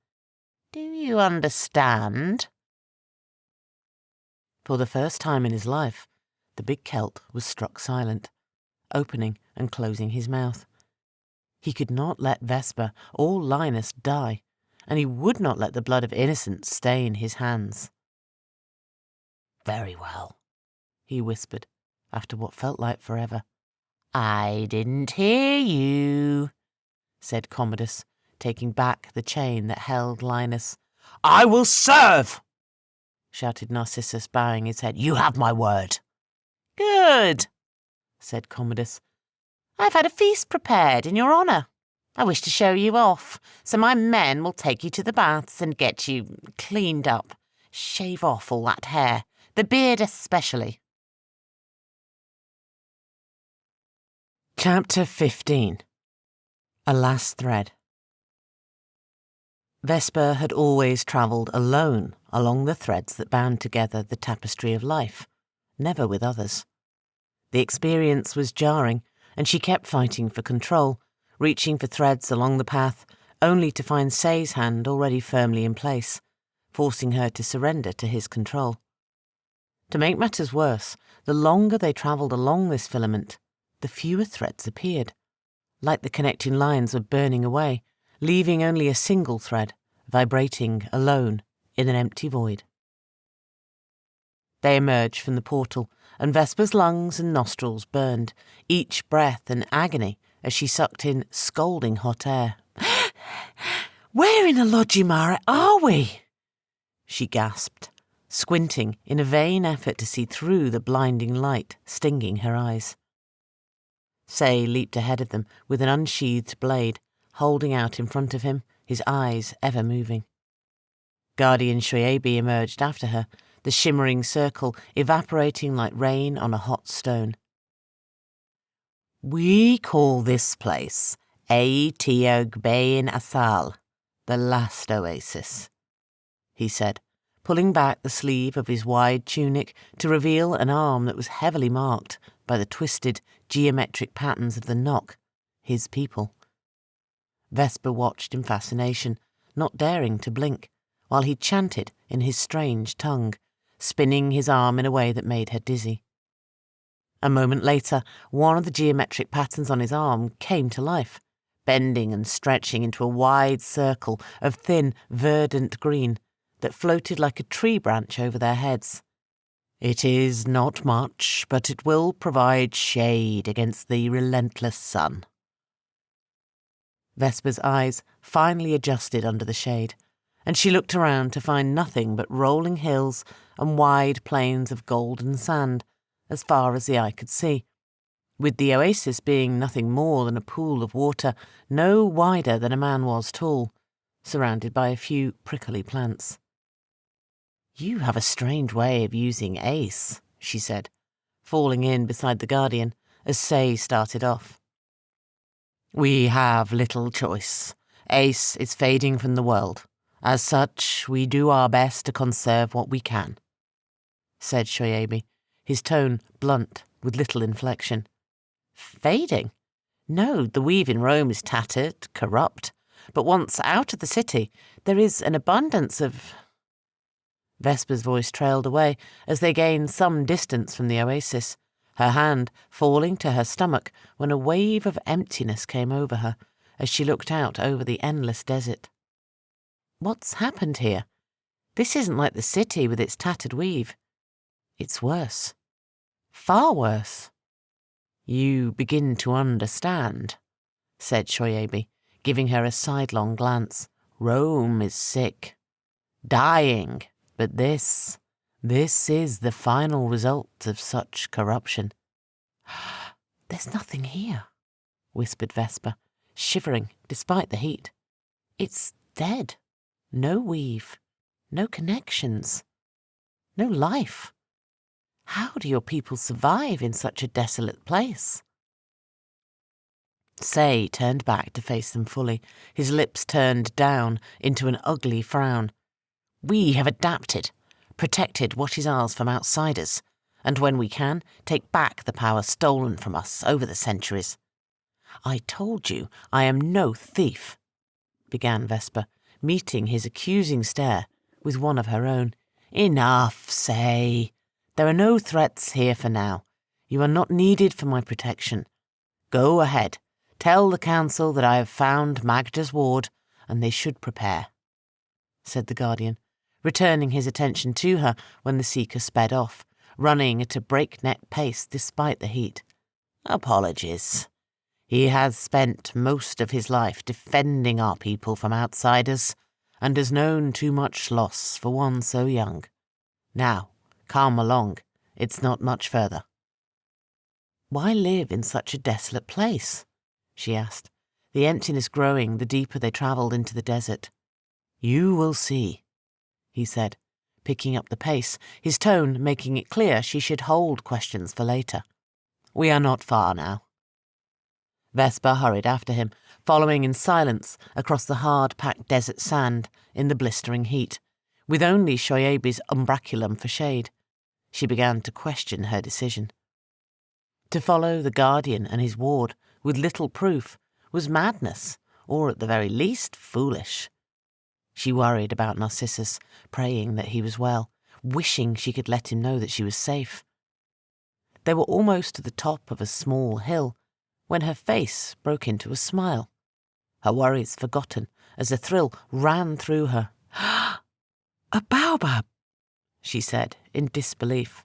Do you understand?" For the first time in his life, the big Celt was struck silent, opening and closing his mouth. He could not let Vesper or Linus die, and he would not let the blood of innocents stain his hands. "Very well," he whispered, after what felt like forever. "I didn't hear you," said Commodus, taking back the chain that held Linus. "I will serve!" shouted Narcissus, bowing his head. "You have my word." "Good," said Commodus. "I've had a feast prepared in your honour. I wish to show you off, so my men will take you to the baths and get you cleaned up. Shave off all that hair, the beard especially. Chapter 15. A Last Thread. Vesper had always travelled alone along the threads that bound together the tapestry of life, never with others. The experience was jarring, and she kept fighting for control, reaching for threads along the path, only to find Say's hand already firmly in place, forcing her to surrender to his control. To make matters worse, the longer they travelled along this filament, the fewer threads appeared, like the connecting lines were burning away, leaving only a single thread, vibrating alone in an empty void. They emerged from the portal, and Vesper's lungs and nostrils burned, each breath an agony as she sucked in scalding hot air. "Where in Alodjimara are we?" she gasped, squinting in a vain effort to see through the blinding light stinging her eyes. Say leaped ahead of them with an unsheathed blade, holding out in front of him, his eyes ever moving. Guardian Shoyabi emerged after her, the shimmering circle evaporating like rain on a hot stone. "We call this place Aetiogbein Asal, the last oasis," he said, pulling back the sleeve of his wide tunic to reveal an arm that was heavily marked by the twisted, geometric patterns of the Nock, his people. Vesper watched in fascination, not daring to blink, while he chanted in his strange tongue, spinning his arm in a way that made her dizzy. A moment later, one of the geometric patterns on his arm came to life, bending and stretching into a wide circle of thin, verdant green that floated like a tree branch over their heads. "It is not much, but it will provide shade against the relentless sun." Vesper's eyes finally adjusted under the shade, and she looked around to find nothing but rolling hills and wide plains of golden sand, as far as the eye could see, with the oasis being nothing more than a pool of water no wider than a man was tall, surrounded by a few prickly plants. "You have a strange way of using Ace," she said, falling in beside the Guardian as Say started off. "We have little choice. Ace is fading from the world. As such, we do our best to conserve what we can," said Shoyabi, his tone blunt with little inflection. "Fading? No, the weave in Rome is tattered, corrupt, but once out of the city, there is an abundance of—" Vesper's voice trailed away as they gained some distance from the oasis, her hand falling to her stomach when a wave of emptiness came over her as she looked out over the endless desert. What's happened here? This isn't like the city with its tattered weave. It's worse. Far worse. "You begin to understand," said Shoyabi, giving her a sidelong glance. "Rome is sick. Dying. But this is the final result of such corruption." "There's nothing here," whispered Vesper, shivering despite the heat. "It's dead. No weave, no connections, no life. How do your people survive in such a desolate place?" Say turned back to face them fully, his lips turned down into an ugly frown. "We have adapted, protected what is ours from outsiders, and when we can, take back the power stolen from us over the centuries." "I told you I am no thief," began Vesper, meeting his accusing stare with one of her own. "Enough, Say. There are no threats here for now. You are not needed for my protection. Go ahead. Tell the council that I have found Magda's ward, and they should prepare," said the Guardian, returning his attention to her when the Seeker sped off, running at a breakneck pace despite the heat. "Apologies. He has spent most of his life defending our people from outsiders, and has known too much loss for one so young. Now, come along. It's not much further." "Why live in such a desolate place?" she asked, the emptiness growing the deeper they travelled into the desert. "You will see," he said, picking up the pace, his tone making it clear she should hold questions for later. "We are not far now." Vesper hurried after him, following in silence across the hard-packed desert sand in the blistering heat, with only Shoyabi's umbraculum for shade. She began to question her decision. To follow the Guardian and his ward with little proof was madness, or at the very least foolish. She worried about Narcissus, praying that he was well, wishing she could let him know that she was safe. They were almost to the top of a small hill when her face broke into a smile, her worries forgotten as a thrill ran through her. "A baobab," she said in disbelief.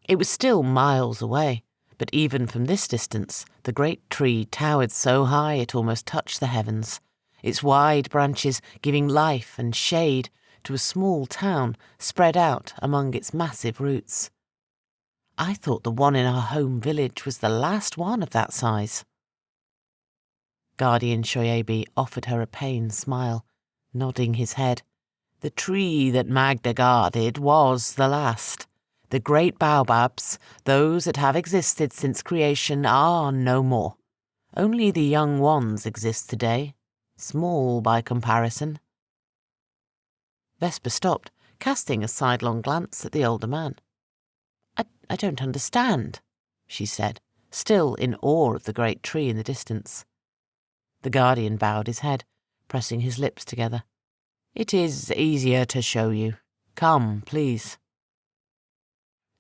It was still miles away, but even from this distance, the great tree towered so high it almost touched the heavens, its wide branches giving life and shade to a small town spread out among its massive roots. "I thought the one in our home village was the last one of that size." Guardian Shoyabi offered her a pained smile, nodding his head. The tree that Magda guarded was the last. The great baobabs, those that have existed since creation, are no more. Only the young ones exist today, small by comparison. Vesper stopped, casting a sidelong glance at the older man. I don't understand," she said, still in awe of the great tree in the distance. The Guardian bowed his head, pressing his lips together. "It is easier to show you. Come, please."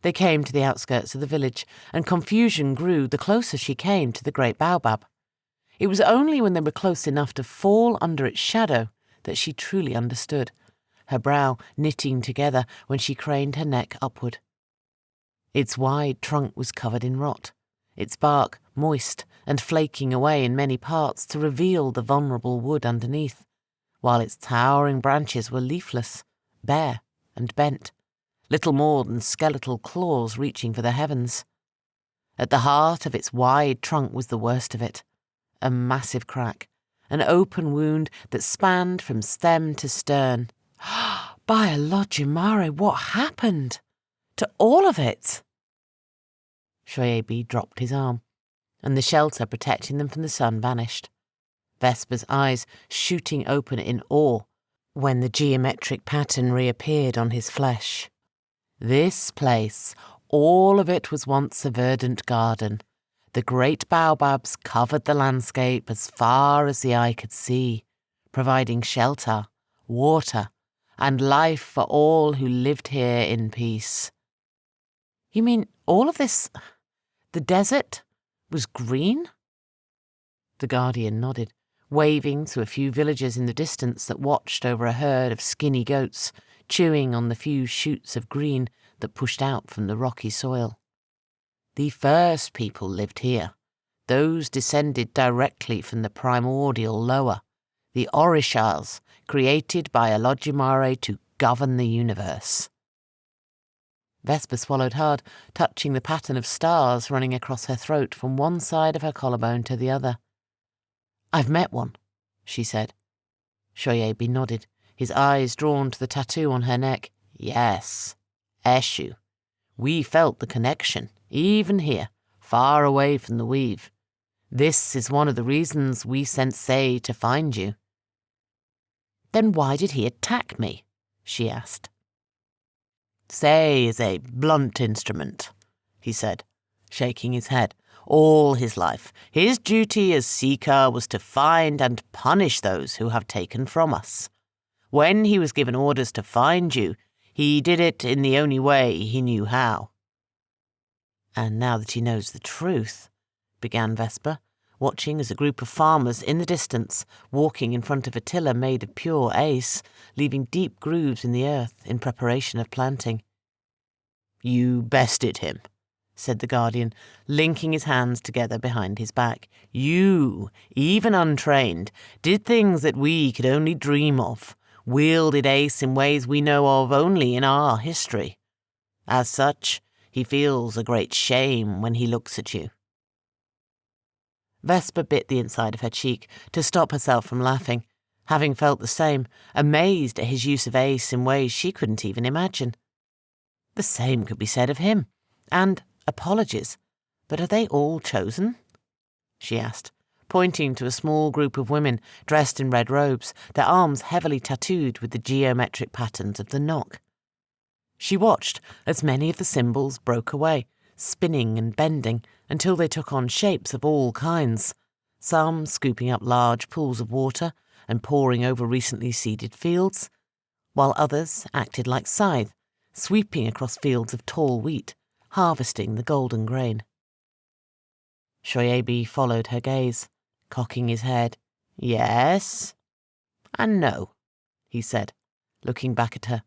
They came to the outskirts of the village, and confusion grew the closer she came to the great baobab. It was only when they were close enough to fall under its shadow that she truly understood, her brow knitting together when she craned her neck upward. Its wide trunk was covered in rot, its bark moist and flaking away in many parts to reveal the vulnerable wood underneath, while its towering branches were leafless, bare and bent, little more than skeletal claws reaching for the heavens. At the heart of its wide trunk was the worst of it, a massive crack, an open wound that spanned from stem to stern. "By Lodjimare, what happened to all of it?" Shoyabi dropped his arm, and the shelter protecting them from the sun vanished. Vesper's eyes shooting open in awe when the geometric pattern reappeared on his flesh. This place, all of it was once a verdant garden. The great baobabs covered the landscape as far as the eye could see, providing shelter, water, and life for all who lived here in peace. "You mean all of this, the desert, was green?" The Guardian nodded, waving to a few villagers in the distance that watched over a herd of skinny goats, chewing on the few shoots of green that pushed out from the rocky soil. "The first people lived here, those descended directly from the primordial lower, the Orishas, created by Lodjimare to govern the universe." Vesper swallowed hard, touching the pattern of stars running across her throat from one side of her collarbone to the other. "I've met one," she said. Shoyabi nodded, his eyes drawn to the tattoo on her neck. "Yes, Eshu. We felt the connection, even here, far away from the weave. This is one of the reasons we sent Say to find you." "Then why did he attack me?" she asked. "Say is a blunt instrument," he said, shaking his head. "All his life, his duty as seeker was to find and punish those who have taken from us. When he was given orders to find you, he did it in the only way he knew how." "And now that he knows the truth," began Vesper, watching as a group of farmers in the distance, walking in front of a tiller made of pure ace, leaving deep grooves in the earth in preparation of planting. "You bested him," said the Guardian, linking his hands together behind his back. "You, even untrained, did things that we could only dream of, wielded ace in ways we know of only in our history. As such, he feels a great shame when he looks at you." Vesper bit the inside of her cheek to stop herself from laughing, having felt the same, amazed at his use of ace in ways she couldn't even imagine. The same could be said of him, and apologies, but are they all chosen? She asked, pointing to a small group of women dressed in red robes, their arms heavily tattooed with the geometric patterns of the knock. She watched as many of the symbols broke away, spinning and bending until they took on shapes of all kinds, some scooping up large pools of water and pouring over recently seeded fields, while others acted like scythe, sweeping across fields of tall wheat, harvesting the golden grain. Shoyabi followed her gaze, cocking his head. Yes and no, he said, looking back at her.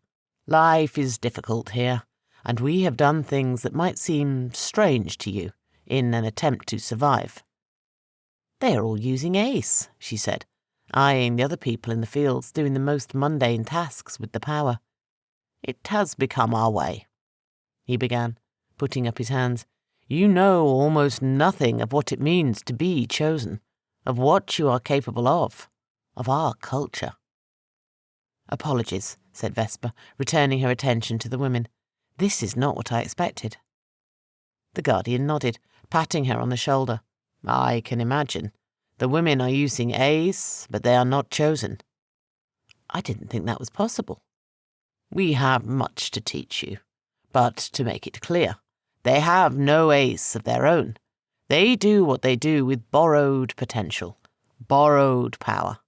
Life is difficult here, and we have done things that might seem strange to you in an attempt to survive. They are all using ace, she said, eyeing the other people in the fields doing the most mundane tasks with the power. It has become our way, he began, putting up his hands. You know almost nothing of what it means to be chosen, of what you are capable of our culture. Apologies, said Vesper, returning her attention to the women. This is not what I expected. The Guardian nodded, patting her on the shoulder. I can imagine. The women are using ace, but they are not chosen. I didn't think that was possible. We have much to teach you, but to make it clear, they have no ace of their own. They do what they do with borrowed potential, borrowed power.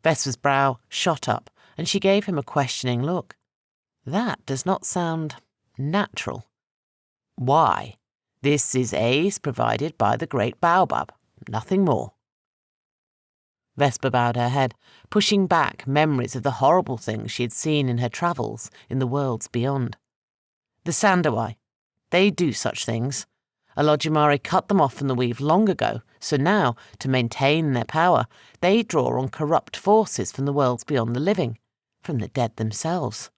Vesper's brow shot up, and she gave him a questioning look. That does not sound natural. Why? This is ace provided by the great baobab, nothing more. Vesper bowed her head, pushing back memories of the horrible things she had seen in her travels in the worlds beyond. The Sandawai, they do such things. Alodjimari cut them off from the weave long ago, so now, to maintain their power, they draw on corrupt forces from the worlds beyond the living, from the dead themselves.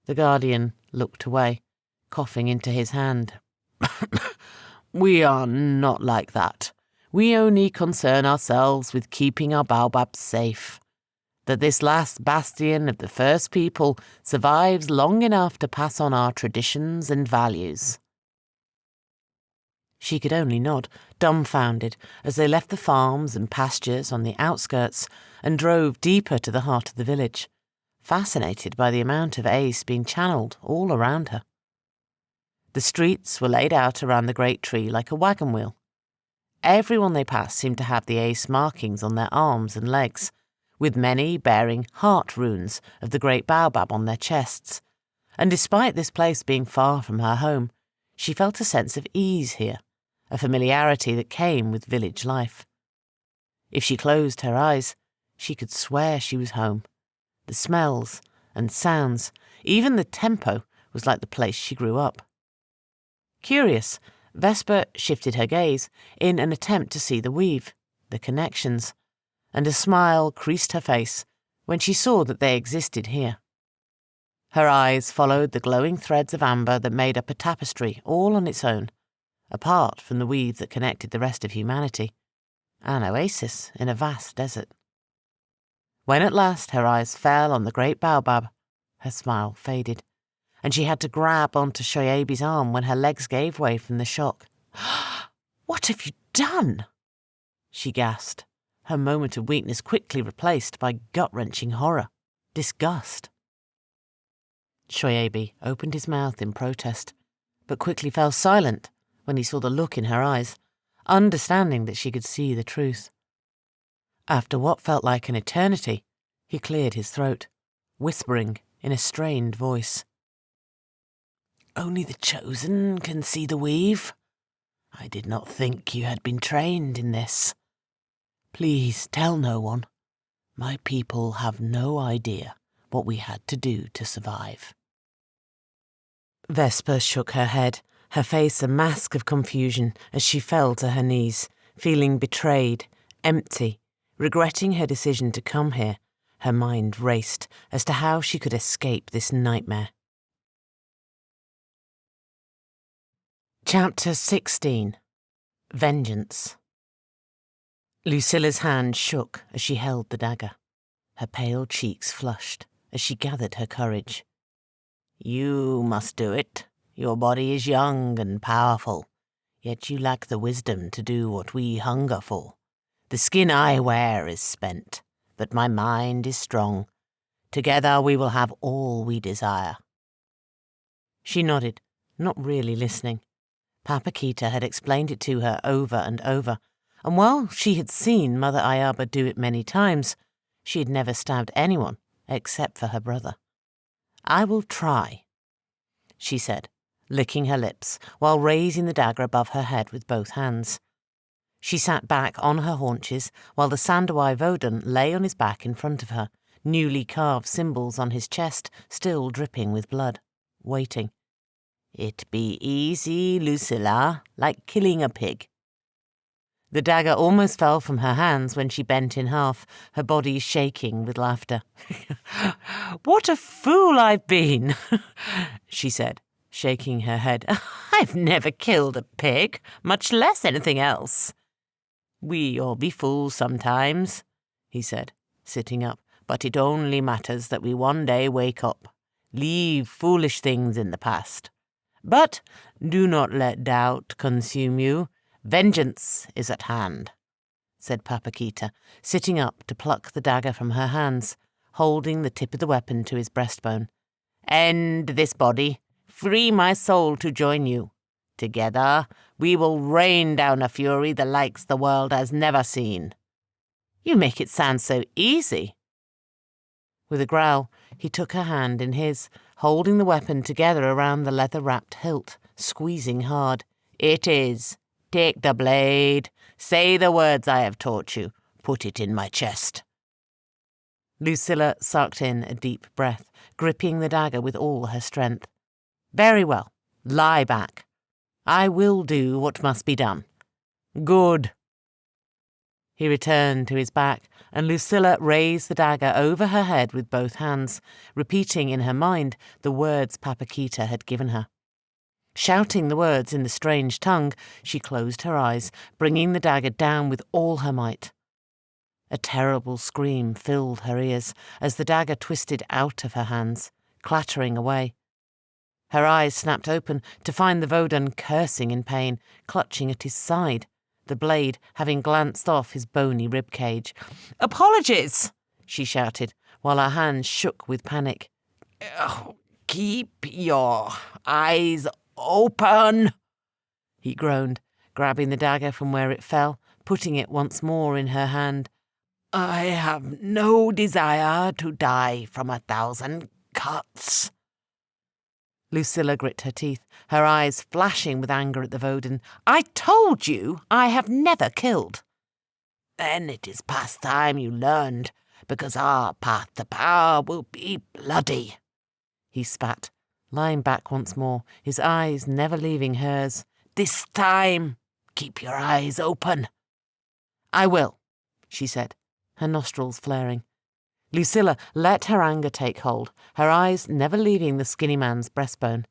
The Guardian looked away, coughing into his hand. We are not like that. We only concern ourselves with keeping our baobabs safe. That this last bastion of the first people survives long enough to pass on our traditions and values. She could only nod, dumbfounded, as they left the farms and pastures on the outskirts and drove deeper to the heart of the village, fascinated by the amount of ace being channeled all around her. The streets were laid out around the great tree like a wagon wheel. Everyone they passed seemed to have the ace markings on their arms and legs, with many bearing heart runes of the great baobab on their chests, and despite this place being far from her home, she felt a sense of ease here, a familiarity that came with village life. If she closed her eyes, she could swear she was home. The smells and sounds, even the tempo, was like the place she grew up. Curious, Vesper shifted her gaze in an attempt to see the weave, the connections, and a smile creased her face when she saw that they existed here. Her eyes followed the glowing threads of amber that made up a tapestry all on its own, apart from the weave that connected the rest of humanity, an oasis in a vast desert. When at last her eyes fell on the great baobab, her smile faded, and she had to grab onto Shoyabi's arm when her legs gave way from the shock. What have you done? She gasped, her moment of weakness quickly replaced by gut-wrenching horror, disgust. Shoyabi opened his mouth in protest, but quickly fell silent when he saw the look in her eyes, understanding that she could see the truth. After what felt like an eternity, he cleared his throat, whispering in a strained voice. Only the chosen can see the weave. I did not think you had been trained in this. Please tell no one. My people have no idea what we had to do to survive. Vesper shook her head, her face a mask of confusion as she fell to her knees, feeling betrayed, empty, regretting her decision to come here. Her mind raced as to how she could escape this nightmare. Chapter 16. Vengeance. Lucilla's hand shook as she held the dagger. Her pale cheeks flushed as she gathered her courage. You must do it. Your body is young and powerful, yet you lack the wisdom to do what we hunger for. The skin I wear is spent, but my mind is strong. Together we will have all we desire. She nodded, not really listening. Papakita had explained it to her over and over, and while she had seen Mother Ayaba do it many times, she had never stabbed anyone except for her brother. I will try, she said, licking her lips while raising the dagger above her head with both hands. She sat back on her haunches while the Sandawai Vodan lay on his back in front of her, newly carved symbols on his chest still dripping with blood, waiting. It be easy, Lucilla, like killing a pig. The dagger almost fell from her hands when she bent in half, her body shaking with laughter. What a fool I've been, she said, shaking her head. I've never killed a pig, much less anything else. We all be fools sometimes, he said, sitting up, but it only matters that we one day wake up, leave foolish things in the past. But do not let doubt consume you. Vengeance is at hand, said Papakita, sitting up to pluck the dagger from her hands, holding the tip of the weapon to his breastbone. End this body. Free my soul to join you. Together we will rain down a fury the likes the world has never seen. You make it sound so easy. With a growl, he took her hand in his, holding the weapon together around the leather-wrapped hilt, squeezing hard. It is. Take the blade. Say the words I have taught you. Put it in my chest. Lucilla sucked in a deep breath, gripping the dagger with all her strength. Very well. Lie back. I will do what must be done. Good. He returned to his back, and Lucilla raised the dagger over her head with both hands, repeating in her mind the words Papakita had given her. Shouting the words in the strange tongue, she closed her eyes, bringing the dagger down with all her might. A terrible scream filled her ears as the dagger twisted out of her hands, clattering away. Her eyes snapped open to find the Vodan cursing in pain, clutching at his side, the blade having glanced off his bony ribcage. Apologies, she shouted, while her hands shook with panic. Keep your eyes open, he groaned, grabbing the dagger from where it fell, putting it once more in her hand. I have no desire to die from 1,000 cuts. Lucilla grit her teeth, her eyes flashing with anger at the Vodan. I told you I have never killed. Then it is past time you learned, because our path to power will be bloody, he spat, lying back once more, his eyes never leaving hers. This time, keep your eyes open. I will, she said, her nostrils flaring. Lucilla let her anger take hold, her eyes never leaving the skinny man's breastbone.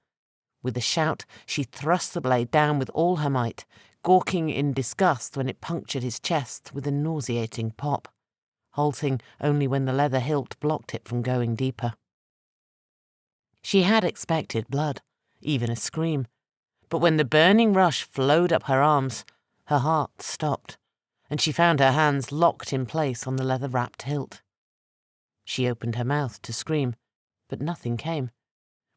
With a shout, she thrust the blade down with all her might, gawking in disgust when it punctured his chest with a nauseating pop, halting only when the leather hilt blocked it from going deeper. She had expected blood, even a scream, but when the burning rush flowed up her arms, her heart stopped, and she found her hands locked in place on the leather-wrapped hilt. She opened her mouth to scream, but nothing came,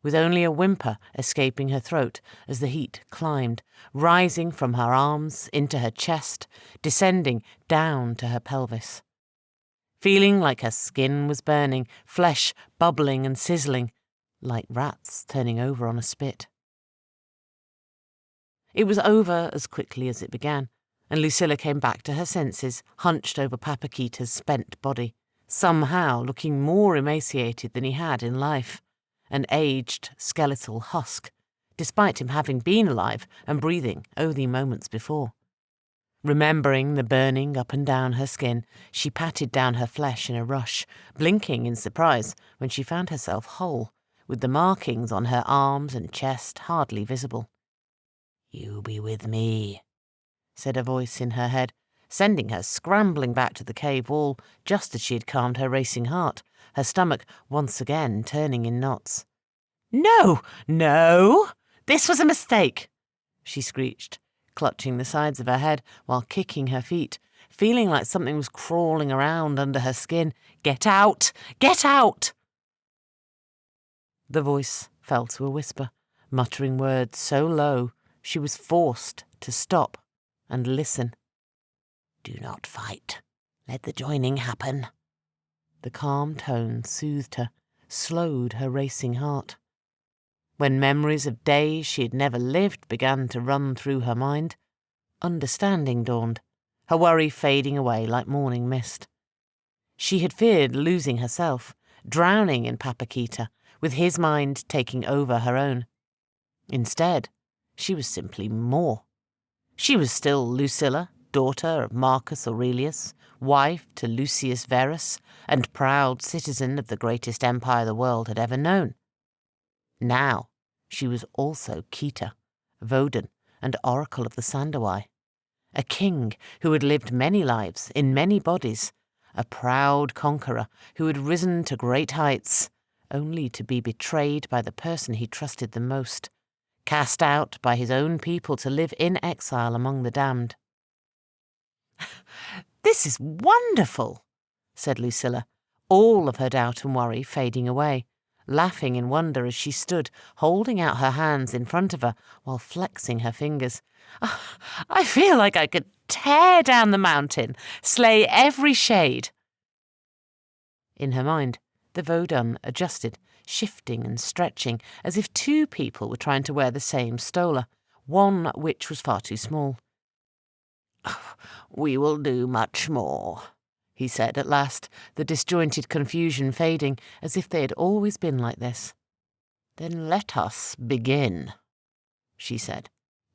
with only a whimper escaping her throat as the heat climbed, rising from her arms into her chest, descending down to her pelvis. Feeling like her skin was burning, flesh bubbling and sizzling, like rats turning over on a spit. It was over as quickly as it began, and Lucilla came back to her senses, hunched over Papakita's spent body, somehow looking more emaciated than he had in life, an aged skeletal husk, despite him having been alive and breathing only moments before. Remembering the burning up and down her skin, she patted down her flesh in a rush, blinking in surprise when she found herself whole, with the markings on her arms and chest hardly visible. You be with me, said a voice in her head, sending her scrambling back to the cave wall just as she had calmed her racing heart, her stomach once again turning in knots. "No, no! This was a mistake!" she screeched, clutching the sides of her head while kicking her feet, feeling like something was crawling around under her skin. "Get out! Get out!" The voice fell to a whisper, muttering words so low she was forced to stop and listen. "Do not fight. Let the joining happen." The calm tone soothed her, slowed her racing heart. When memories of days she had never lived began to run through her mind, understanding dawned, her worry fading away like morning mist. She had feared losing herself, drowning in Papakita, with his mind taking over her own. Instead, she was simply more. She was still Lucilla, daughter of Marcus Aurelius, wife to Lucius Verus, and proud citizen of the greatest empire the world had ever known. Now, she was also Kita, Voden, and Oracle of the Sandawai, a king who had lived many lives in many bodies, a proud conqueror who had risen to great heights, only to be betrayed by the person he trusted the most, cast out by his own people to live in exile among the damned. "This is wonderful," said Lucilla, all of her doubt and worry fading away, laughing in wonder as she stood, holding out her hands in front of her while flexing her fingers. "I feel like I could tear down the mountain, slay every shade." In her mind, the Vodun adjusted, shifting and stretching, as if two people were trying to wear the same stola, one which was far too small. "We will do much more," he said at last, the disjointed confusion fading, as if they had always been like this. "Then let us begin," she said,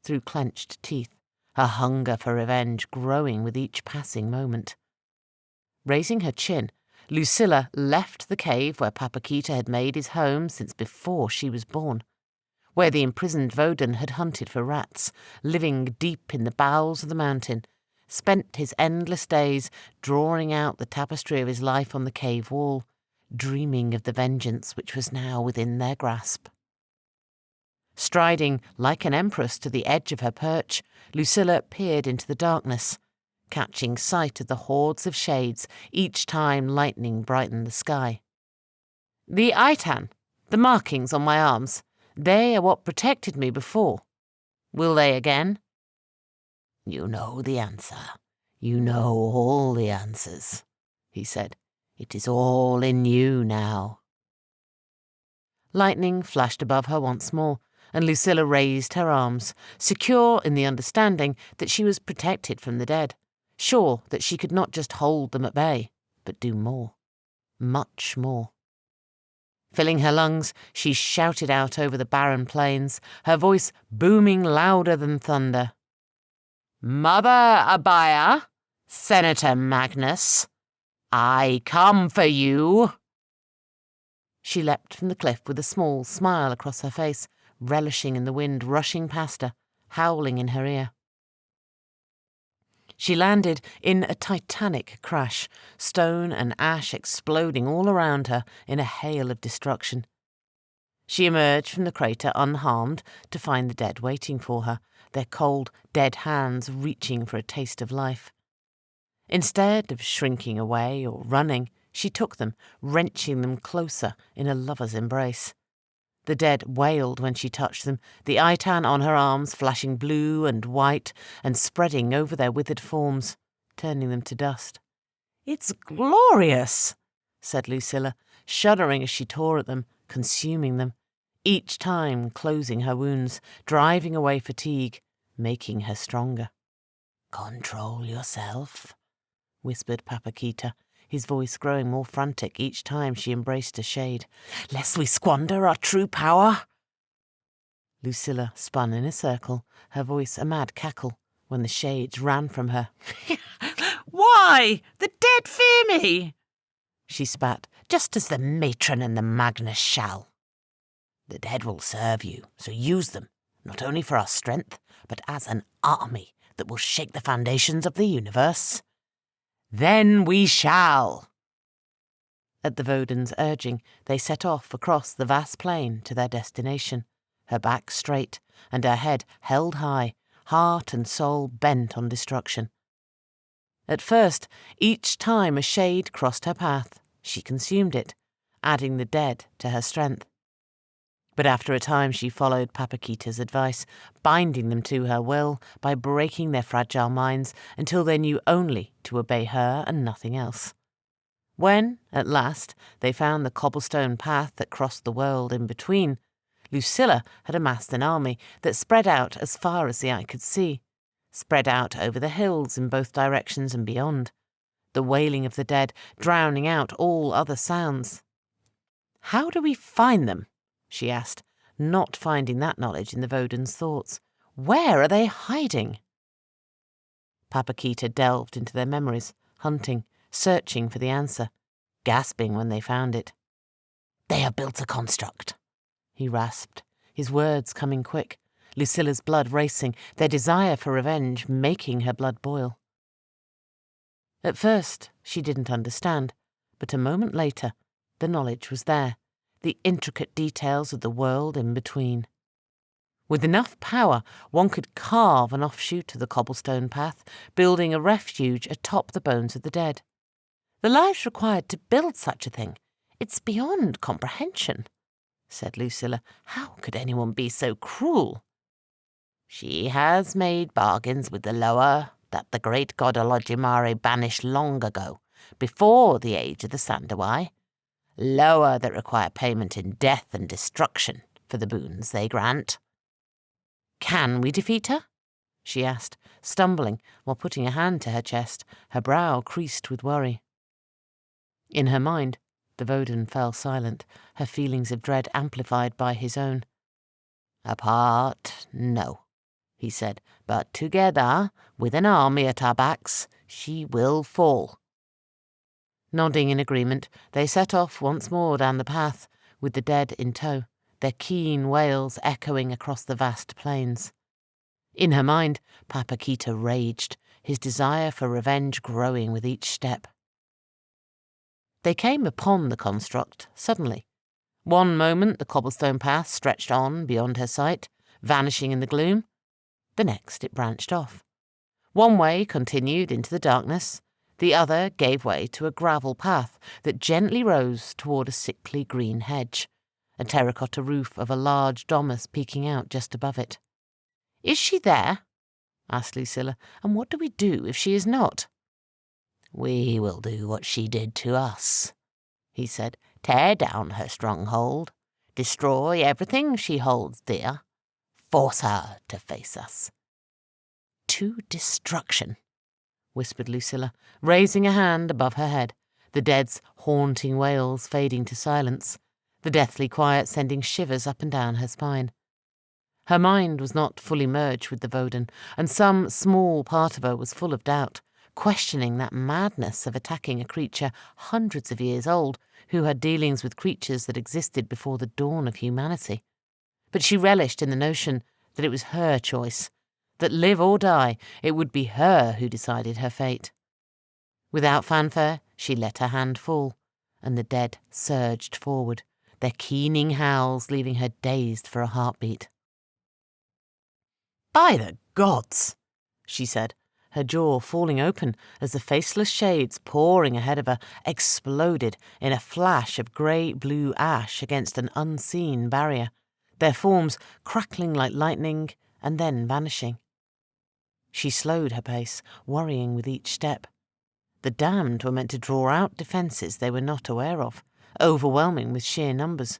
through clenched teeth, her hunger for revenge growing with each passing moment. Raising her chin, Lucilla left the cave where Papakita had made his home since before she was born, where the imprisoned Voden had hunted for rats, living deep in the bowels of the mountain, spent his endless days drawing out the tapestry of his life on the cave wall, dreaming of the vengeance which was now within their grasp. Striding like an empress to the edge of her perch, Lucilla peered into the darkness, catching sight of the hordes of shades each time lightning brightened the sky. "The Aitan, the markings on my arms, they are what protected me before. Will they again?" "You know the answer. You know all the answers," he said. "It is all in you now." Lightning flashed above her once more, and Lucilla raised her arms, secure in the understanding that she was protected from the dead, sure that she could not just hold them at bay, but do more, much more. Filling her lungs, she shouted out over the barren plains, her voice booming louder than thunder. "Mother Abaya, Senator Magnus, I come for you." She leapt from the cliff with a small smile across her face, relishing in the wind rushing past her, howling in her ear. She landed in a titanic crash, stone and ash exploding all around her in a hail of destruction. She emerged from the crater unharmed to find the dead waiting for her, their cold, dead hands reaching for a taste of life. Instead of shrinking away or running, she took them, wrenching them closer in a lover's embrace. The dead wailed when she touched them, the Aitan on her arms flashing blue and white and spreading over their withered forms, turning them to dust. "It's glorious," said Lucilla, shuddering as she tore at them, consuming them, each time closing her wounds, driving away fatigue, making her stronger. "Control yourself," whispered Papakita, his voice growing more frantic each time she embraced a shade. "Lest we squander our true power." Lucilla spun in a circle, her voice a mad cackle, when the shades ran from her. "Why? The dead fear me!" she spat. "Just as the matron and the Magnus shall. The dead will serve you, so use them, not only for our strength, but as an army that will shake the foundations of the universe? Then we shall. At the Voden's urging, they set off across the vast plain to their destination, her back straight and her head held high, heart and soul bent on destruction. At first, each time a shade crossed her path, she consumed it, adding the dead to her strength. But after a time she followed Papakita's advice, binding them to her will by breaking their fragile minds until they knew only to obey her and nothing else. When, at last, they found the cobblestone path that crossed the world in between, Lucilla had amassed an army that spread out as far as the eye could see, spread out over the hills in both directions and beyond, the wailing of the dead drowning out all other sounds. "How do we find them?" she asked, not finding that knowledge in the Voden's thoughts. "Where are they hiding?" Papakita delved into their memories, hunting, searching for the answer, gasping when they found it. "They have built a construct," he rasped, his words coming quick, Lucilla's blood racing, their desire for revenge making her blood boil. At first, she didn't understand, but a moment later, the knowledge was there, the intricate details of the world in between. With enough power, one could carve an offshoot of the cobblestone path, building a refuge atop the bones of the dead. "The lives required to build such a thing, it's beyond comprehension," said Lucilla. "How could anyone be so cruel?" "She has made bargains with the lower that the great god Olodumare banished long ago, before the age of the Sandawai. Lower that require payment in death and destruction for the boons they grant." "Can we defeat her?" she asked, stumbling while putting a hand to her chest, her brow creased with worry. In her mind, the Voden fell silent, her feelings of dread amplified by his own. "Apart, no," he said, "but together, with an army at our backs, she will fall." Nodding in agreement, they set off once more down the path, with the dead in tow, their keen wails echoing across the vast plains. In her mind, Papakita raged, his desire for revenge growing with each step. They came upon the construct suddenly. One moment the cobblestone path stretched on beyond her sight, vanishing in the gloom. The next it branched off. One way continued into the darkness, the other gave way to a gravel path that gently rose toward a sickly green hedge, a terracotta roof of a large domus peeking out just above it. "Is she there?" asked Lucilla. "And what do we do if she is not?" "We will do what she did to us," he said. "Tear down her stronghold, destroy everything she holds dear, force her to face us." "To destruction," whispered Lucilla, raising a hand above her head, the dead's haunting wails fading to silence, the deathly quiet sending shivers up and down her spine. Her mind was not fully merged with the Voden, and some small part of her was full of doubt, questioning that madness of attacking a creature hundreds of years old who had dealings with creatures that existed before the dawn of humanity. But she relished in the notion that it was her choice, that live or die, it would be her who decided her fate. Without fanfare, she let her hand fall, and the dead surged forward, their keening howls leaving her dazed for a heartbeat. "By the gods!" she said, her jaw falling open as the faceless shades pouring ahead of her exploded in a flash of grey-blue ash against an unseen barrier, their forms crackling like lightning and then vanishing. She slowed her pace, worrying with each step. The damned were meant to draw out defences they were not aware of, overwhelming with sheer numbers.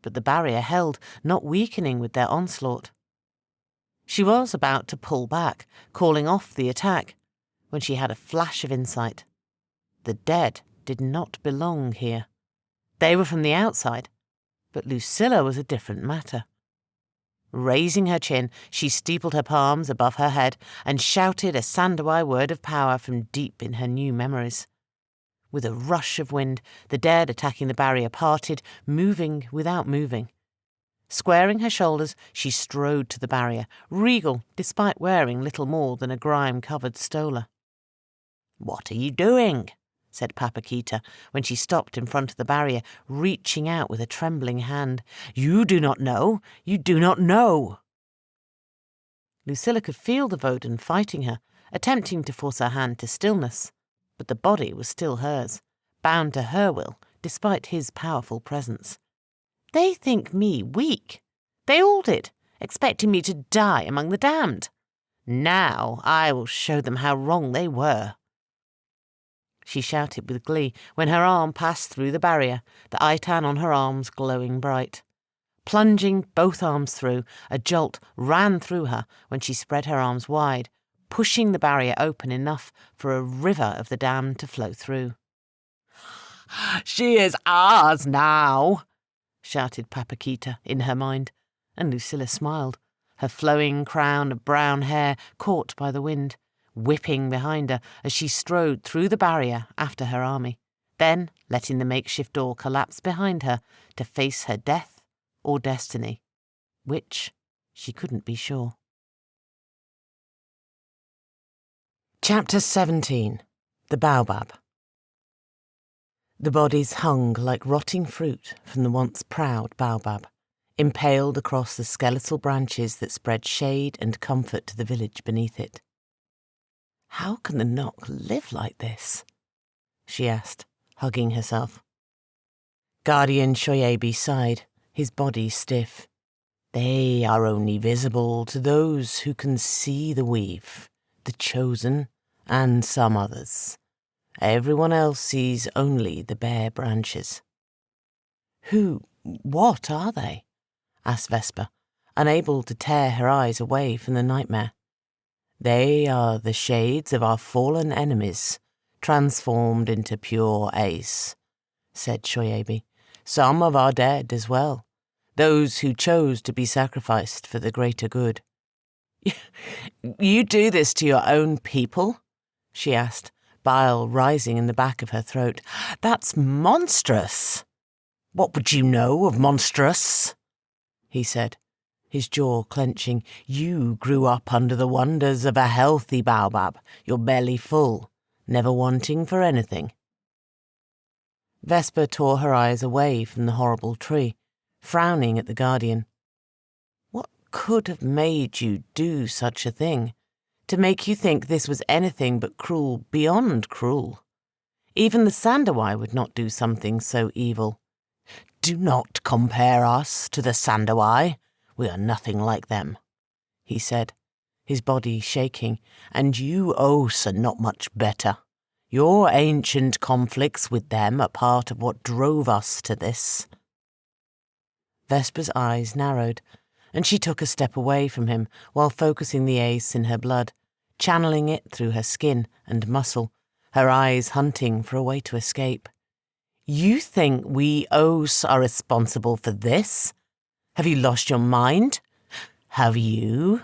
But the barrier held, not weakening with their onslaught. She was about to pull back, calling off the attack, when she had a flash of insight. The dead did not belong here. They were from the outside, but Lucilla was a different matter. Raising her chin, she steepled her palms above her head and shouted a Sandawai word of power from deep in her new memories. With a rush of wind, the dead attacking the barrier parted, moving without moving. Squaring her shoulders, she strode to the barrier, regal despite wearing little more than a grime-covered stola. "What are you doing?" said Papakita when she stopped in front of the barrier, reaching out with a trembling hand. "You do not know! You do not know!" Lucilla could feel the Voden fighting her, attempting to force her hand to stillness, but the body was still hers, bound to her will despite his powerful presence. "They think me weak. They all did, expecting me to die among the damned. Now I will show them how wrong they were." She shouted with glee when her arm passed through the barrier, the itan on her arms glowing bright. Plunging both arms through, a jolt ran through her when she spread her arms wide, pushing the barrier open enough for a river of the damned to flow through. "She is ours now," shouted Papakita in her mind, and Lucilla smiled, her flowing crown of brown hair caught by the wind, whipping behind her as she strode through the barrier after her army, then letting the makeshift door collapse behind her to face her death or destiny, which she couldn't be sure. Chapter 17. The Baobab. The bodies hung like rotting fruit from the once proud baobab, impaled across the skeletal branches that spread shade and comfort to the village beneath it. "How can the Nock live like this?" she asked, hugging herself. Guardian Shoyebi sighed, his body stiff. "They are only visible to those who can see the weave, the chosen, and some others. Everyone else sees only the bare branches." What are they?" asked Vesper, unable to tear her eyes away from the nightmare. "They are the shades of our fallen enemies, transformed into pure ace," said Shoyebi. "Some of our dead as well, those who chose to be sacrificed for the greater good." "You do this to your own people?" she asked, bile rising in the back of her throat. "That's monstrous." "What would you know of monstrous?" he said, his jaw clenching. "You grew up under the wonders of a healthy baobab, your belly full, never wanting for anything." Vesper tore her eyes away from the horrible tree, frowning at the Guardian. What could have made you do such a thing, to make you think this was anything but cruel beyond cruel? Even the Sandawai would not do something so evil. "Do not compare us to the Sandawai. We are nothing like them," he said, his body shaking, "and you Os are not much better. Your ancient conflicts with them are part of what drove us to this." Vesper's eyes narrowed, and she took a step away from him while focusing the ace in her blood, channeling it through her skin and muscle, her eyes hunting for a way to escape. "You think we Os are responsible for this? Have you lost your mind?" "Have you?"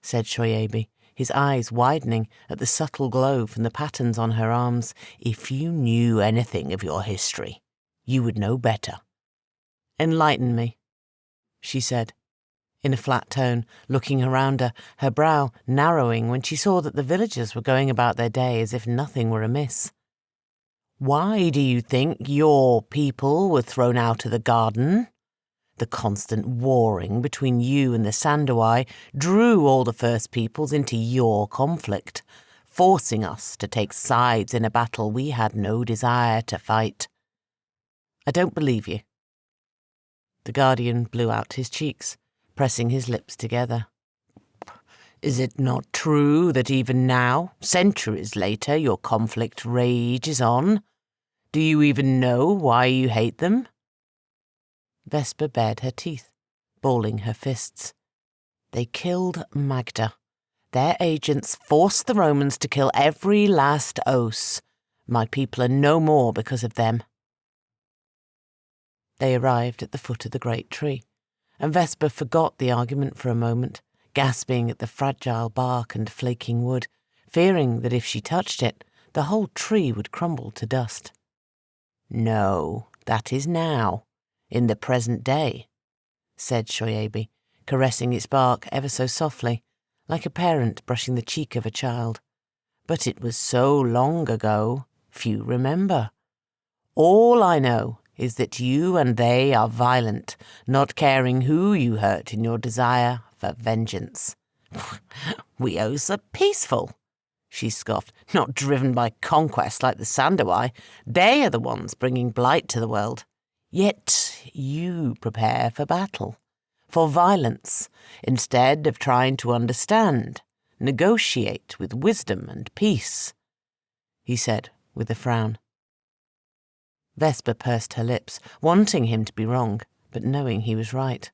said Shoyebi, his eyes widening at the subtle glow from the patterns on her arms. "If you knew anything of your history, you would know better." "Enlighten me," she said, in a flat tone, looking around her, her brow narrowing when she saw that the villagers were going about their day as if nothing were amiss. "Why do you think your people were thrown out of the garden? The constant warring between you and the Sandawai drew all the First Peoples into your conflict, forcing us to take sides in a battle we had no desire to fight." "I don't believe you." The Guardian blew out his cheeks, pressing his lips together. "Is it not true that even now, centuries later, your conflict rages on? Do you even know why you hate them?" Vesper bared her teeth, balling her fists. "They killed Magda. Their agents forced the Romans to kill every last Os. My people are no more because of them." They arrived at the foot of the great tree, and Vesper forgot the argument for a moment, gasping at the fragile bark and flaking wood, fearing that if she touched it, the whole tree would crumble to dust. "No, that is now, in the present day," said Shoyabi, caressing its bark ever so softly, like a parent brushing the cheek of a child. But it was so long ago, few remember. All I know is that you and they are violent, not caring who you hurt in your desire for vengeance. We O's are peaceful, she scoffed, not driven by conquest like the Sandawai. They are the ones bringing blight to the world. Yet you prepare for battle, for violence, instead of trying to understand, negotiate with wisdom and peace, he said with a frown. Vesper pursed her lips, wanting him to be wrong, but knowing he was right.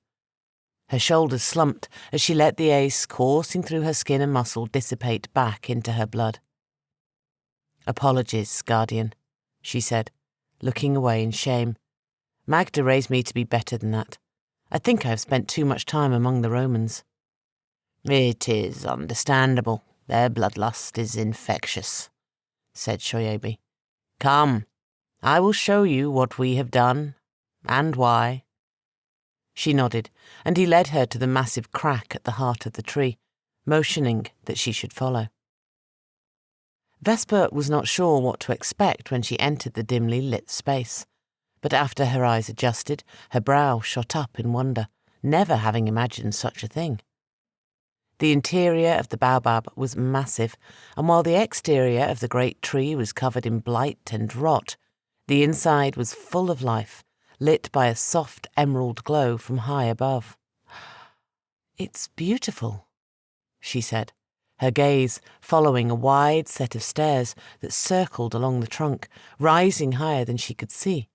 Her shoulders slumped as she let the ace coursing through her skin and muscle dissipate back into her blood. Apologies, Guardian, she said, looking away in shame. Magda raised me to be better than that. I think I have spent too much time among the Romans. It is understandable. Their bloodlust is infectious, said Shoyabi. Come, I will show you what we have done, and why. She nodded, and he led her to the massive crack at the heart of the tree, motioning that she should follow. Vesper was not sure what to expect when she entered the dimly lit space, but after her eyes adjusted, her brow shot up in wonder, never having imagined such a thing. The interior of the baobab was massive, and while the exterior of the great tree was covered in blight and rot, the inside was full of life, lit by a soft emerald glow from high above. It's beautiful, she said, her gaze following a wide set of stairs that circled along the trunk, rising higher than she could see,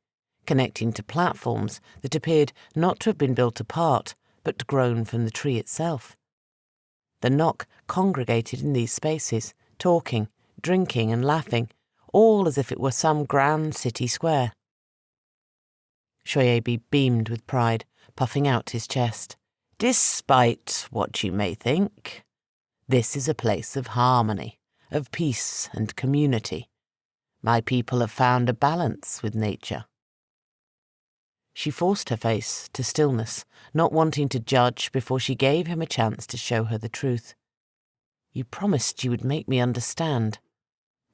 connecting to platforms that appeared not to have been built apart, but grown from the tree itself. The Nock congregated in these spaces, talking, drinking and laughing, all as if it were some grand city square. Shoyabi beamed with pride, puffing out his chest. Despite what you may think, this is a place of harmony, of peace and community. My people have found a balance with nature. She forced her face to stillness, not wanting to judge before she gave him a chance to show her the truth. You promised you would make me understand,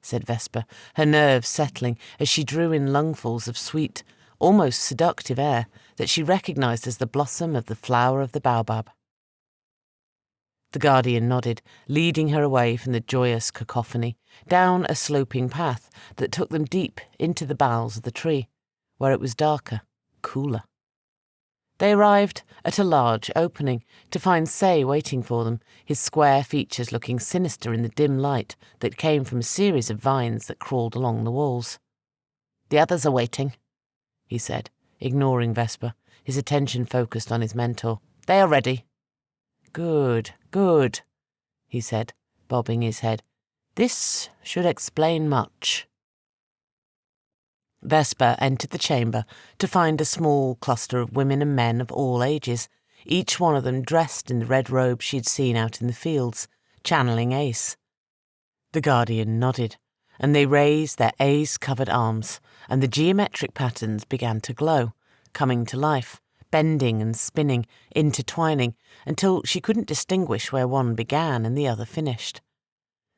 said Vesper, her nerves settling as she drew in lungfuls of sweet, almost seductive air that she recognized as the blossom of the flower of the baobab. The Guardian nodded, leading her away from the joyous cacophony, down a sloping path that took them deep into the boughs of the tree, where it was darker, cooler. They arrived at a large opening to find Say waiting for them, his square features looking sinister in the dim light that came from a series of vines that crawled along the walls. The others are waiting, he said, ignoring Vesper, his attention focused on his mentor. They are ready. Good, good, he said, bobbing his head. This should explain much. Vesper entered the chamber to find a small cluster of women and men of all ages, each one of them dressed in the red robe she'd seen out in the fields, channeling Ace. The Guardian nodded, and they raised their Ace-covered arms, and the geometric patterns began to glow, coming to life, bending and spinning, intertwining, until she couldn't distinguish where one began and the other finished.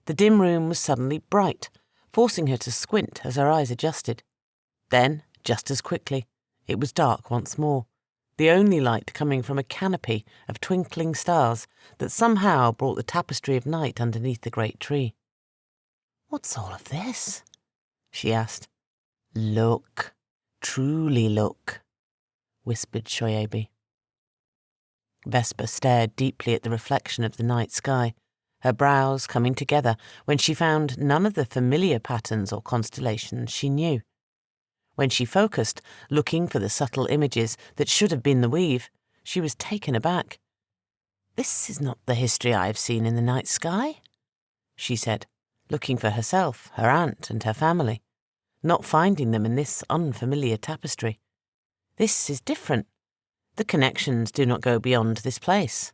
The dim room was suddenly bright, forcing her to squint as her eyes adjusted. Then, just as quickly, it was dark once more, the only light coming from a canopy of twinkling stars that somehow brought the tapestry of night underneath the great tree. "What's all of this?" she asked. "Look, truly look," whispered Shoyabi. Vesper stared deeply at the reflection of the night sky, her brows coming together when she found none of the familiar patterns or constellations she knew. When she focused, looking for the subtle images that should have been the weave, she was taken aback. "This is not the history I have seen in the night sky," she said, looking for herself, her aunt, and her family, not finding them in this unfamiliar tapestry. "This is different. The connections do not go beyond this place."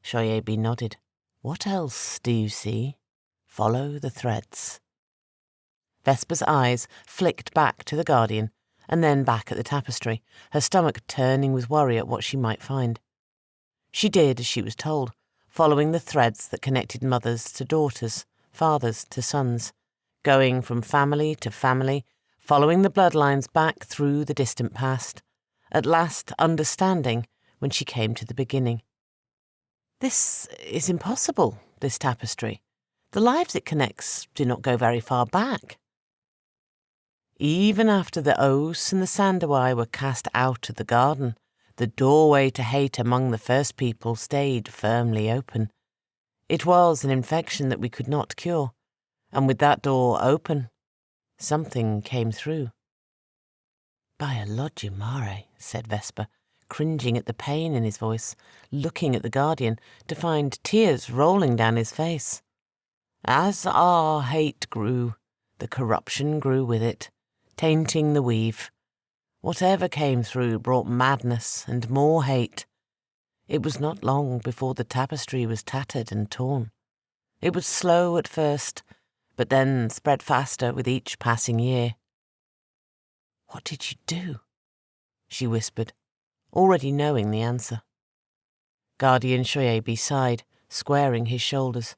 Shoyabi nodded. "What else do you see? Follow the threads." Vesper's eyes flicked back to the Guardian, and then back at the tapestry, her stomach turning with worry at what she might find. She did as she was told, following the threads that connected mothers to daughters, fathers to sons, going from family to family, following the bloodlines back through the distant past, at last understanding when she came to the beginning. This is impossible, this tapestry. The lives it connects do not go very far back. Even after the Os and the Sandawai were cast out of the garden, the doorway to hate among the first people stayed firmly open. It was an infection that we could not cure, and with that door open, something came through. "Biologimare," said Vesper, cringing at the pain in his voice, looking at the Guardian to find tears rolling down his face. As our hate grew, the corruption grew with it, tainting the weave. Whatever came through brought madness and more hate. It was not long before the tapestry was tattered and torn. It was slow at first, but then spread faster with each passing year. "What did you do?" she whispered, already knowing the answer. Guardian Shoyabi sighed, squaring his shoulders.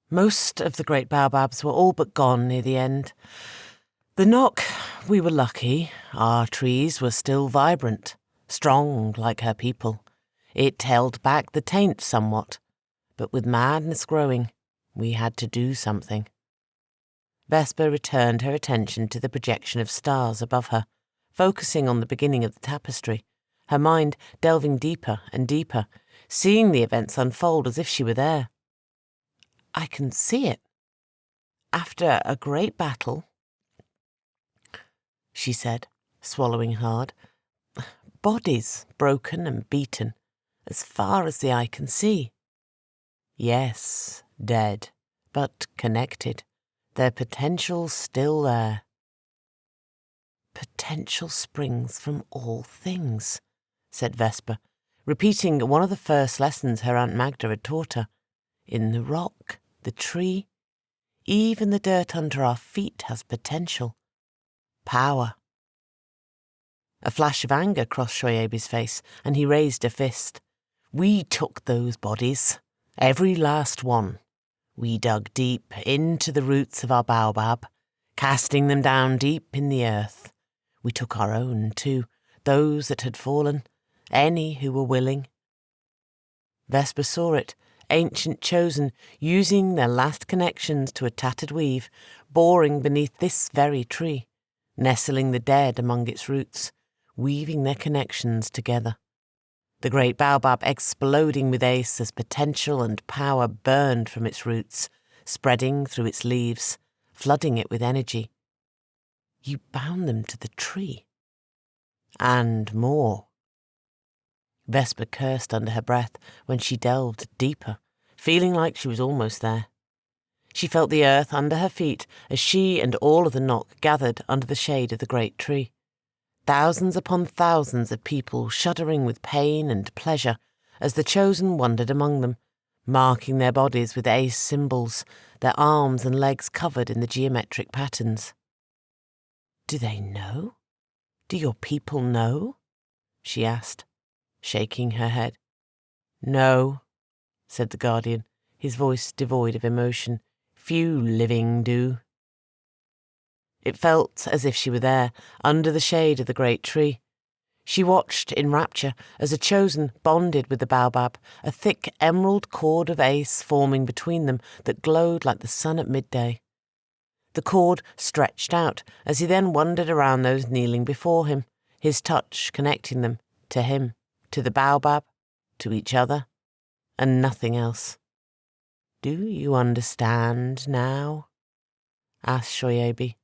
Most of the great baobabs were all but gone near the end. The knock, we were lucky. Our trees were still vibrant, strong like her people. It held back the taint somewhat, but with madness growing, we had to do something. Vesper returned her attention to the projection of stars above her, focusing on the beginning of the tapestry, her mind delving deeper and deeper, seeing the events unfold as if she were there. "I can see it. After a great battle," she said, swallowing hard, "bodies broken and beaten, as far as the eye can see. Yes, dead, but connected, their potential still there." "Potential springs from all things," said Vesper, repeating one of the first lessons her Aunt Magda had taught her. "In the rock, the tree, even the dirt under our feet has potential. Power." A flash of anger crossed Shoyabi's face, and he raised a fist. "We took those bodies, every last one. We dug deep into the roots of our baobab, casting them down deep in the earth. We took our own, too, those that had fallen, any who were willing." Vesper saw it, ancient chosen, using their last connections to a tattered weave, boring beneath this very tree, nestling the dead among its roots, weaving their connections together. The great baobab exploding with ace as potential and power burned from its roots, spreading through its leaves, flooding it with energy. "You bound them to the tree." "And more." Vesper cursed under her breath when she delved deeper, feeling like she was almost there. She felt the earth under her feet as she and all of the knock gathered under the shade of the great tree. Thousands upon thousands of people shuddering with pain and pleasure as the chosen wandered among them, marking their bodies with ace symbols, their arms and legs covered in the geometric patterns. "Do they know? Do your people know?" she asked, shaking her head. "No," said the Guardian, his voice devoid of emotion. "Few living do." It felt as if she were there, under the shade of the great tree. She watched in rapture as a chosen bonded with the baobab, a thick emerald cord of ace forming between them that glowed like the sun at midday. The cord stretched out as he then wandered around those kneeling before him, his touch connecting them to him, to the baobab, to each other, and nothing else. "Do you understand now?" asked Shoyabi.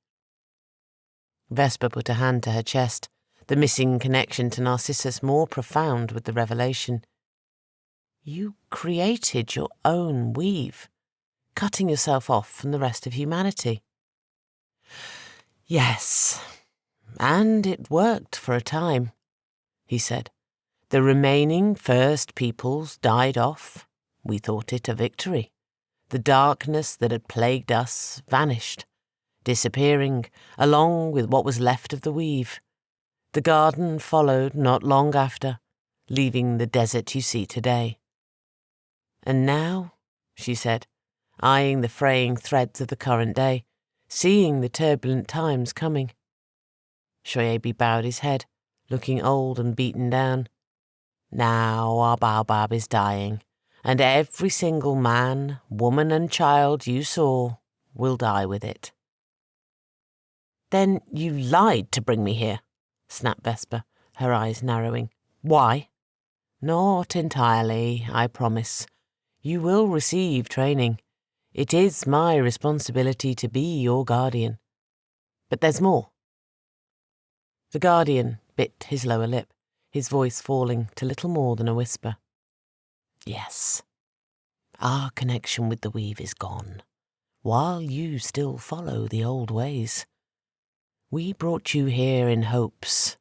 Vesper put a hand to her chest, the missing connection to Narcissus more profound with the revelation. "You created your own weave, cutting yourself off from the rest of humanity." "Yes, and it worked for a time," he said. "The remaining first peoples died off. We thought it a victory. The darkness that had plagued us vanished. disappearing along with what was left of the weave. The garden followed not long after, leaving the desert you see today. And now, she said, eyeing the fraying threads of the current day, seeing the turbulent times coming. Shoyabi bowed his head, looking old and beaten down. Now our baobab is dying, and every single man, woman and child you saw will die with it. Then you lied to bring me here, snapped Vesper, her eyes narrowing. Why? Not entirely, I promise. You will receive training. It is my responsibility to be your guardian. But there's more. The guardian bit his lower lip, his voice falling to little more than a whisper. Yes, our connection with the weave is gone, while you still follow the old ways. We brought you here in hopes,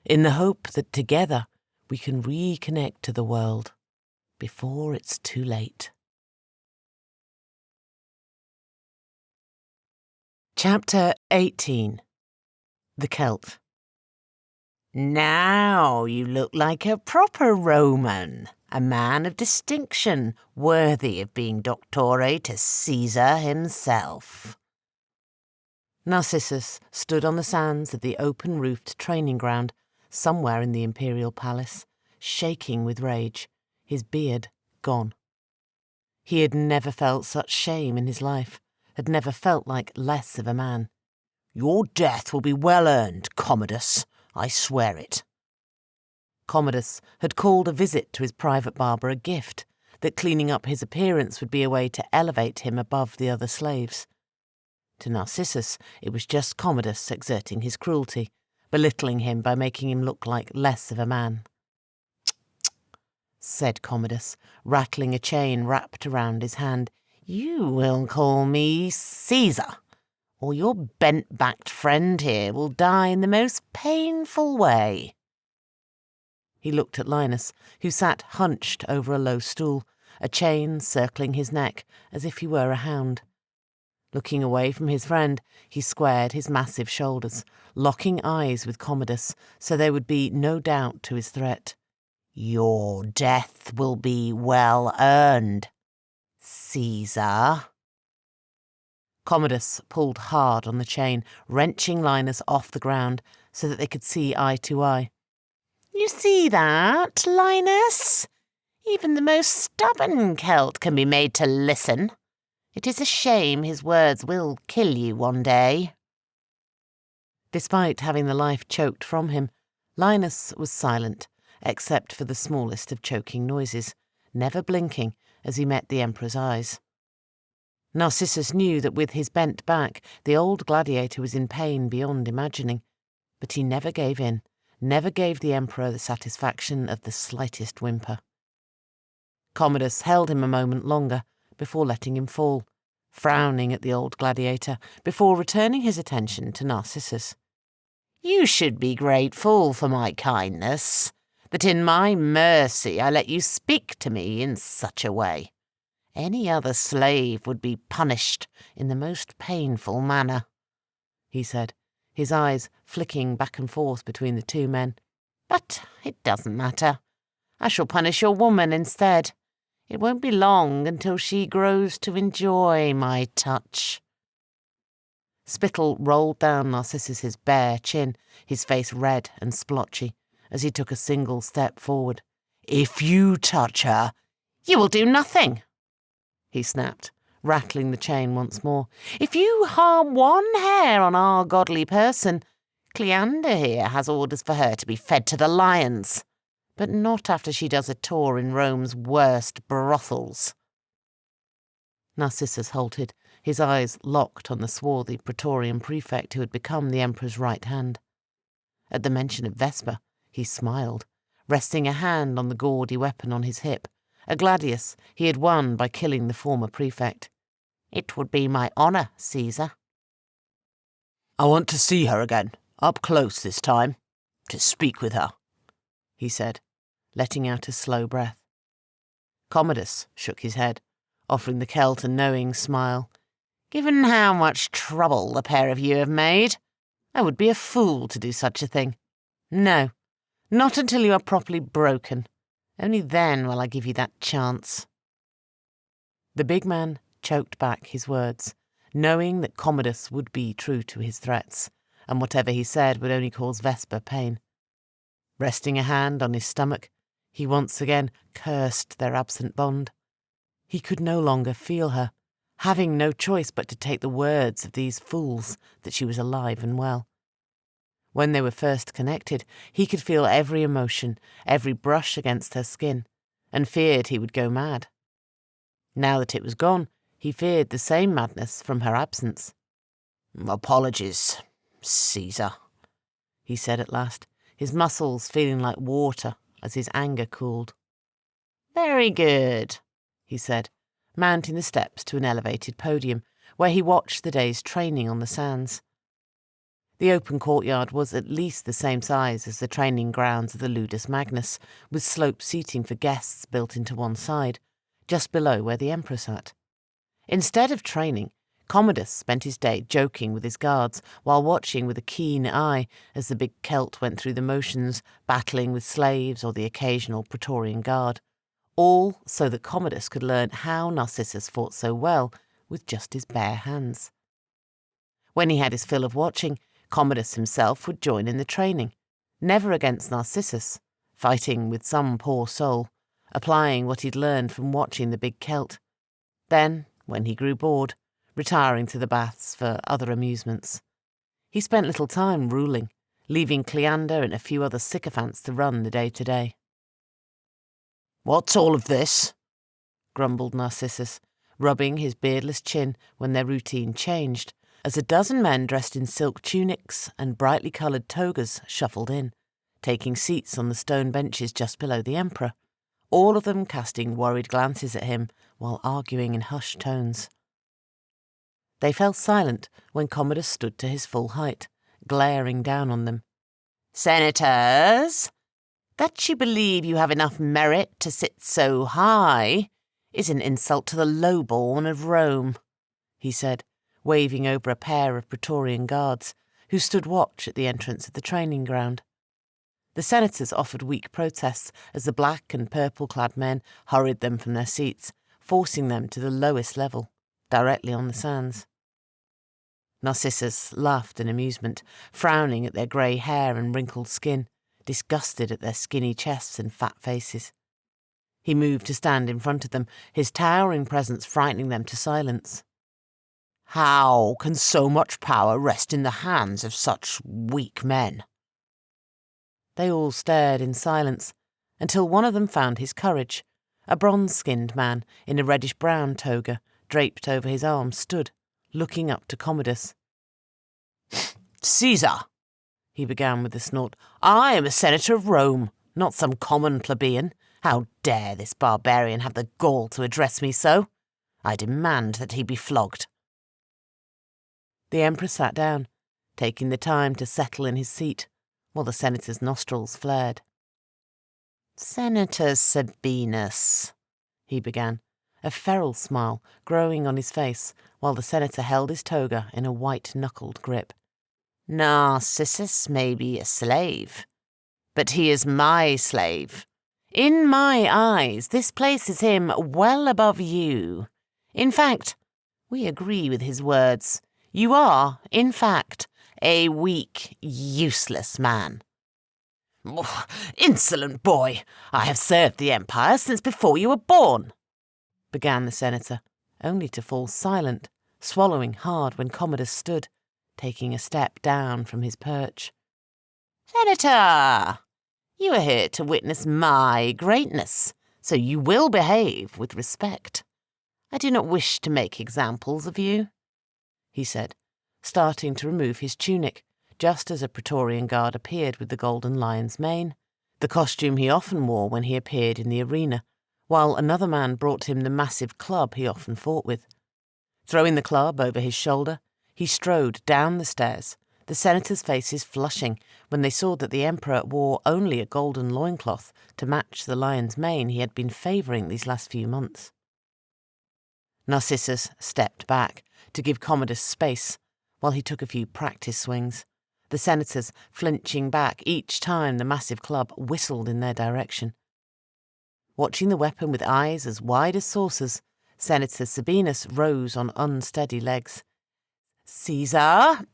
in the hope that together we can reconnect to the world before it's too late. Chapter 18. The Celt. Now you look like a proper Roman, a man of distinction, worthy of being doctore to Caesar himself. Narcissus stood on the sands of the open-roofed training ground somewhere in the imperial palace, shaking with rage, his beard gone. He had never felt such shame in his life, had never felt like less of a man. Your death will be well earned, Commodus. I swear it. Commodus had called a visit to his private barber a gift, that cleaning up his appearance would be a way to elevate him above the other slaves. To Narcissus, it was just Commodus exerting his cruelty, belittling him by making him look like less of a man. Said Commodus, rattling a chain wrapped around his hand. You will call me Caesar, or your bent-backed friend here will die in the most painful way. He looked at Linus, who sat hunched over a low stool, a chain circling his neck as if he were a hound. Looking away from his friend, he squared his massive shoulders, locking eyes with Commodus so there would be no doubt to his threat. Your death will be well earned, Caesar. Commodus pulled hard on the chain, wrenching Linus off the ground so that they could see eye to eye. You see that, Linus? Even the most stubborn Celt can be made to listen. It is a shame his words will kill you one day. Despite having the life choked from him, Linus was silent, except for the smallest of choking noises, never blinking as he met the Emperor's eyes. Narcissus knew that with his bent back, the old gladiator was in pain beyond imagining, but he never gave in, never gave the Emperor the satisfaction of the slightest whimper. Commodus held him a moment longer before letting him fall, frowning at the old gladiator before returning his attention to Narcissus. You should be grateful for my kindness, that in my mercy I let you speak to me in such a way. Any other slave would be punished in the most painful manner, he said, his eyes flicking back and forth between the two men. But it doesn't matter. I shall punish your woman instead. It won't be long until she grows to enjoy my touch. Spittle rolled down Narcissus's bare chin, his face red and splotchy, as he took a single step forward. If you touch her, you will do nothing, he snapped, rattling the chain once more. If you harm one hair on our godly person, Cleander here has orders for her to be fed to the lions, but not after she does a tour in Rome's worst brothels. Narcissus halted, his eyes locked on the swarthy Praetorian prefect who had become the Emperor's right hand. At the mention of Vesper, he smiled, resting a hand on the gaudy weapon on his hip, a gladius he had won by killing the former prefect. It would be my honour, Caesar. I want to see her again, up close this time, to speak with her, he said, letting out a slow breath. Commodus shook his head, offering the Celt a knowing smile. Given how much trouble the pair of you have made, I would be a fool to do such a thing. No, not until you are properly broken. Only then will I give you that chance." The big man choked back his words, knowing that Commodus would be true to his threats, and whatever he said would only cause Vesper pain. Resting a hand on his stomach, he once again cursed their absent bond. He could no longer feel her, having no choice but to take the words of these fools that she was alive and well. When they were first connected, he could feel every emotion, every brush against her skin, and feared he would go mad. Now that it was gone, he feared the same madness from her absence. "Apologies, Caesar," he said at last, his muscles feeling like water as his anger cooled. "Very good," he said, mounting the steps to an elevated podium, where he watched the day's training on the sands. The open courtyard was at least the same size as the training grounds of the Ludus Magnus, with sloped seating for guests built into one side, just below where the emperor sat. Instead of training, Commodus spent his day joking with his guards while watching with a keen eye as the big Celt went through the motions, battling with slaves or the occasional Praetorian guard, all so that Commodus could learn how Narcissus fought so well with just his bare hands. When he had his fill of watching, Commodus himself would join in the training, never against Narcissus, fighting with some poor soul, applying what he'd learned from watching the big Celt. Then, when he grew bored, retiring to the baths for other amusements. He spent little time ruling, leaving Cleander and a few other sycophants to run the day-to-day. "What's all of this?" grumbled Narcissus, rubbing his beardless chin when their routine changed, as a dozen men dressed in silk tunics and brightly coloured togas shuffled in, taking seats on the stone benches just below the emperor, all of them casting worried glances at him while arguing in hushed tones. They fell silent when Commodus stood to his full height, glaring down on them. "Senators, that you believe you have enough merit to sit so high is an insult to the lowborn of Rome," he said, waving over a pair of Praetorian guards who stood watch at the entrance of the training ground. The senators offered weak protests as the black and purple-clad men hurried them from their seats, forcing them to the lowest level, directly on the sands. Narcissus laughed in amusement, frowning at their grey hair and wrinkled skin, disgusted at their skinny chests and fat faces. He moved to stand in front of them, his towering presence frightening them to silence. "How can so much power rest in the hands of such weak men?" They all stared in silence, until one of them found his courage. A bronze-skinned man in a reddish-brown toga, draped over his arm, stood, looking up to Commodus. "Caesar," he began with a snort, "I am a senator of Rome, not some common plebeian. How dare this barbarian have the gall to address me so? I demand that he be flogged." The emperor sat down, taking the time to settle in his seat, while the senator's nostrils flared. "Senator Sabinus," he began, a feral smile growing on his face while the senator held his toga in a white-knuckled grip. "Narcissus may be a slave, but he is my slave. In my eyes, this places him well above you. In fact, we agree with his words. You are, in fact, a weak, useless man." "Insolent boy! I have served the Empire since before you were born," began the senator, only to fall silent, swallowing hard when Commodus stood, taking a step down from his perch. "Senator, you are here to witness my greatness, so you will behave with respect. I do not wish to make examples of you," he said, starting to remove his tunic, just as a Praetorian guard appeared with the golden lion's mane, the costume he often wore when he appeared in the arena, while another man brought him the massive club he often fought with. Throwing the club over his shoulder, he strode down the stairs, the senators' faces flushing when they saw that the emperor wore only a golden loincloth to match the lion's mane he had been favouring these last few months. Narcissus stepped back to give Commodus space while he took a few practice swings, the senators flinching back each time the massive club whistled in their direction. Watching the weapon with eyes as wide as saucers, Senator Sabinus rose on unsteady legs. "Caesar,"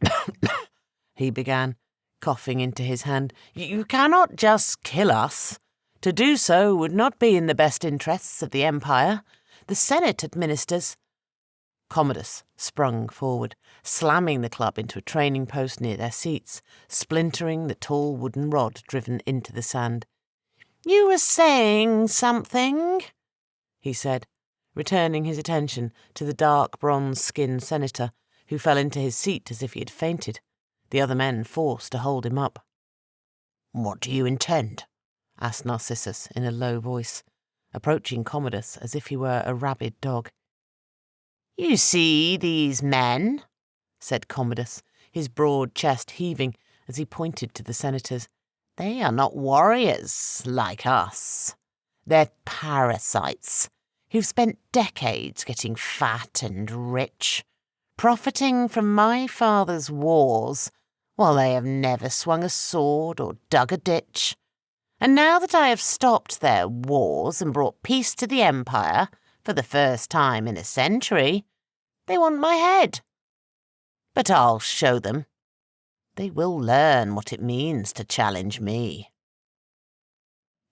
he began, coughing into his hand, "you cannot just kill us. To do so would not be in the best interests of the Empire. The Senate administers—" Commodus sprung forward, slamming the club into a training post near their seats, splintering the tall wooden rod driven into the sand. "You were saying something," he said, returning his attention to the dark bronze-skinned senator, who fell into his seat as if he had fainted, the other men forced to hold him up. "What do you intend?" asked Narcissus in a low voice, approaching Commodus as if he were a rabid dog. "You see these men?" said Commodus, his broad chest heaving as he pointed to the senators. "They are not warriors like us. They're parasites who've spent decades getting fat and rich, profiting from my father's wars while they have never swung a sword or dug a ditch. And now that I have stopped their wars and brought peace to the Empire for the first time in a century, they want my head. But I'll show them. They will learn what it means to challenge me."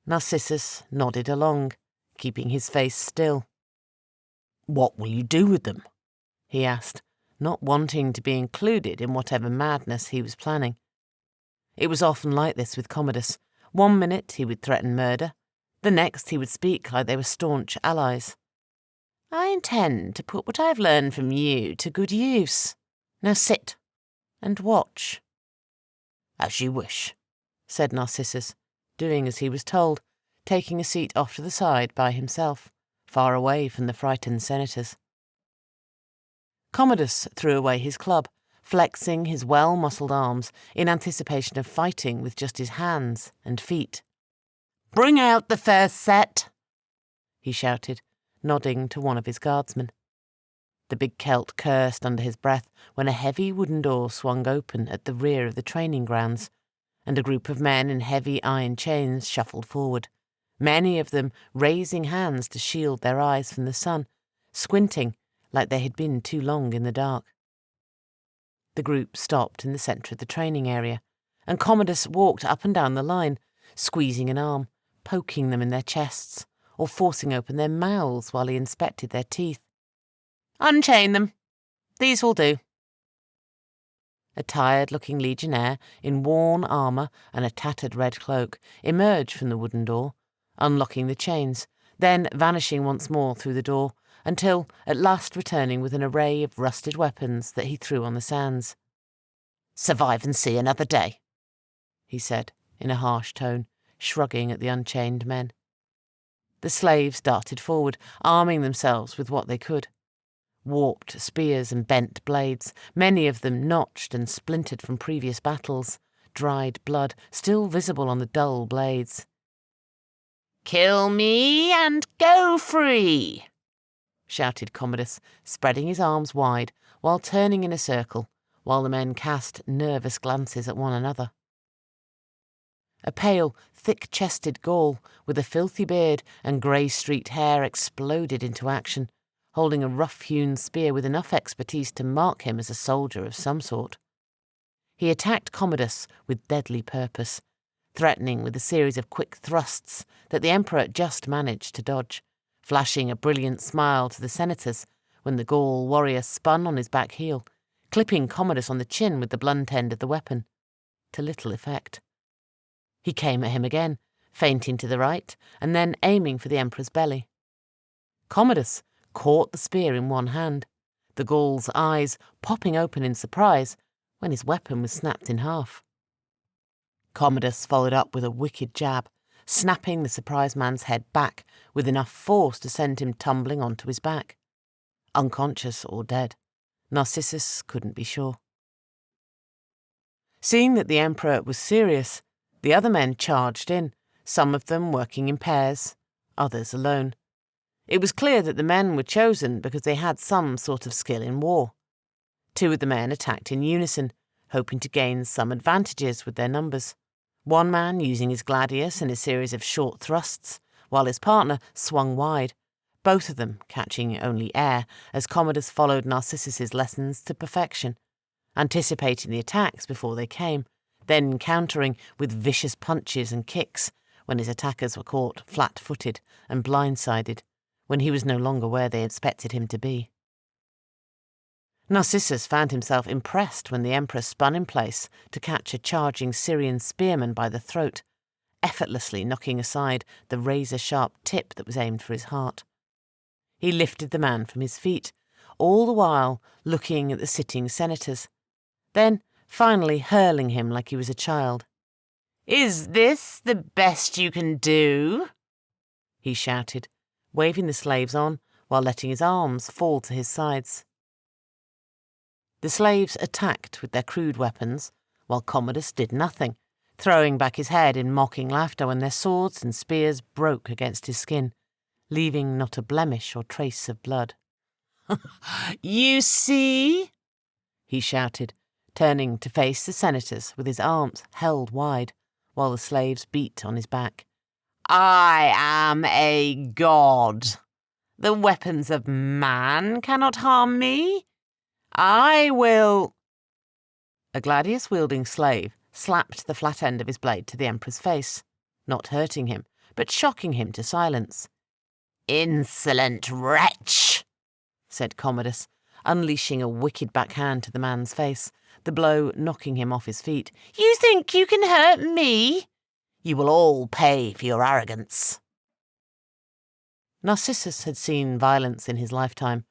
Narcissus nodded along, keeping his face still. "What will you do with them?" he asked, not wanting to be included in whatever madness he was planning. It was often like this with Commodus. One minute he would threaten murder, the next he would speak like they were staunch allies. "I intend to put what I've learned from you to good use. Now sit and watch." "As you wish," said Narcissus, doing as he was told, taking a seat off to the side by himself, far away from the frightened senators. Commodus threw away his club, flexing his well-muscled arms in anticipation of fighting with just his hands and feet. "Bring out the first set," he shouted, nodding to one of his guardsmen. The big Celt cursed under his breath when a heavy wooden door swung open at the rear of the training grounds, and a group of men in heavy iron chains shuffled forward, many of them raising hands to shield their eyes from the sun, squinting like they had been too long in the dark. The group stopped in the centre of the training area, and Commodus walked up and down the line, squeezing an arm, poking them in their chests, or forcing open their mouths while he inspected their teeth. "Unchain them. These will do." A tired-looking legionnaire in worn armour and a tattered red cloak emerged from the wooden door, unlocking the chains, then vanishing once more through the door, until at last returning with an array of rusted weapons that he threw on the sands. "Survive and see another day," he said in a harsh tone, shrugging at the unchained men. The slaves darted forward, arming themselves with what they could. Warped spears and bent blades, many of them notched and splintered from previous battles, dried blood still visible on the dull blades. "Kill me and go free," shouted Commodus, spreading his arms wide while turning in a circle, while the men cast nervous glances at one another. A pale, thick-chested Gaul with a filthy beard and grey-streaked hair exploded into action, holding a rough-hewn spear with enough expertise to mark him as a soldier of some sort. He attacked Commodus with deadly purpose, threatening with a series of quick thrusts that the Emperor just managed to dodge, flashing a brilliant smile to the senators when the Gaul warrior spun on his back heel, clipping Commodus on the chin with the blunt end of the weapon, to little effect. He came at him again, feinting to the right, and then aiming for the Emperor's belly. Commodus caught the spear in one hand, the Gaul's eyes popping open in surprise when his weapon was snapped in half. Commodus followed up with a wicked jab, snapping the surprised man's head back with enough force to send him tumbling onto his back. Unconscious or dead, Narcissus couldn't be sure. Seeing that the Emperor was serious, the other men charged in, some of them working in pairs, others alone. It was clear that the men were chosen because they had some sort of skill in war. 2 of the men attacked in unison, hoping to gain some advantages with their numbers. One man using his gladius in a series of short thrusts, while his partner swung wide, both of them catching only air as Commodus followed Narcissus's lessons to perfection, anticipating the attacks before they came, then countering with vicious punches and kicks when his attackers were caught flat-footed and blindsided, when he was no longer where they expected him to be. Narcissus found himself impressed when the empress spun in place to catch a charging Syrian spearman by the throat, effortlessly knocking aside the razor-sharp tip that was aimed for his heart. He lifted the man from his feet, all the while looking at the sitting senators, then finally hurling him like he was a child. "Is this the best you can do?" he shouted, waving the slaves on while letting his arms fall to his sides. The slaves attacked with their crude weapons, while Commodus did nothing, throwing back his head in mocking laughter when their swords and spears broke against his skin, leaving not a blemish or trace of blood. "You see?" he shouted, turning to face the senators with his arms held wide, while the slaves beat on his back. "I am a god. The weapons of man cannot harm me. I will—" A gladius-wielding slave slapped the flat end of his blade to the emperor's face, not hurting him, but shocking him to silence. "Insolent wretch!" said Commodus, unleashing a wicked backhand to the man's face, the blow knocking him off his feet. "You think you can hurt me? You will all pay for your arrogance." Narcissus had seen violence in his lifetime,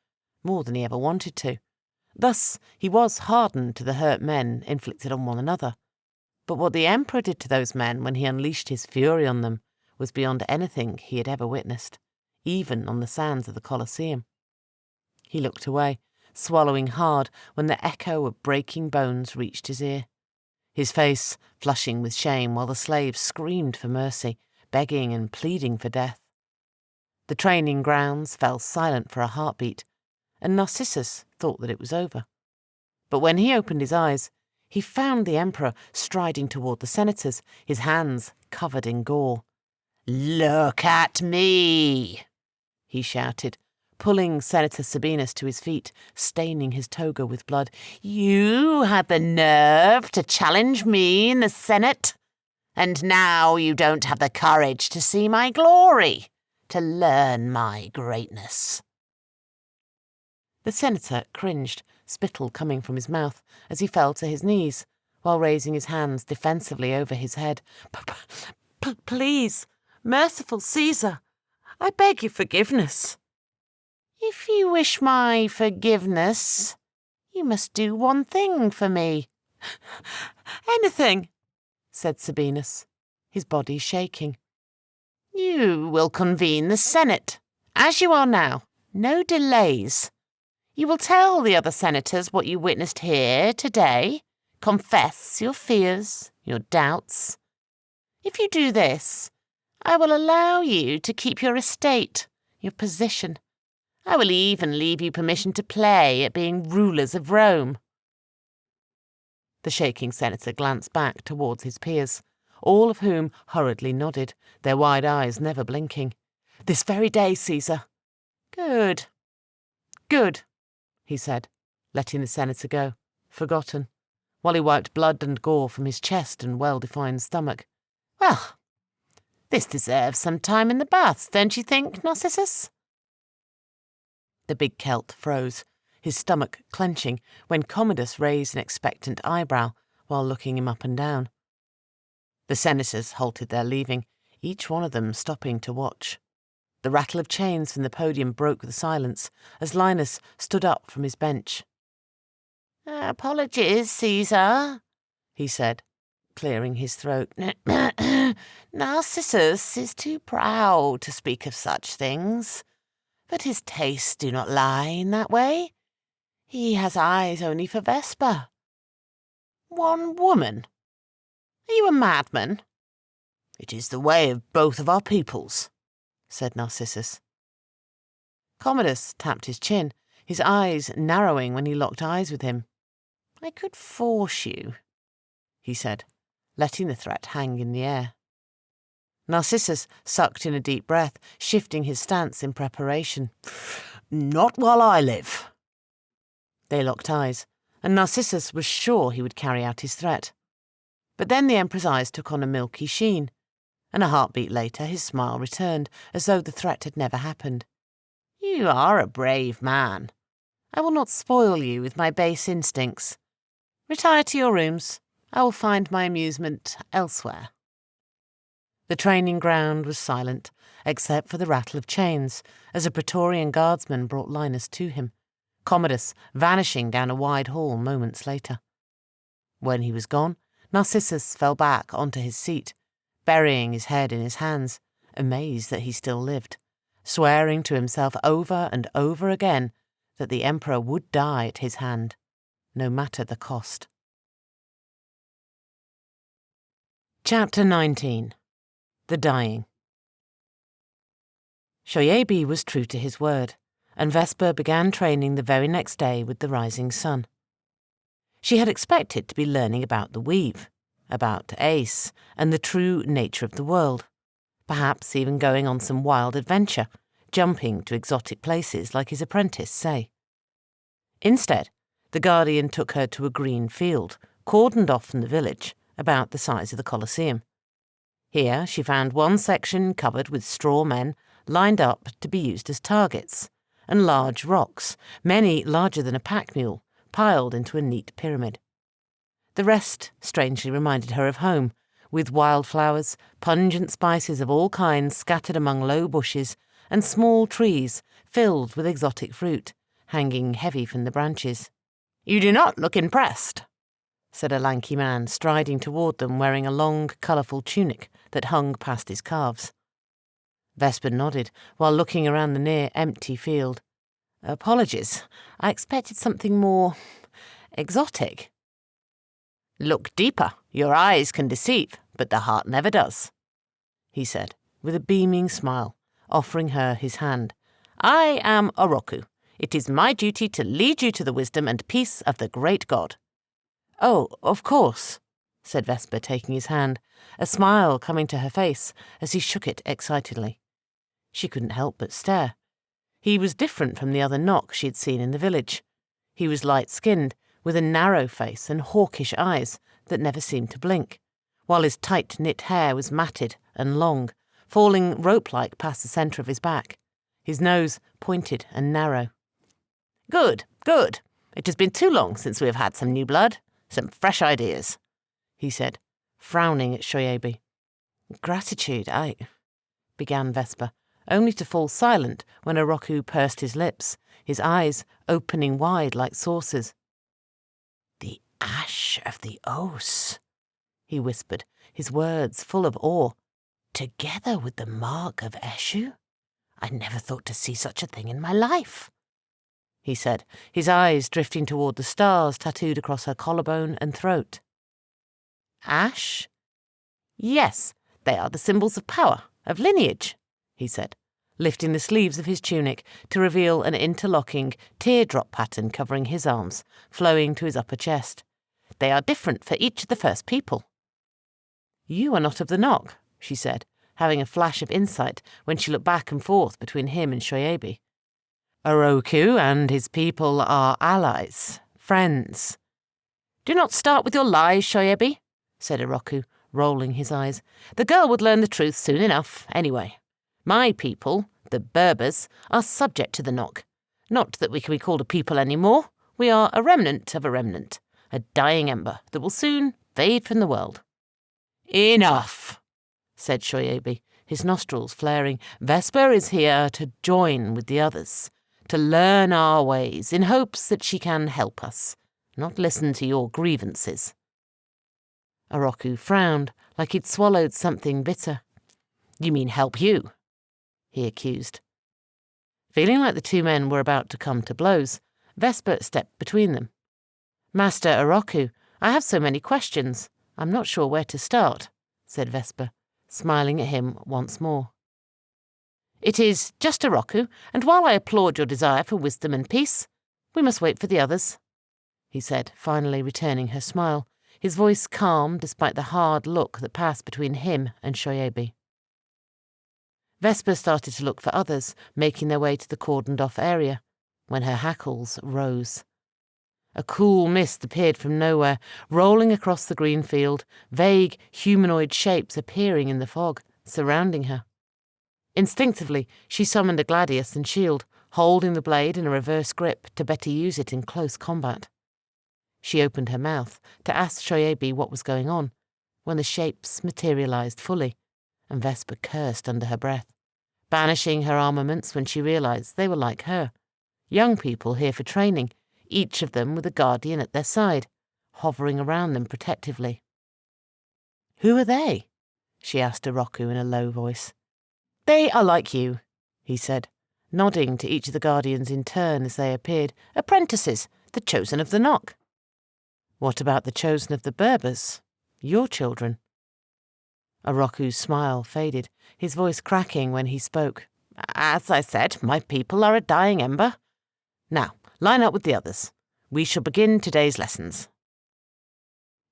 more than he ever wanted to. Thus, he was hardened to the hurt men inflicted on one another. But what the emperor did to those men when he unleashed his fury on them was beyond anything he had ever witnessed, even on the sands of the Colosseum. He looked away, swallowing hard when the echo of breaking bones reached his ear, his face flushing with shame while the slaves screamed for mercy, begging and pleading for death. The training grounds fell silent for a heartbeat, and Narcissus thought that it was over. But when he opened his eyes, he found the emperor striding toward the senators, his hands covered in gore. "Look at me!" he shouted, pulling Senator Sabinus to his feet, staining his toga with blood. "You had the nerve to challenge me in the Senate, and now you don't have the courage to see my glory, to learn my greatness." The senator cringed, spittle coming from his mouth, as he fell to his knees, while raising his hands defensively over his head. Please, merciful Caesar, I beg your forgiveness." "If you wish my forgiveness, you must do one thing for me." "Anything," said Sabinus, his body shaking. "You will convene the Senate, as you are now, no delays. You will tell the other senators what you witnessed here today, confess your fears, your doubts. If you do this, I will allow you to keep your estate, your position. I will even leave you permission to play at being rulers of Rome." The shaking senator glanced back towards his peers, all of whom hurriedly nodded, their wide eyes never blinking. "This very day, Caesar." "Good, good," he said, letting the senator go, forgotten, while he wiped blood and gore from his chest and well-defined stomach. "Well, this deserves some time in the baths, don't you think, Narcissus?" The big Celt froze, his stomach clenching, when Commodus raised an expectant eyebrow while looking him up and down. The senators halted their leaving, each one of them stopping to watch. The rattle of chains from the podium broke the silence as Linus stood up from his bench. "Apologies, Caesar," he said, clearing his throat. "Narcissus is too proud to speak of such things, but his tastes do not lie in that way. He has eyes only for Vesper. One woman? Are you a madman?" "It is the way of both of our peoples," said Narcissus. Commodus tapped his chin, his eyes narrowing when he locked eyes with him. "I could force you," he said, letting the threat hang in the air. Narcissus sucked in a deep breath, shifting his stance in preparation. "Not while I live." They locked eyes, and Narcissus was sure he would carry out his threat. But then the Emperor's eyes took on a milky sheen, and a heartbeat later his smile returned, as though the threat had never happened. "You are a brave man. I will not spoil you with my base instincts. Retire to your rooms. I will find my amusement elsewhere." The training ground was silent, except for the rattle of chains, as a Praetorian guardsman brought Linus to him, Commodus vanishing down a wide hall moments later. When he was gone, Narcissus fell back onto his seat, burying his head in his hands, amazed that he still lived, swearing to himself over and over again that the Emperor would die at his hand, no matter the cost. Chapter 19. The Dying. Shoyabi was true to his word, and Vesper began training the very next day with the rising sun. She had expected to be learning about the weave, about Ace, and the true nature of the world, perhaps even going on some wild adventure, jumping to exotic places like his apprentice, Say. Instead, the Guardian took her to a green field, cordoned off from the village, about the size of the Colosseum. Here she found one section covered with straw men lined up to be used as targets, and large rocks, many larger than a pack mule, piled into a neat pyramid. The rest strangely reminded her of home, with wildflowers, pungent spices of all kinds scattered among low bushes, and small trees filled with exotic fruit, hanging heavy from the branches. "You do not look impressed," said a lanky man, striding toward them wearing a long, colourful tunic that hung past his calves. Vesper nodded while looking around the near empty field. "Apologies, I expected something more exotic." "Look deeper. Your eyes can deceive, but the heart never does," he said, with a beaming smile, offering her his hand. "I am Oroku. It is my duty to lead you to the wisdom and peace of the great god." "Oh, of course," said Vesper, taking his hand, a smile coming to her face as he shook it excitedly. She couldn't help but stare. He was different from the other Nock she had seen in the village. He was light-skinned, with a narrow face and hawkish eyes that never seemed to blink, while his tight-knit hair was matted and long, falling rope-like past the centre of his back, his nose pointed and narrow. Good. It has been too long since we have had some new blood, some fresh ideas," he said, frowning at Shoyabi. "Gratitude, began Vesper, only to fall silent when Oroku pursed his lips, his eyes opening wide like saucers. "The ash of the Os," he whispered, his words full of awe. "Together with the mark of Eshu? I never thought to see such a thing in my life," he said, his eyes drifting toward the stars tattooed across her collarbone and throat. "Ash? Yes, they are the symbols of power, of lineage," he said, lifting the sleeves of his tunic to reveal an interlocking teardrop pattern covering his arms, flowing to his upper chest. "They are different for each of the first people." "You are not of the Nock," she said, having a flash of insight when she looked back and forth between him and Shoyabi. "Oroku and his people are allies, friends." "Do not start with your lies, Shoyabi," said Oroku, rolling his eyes. "The girl would learn the truth soon enough, anyway. My people, the Berbers, are subject to the Nock. Not that we can be called a people any more. We are a remnant of a remnant, a dying ember that will soon fade from the world." "Enough," said Shoyabi, his nostrils flaring. "Vesper is here to join with the others, to learn our ways in hopes that she can help us, not listen to your grievances." Oroku frowned like he'd swallowed something bitter. "You mean help you?" he accused. Feeling like the two men were about to come to blows, Vesper stepped between them. "Master Oroku, I have so many questions. I'm not sure where to start," said Vesper, smiling at him once more. It is just a Roku, and while I applaud your desire for wisdom and peace, we must wait for the others," he said, finally returning her smile, his voice calm despite the hard look that passed between him and Shoyebi. Vesper started to look for others, making their way to the cordoned-off area, when her hackles rose. A cool mist appeared from nowhere, rolling across the green field, vague humanoid shapes appearing in the fog, surrounding her. Instinctively, she summoned a gladius and shield, holding the blade in a reverse grip to better use it in close combat. She opened her mouth to ask Shoyebi what was going on, when the shapes materialized fully, and Vesper cursed under her breath, banishing her armaments when she realized they were like her, young people here for training, each of them with a guardian at their side, hovering around them protectively. "Who are they?" she asked Oroku in a low voice. "They are like you," he said, nodding to each of the guardians in turn as they appeared. "Apprentices, the chosen of the Nock." "What about the chosen of the Berbers? Your children?" Oroku's smile faded, his voice cracking when he spoke. "As I said, my people are a dying ember. Now, line up with the others. We shall begin today's lessons."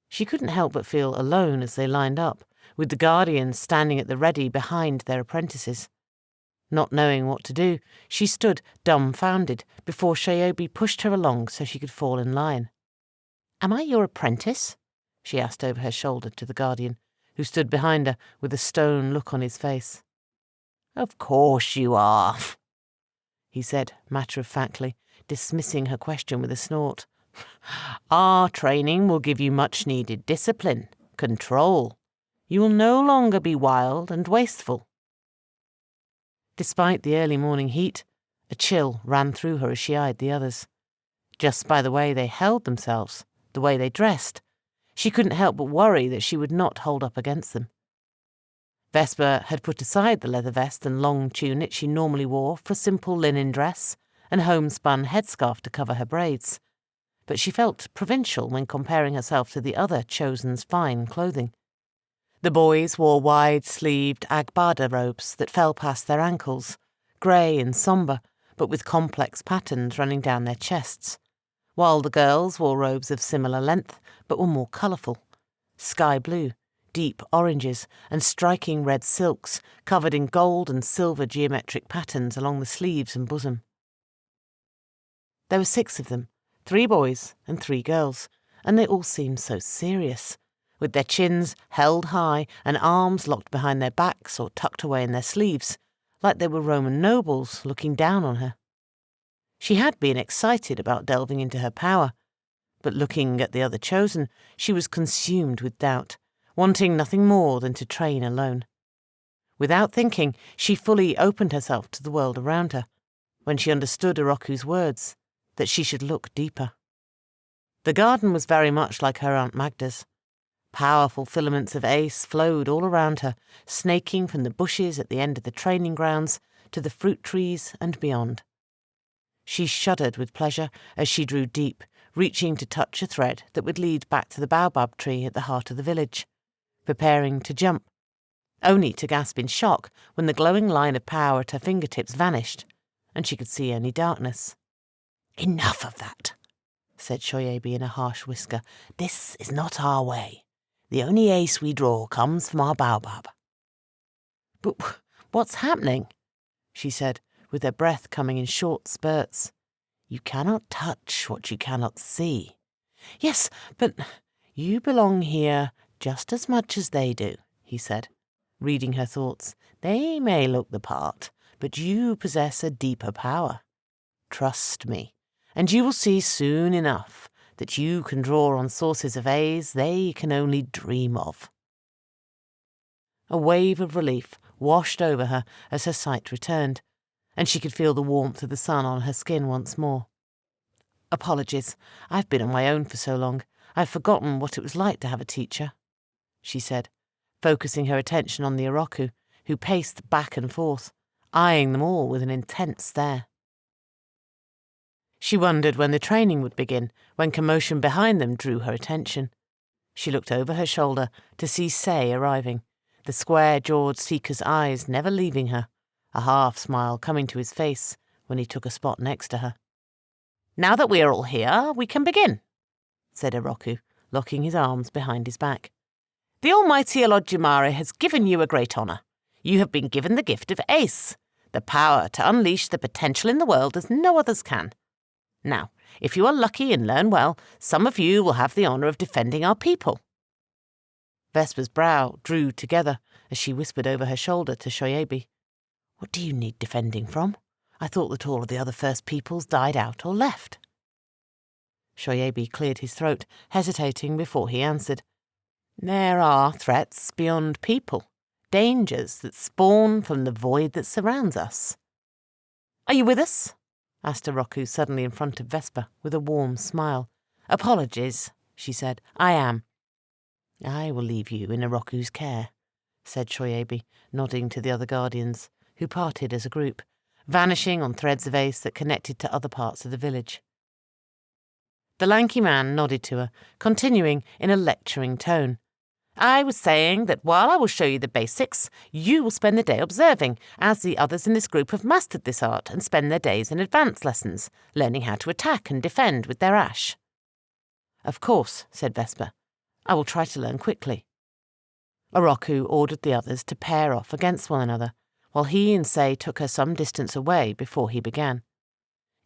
She couldn't help but feel alone as they lined up, with the guardians standing at the ready behind their apprentices. Not knowing what to do, she stood dumbfounded before Shoyebi pushed her along so she could fall in line. "Am I your apprentice?" she asked over her shoulder to the guardian, who stood behind her with a stone look on his face. "Of course you are," he said matter-of-factly, dismissing her question with a snort. "Our training will give you much-needed discipline, control. You will no longer be wild and wasteful." Despite the early morning heat, a chill ran through her as she eyed the others. Just by the way they held themselves, the way they dressed, she couldn't help but worry that she would not hold up against them. Vesper had put aside the leather vest and long tunic she normally wore for a simple linen dress and homespun headscarf to cover her braids, but she felt provincial when comparing herself to the other chosen's fine clothing. The boys wore wide-sleeved agbada robes that fell past their ankles, grey and sombre, but with complex patterns running down their chests, while the girls wore robes of similar length but were more colourful, sky blue, deep oranges, and striking red silks covered in gold and silver geometric patterns along the sleeves and bosom. There were 6 of them, 3 boys and 3 girls, and they all seemed so serious, with their chins held high and arms locked behind their backs or tucked away in their sleeves, like they were Roman nobles looking down on her. She had been excited about delving into her power, but looking at the other chosen, she was consumed with doubt, wanting nothing more than to train alone. Without thinking, she fully opened herself to the world around her, when she understood Oroku's words, that she should look deeper. The garden was very much like her Aunt Magda's. Powerful filaments of ace flowed all around her, snaking from the bushes at the end of the training grounds to the fruit trees and beyond. She shuddered with pleasure as she drew deep, reaching to touch a thread that would lead back to the baobab tree at the heart of the village, preparing to jump, only to gasp in shock when the glowing line of power at her fingertips vanished, and she could see only darkness. "Enough of that," said Shoyebi in a harsh whisper. "This is not our way. The only ace we draw comes from our baobab." "But what's happening?" she said, with her breath coming in short spurts. "You cannot touch what you cannot see." "Yes, but you belong here just as much as they do," he said, reading her thoughts. "They may look the part, but you possess a deeper power. Trust me, and you will see soon enough that you can draw on sources of A's they can only dream of." A wave of relief washed over her as her sight returned, and she could feel the warmth of the sun on her skin once more. "Apologies, I've been on my own for so long, I've forgotten what it was like to have a teacher," she said, focusing her attention on the Oroku, who paced back and forth, eyeing them all with an intense stare. She wondered when the training would begin, when commotion behind them drew her attention. She looked over her shoulder to see Sei arriving, the square-jawed seeker's eyes never leaving her, a half-smile coming to his face when he took a spot next to her. "Now that we are all here, we can begin," said Oroku, locking his arms behind his back. "The almighty Olodumare has given you a great honour. You have been given the gift of Ace, the power to unleash the potential in the world as no others can. Now, if you are lucky and learn well, some of you will have the honour of defending our people." Vesper's brow drew together as she whispered over her shoulder to Shoyabi, "What do you need defending from? I thought that all of the other First Peoples died out or left." Shoyabi cleared his throat, hesitating before he answered. "There are threats beyond people, dangers that spawn from the void that surrounds us." "Are you with us?" asked Oroku suddenly in front of Vesper with a warm smile. "Apologies," she said. "I am." "I will leave you in Oroku's care," said Shoyabi, nodding to the other guardians, who parted as a group, vanishing on threads of ace that connected to other parts of the village. The lanky man nodded to her, continuing in a lecturing tone. "I was saying that while I will show you the basics, you will spend the day observing, as the others in this group have mastered this art and spend their days in advanced lessons, learning how to attack and defend with their ash." "Of course," said Vesper. "I will try to learn quickly." Oroku ordered the others to pair off against one another, while he and Sei took her some distance away before he began.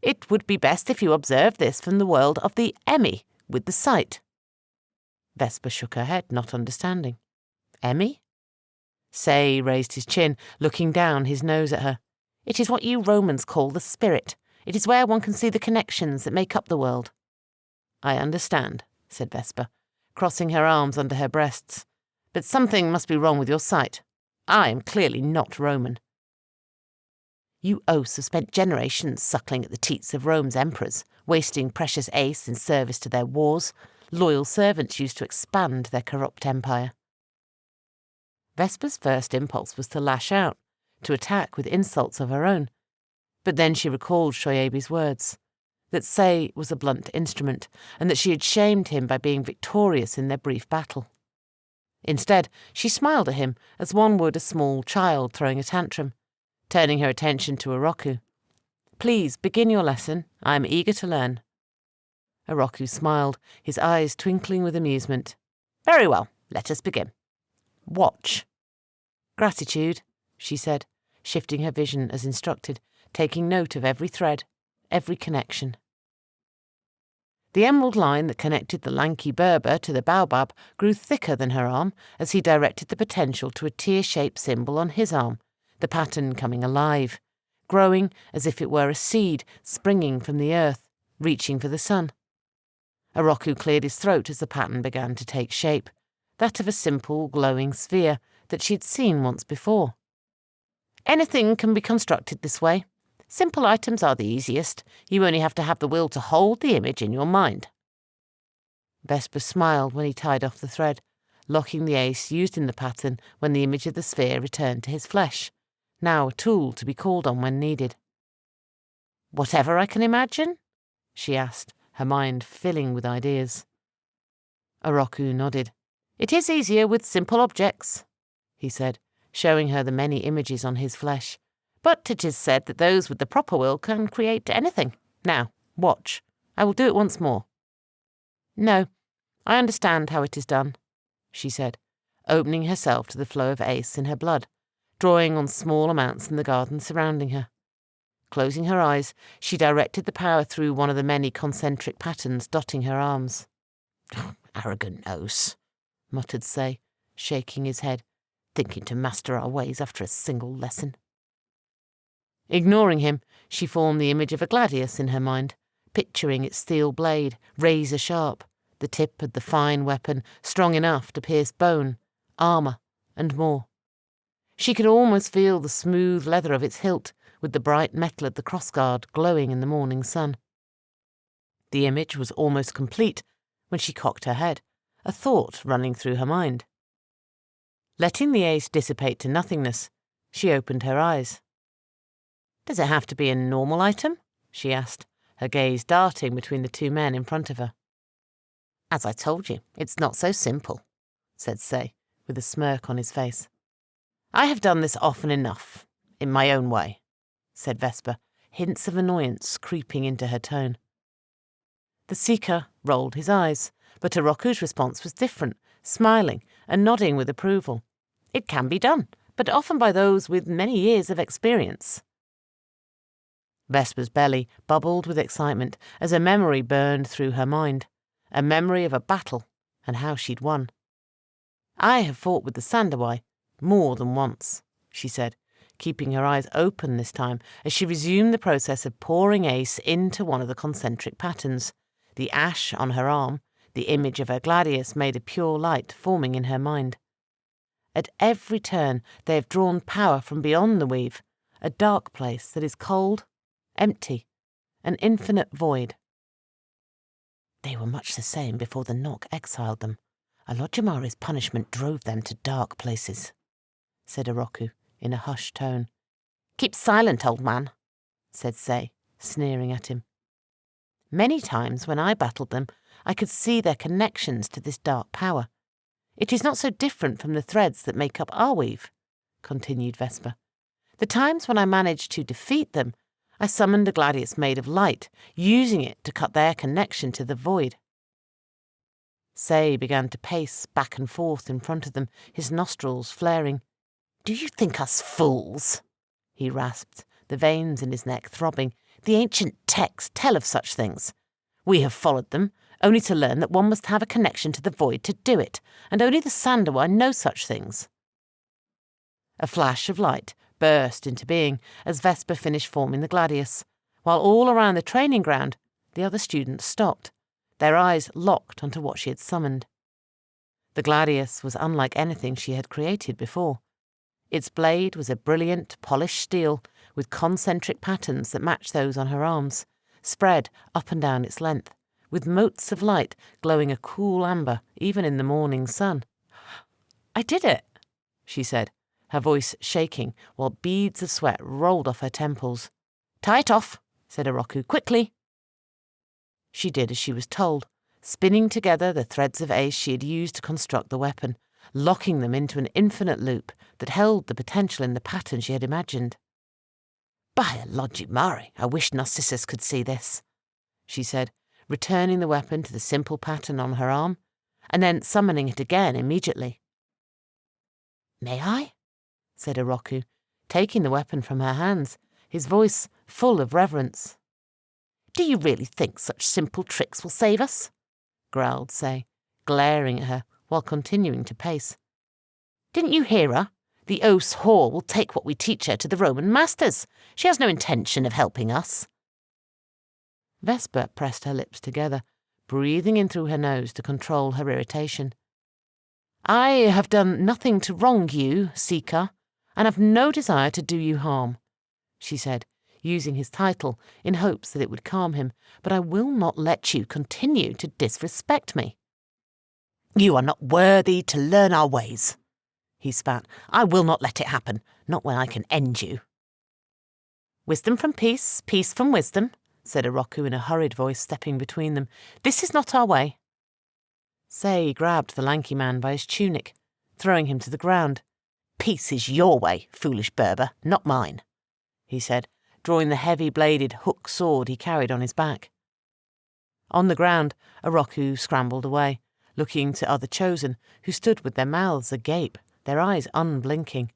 "It would be best if you observed this from the world of the Emmy, with the sight." Vesper shook her head, not understanding. "Emmy?" Sei raised his chin, looking down his nose at her. "It is what you Romans call the spirit. It is where one can see the connections that make up the world." "I understand," said Vesper, crossing her arms under her breasts. "But something must be wrong with your sight. I am clearly not Roman." "You oafs have spent generations suckling at the teats of Rome's emperors, wasting precious ace in service to their wars. Loyal servants used to expand their corrupt empire." Vesper's first impulse was to lash out, to attack with insults of her own. But then she recalled Shoyabi's words, that Sei was a blunt instrument, and that she had shamed him by being victorious in their brief battle. Instead, she smiled at him as one would a small child throwing a tantrum, turning her attention to Oroku. "Please, begin your lesson. I am eager to learn." Oroku smiled, his eyes twinkling with amusement. "Very well, let us begin. Watch." "Gratitude," she said, shifting her vision as instructed, taking note of every thread, every connection. The emerald line that connected the lanky Berber to the baobab grew thicker than her arm as he directed the potential to a tear-shaped symbol on his arm, the pattern coming alive, growing as if it were a seed springing from the earth, reaching for the sun. Oroku cleared his throat as the pattern began to take shape, that of a simple, glowing sphere that she had seen once before. "Anything can be constructed this way. Simple items are the easiest. You only have to have the will to hold the image in your mind." Vesper smiled when he tied off the thread, locking the ace used in the pattern when the image of the sphere returned to his flesh, now a tool to be called on when needed. "Whatever I can imagine?" she asked, her mind filling with ideas. Oroku nodded. "It is easier with simple objects," he said, showing her the many images on his flesh. "But it is said that those with the proper will can create anything. Now, watch. I will do it once more." "No, I understand how it is done," she said, opening herself to the flow of ace in her blood, drawing on small amounts from the garden surrounding her. Closing her eyes, she directed the power through one of the many concentric patterns dotting her arms. "Arrogant nose," muttered Sei, shaking his head, "thinking to master our ways after a single lesson." Ignoring him, she formed the image of a gladius in her mind, picturing its steel blade, razor-sharp, the tip of the fine weapon strong enough to pierce bone, armour, and more. She could almost feel the smooth leather of its hilt, with the bright metal of the crossguard glowing in the morning sun. The image was almost complete when she cocked her head, a thought running through her mind. Letting the ace dissipate to nothingness, she opened her eyes. "Does it have to be a normal item?" she asked, her gaze darting between the two men in front of her. "As I told you, it's not so simple," said Sei, with a smirk on his face. "I have done this often enough. in my own way," said Vesper, hints of annoyance creeping into her tone. The seeker rolled his eyes, but Oroku's response was different, smiling and nodding with approval. "It can be done, but often by those with many years of experience." Vesper's belly bubbled with excitement as a memory burned through her mind, a memory of a battle and how she'd won. "I have fought with the Sandawai more than once," she said, keeping her eyes open this time as she resumed the process of pouring ace into one of the concentric patterns, the ash on her arm, the image of her gladius made of pure light forming in her mind. At every turn they have drawn power from beyond the weave, a dark place that is cold, empty, an infinite void. "They were much the same before the knock exiled them. Alodjamari's punishment drove them to dark places," said Oroku in a hushed tone. "Keep silent, old man," said Sei, sneering at him. "Many times when I battled them, I could see their connections to this dark power. It is not so different from the threads that make up our weave," continued Vesper. "The times when I managed to defeat them, I summoned a gladius made of light, using it to cut their connection to the void." Sei began to pace back and forth in front of them, his nostrils flaring. "Do you think us fools?" he rasped, the veins in his neck throbbing. "The ancient texts tell of such things. We have followed them, only to learn that one must have a connection to the void to do it, and only the Sandawai know such things." A flash of light burst into being as Vesper finished forming the gladius, while all around the training ground the other students stopped, their eyes locked onto what she had summoned. The gladius was unlike anything she had created before. Its blade was a brilliant, polished steel with concentric patterns that matched those on her arms, spread up and down its length, with motes of light glowing a cool amber even in the morning sun. "I did it," she said, her voice shaking while beads of sweat rolled off her temples. "Tie it off," said Oroku, "quickly." She did as she was told, spinning together the threads of ace she had used to construct the weapon, locking them into an infinite loop that held the potential in the pattern she had imagined. "By Alodjamari, I wish Narcissus could see this," she said, returning the weapon to the simple pattern on her arm, and then summoning it again immediately. "May I?" said Oroku, taking the weapon from her hands, his voice full of reverence. "Do you really think such simple tricks will save us?" growled Sei, glaring at her while continuing to pace. "Didn't you hear her? The oaf's whore will take what we teach her to the Roman masters. She has no intention of helping us." Vesper pressed her lips together, breathing in through her nose to control her irritation. "I have done nothing to wrong you, Seeker, and have no desire to do you harm," she said, using his title in hopes that it would calm him, "but I will not let you continue to disrespect me." "You are not worthy to learn our ways," he spat. "I will not let it happen, not when I can end you." "Wisdom from peace, peace from wisdom," said Oroku in a hurried voice, stepping between them. "This is not our way." Sei grabbed the lanky man by his tunic, throwing him to the ground. "Peace is your way, foolish Berber, not mine," he said, drawing the heavy-bladed hook sword he carried on his back. On the ground, Oroku scrambled away, looking to other chosen, who stood with their mouths agape, their eyes unblinking.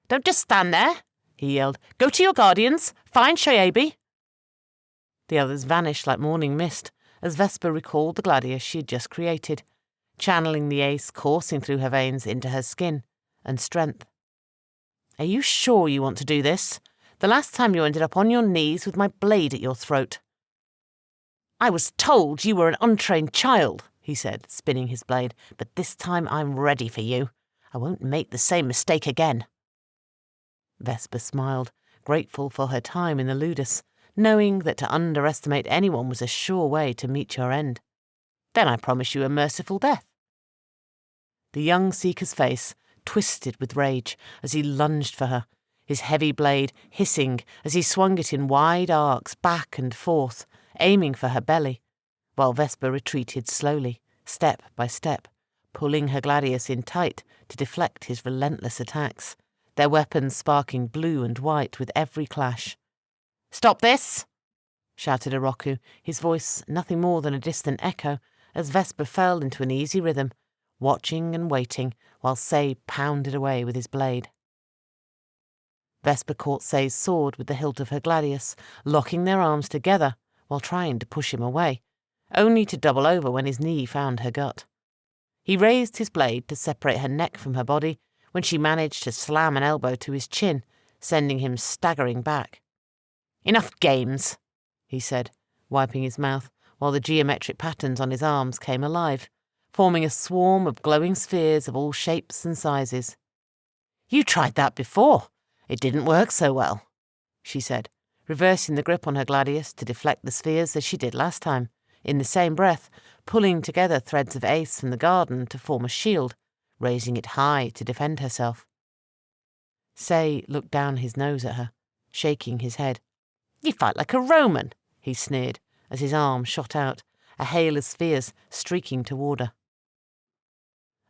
"Don't just stand there," he yelled. "Go to your guardians. Find Shoyabi." The others vanished like morning mist as Vesper recalled the gladius she had just created, channeling the ace coursing through her veins into her skin and strength. "Are you sure you want to do this? The last time you ended up on your knees with my blade at your throat." "I was told you were an untrained child," he said, spinning his blade, "but this time I'm ready for you. I won't make the same mistake again." Vesper smiled, grateful for her time in the ludus, knowing that to underestimate anyone was a sure way to meet your end. "Then I promise you a merciful death." The young seeker's face twisted with rage as he lunged for her, his heavy blade hissing as he swung it in wide arcs back and forth, aiming for her belly, while Vesper retreated slowly, step by step, pulling her gladius in tight to deflect his relentless attacks, their weapons sparking blue and white with every clash. "Stop this!" shouted Oroku, his voice nothing more than a distant echo, as Vesper fell into an easy rhythm, watching and waiting while Say pounded away with his blade. Vesper caught Say's sword with the hilt of her gladius, locking their arms together while trying to push him away, only to double over when his knee found her gut. He raised his blade to separate her neck from her body when she managed to slam an elbow to his chin, sending him staggering back. "Enough games," he said, wiping his mouth, while the geometric patterns on his arms came alive, forming a swarm of glowing spheres of all shapes and sizes. "You tried that before. It didn't work so well," she said, reversing the grip on her gladius to deflect the spheres as she did last time, in the same breath pulling together threads of ace from the garden to form a shield, raising it high to defend herself. Say looked down his nose at her, shaking his head. "You fight like a Roman," he sneered as his arm shot out, a hail of spheres streaking toward her.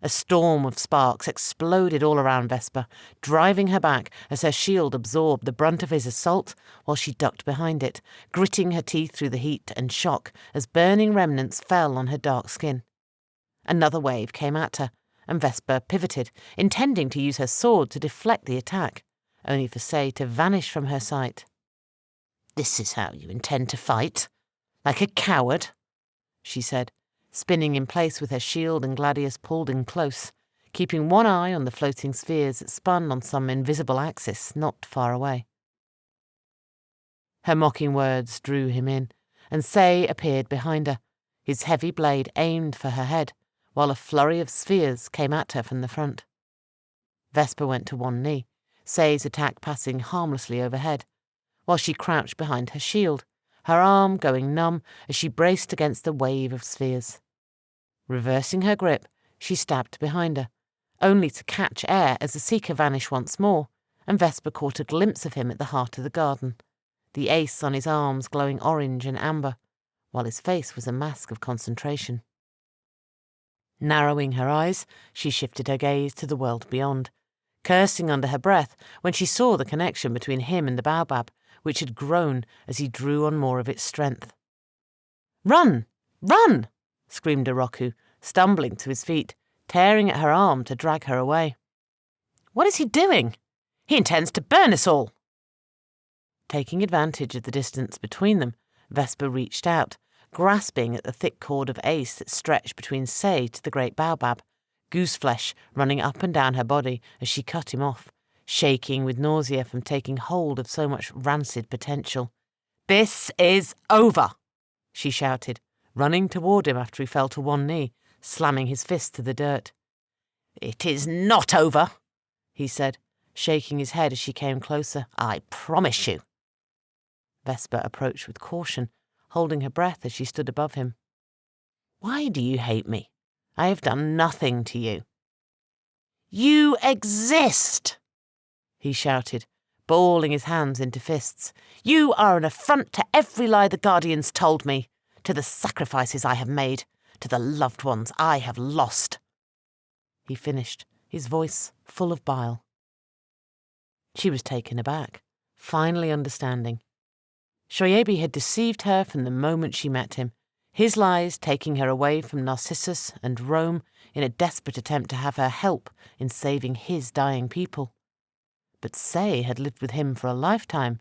A storm of sparks exploded all around Vesper, driving her back as her shield absorbed the brunt of his assault while she ducked behind it, gritting her teeth through the heat and shock as burning remnants fell on her dark skin. Another wave came at her, and Vesper pivoted, intending to use her sword to deflect the attack, only for Say to vanish from her sight. "This is how you intend to fight? Like a coward?" she said, spinning in place with her shield and gladius pulled in close, keeping one eye on the floating spheres that spun on some invisible axis not far away. Her mocking words drew him in, and Say appeared behind her, his heavy blade aimed for her head, while a flurry of spheres came at her from the front. Vesper went to one knee, Say's attack passing harmlessly overhead, while she crouched behind her shield, her arm going numb as she braced against the wave of spheres. Reversing her grip, she stabbed behind her, only to catch air as the seeker vanished once more, and Vesper caught a glimpse of him at the heart of the garden, the ace on his arms glowing orange and amber, while his face was a mask of concentration. Narrowing her eyes, she shifted her gaze to the world beyond, cursing under her breath when she saw the connection between him and the baobab, which had grown as he drew on more of its strength. "Run! Run!" screamed Oroku, stumbling to his feet, tearing at her arm to drag her away. "What is he doing? He intends to burn us all!" Taking advantage of the distance between them, Vesper reached out, grasping at the thick cord of ace that stretched between Say to the great baobab, gooseflesh running up and down her body as she cut him off, shaking with nausea from taking hold of so much rancid potential. "This is over!" she shouted, running toward him after he fell to one knee, slamming his fist to the dirt. "It is not over," he said, shaking his head as she came closer. "I promise you." Vesper approached with caution, holding her breath as she stood above him. "Why do you hate me? I have done nothing to you." "You exist!" he shouted, balling his hands into fists. "You are an affront to every lie the Guardians told me, to the sacrifices I have made, to the loved ones I have lost." He finished, his voice full of bile. She was taken aback, finally understanding. Shoyebi had deceived her from the moment she met him, his lies taking her away from Narcissus and Rome in a desperate attempt to have her help in saving his dying people. But Say had lived with him for a lifetime.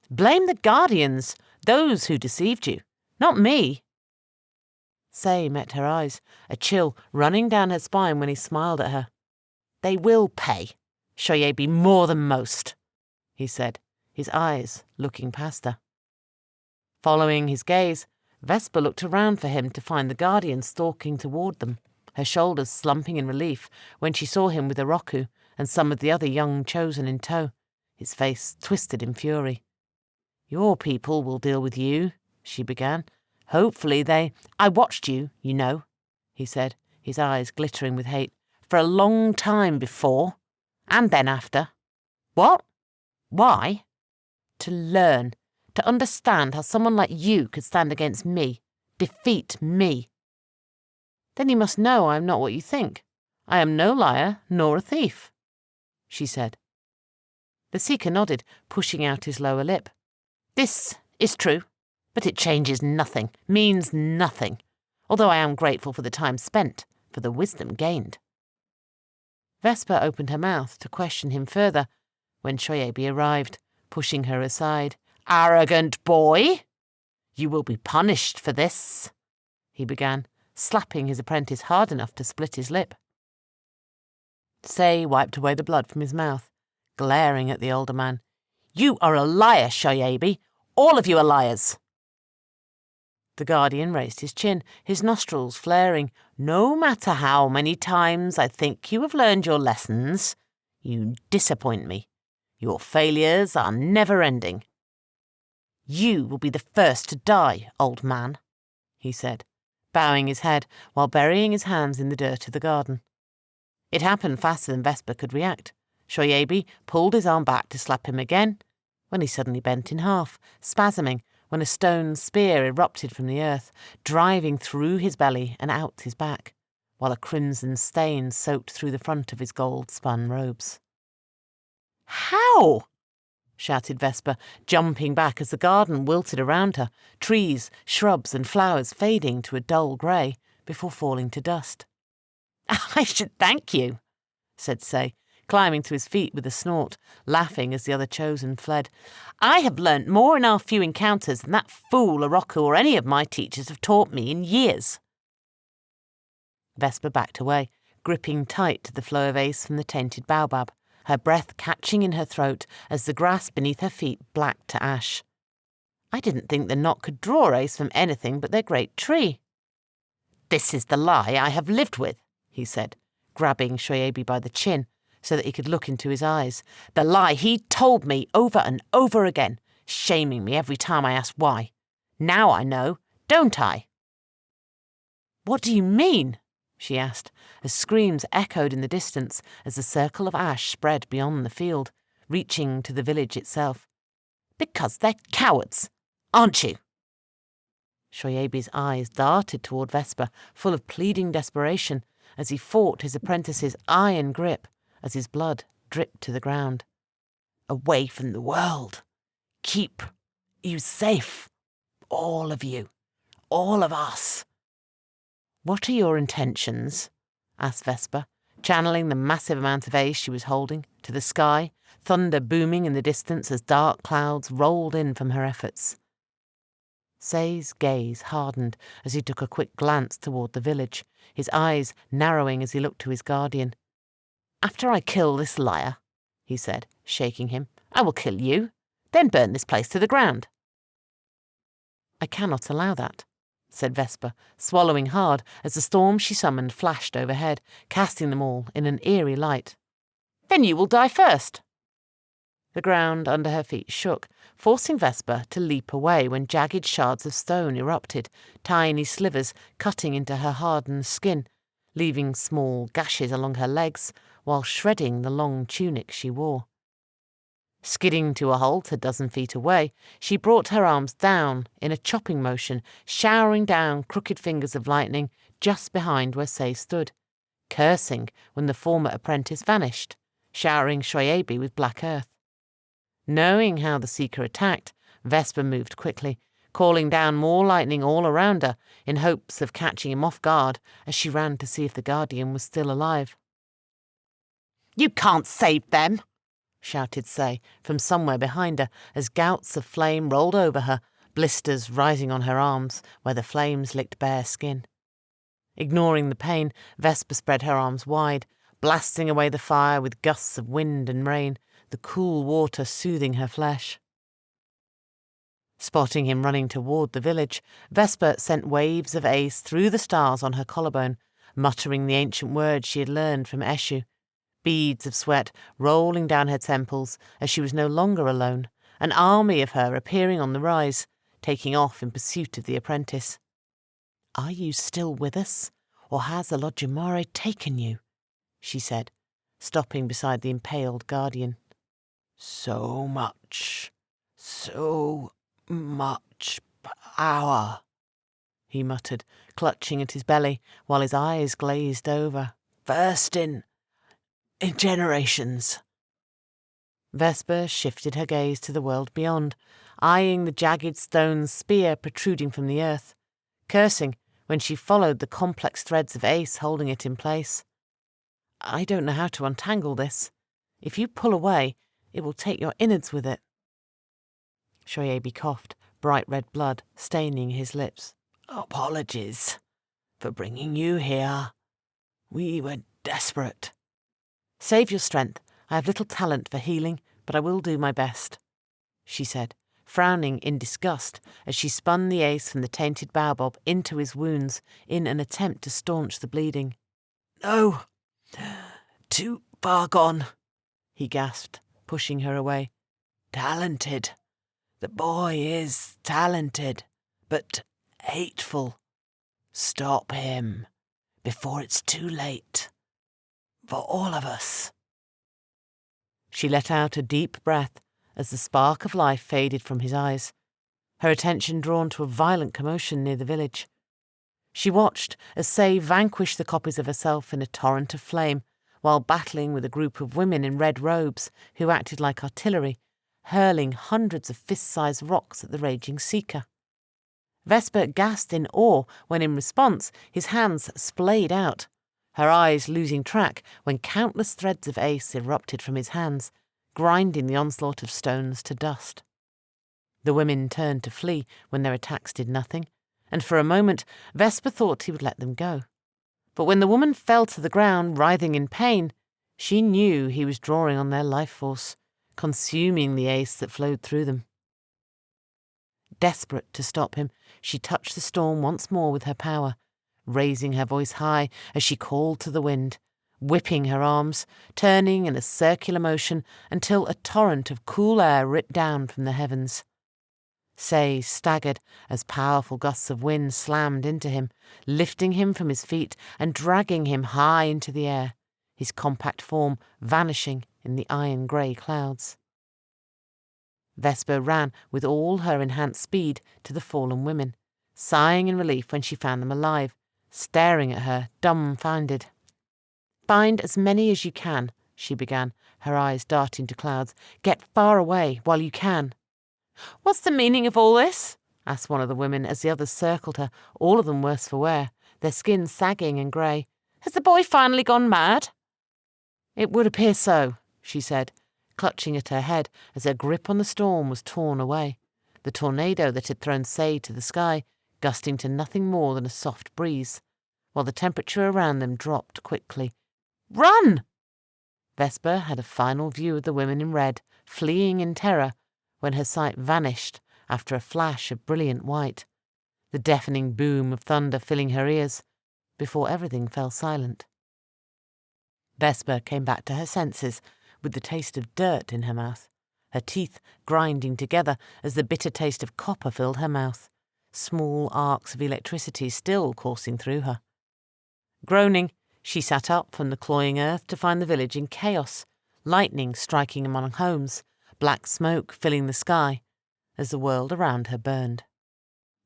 "Blame the Guardians, those who deceived you, not me." Say met her eyes, a chill running down her spine when he smiled at her. "They will pay, Shoyebi, more than most," he said, his eyes looking past her. Following his gaze, Vesper looked around for him to find the Guardian stalking toward them, her shoulders slumping in relief when she saw him with Oroku and some of the other young chosen in tow, his face twisted in fury. "Your people will deal with you," she began. "Hopefully they—" "I watched you, you know," he said, his eyes glittering with hate, "for a long time before, and then after." "What? Why?" "To learn, to understand how someone like you could stand against me, defeat me." "Then you must know I am not what you think. I am no liar, nor a thief." she said. The seeker nodded, pushing out his lower lip. This is true, but it changes nothing, means nothing, although I am grateful for the time spent, for the wisdom gained. Vesper opened her mouth to question him further when Shoyabi arrived, pushing her aside. "Arrogant boy! You will be punished for this," he began, slapping his apprentice hard enough to split his lip. Sei wiped away the blood from his mouth, glaring at the older man. "You are a liar, Shoyabi! All of you are liars!" The guardian raised his chin, his nostrils flaring. "No matter how many times I think you have learned your lessons, you disappoint me. Your failures are never-ending." "You will be the first to die, old man," he said, bowing his head while burying his hands in the dirt of the garden. It happened faster than Vesper could react. Shoyabi pulled his arm back to slap him again, when he suddenly bent in half, spasming when a stone spear erupted from the earth, driving through his belly and out his back, while a crimson stain soaked through the front of his gold-spun robes. "How?" shouted Vesper, jumping back as the garden wilted around her, trees, shrubs and flowers fading to a dull grey before falling to dust. "I should thank you," said Sei, climbing to his feet with a snort, laughing as the other chosen fled. "I have learnt more in our few encounters than that fool Oroku or any of my teachers have taught me in years." Vesper backed away, gripping tight to the flow of ace from the tainted baobab, her breath catching in her throat as the grass beneath her feet blacked to ash. "I didn't think the knot could draw ace from anything but their great tree." "This is the lie I have lived with," he said, grabbing Shoyabi by the chin so that he could look into his eyes. "The lie he told me over and over again, shaming me every time I asked why. Now I know, don't I?" "What do you mean?" she asked, as screams echoed in the distance as the circle of ash spread beyond the field, reaching to the village itself. "Because they're cowards, aren't you?" Shoyabi's eyes darted toward Vesper, full of pleading desperation, as he fought his apprentice's iron grip as his blood dripped to the ground. "Away from the world. Keep you safe. All of you. All of us." "What are your intentions?" asked Vesper, channeling the massive amount of ace she was holding to the sky, thunder booming in the distance as dark clouds rolled in from her efforts. Sei's gaze hardened as he took a quick glance toward the village, his eyes narrowing as he looked to his guardian. "After I kill this liar," he said, shaking him, "I will kill you, then burn this place to the ground." "I cannot allow that," said Vesper, swallowing hard as the storm she summoned flashed overhead, casting them all in an eerie light. "Then you will die first." The ground under her feet shook, forcing Vesper to leap away when jagged shards of stone erupted, tiny slivers cutting into her hardened skin, leaving small gashes along her legs while shredding the long tunic she wore. Skidding to a halt a dozen feet away, she brought her arms down in a chopping motion, showering down crooked fingers of lightning just behind where Sei stood, cursing when the former apprentice vanished, showering Shoyabi with black earth. Knowing how the seeker attacked, Vesper moved quickly, calling down more lightning all around her in hopes of catching him off guard as she ran to see if the guardian was still alive. "You can't save them!" shouted Sei from somewhere behind her as gouts of flame rolled over her, blisters rising on her arms where the flames licked bare skin. Ignoring the pain, Vesper spread her arms wide, blasting away the fire with gusts of wind and rain, the cool water soothing her flesh. Spotting him running toward the village, Vesper sent waves of ace through the stars on her collarbone, muttering the ancient words she had learned from Eshu, beads of sweat rolling down her temples as she was no longer alone, an army of her appearing on the rise, taking off in pursuit of the apprentice. "Are you still with us, or has the Lodjamare taken you?" she said, stopping beside the impaled guardian. So much power," he muttered, clutching at his belly while his eyes glazed over. "First in generations, Vesper shifted her gaze to the world beyond, eyeing the jagged stone spear protruding from the earth, cursing when she followed the complex threads of Ace holding it in place. I don't know how to untangle this. If you pull away, it will take your innards with it. Shoyabi coughed, bright red blood staining his lips. Apologies for bringing you here. We were desperate. Save your strength. I have little talent for healing, but I will do my best, she said, frowning in disgust as she spun the ace from the tainted baobab into his wounds in an attempt to staunch the bleeding. No, too far gone, he gasped, pushing her away. Talented. The boy is talented, but hateful. Stop him before it's too late. For all of us. She let out a deep breath as the spark of life faded from his eyes, her attention drawn to a violent commotion near the village. She watched as Say vanquished the copies of herself in a torrent of flame, while battling with a group of women in red robes who acted like artillery, hurling hundreds of fist-sized rocks at the raging seeker. Vesper gasped in awe when, in response, his hands splayed out, her eyes losing track when countless threads of ace erupted from his hands, grinding the onslaught of stones to dust. The women turned to flee when their attacks did nothing, and for a moment Vesper thought he would let them go. But when the woman fell to the ground, writhing in pain, she knew he was drawing on their life force, consuming the ace that flowed through them. Desperate to stop him, she touched the storm once more with her power, raising her voice high as she called to the wind, whipping her arms, turning in a circular motion until a torrent of cool air ripped down from the heavens. Say staggered as powerful gusts of wind slammed into him, lifting him from his feet and dragging him high into the air, his compact form vanishing in the iron-grey clouds. Vesper ran with all her enhanced speed to the fallen women, sighing in relief when she found them alive, staring at her, dumbfounded. Find as many as you can, she began, her eyes darting to clouds. Get far away while you can. What's the meaning of all this? Asked one of the women as the others circled her, all of them worse for wear, their skin sagging and grey. Has the boy finally gone mad? It would appear so, she said, clutching at her head as her grip on the storm was torn away, the tornado that had thrown Say to the sky gusting to nothing more than a soft breeze, while the temperature around them dropped quickly. Run! Vesper had a final view of the women in red, fleeing in terror, when her sight vanished after a flash of brilliant white, the deafening boom of thunder filling her ears, before everything fell silent. Vesper came back to her senses with the taste of dirt in her mouth, her teeth grinding together as the bitter taste of copper filled her mouth, small arcs of electricity still coursing through her. Groaning, she sat up from the cloying earth to find the village in chaos, lightning striking among homes, black smoke filling the sky, as the world around her burned.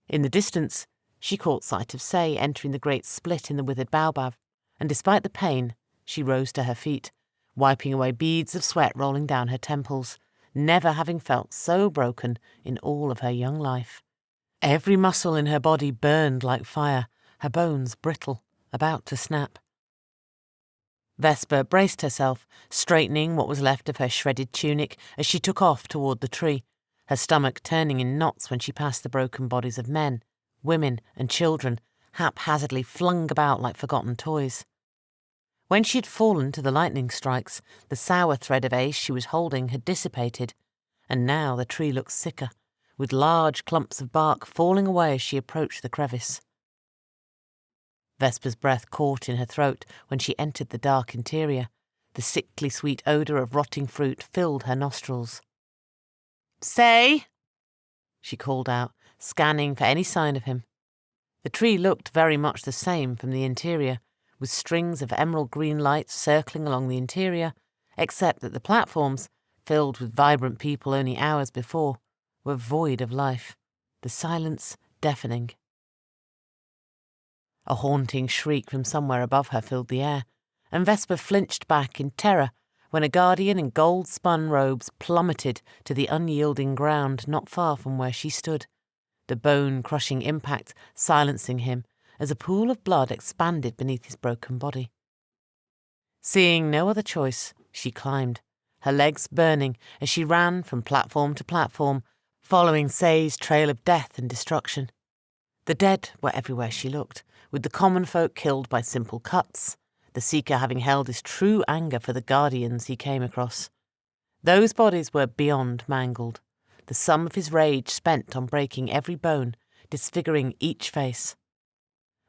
In the distance, she caught sight of Say entering the great split in the withered baobab, and despite the pain, she rose to her feet, wiping away beads of sweat rolling down her temples, never having felt so broken in all of her young life. Every muscle in her body burned like fire, her bones brittle, about to snap. Vesper braced herself, straightening what was left of her shredded tunic as she took off toward the tree, her stomach turning in knots when she passed the broken bodies of men, women, and children, haphazardly flung about like forgotten toys. When she had fallen to the lightning strikes, the sour thread of ace she was holding had dissipated, and now the tree looked sicker, with large clumps of bark falling away as she approached the crevice. Vesper's breath caught in her throat when she entered the dark interior. The sickly sweet odour of rotting fruit filled her nostrils. Say! She called out, scanning for any sign of him. The tree looked very much the same from the interior, with strings of emerald green lights circling along the interior, except that the platforms, filled with vibrant people only hours before, were void of life, the silence deafening. A haunting shriek from somewhere above her filled the air, and Vesper flinched back in terror when a guardian in gold-spun robes plummeted to the unyielding ground not far from where she stood, the bone-crushing impact silencing him as a pool of blood expanded beneath his broken body. Seeing no other choice, she climbed, her legs burning as she ran from platform to platform, following Say's trail of death and destruction. The dead were everywhere she looked, with the common folk killed by simple cuts, the Seeker having held his true anger for the guardians he came across. Those bodies were beyond mangled, the sum of his rage spent on breaking every bone, disfiguring each face.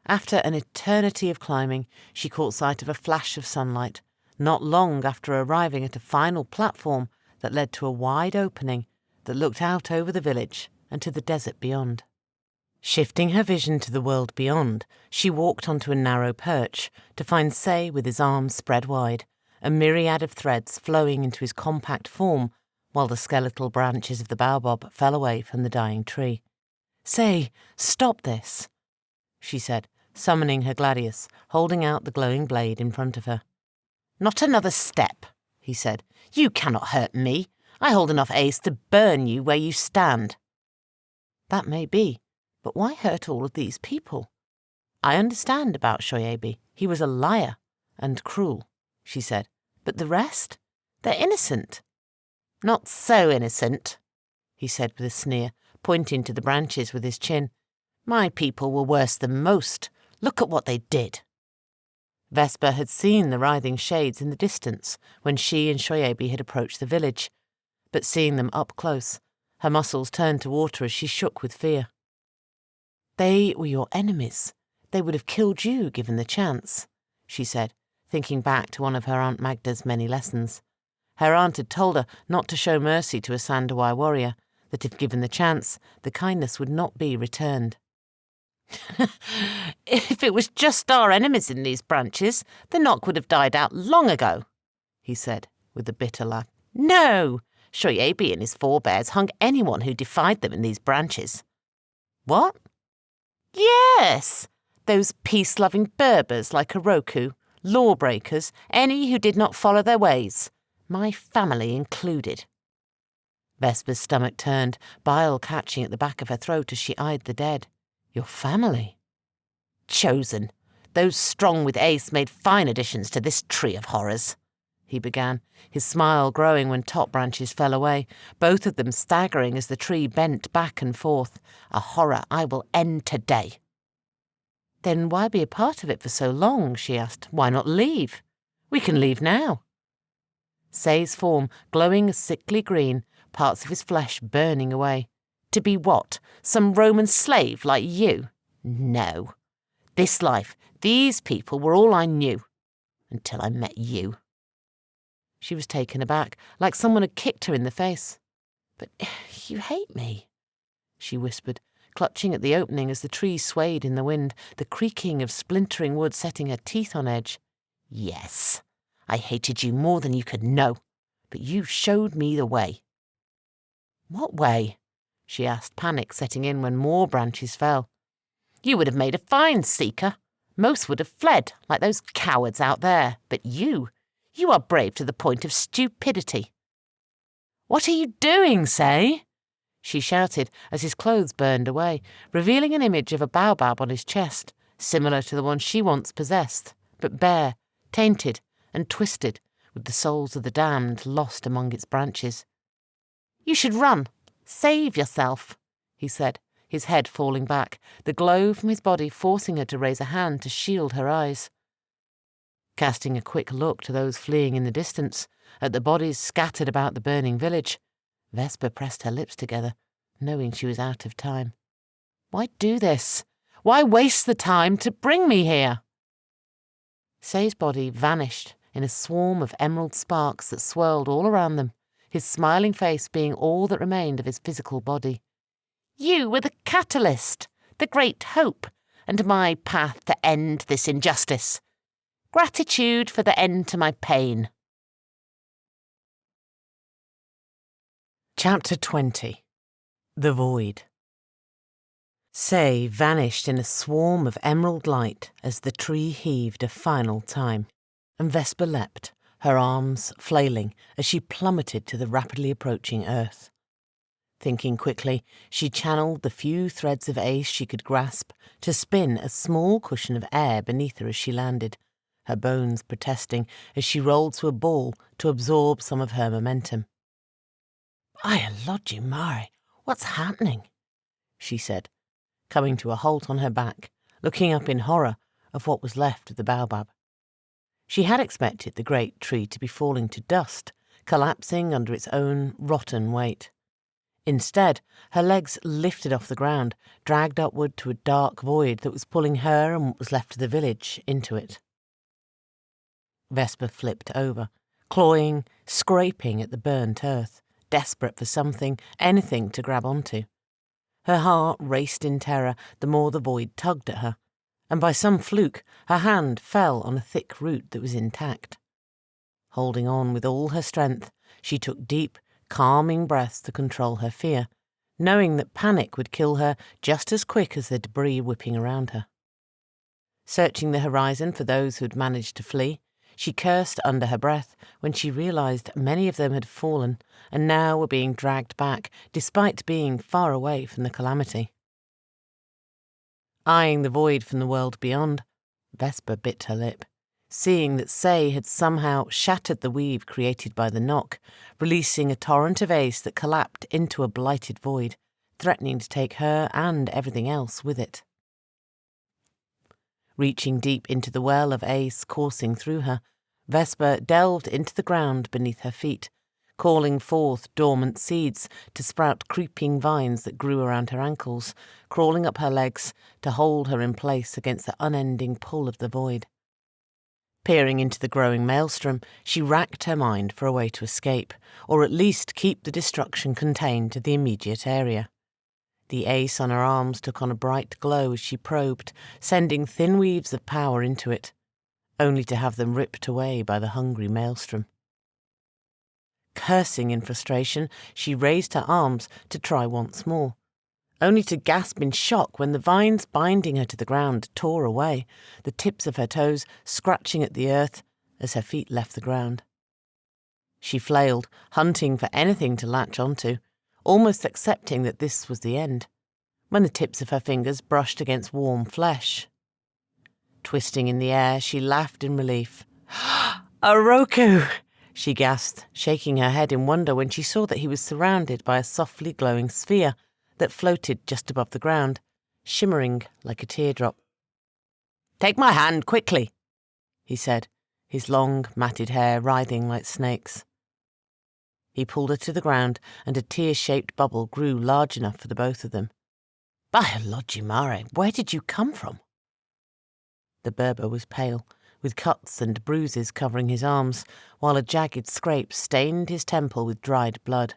After an eternity of climbing, she caught sight of a flash of sunlight, not long after arriving at a final platform that led to a wide opening that looked out over the village and to the desert beyond. Shifting her vision to the world beyond, she walked onto a narrow perch to find Say with his arms spread wide, a myriad of threads flowing into his compact form while the skeletal branches of the baobab fell away from the dying tree. "Say, stop this," she said, summoning her gladius, holding out the glowing blade in front of her. "Not another step," he said. "You cannot hurt me. I hold enough ace to burn you where you stand." "That may be, but why hurt all of these people?" "I understand about Shoyabi. He was a liar and cruel," she said. "But the rest? They're innocent." "Not so innocent," he said with a sneer, pointing to the branches with his chin. "My people were worse than most. Look at what they did." Vesper had seen the writhing shades in the distance when she and Shoyabi had approached the village, but seeing them up close, her muscles turned to water as she shook with fear. "They were your enemies. They would have killed you given the chance," she said, thinking back to one of her Aunt Magda's many lessons. Her aunt had told her not to show mercy to a Sandawai warrior, that if given the chance, the kindness would not be returned. "If it was just our enemies in these branches, the knock would have died out long ago," he said, with a bitter laugh. "No! Shoyabi and his forebears hung anyone who defied them in these branches." "What?" "Yes! Those peace-loving Berbers like Oroku, lawbreakers, any who did not follow their ways, my family included." Vesper's stomach turned, bile catching at the back of her throat as she eyed the dead. "Your family?" "Chosen. Those strong with ace made fine additions to this tree of horrors," he began, his smile growing when top branches fell away, both of them staggering as the tree bent back and forth. "A horror I will end today." "Then why be a part of it for so long?" she asked. "Why not leave? We can leave now." Say's form, glowing a sickly green, parts of his flesh burning away. "To be what? Some Roman slave like you? No. This life, these people were all I knew. Until I met you." She was taken aback, like someone had kicked her in the face. "But you hate me," she whispered, clutching at the opening as the tree swayed in the wind, the creaking of splintering wood setting her teeth on edge. "Yes, I hated you more than you could know, but you showed me the way." "What way?" she asked, panic setting in when more branches fell. "You would have made a fine seeker. Most would have fled, like those cowards out there. But you are brave to the point of stupidity." "What are you doing, Say?" she shouted as his clothes burned away, revealing an image of a baobab on his chest, similar to the one she once possessed, but bare, tainted, and twisted, with the souls of the damned lost among its branches. "You should run. Save yourself," he said, his head falling back, the glow from his body forcing her to raise a hand to shield her eyes. Casting a quick look to those fleeing in the distance, at the bodies scattered about the burning village, Vesper pressed her lips together, knowing she was out of time. "Why do this? Why waste the time to bring me here?" Say's body vanished in a swarm of emerald sparks that swirled all around them, his smiling face being all that remained of his physical body. "You were the catalyst, the great hope, and my path to end this injustice. Gratitude for the end to my pain." Chapter 20. The Void. Say vanished in a swarm of emerald light as the tree heaved a final time, and Vesper leapt, her arms flailing as she plummeted to the rapidly approaching earth. Thinking quickly, she channeled the few threads of ace she could grasp to spin a small cushion of air beneath her as she landed, her bones protesting as she rolled to a ball to absorb some of her momentum. "By Lodgy Mari, what's happening?" she said, coming to a halt on her back, looking up in horror of what was left of the baobab. She had expected the great tree to be falling to dust, collapsing under its own rotten weight. Instead, her legs lifted off the ground, dragged upward to a dark void that was pulling her and what was left of the village into it. Vesper flipped over, clawing, scraping at the burnt earth, desperate for something, anything to grab onto. Her heart raced in terror the more the void tugged at her, and by some fluke her hand fell on a thick root that was intact. Holding on with all her strength, she took deep, calming breaths to control her fear, knowing that panic would kill her just as quick as the debris whipping around her. Searching the horizon for those who had managed to flee, she cursed under her breath when she realized many of them had fallen and now were being dragged back despite being far away from the calamity. Eyeing the void from the world beyond, Vesper bit her lip, seeing that Say had somehow shattered the weave created by the knock, releasing a torrent of ace that collapsed into a blighted void, threatening to take her and everything else with it. Reaching deep into the well of ace coursing through her, Vesper delved into the ground beneath her feet, calling forth dormant seeds to sprout creeping vines that grew around her ankles, crawling up her legs to hold her in place against the unending pull of the void. Peering into the growing maelstrom, she racked her mind for a way to escape, or at least keep the destruction contained to the immediate area. The ace on her arms took on a bright glow as she probed, sending thin weaves of power into it, only to have them ripped away by the hungry maelstrom. Cursing in frustration, she raised her arms to try once more, only to gasp in shock when the vines binding her to the ground tore away, the tips of her toes scratching at the earth as her feet left the ground. She flailed, hunting for anything to latch onto, almost accepting that this was the end, when the tips of her fingers brushed against warm flesh. Twisting in the air, she laughed in relief. "A Roku!" she gasped, shaking her head in wonder when she saw that he was surrounded by a softly glowing sphere that floated just above the ground, shimmering like a teardrop. "Take my hand, quickly," he said, his long, matted hair writhing like snakes. He pulled her to the ground, and a tear-shaped bubble grew large enough for the both of them. "By Lodgy Mare, where did you come from?" The Berber was pale, with cuts and bruises covering his arms, while a jagged scrape stained his temple with dried blood.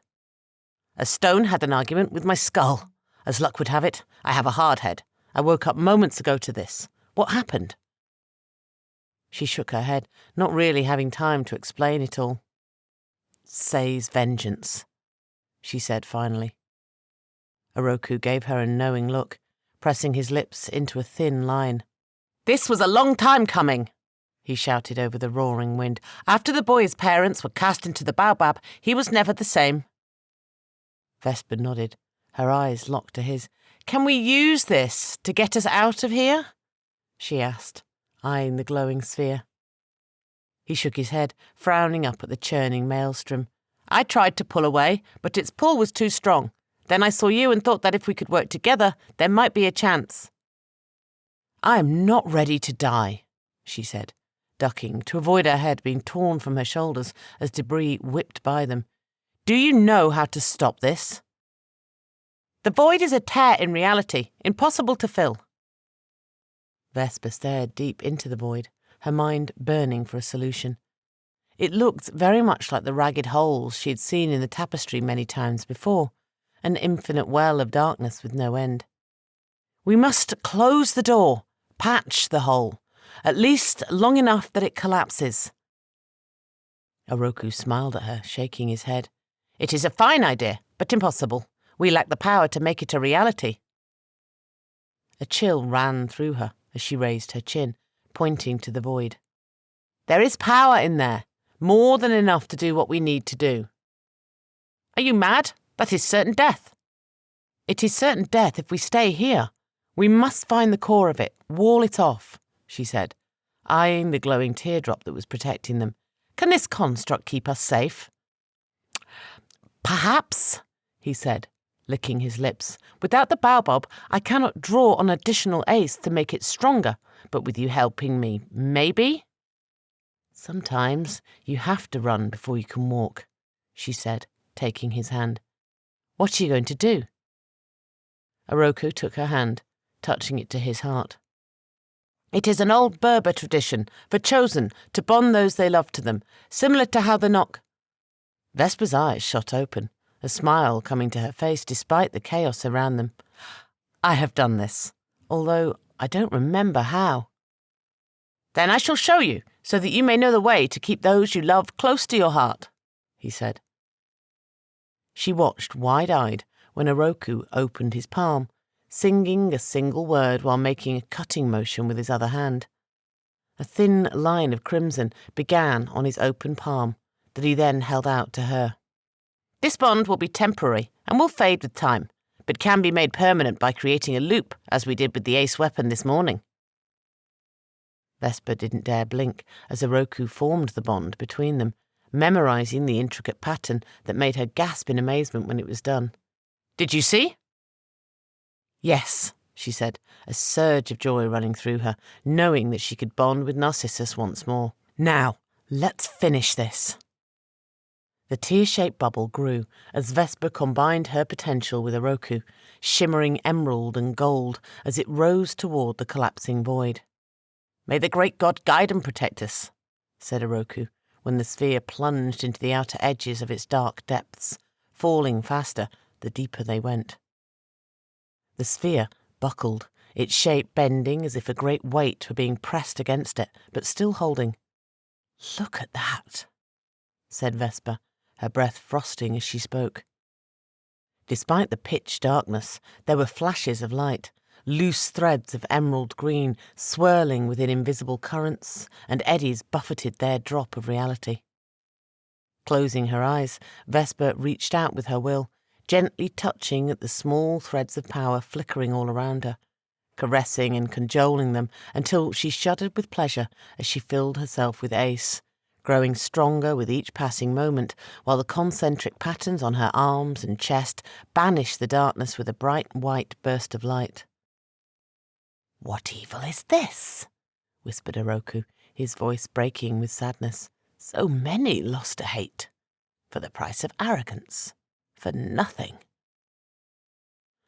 "A stone had an argument with my skull. As luck would have it, I have a hard head. I woke up moments ago to this. What happened?" She shook her head, not really having time to explain it all. "Say's vengeance," she said finally. Oroku gave her a knowing look, pressing his lips into a thin line. "This was a long time coming," he shouted over the roaring wind. "After the boy's parents were cast into the baobab, he was never the same." Vesper nodded, her eyes locked to his. "Can we use this to get us out of here?" she asked, eyeing the glowing sphere. He shook his head, frowning up at the churning maelstrom. "I tried to pull away, but its pull was too strong. Then I saw you and thought that if we could work together, there might be a chance." "I am not ready to die," she said, ducking to avoid her head being torn from her shoulders as debris whipped by them. "Do you know how to stop this?" "The void is a tear in reality, impossible to fill." Vesper stared deep into the void, her mind burning for a solution. It looked very much like the ragged holes she had seen in the tapestry many times before, an infinite well of darkness with no end. "We must close the door, patch the hole, at least long enough that it collapses." Oroku smiled at her, shaking his head. "It is a fine idea, but impossible. We lack the power to make it a reality." A chill ran through her as she raised her chin, pointing to the void. "There is power in there, More than enough to do what we need to do. Are you mad? That is certain death. It is certain death if we stay here. We must find the core of it, wall it off, she said, eyeing the glowing teardrop that was protecting them. Can this construct keep us safe? Perhaps, he said, licking his lips. Without the baobab, I cannot draw on additional ace to make it stronger, but with you helping me, maybe? Sometimes you have to run before you can walk, she said, taking his hand. What are you going to do? Oroku took her hand, touching it to his heart. It is an old Berber tradition for chosen to bond those they love to them, similar to how the knock... Vesper's eyes shot open, a smile coming to her face despite the chaos around them. I have done this, although I don't remember how. Then I shall show you, so that you may know the way to keep those you love close to your heart, he said. She watched wide-eyed when Oroku opened his palm, singing a single word while making a cutting motion with his other hand. A thin line of crimson began on his open palm that he then held out to her. This bond will be temporary and will fade with time, but can be made permanent by creating a loop, as we did with the ace weapon this morning. Vesper didn't dare blink as Oroku formed the bond between them, memorizing the intricate pattern that made her gasp in amazement when it was done. Did you see? Yes, she said, a surge of joy running through her, knowing that she could bond with Narcissus once more. Now, let's finish this. The tear-shaped bubble grew as Vesper combined her potential with Oroku, shimmering emerald and gold as it rose toward the collapsing void. May the great god guide and protect us, said Oroku, when the sphere plunged into the outer edges of its dark depths, falling faster the deeper they went. The sphere buckled, its shape bending as if a great weight were being pressed against it, but still holding. Look at that, said Vesper, her breath frosting as she spoke. Despite the pitch darkness, there were flashes of light, loose threads of emerald green swirling within invisible currents, and eddies buffeted their drop of reality. Closing her eyes, Vesper reached out with her will, gently touching at the small threads of power flickering all around her, caressing and cajoling them until she shuddered with pleasure as she filled herself with ace, growing stronger with each passing moment, while the concentric patterns on her arms and chest banished the darkness with a bright white burst of light. What evil is this? Whispered Oroku, his voice breaking with sadness. So many lost to hate. For the price of arrogance. For nothing.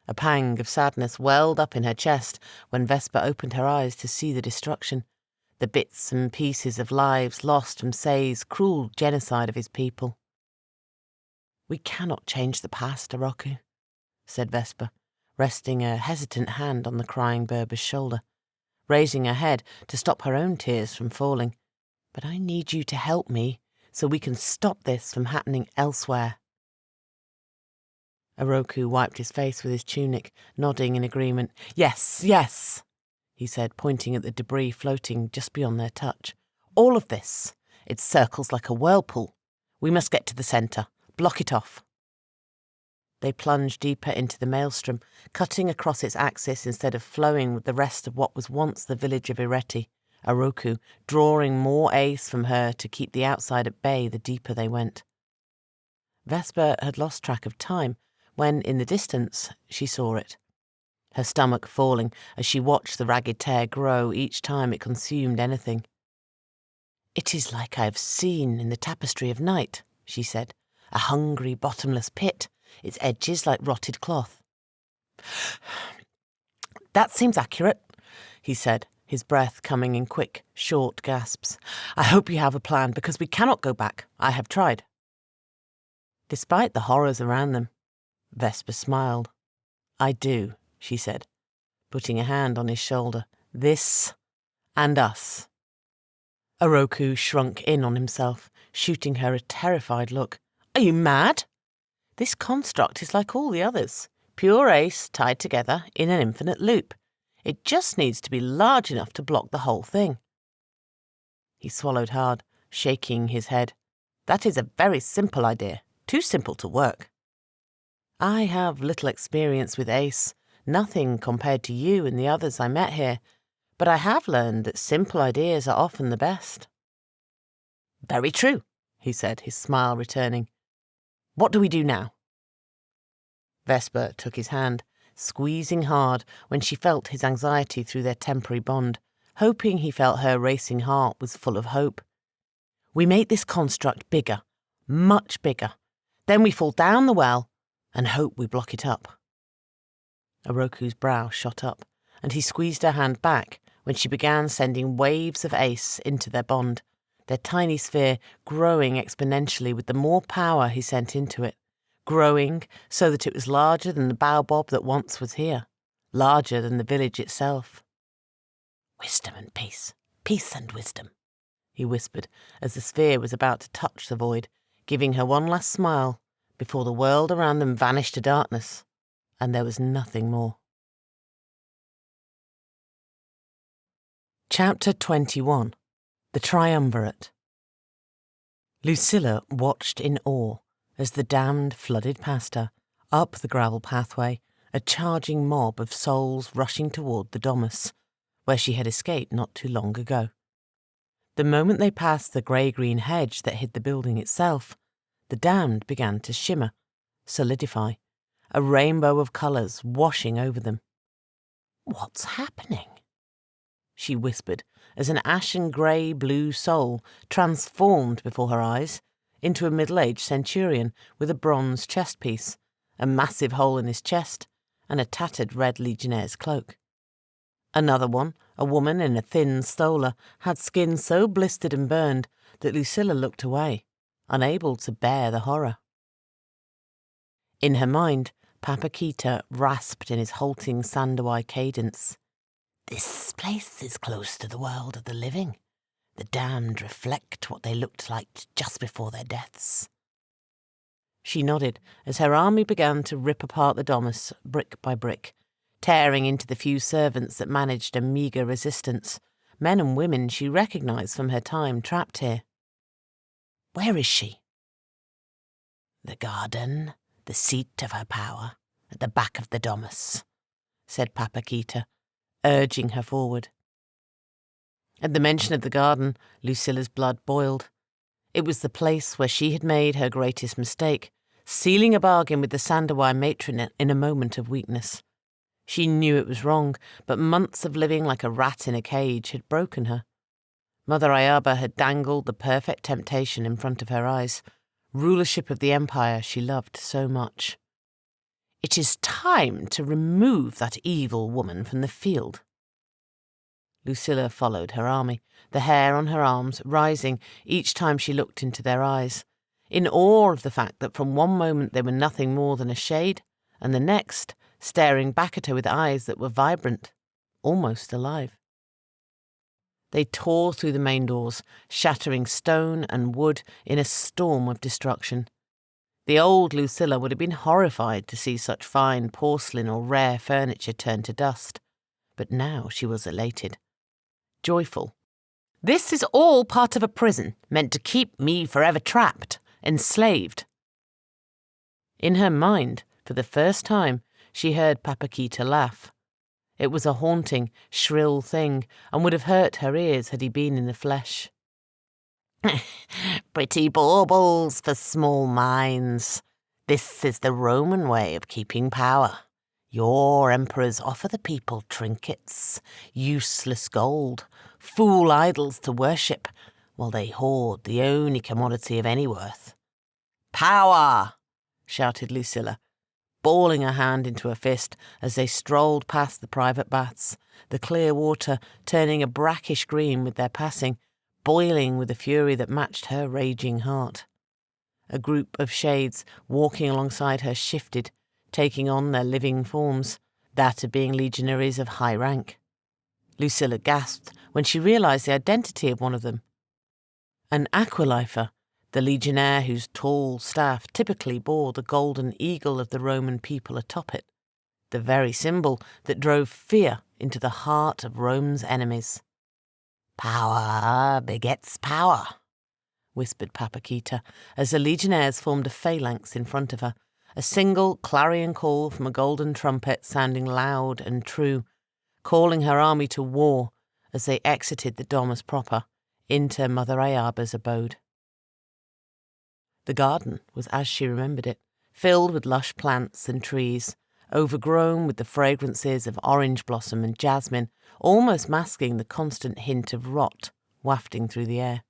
A pang of sadness welled up in her chest when Vesper opened her eyes to see the destruction, the bits and pieces of lives lost from Sei's cruel genocide of his people. We cannot change the past, Oroku, said Vesper, resting a hesitant hand on the crying Berber's shoulder, raising her head to stop her own tears from falling. But I need you to help me so we can stop this from happening elsewhere. Oroku wiped his face with his tunic, nodding in agreement. Yes, yes, he said, pointing at the debris floating just beyond their touch. All of this. It circles like a whirlpool. We must get to the centre. Block it off. They plunged deeper into the maelstrom, cutting across its axis instead of flowing with the rest of what was once the village of Ireti, Oroku drawing more ace from her to keep the outside at bay the deeper they went. Vesper had lost track of time when, in the distance, she saw it, her stomach falling as she watched the ragged tear grow each time it consumed anything. It is like I have seen in the tapestry of night, she said, a hungry, bottomless pit, its edges like rotted cloth. That seems accurate, he said, his breath coming in quick, short gasps. I hope you have a plan, because we cannot go back. I have tried. Despite the horrors around them, Vesper smiled. I do, she said, putting a hand on his shoulder. This and us. Oroku shrunk in on himself, shooting her a terrified look. Are you mad? This construct is like all the others, pure ace tied together in an infinite loop. It just needs to be large enough to block the whole thing. He swallowed hard, shaking his head. That is a very simple idea, too simple to work. I have little experience with Ace, nothing compared to you and the others I met here, but I have learned that simple ideas are often the best. Very true, he said, his smile returning. What do we do now? Vesper took his hand, squeezing hard when she felt his anxiety through their temporary bond, hoping he felt her racing heart was full of hope. We make this construct bigger, much bigger. Then we fall down the well and hope we block it up. Oroku's brow shot up, and he squeezed her hand back when she began sending waves of Ace into their bond, their tiny sphere growing exponentially with the more power he sent into it, growing so that it was larger than the baobab that once was here, larger than the village itself. Wisdom and peace, peace and wisdom, he whispered as the sphere was about to touch the void, giving her one last smile before the world around them vanished to darkness, and there was nothing more. Chapter 21. The Triumvirate. Lucilla watched in awe as the damned flooded past her, up the gravel pathway, a charging mob of souls rushing toward the domus, where she had escaped not too long ago. The moment they passed the grey-green hedge that hid the building itself, the damned began to shimmer, solidify, a rainbow of colours washing over them. What's happening? She whispered as an ashen grey-blue soul transformed before her eyes into a middle-aged centurion with a bronze chest-piece, a massive hole in his chest, and a tattered red legionnaire's cloak. Another one, a woman in a thin stola, had skin so blistered and burned that Lucilla looked away, unable to bear the horror. In her mind, Papakita rasped in his halting Sandawai cadence. This place is close to the world of the living. The damned reflect what they looked like just before their deaths. She nodded as her army began to rip apart the domus brick by brick, tearing into the few servants that managed a meagre resistance, men and women she recognised from her time trapped here. Where is she? The garden, the seat of her power, at the back of the domus, said Papakita, urging her forward. At the mention of the garden, Lucilla's blood boiled. It was the place where she had made her greatest mistake, sealing a bargain with the Sandawai matron in a moment of weakness. She knew it was wrong, but months of living like a rat in a cage had broken her. Mother Ayaba had dangled the perfect temptation in front of her eyes, rulership of the empire she loved so much. It is time to remove that evil woman from the field. Lucilla followed her army, the hair on her arms rising each time she looked into their eyes, in awe of the fact that from one moment they were nothing more than a shade, and the next staring back at her with eyes that were vibrant, almost alive. They tore through the main doors, shattering stone and wood in a storm of destruction. The old Lucilla would have been horrified to see such fine porcelain or rare furniture turn to dust, but now she was elated, joyful. This is all part of a prison meant to keep me forever trapped, enslaved. In her mind, for the first time, she heard Papakita laugh. It was a haunting, shrill thing, and would have hurt her ears had he been in the flesh. Pretty baubles for small minds. This is the Roman way of keeping power. Your emperors offer the people trinkets, useless gold, fool idols to worship, while they hoard the only commodity of any worth. Power! Shouted Lucilla, balling her hand into a fist as they strolled past the private baths, the clear water turning a brackish green with their passing, boiling with a fury that matched her raging heart. A group of shades walking alongside her shifted, taking on their living forms, that of being legionaries of high rank. Lucilla gasped when she realised the identity of one of them. An aquilifer, the legionnaire whose tall staff typically bore the golden eagle of the Roman people atop it, the very symbol that drove fear into the heart of Rome's enemies. Power begets power. whispered Papakita, as the legionnaires formed a phalanx in front of her, a single clarion call from a golden trumpet sounding loud and true, calling her army to war as they exited the domus proper, into Mother Ayaba's abode. The garden was as she remembered it, filled with lush plants and trees, overgrown with the fragrances of orange blossom and jasmine, almost masking the constant hint of rot wafting through the air.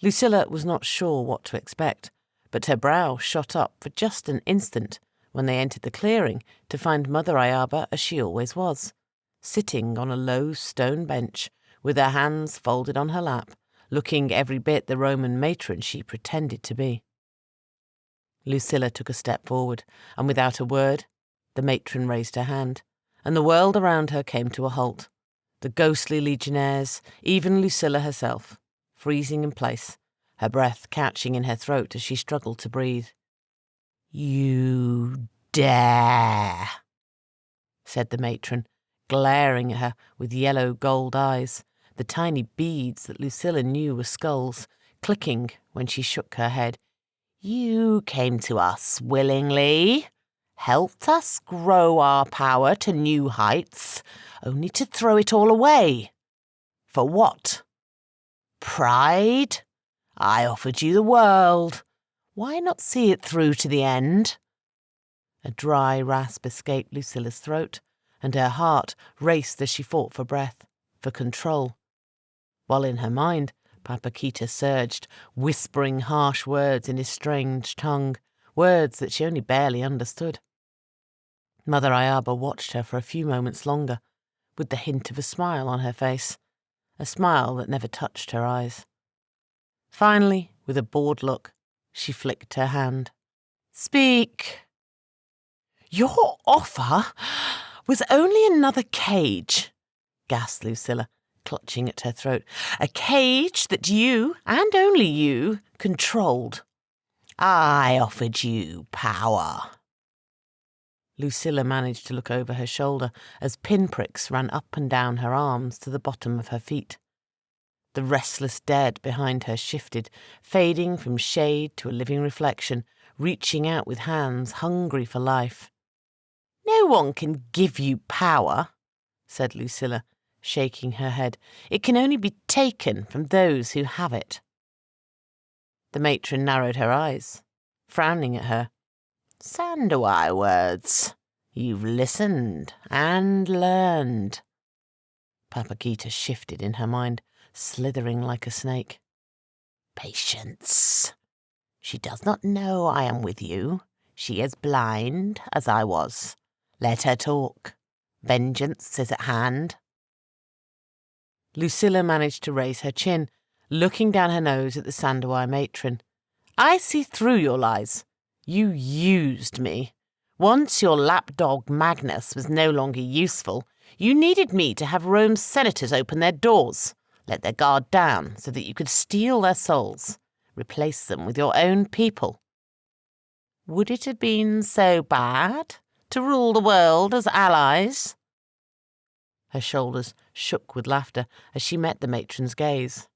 Lucilla was not sure what to expect, but her brow shot up for just an instant when they entered the clearing to find Mother Ayaba as she always was, sitting on a low stone bench with her hands folded on her lap, looking every bit the Roman matron she pretended to be. Lucilla took a step forward, and without a word, the matron raised her hand, and the world around her came to a halt. The ghostly legionnaires, even Lucilla herself, freezing in place, her breath catching in her throat as she struggled to breathe. "You dare," said the matron, glaring at her with yellow gold eyes, the tiny beads that Lucilla knew were skulls, clicking when she shook her head. "You came to us willingly, helped us grow our power to new heights, only to throw it all away. For what? Pride? I offered you the world. Why not see it through to the end?" A dry rasp escaped Lucilla's throat, and her heart raced as she fought for breath, for control, while in her mind Papakita surged, whispering harsh words in his strange tongue, words that she only barely understood. Mother Ayaba watched her for a few moments longer, with the hint of a smile on her face, a smile that never touched her eyes. Finally, with a bored look, she flicked her hand. "Speak." "Your offer was only another cage," gasped Lucilla, clutching at her throat. "A cage that you, and only you, controlled. I offered you power." Lucilla managed to look over her shoulder as pinpricks ran up and down her arms to the bottom of her feet. The restless dead behind her shifted, fading from shade to a living reflection, reaching out with hands hungry for life. "No one can give you power," said Lucilla, shaking her head. "It can only be taken from those who have it." The matron narrowed her eyes, frowning at her. "Sandawai words. You've listened and learned." Papakita shifted in her mind, slithering like a snake. "Patience. She does not know I am with you. She is blind, as I was. Let her talk. Vengeance is at hand." Lucilla managed to raise her chin, looking down her nose at the Sandawai matron. "I see through your lies. You used me. Once your lapdog Magnus was no longer useful, you needed me to have Rome's senators open their doors, let their guard down so that you could steal their souls, replace them with your own people. Would it have been so bad to rule the world as allies?" Her shoulders shook with laughter as she met the matron's gaze.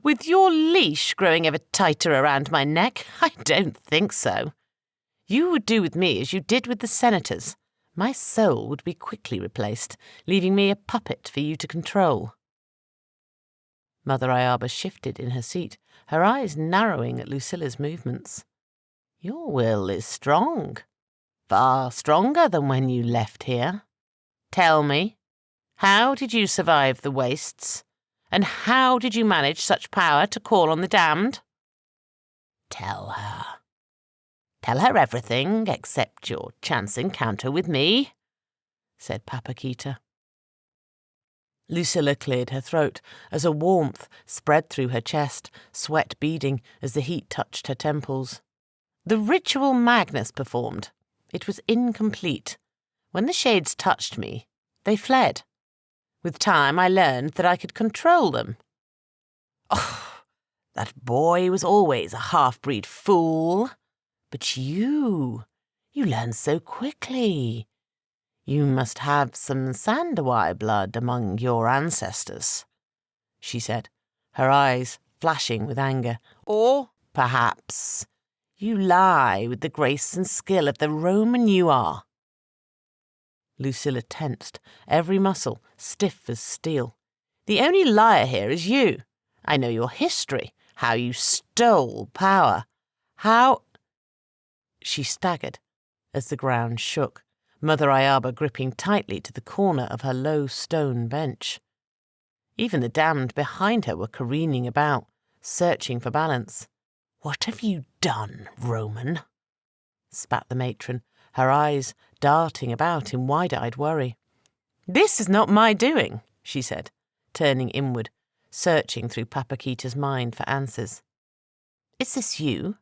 "With your leash growing ever tighter around my neck, I don't think so. You would do with me as you did with the senators. My soul would be quickly replaced, leaving me a puppet for you to control." Mother Ayaba shifted in her seat, her eyes narrowing at Lucilla's movements. "Your will is strong, far stronger than when you left here. Tell me, how did you survive the wastes? And how did you manage such power to call on the damned?" "Tell her. Tell her everything except your chance encounter with me," said Papakita. Lucilla cleared her throat as a warmth spread through her chest, sweat beading as the heat touched her temples. "The ritual Magnus performed. It was incomplete. When the shades touched me, they fled. With time, I learned that I could control them." "Oh, that boy was always a half-breed fool. But you learned so quickly. You must have some Sandawai blood among your ancestors," she said, her eyes flashing with anger. Or, perhaps, you lie with the grace and skill of the Roman you are. Lucilla tensed, every muscle stiff as steel. The only liar here is you. I know your history, how you stole power, how... She staggered as the ground shook, Mother Ayaba gripping tightly to the corner of her low stone bench. Even the damned behind her were careening about, searching for balance. "What have you done, Roman?" spat the matron, her eyes darting about in wide-eyed worry. "This is not my doing," she said, turning inward, searching through Papakita's mind for answers. "Is this you?"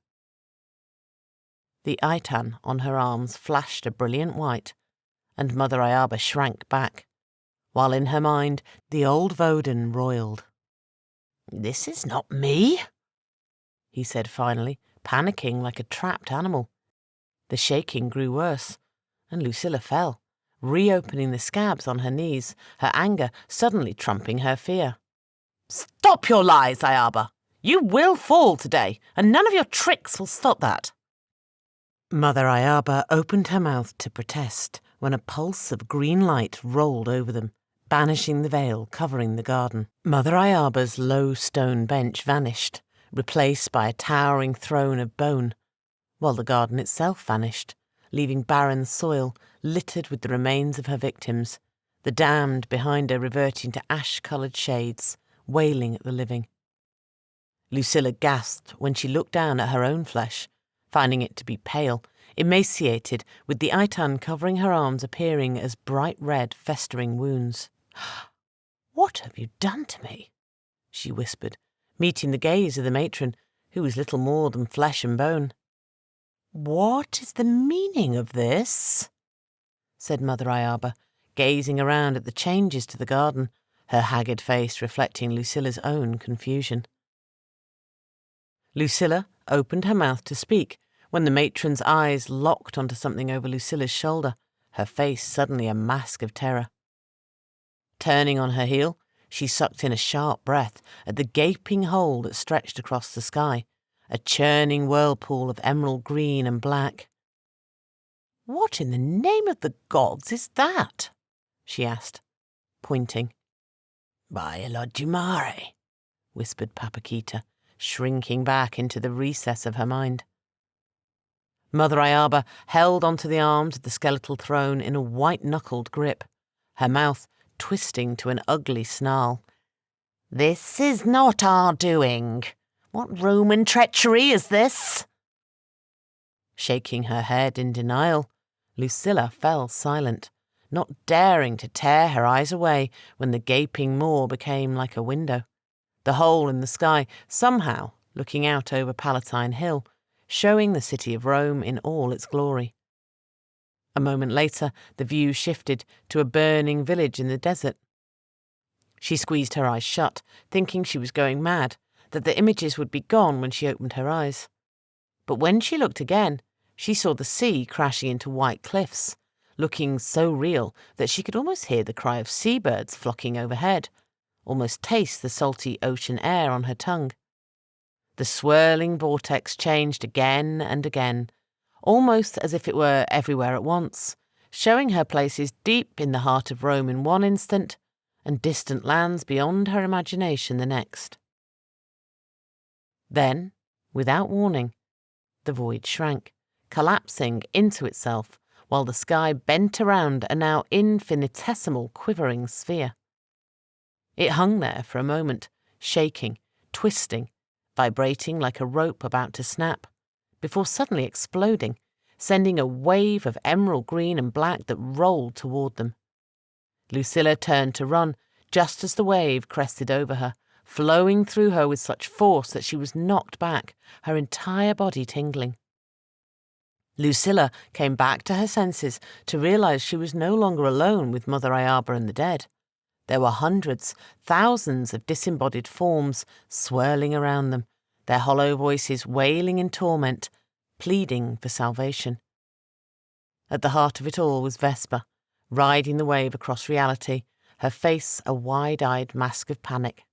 The itan on her arms flashed a brilliant white, and Mother Ayaba shrank back, while in her mind the old Voden roiled. "This is not me," he said finally, panicking like a trapped animal. The shaking grew worse, and Lucilla fell, reopening the scabs on her knees, her anger suddenly trumping her fear. "Stop your lies, Ayaba! You will fall today, and none of your tricks will stop that." Mother Ayaba opened her mouth to protest when a pulse of green light rolled over them, banishing the veil covering the garden. Mother Ayaba's low stone bench vanished, replaced by a towering throne of bone, while the garden itself vanished, leaving barren soil littered with the remains of her victims, the damned behind her reverting to ash-coloured shades, wailing at the living. Lucilla gasped when she looked down at her own flesh, finding it to be pale, emaciated, with the itan covering her arms appearing as bright red, festering wounds. "What have you done to me?" she whispered, meeting the gaze of the matron, who was little more than flesh and bone. "What is the meaning of this?" said Mother Ayaba, gazing around at the changes to the garden, her haggard face reflecting Lucilla's own confusion. Lucilla opened her mouth to speak when the matron's eyes locked onto something over Lucilla's shoulder, her face suddenly a mask of terror. Turning on her heel, she sucked in a sharp breath at the gaping hole that stretched across the sky, a churning whirlpool of emerald green and black. "What in the name of the gods is that?" she asked, pointing. "Biologimare," whispered Papakita, shrinking back into the recess of her mind. Mother Ayaba held onto the arms of the skeletal throne in a white-knuckled grip, her mouth twisting to an ugly snarl. "This is not our doing. What Roman treachery is this?" Shaking her head in denial, Lucilla fell silent, not daring to tear her eyes away when the gaping maw became like a window, the hole in the sky somehow looking out over Palatine Hill, showing the city of Rome in all its glory. A moment later, the view shifted to a burning village in the desert. She squeezed her eyes shut, thinking she was going mad, that the images would be gone when she opened her eyes. But when she looked again, she saw the sea crashing into white cliffs, looking so real that she could almost hear the cry of seabirds flocking overhead, almost taste the salty ocean air on her tongue. The swirling vortex changed again and again, almost as if it were everywhere at once, showing her places deep in the heart of Rome in one instant, and distant lands beyond her imagination the next. Then, without warning, the void shrank, collapsing into itself, while the sky bent around a now infinitesimal quivering sphere. It hung there for a moment, shaking, twisting, vibrating like a rope about to snap, before suddenly exploding, sending a wave of emerald green and black that rolled toward them. Lucilla turned to run, just as the wave crested over her, flowing through her with such force that she was knocked back, her entire body tingling. Lucilla came back to her senses to realize she was no longer alone with Mother Ayaba and the dead. There were hundreds, thousands of disembodied forms swirling around them, their hollow voices wailing in torment, pleading for salvation. At the heart of it all was Vesper, riding the wave across reality, her face a wide-eyed mask of panic.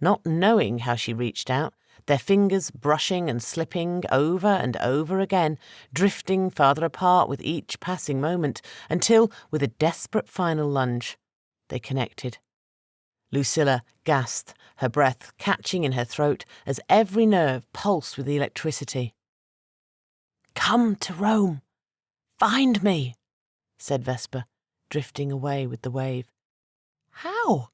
not knowing how she reached out, their fingers brushing and slipping over and over again, drifting farther apart with each passing moment, until, with a desperate final lunge, they connected. Lucilla gasped, her breath catching in her throat as every nerve pulsed with the electricity. "Come to Rome. Find me," said Vesper, drifting away with the wave. "How?"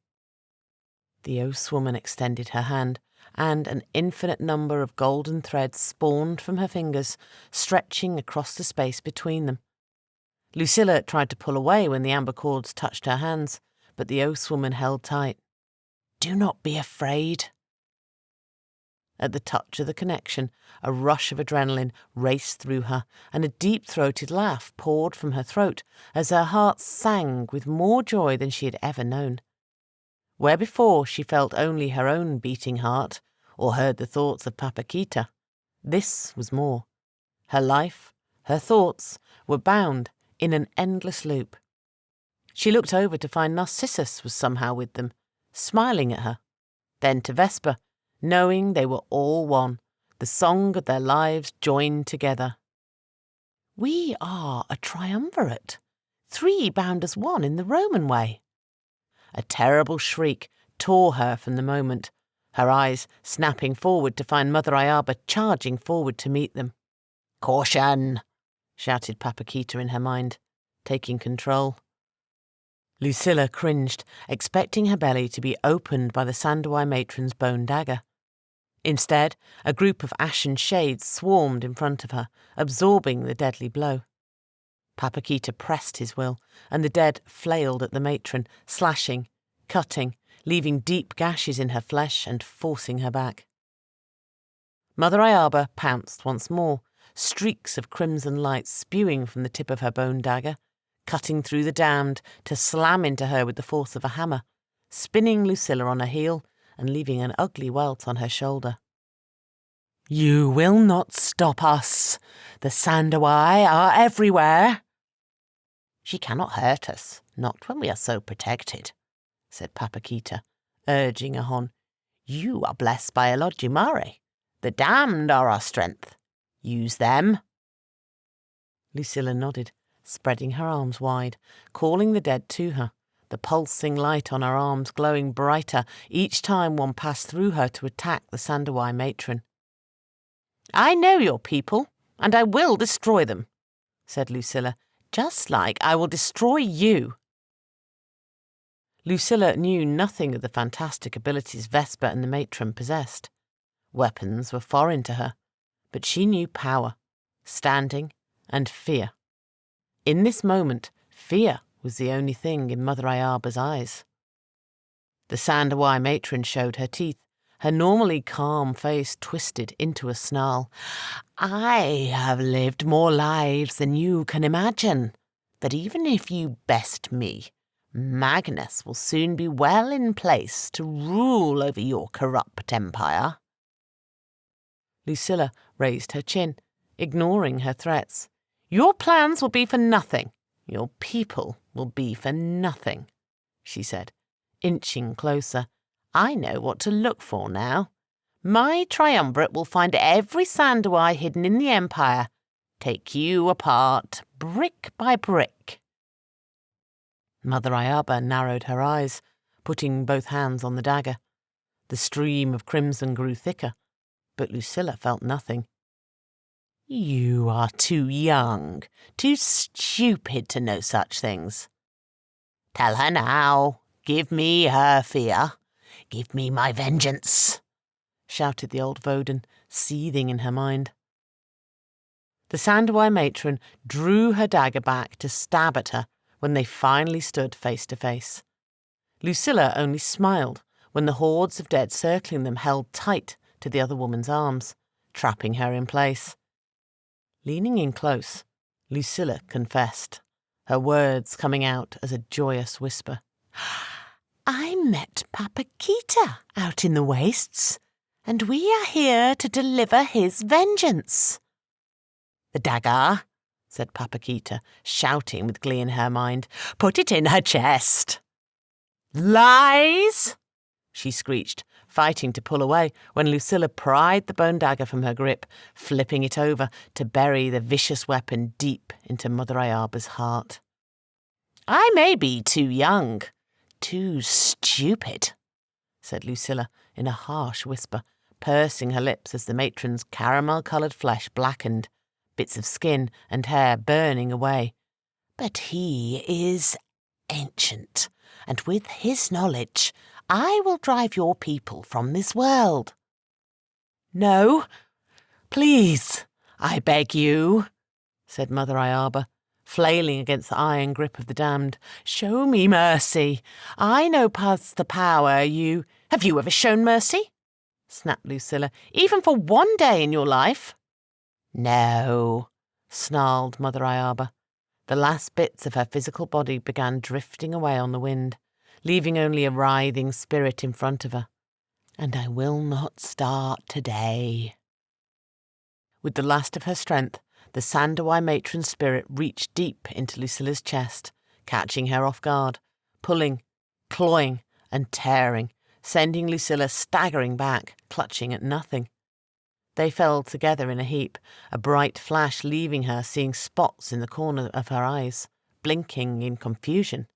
The oath's woman extended her hand, and an infinite number of golden threads spawned from her fingers, stretching across the space between them. Lucilla tried to pull away when the amber cords touched her hands, but the oath's woman held tight. "Do not be afraid." At the touch of the connection, a rush of adrenaline raced through her, and a deep-throated laugh poured from her throat as her heart sang with more joy than she had ever known. Where before she felt only her own beating heart, or heard the thoughts of Papakita, this was more. Her life, her thoughts, were bound in an endless loop. She looked over to find Narcissus was somehow with them, smiling at her, then to Vesper, knowing they were all one, the song of their lives joined together. "We are a triumvirate, 3 bound as one in the Roman way." A terrible shriek tore her from the moment, her eyes snapping forward to find Mother Ayaba charging forward to meet them. "Caution!" shouted Papakita in her mind, taking control. Lucilla cringed, expecting her belly to be opened by the Sandawai matron's bone dagger. Instead, a group of ashen shades swarmed in front of her, absorbing the deadly blow. Papakita pressed his will, and the dead flailed at the matron, slashing, cutting, leaving deep gashes in her flesh and forcing her back. Mother Ayaba pounced once more, streaks of crimson light spewing from the tip of her bone dagger, cutting through the damned to slam into her with the force of a hammer, spinning Lucilla on her heel and leaving an ugly welt on her shoulder. "You will not stop us. The Sandawai are everywhere." "She cannot hurt us, not when we are so protected," said Papakita, urging her on. "You are blessed by Elodjimare. The damned are our strength. Use them." Lucilla nodded, spreading her arms wide, calling the dead to her, the pulsing light on her arms glowing brighter each time one passed through her to attack the Sandawai matron. "I know your people, and I will destroy them," said Lucilla, "just like I will destroy you." Lucilla knew nothing of the fantastic abilities Vesper and the matron possessed. Weapons were foreign to her, but she knew power, standing, and fear. In this moment, fear was the only thing in Mother Ayaba's eyes. The Sandawai matron showed her teeth, her normally calm face twisted into a snarl. "I have lived more lives than you can imagine, but even if you best me, Magnus will soon be well in place to rule over your corrupt empire." Lucilla raised her chin, ignoring her threats. "Your plans will be for nothing. Your people will be for nothing," she said, inching closer. "I know what to look for now. My triumvirate will find every Sandawai hidden in the empire, take you apart, brick by brick." Mother Ayaba narrowed her eyes, putting both hands on the dagger. The stream of crimson grew thicker, but Lucilla felt nothing. "You are too young, too stupid to know such things." "Tell her now. Give me her fear. Give me my vengeance," shouted the old Voden, seething in her mind. The Sandawai matron drew her dagger back to stab at her when they finally stood face to face. Lucilla only smiled when the hordes of dead circling them held tight to the other woman's arms, trapping her in place. Leaning in close, Lucilla confessed, her words coming out as a joyous whisper. "I met Papakita out in the wastes, and we are here to deliver his vengeance." "The dagger," said Papakita, shouting with glee in her mind. "Put it in her chest." "Lies!" she screeched, fighting to pull away when Lucilla pried the bone dagger from her grip, flipping it over to bury the vicious weapon deep into Mother Ayaba's heart. "I may be too young, too stupid," said Lucilla in a harsh whisper, pursing her lips as the matron's caramel-coloured flesh blackened, bits of skin and hair burning away. "But he is ancient, and with his knowledge I will drive your people from this world." "No, please, I beg you," said Mother Ayaba, flailing against the iron grip of the damned. "Show me mercy. I know past the power you—" "Have you ever shown mercy?" snapped Lucilla. "Even for one day in your life?" "No," snarled Mother Ayaba. The last bits of her physical body began drifting away on the wind, leaving only a writhing spirit in front of her. "And I will not start today." With the last of her strength, the Sandawai matron's spirit reached deep into Lucilla's chest, catching her off guard, pulling, clawing, and tearing, sending Lucilla staggering back, clutching at nothing. They fell together in a heap, a bright flash leaving her seeing spots in the corner of her eyes, blinking in confusion.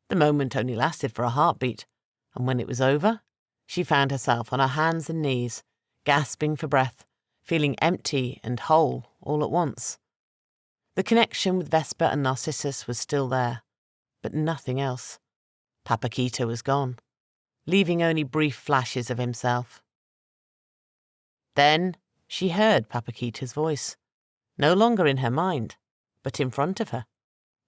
The moment only lasted for a heartbeat, and when it was over, she found herself on her hands and knees, gasping for breath, feeling empty and whole all at once. The connection with Vesper and Narcissus was still there, but nothing else. Papakita was gone, leaving only brief flashes of himself. Then she heard Papakita's voice, no longer in her mind, but in front of her.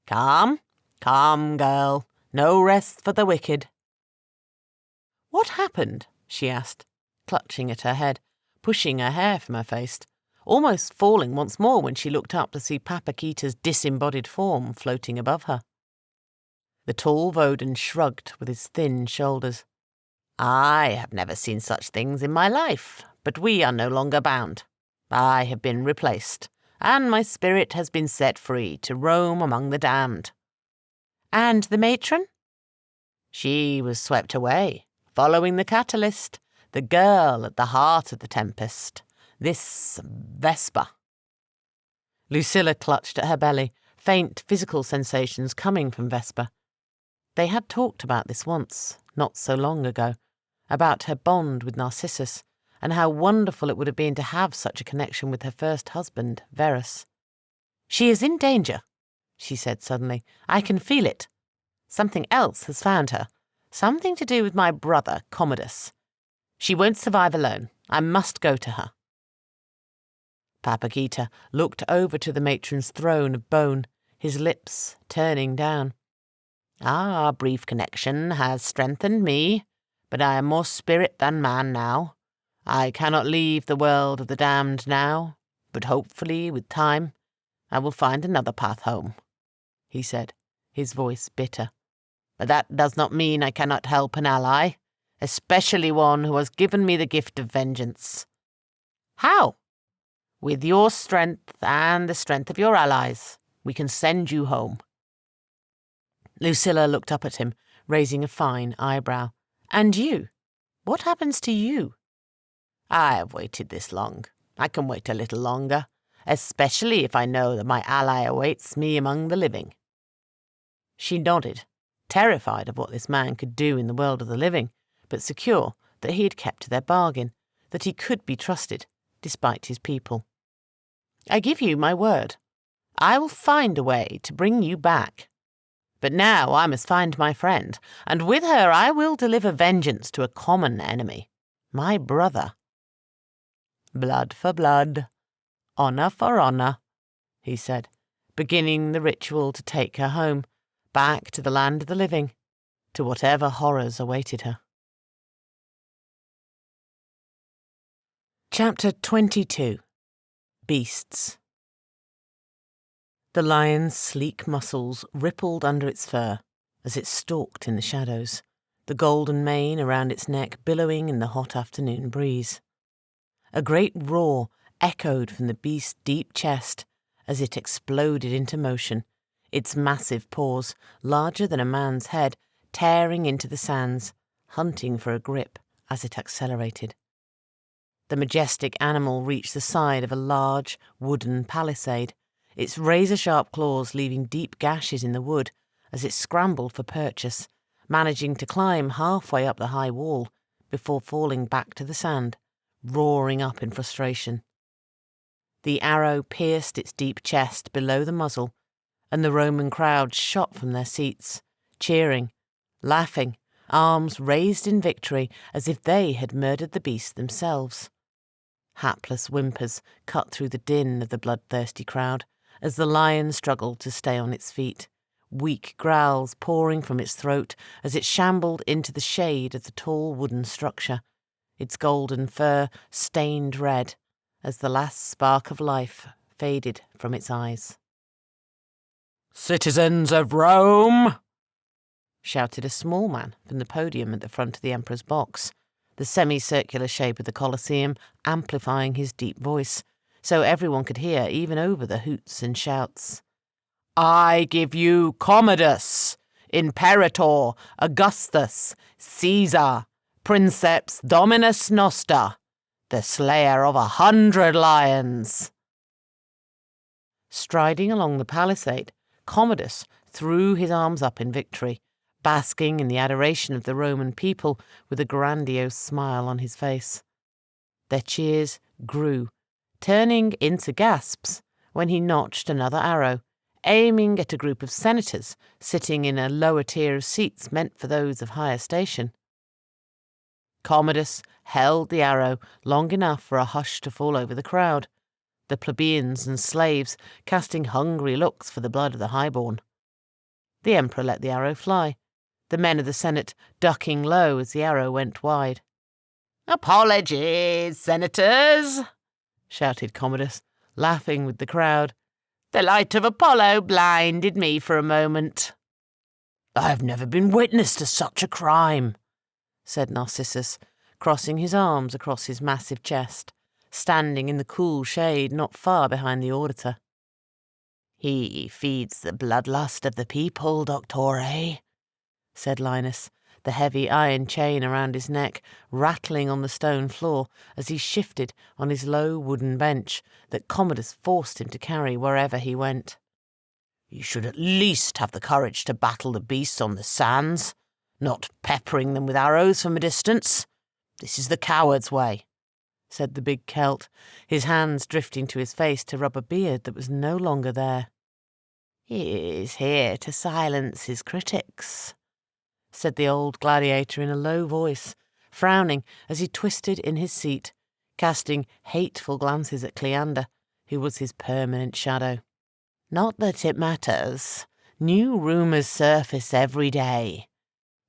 "Calm, calm, girl. No rest for the wicked." "What happened?" she asked, clutching at her head, pushing her hair from her face, almost falling once more when she looked up to see Papakita's disembodied form floating above her. The tall Voden shrugged with his thin shoulders. "I have never seen such things in my life, but we are no longer bound. I have been replaced, and my spirit has been set free to roam among the damned." "And the matron?" "She was swept away, following the catalyst, the girl at the heart of the tempest, this Vesper." Lucilla clutched at her belly, faint physical sensations coming from Vesper. They had talked about this once, not so long ago, about her bond with Narcissus, and how wonderful it would have been to have such a connection with her first husband, Verus. "She is in danger," she said suddenly. "I can feel it. Something else has found her. Something to do with my brother, Commodus. She won't survive alone. I must go to her." Papakita looked over to the matron's throne of bone, his lips turning down. "Our brief connection has strengthened me, but I am more spirit than man now. I cannot leave the world of the damned now, but hopefully, with time, I will find another path home," he said, his voice bitter. "But that does not mean I cannot help an ally, especially one who has given me the gift of vengeance." "How?" "With your strength and the strength of your allies, we can send you home." Lucilla looked up at him, raising a fine eyebrow. "And you? What happens to you?" "I have waited this long. I can wait a little longer, especially if I know that my ally awaits me among the living." She nodded, terrified of what this man could do in the world of the living, but secure that he had kept to their bargain, that he could be trusted, despite his people. "I give you my word. I will find a way to bring you back. But now I must find my friend, and with her I will deliver vengeance to a common enemy, my brother." "Blood for blood, honor for honor," he said, beginning the ritual to take her home, back to the land of the living, to whatever horrors awaited her. Chapter 22. Beasts. The lion's sleek muscles rippled under its fur as it stalked in the shadows, the golden mane around its neck billowing in the hot afternoon breeze. A great roar echoed from the beast's deep chest as it exploded into motion, its massive paws, larger than a man's head, tearing into the sands, hunting for a grip, as it accelerated. The majestic animal reached the side of a large wooden palisade, its razor-sharp claws leaving deep gashes in the wood as it scrambled for purchase, managing to climb halfway up the high wall before falling back to the sand, roaring up in frustration. The arrow pierced its deep chest below the muzzle, and the Roman crowd shot from their seats, cheering, laughing, arms raised in victory as if they had murdered the beast themselves. Hapless whimpers cut through the din of the bloodthirsty crowd as the lion struggled to stay on its feet, weak growls pouring from its throat as it shambled into the shade of the tall wooden structure, its golden fur stained red as the last spark of life faded from its eyes. "Citizens of Rome!" shouted a small man from the podium at the front of the Emperor's box, the semicircular shape of the Colosseum amplifying his deep voice, so everyone could hear even over the hoots and shouts. "I give you Commodus, Imperator, Augustus, Caesar, Princeps Dominus Noster, the slayer of 100 lions." Striding along the palisade, Commodus threw his arms up in victory, basking in the adoration of the Roman people with a grandiose smile on his face. Their cheers grew, turning into gasps when he notched another arrow, aiming at a group of senators sitting in a lower tier of seats meant for those of higher station. Commodus held the arrow long enough for a hush to fall over the crowd, the plebeians and slaves casting hungry looks for the blood of the highborn. The Emperor let the arrow fly, the men of the Senate ducking low as the arrow went wide. "Apologies, senators," shouted Commodus, laughing with the crowd. "The light of Apollo blinded me for a moment." "I have never been witness to such a crime," said Narcissus, crossing his arms across his massive chest, standing in the cool shade not far behind the auditor. "He feeds the bloodlust of the people, Doctore," said Linus, the heavy iron chain around his neck rattling on the stone floor as he shifted on his low wooden bench that Commodus forced him to carry wherever he went. "You should at least have the courage to battle the beasts on the sands, not peppering them with arrows from a distance. This is the coward's way," said the big Celt, his hands drifting to his face to rub a beard that was no longer there. "He is here to silence his critics," said the old gladiator in a low voice, frowning as he twisted in his seat, casting hateful glances at Cleander, who was his permanent shadow. "Not that it matters. New rumours surface every day.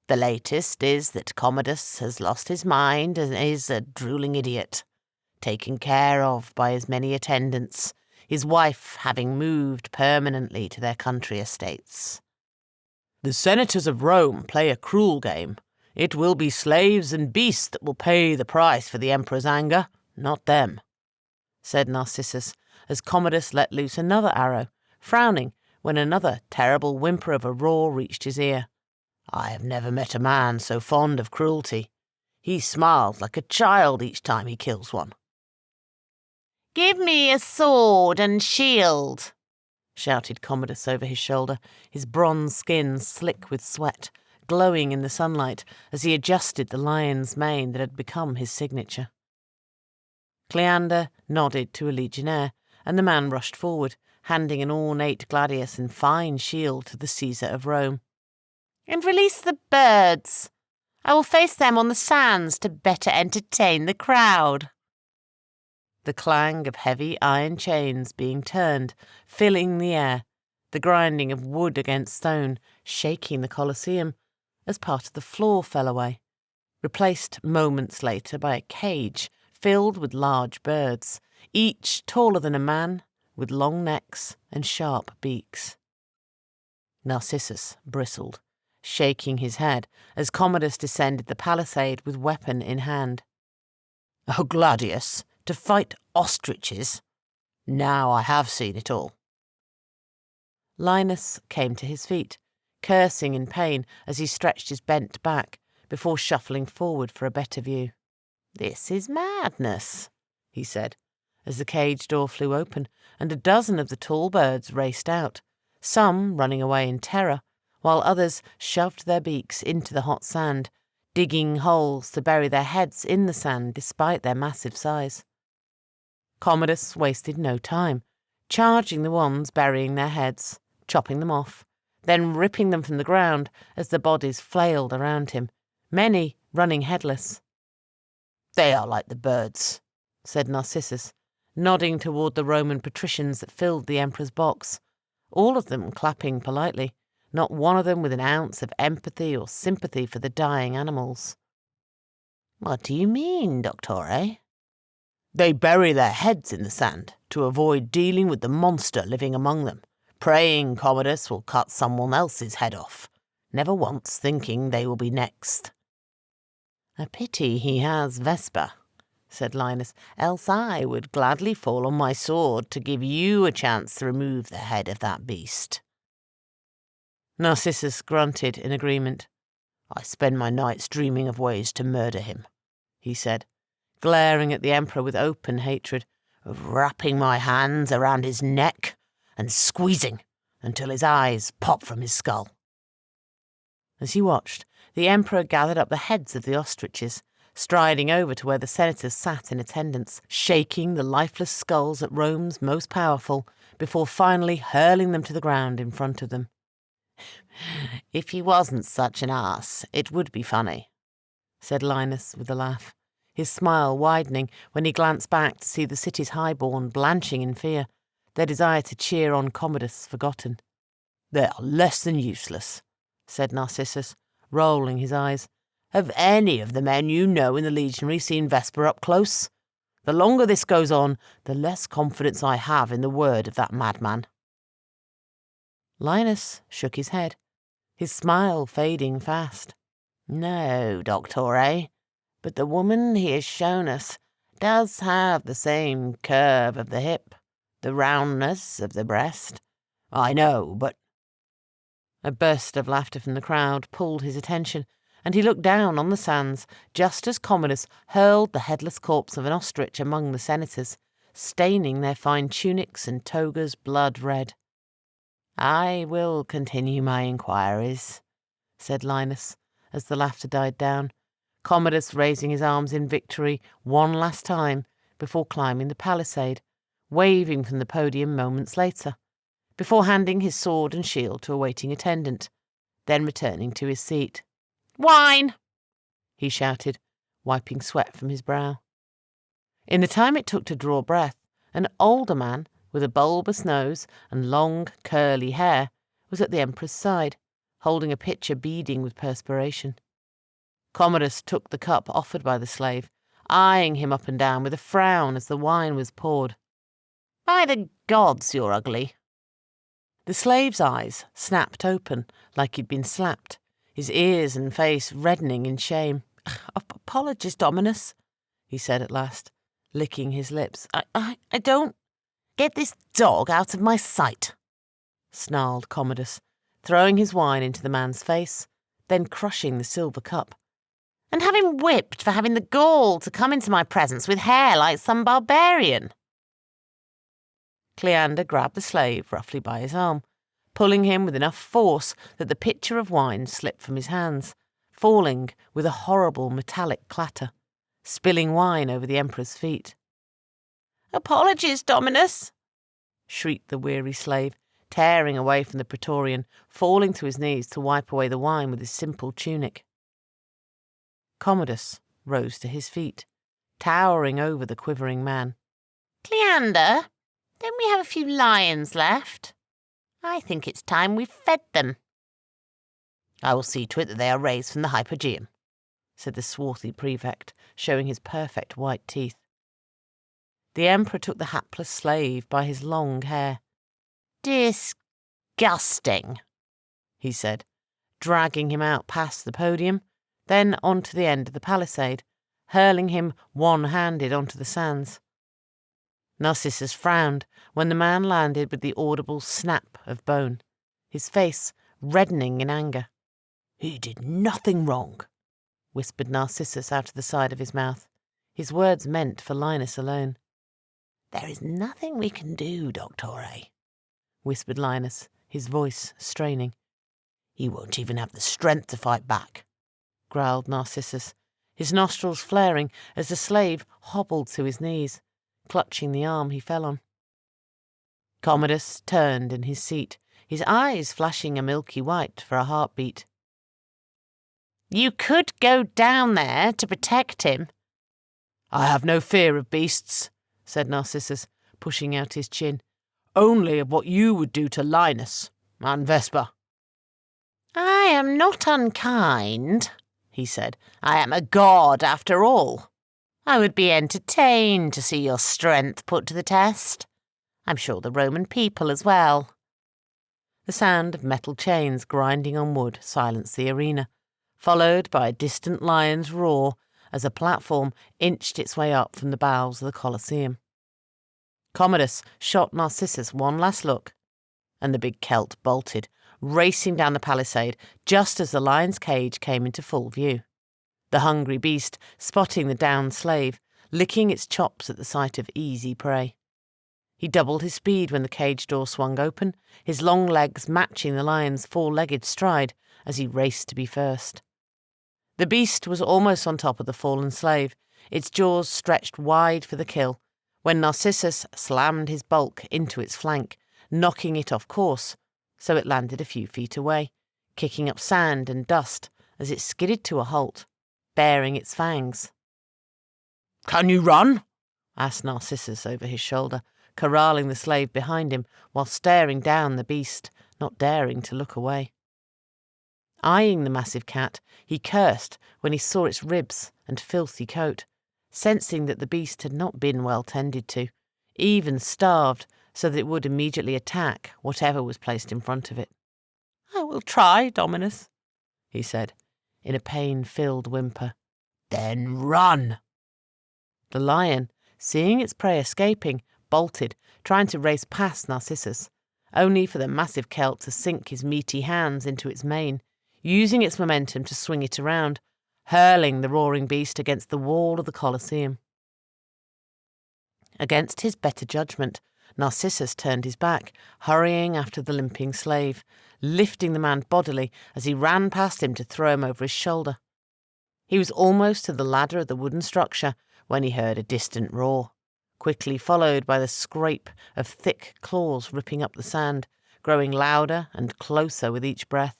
The latest is that Commodus has lost his mind and is a drooling idiot, taken care of by his many attendants, his wife having moved permanently to their country estates." "The senators of Rome play a cruel game. It will be slaves and beasts that will pay the price for the Emperor's anger, not them," said Narcissus, as Commodus let loose another arrow, frowning when another terrible whimper of a roar reached his ear. "I have never met a man so fond of cruelty. He smiles like a child each time he kills one." "Give me a sword and shield," shouted Commodus over his shoulder, his bronze skin slick with sweat, glowing in the sunlight as he adjusted the lion's mane that had become his signature. Cleander nodded to a legionnaire, and the man rushed forward, handing an ornate gladius and fine shield to the Caesar of Rome. "And release the birds. I will face them on the sands to better entertain the crowd." The clang of heavy iron chains being turned, filling the air, the grinding of wood against stone, shaking the Colosseum, as part of the floor fell away, replaced moments later by a cage filled with large birds, each taller than a man, with long necks and sharp beaks. Narcissus bristled, shaking his head as Commodus descended the palisade with weapon in hand. "Oh, Gladius, to fight ostriches? Now I have seen it all." Linus came to his feet, cursing in pain as he stretched his bent back, before shuffling forward for a better view. "This is madness," he said, as the cage door flew open and a dozen of the tall birds raced out, some running away in terror, while others shoved their beaks into the hot sand, digging holes to bury their heads in the sand despite their massive size. Commodus wasted no time, charging the ones burying their heads, chopping them off, then ripping them from the ground as the bodies flailed around him, many running headless. "They are like the birds," said Narcissus, nodding toward the Roman patricians that filled the emperor's box, all of them clapping politely, not one of them with an ounce of empathy or sympathy for the dying animals. "What do you mean, Doctore?" "They bury their heads in the sand to avoid dealing with the monster living among them, praying Commodus will cut someone else's head off, never once thinking they will be next." "A pity he has Vesper," said Linus, "else I would gladly fall on my sword to give you a chance to remove the head of that beast." Narcissus grunted in agreement. "I spend my nights dreaming of ways to murder him," he said, glaring at the emperor with open hatred, "of wrapping my hands around his neck and squeezing until his eyes pop from his skull." As he watched, the emperor gathered up the heads of the ostriches, striding over to where the senators sat in attendance, shaking the lifeless skulls at Rome's most powerful, before finally hurling them to the ground in front of them. "If he wasn't such an ass, it would be funny," said Linus with a laugh, his smile widening when he glanced back to see the city's highborn blanching in fear, their desire to cheer on Commodus forgotten. "They are less than useless," said Narcissus, rolling his eyes. "Have any of the men you know in the legionary seen Vesper up close? The longer this goes on, the less confidence I have in the word of that madman." Linus shook his head, his smile fading fast. "No, Doctore, but the woman he has shown us does have the same curve of the hip, the roundness of the breast. I know, but—" A burst of laughter from the crowd pulled his attention, and he looked down on the sands just as Commodus hurled the headless corpse of an ostrich among the senators, staining their fine tunics and togas blood red. "I will continue my inquiries," said Linus, as the laughter died down, Commodus raising his arms in victory one last time before climbing the palisade, waving from the podium moments later, before handing his sword and shield to a waiting attendant, then returning to his seat. "Wine!" he shouted, wiping sweat from his brow. In the time it took to draw breath, an older man, with a bulbous nose and long, curly hair, was at the emperor's side, holding a pitcher beading with perspiration. Commodus took the cup offered by the slave, eyeing him up and down with a frown as the wine was poured. "By the gods, you're ugly." The slave's eyes snapped open like he'd been slapped, his ears and face reddening in shame. "Apologies, Dominus," he said at last, licking his lips. I don't—" "Get this dog out of my sight," snarled Commodus, throwing his wine into the man's face, then crushing the silver cup. "And have him whipped for having the gall to come into my presence with hair like some barbarian." Cleander grabbed the slave roughly by his arm, pulling him with enough force that the pitcher of wine slipped from his hands, falling with a horrible metallic clatter, spilling wine over the emperor's feet. "Apologies, Dominus," shrieked the weary slave, tearing away from the Praetorian, falling to his knees to wipe away the wine with his simple tunic. Commodus rose to his feet, towering over the quivering man. "Cleander, don't we have a few lions left? I think it's time we fed them." "I will see to it that they are raised from the hypogeum," said the swarthy prefect, showing his perfect white teeth. The emperor took the hapless slave by his long hair. "Disgusting," he said, dragging him out past the podium, then onto the end of the palisade, hurling him one-handed onto the sands. Narcissus frowned when the man landed with the audible snap of bone, his face reddening in anger. "He did nothing wrong," whispered Narcissus out of the side of his mouth, his words meant for Linus alone. There is nothing we can do, Doctore, whispered Linus, his voice straining. He won't even have the strength to fight back, growled Narcissus, his nostrils flaring as the slave hobbled to his knees, clutching the arm he fell on. Commodus turned in his seat, his eyes flashing a milky white for a heartbeat. You could go down there to protect him. I have no fear of beasts, said Narcissus, pushing out his chin. Only of what you would do to Linus and Vesper. I am not unkind, he said. I am a god, after all. I would be entertained to see your strength put to the test. I'm sure the Roman people as well. The sound of metal chains grinding on wood silenced the arena, followed by a distant lion's roar as a platform inched its way up from the bowels of the Colosseum. Commodus shot Narcissus one last look, and the big Celt bolted, racing down the palisade just as the lion's cage came into full view. The hungry beast spotting the downed slave, licking its chops at the sight of easy prey. He doubled his speed when the cage door swung open, his long legs matching the lion's four-legged stride as he raced to be first. The beast was almost on top of the fallen slave, its jaws stretched wide for the kill, when Narcissus slammed his bulk into its flank, knocking it off course, so it landed a few feet away, kicking up sand and dust as it skidded to a halt, baring its fangs. Can you run? asked Narcissus over his shoulder, corralling the slave behind him while staring down the beast, not daring to look away. Eyeing the massive cat, he cursed when he saw its ribs and filthy coat, sensing that the beast had not been well tended to, even starved so that it would immediately attack whatever was placed in front of it. I will try, Dominus, he said, in a pain-filled whimper. Then run! The lion, seeing its prey escaping, bolted, trying to race past Narcissus, only for the massive Celt to sink his meaty hands into its mane, using its momentum to swing it around, hurling the roaring beast against the wall of the Colosseum. Against his better judgment, Narcissus turned his back, hurrying after the limping slave, lifting the man bodily as he ran past him to throw him over his shoulder. He was almost to the ladder of the wooden structure when he heard a distant roar, quickly followed by the scrape of thick claws ripping up the sand, growing louder and closer with each breath.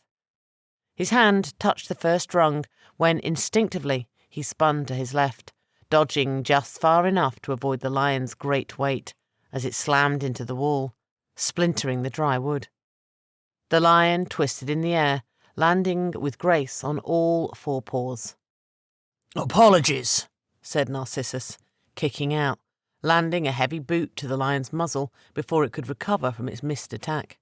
His hand touched the first rung when instinctively he spun to his left, dodging just far enough to avoid the lion's great weight as it slammed into the wall, splintering the dry wood. The lion twisted in the air, landing with grace on all four paws. Apologies, said Narcissus, kicking out, landing a heavy boot to the lion's muzzle before it could recover from its missed attack.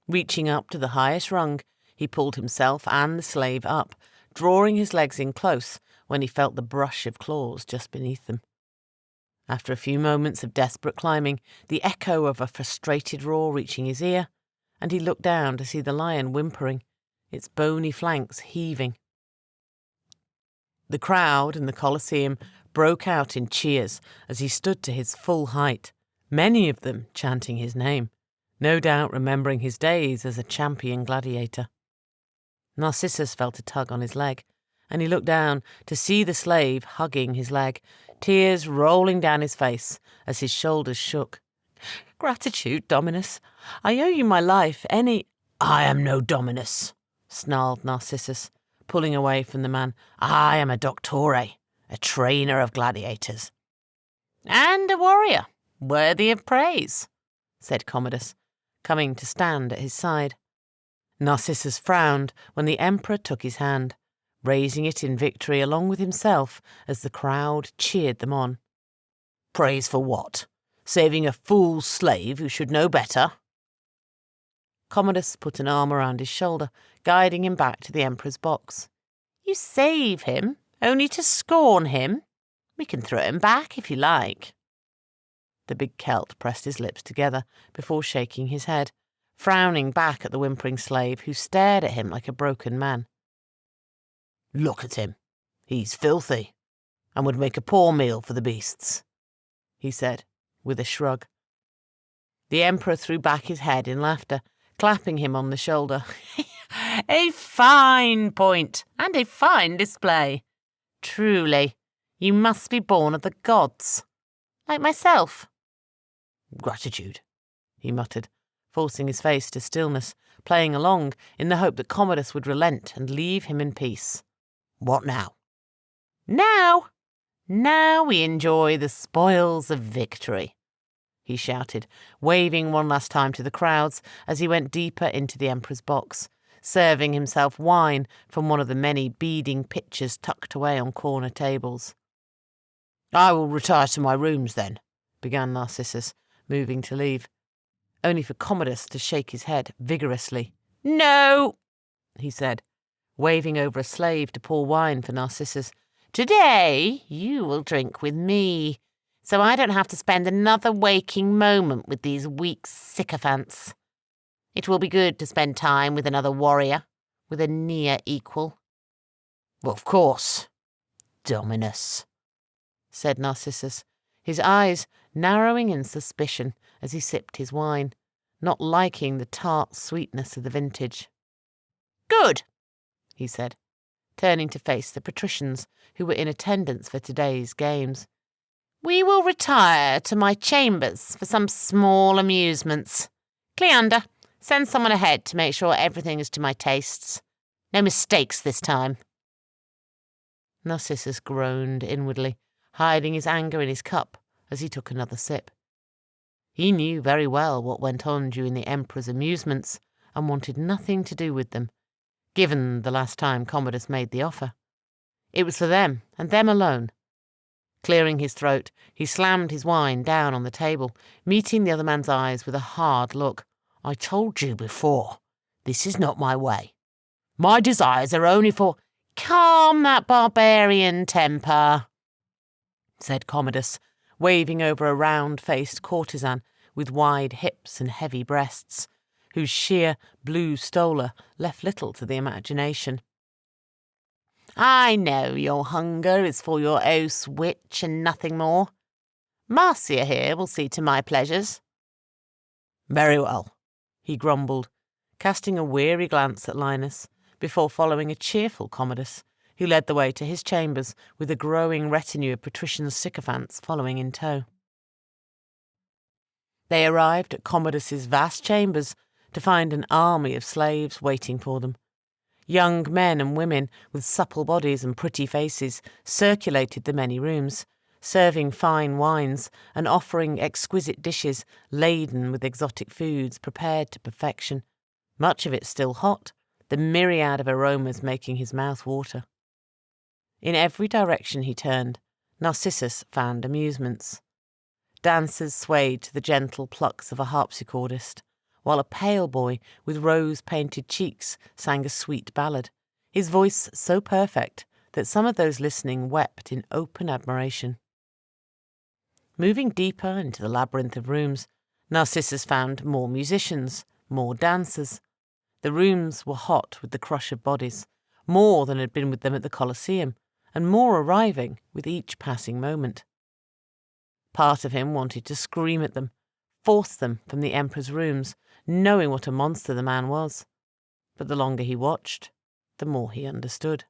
Reaching up to the highest rung, he pulled himself and the slave up, drawing his legs in close when he felt the brush of claws just beneath them. After a few moments of desperate climbing, the echo of a frustrated roar reaching his ear, and he looked down to see the lion whimpering, its bony flanks heaving. The crowd in the Colosseum broke out in cheers as he stood to his full height, many of them chanting his name, no doubt remembering his days as a champion gladiator. Narcissus felt a tug on his leg, and he looked down to see the slave hugging his leg, tears rolling down his face as his shoulders shook. Gratitude, Dominus. I owe you my life. I am no Dominus, snarled Narcissus, pulling away from the man. I am a Doctore, a trainer of gladiators. And a warrior, worthy of praise, said Commodus, coming to stand at his side. Narcissus frowned when the Emperor took his hand, raising it in victory along with himself as the crowd cheered them on. Praise for what? Saving a fool slave who should know better? Commodus put an arm around his shoulder, guiding him back to the Emperor's box. You save him, only to scorn him? We can throw him back if you like. The big Celt pressed his lips together before shaking his head, frowning back at the whimpering slave who stared at him like a broken man. Look at him. He's filthy, and would make a poor meal for the beasts, he said, with a shrug. The Emperor threw back his head in laughter, clapping him on the shoulder. A fine point, and a fine display. Truly, you must be born of the gods, like myself. Gratitude, he muttered, forcing his face to stillness, playing along in the hope that Commodus would relent and leave him in peace. What now? Now we enjoy the spoils of victory, he shouted, waving one last time to the crowds as he went deeper into the Emperor's box, serving himself wine from one of the many beading pitchers tucked away on corner tables. I will retire to my rooms, then, began Narcissus, moving to leave, only for Commodus to shake his head vigorously. No, he said, waving over a slave to pour wine for Narcissus. Today you will drink with me, so I don't have to spend another waking moment with these weak sycophants. It will be good to spend time with another warrior, with a near equal. Well, of course, Dominus, said Narcissus, his eyes narrowing in suspicion as he sipped his wine, not liking the tart sweetness of the vintage. Good, he said, turning to face the patricians who were in attendance for today's games. We will retire to my chambers for some small amusements. Cleander, send someone ahead to make sure everything is to my tastes. No mistakes this time. Narcissus groaned inwardly, hiding his anger in his cup as he took another sip. He knew very well what went on during the Emperor's amusements and wanted nothing to do with them, given the last time Commodus made the offer. It was for them, and them alone. Clearing his throat, he slammed his wine down on the table, meeting the other man's eyes with a hard look. I told you before, this is not my way. My desires are only for— Calm that barbarian temper, said Commodus, waving over a round-faced courtesan with wide hips and heavy breasts, whose sheer blue stola left little to the imagination. I know your hunger is for your oath's witch and nothing more. Marcia here will see to my pleasures. Very well, he grumbled, casting a weary glance at Linus, before following a cheerful Commodus, who led the way to his chambers with a growing retinue of patrician sycophants following in tow. They arrived at Commodus's vast chambers to find an army of slaves waiting for them. Young men and women with supple bodies and pretty faces circulated the many rooms, serving fine wines and offering exquisite dishes laden with exotic foods prepared to perfection, much of it still hot, the myriad of aromas making his mouth water. In every direction he turned, Narcissus found amusements. Dancers swayed to the gentle plucks of a harpsichordist, while a pale boy with rose-painted cheeks sang a sweet ballad, his voice so perfect that some of those listening wept in open admiration. Moving deeper into the labyrinth of rooms, Narcissus found more musicians, more dancers. The rooms were hot with the crush of bodies, more than had been with them at the Colosseum, and more arriving with each passing moment. Part of him wanted to scream at them, force them from the Emperor's rooms, knowing what a monster the man was. But the longer he watched, the more he understood.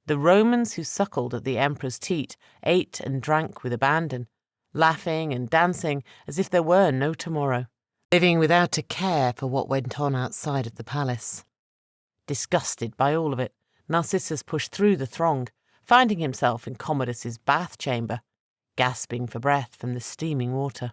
The Romans who suckled at the Emperor's teat ate and drank with abandon, laughing and dancing as if there were no tomorrow, living without a care for what went on outside of the palace. Disgusted by all of it, Narcissus pushed through the throng, finding himself in Commodus's bath chamber, gasping for breath from the steaming water.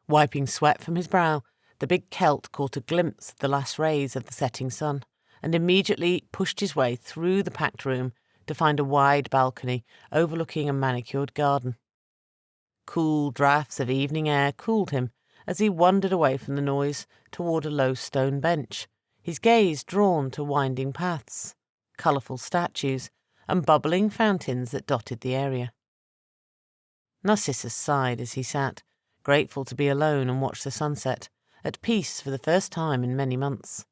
Wiping sweat from his brow, the big Celt caught a glimpse of the last rays of the setting sun, and immediately pushed his way through the packed room to find a wide balcony overlooking a manicured garden. Cool draughts of evening air cooled him as he wandered away from the noise toward a low stone bench, his gaze drawn to winding paths, colourful statues, and bubbling fountains that dotted the area. Narcissus sighed as he sat, grateful to be alone and watch the sunset, at peace for the first time in many months.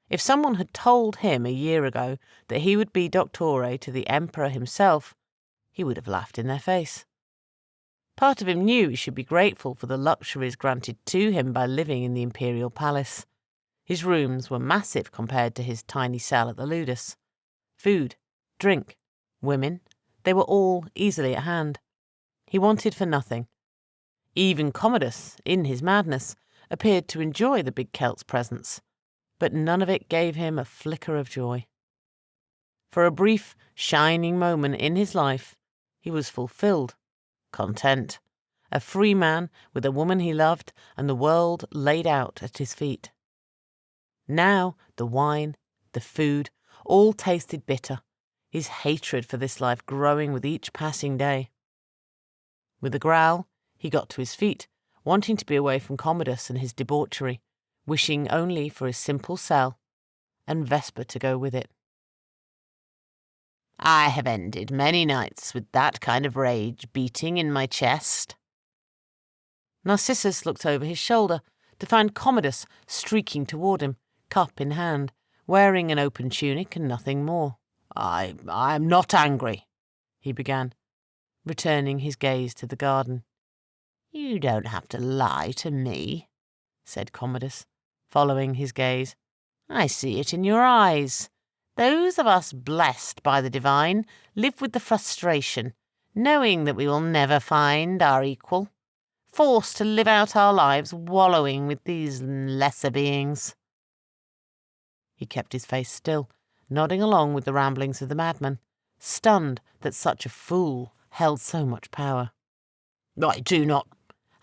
If someone had told him a year ago that he would be doctore to the Emperor himself, he would have laughed in their face. Part of him knew he should be grateful for the luxuries granted to him by living in the imperial palace. His rooms were massive compared to his tiny cell at the Ludus. Food, drink, women, they were all easily at hand. He wanted for nothing. Even Commodus, in his madness, appeared to enjoy the big Celt's presence, but none of it gave him a flicker of joy. For a brief, shining moment in his life, he was fulfilled, content, a free man with a woman he loved and the world laid out at his feet. Now the wine, the food, all tasted bitter, his hatred for this life growing with each passing day. With a growl, he got to his feet, wanting to be away from Commodus and his debauchery, wishing only for his simple cell, and Vesper to go with it. I have ended many nights with that kind of rage beating in my chest. Narcissus looked over his shoulder to find Commodus streaking toward him, cup in hand, wearing an open tunic and nothing more. I am not angry, he began, returning his gaze to the garden. You don't have to lie to me, said Commodus, following his gaze. I see it in your eyes. Those of us blessed by the divine live with the frustration, knowing that we will never find our equal, forced to live out our lives wallowing with these lesser beings. He kept his face still, nodding along with the ramblings of the madman, stunned that such a fool held so much power. I do not.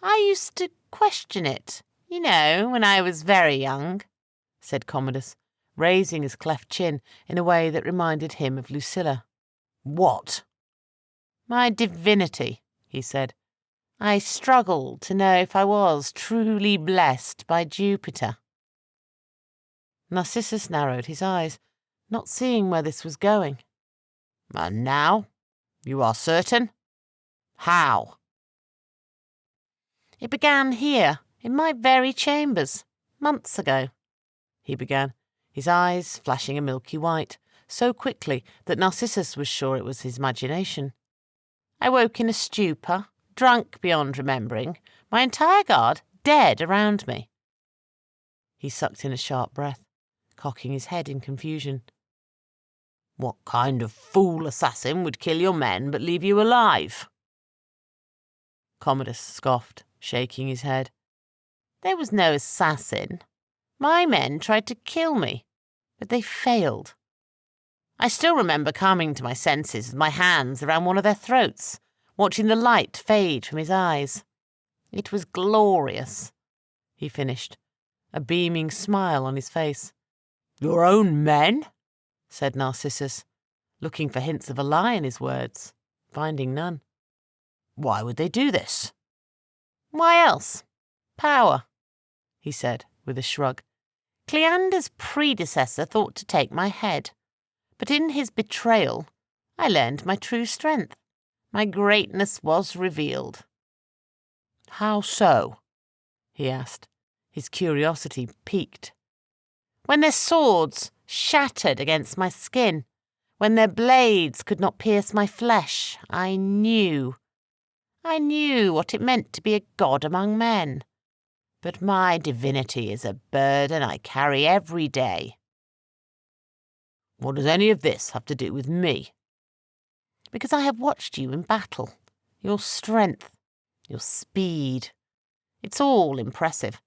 I used to question it, when I was very young, said Commodus, raising his cleft chin in a way that reminded him of Lucilla. What? My divinity, he said. I struggled to know if I was truly blessed by Jupiter. Narcissus narrowed his eyes, not seeing where this was going. And now? You are certain? How? It began here, in my very chambers, months ago, he began, his eyes flashing a milky white, so quickly that Narcissus was sure it was his imagination. I woke in a stupor, drunk beyond remembering, my entire guard dead around me. He sucked in a sharp breath, cocking his head in confusion. What kind of fool assassin would kill your men but leave you alive? Commodus scoffed, shaking his head. There was no assassin. My men tried to kill me, but they failed. I still remember coming to my senses with my hands around one of their throats, watching the light fade from his eyes. It was glorious, he finished, a beaming smile on his face. Your own men? Said Narcissus, looking for hints of a lie in his words, finding none. Why would they do this? Why else? Power, he said with a shrug. Cleander's predecessor thought to take my head, but in his betrayal I learned my true strength. My greatness was revealed. How so? He asked, his curiosity piqued. When their swords shattered against my skin, when their blades could not pierce my flesh, I knew what it meant to be a god among men. But my divinity is a burden I carry every day. What does any of this have to do with me? Because I have watched you in battle. Your strength, your speed. It's all impressive.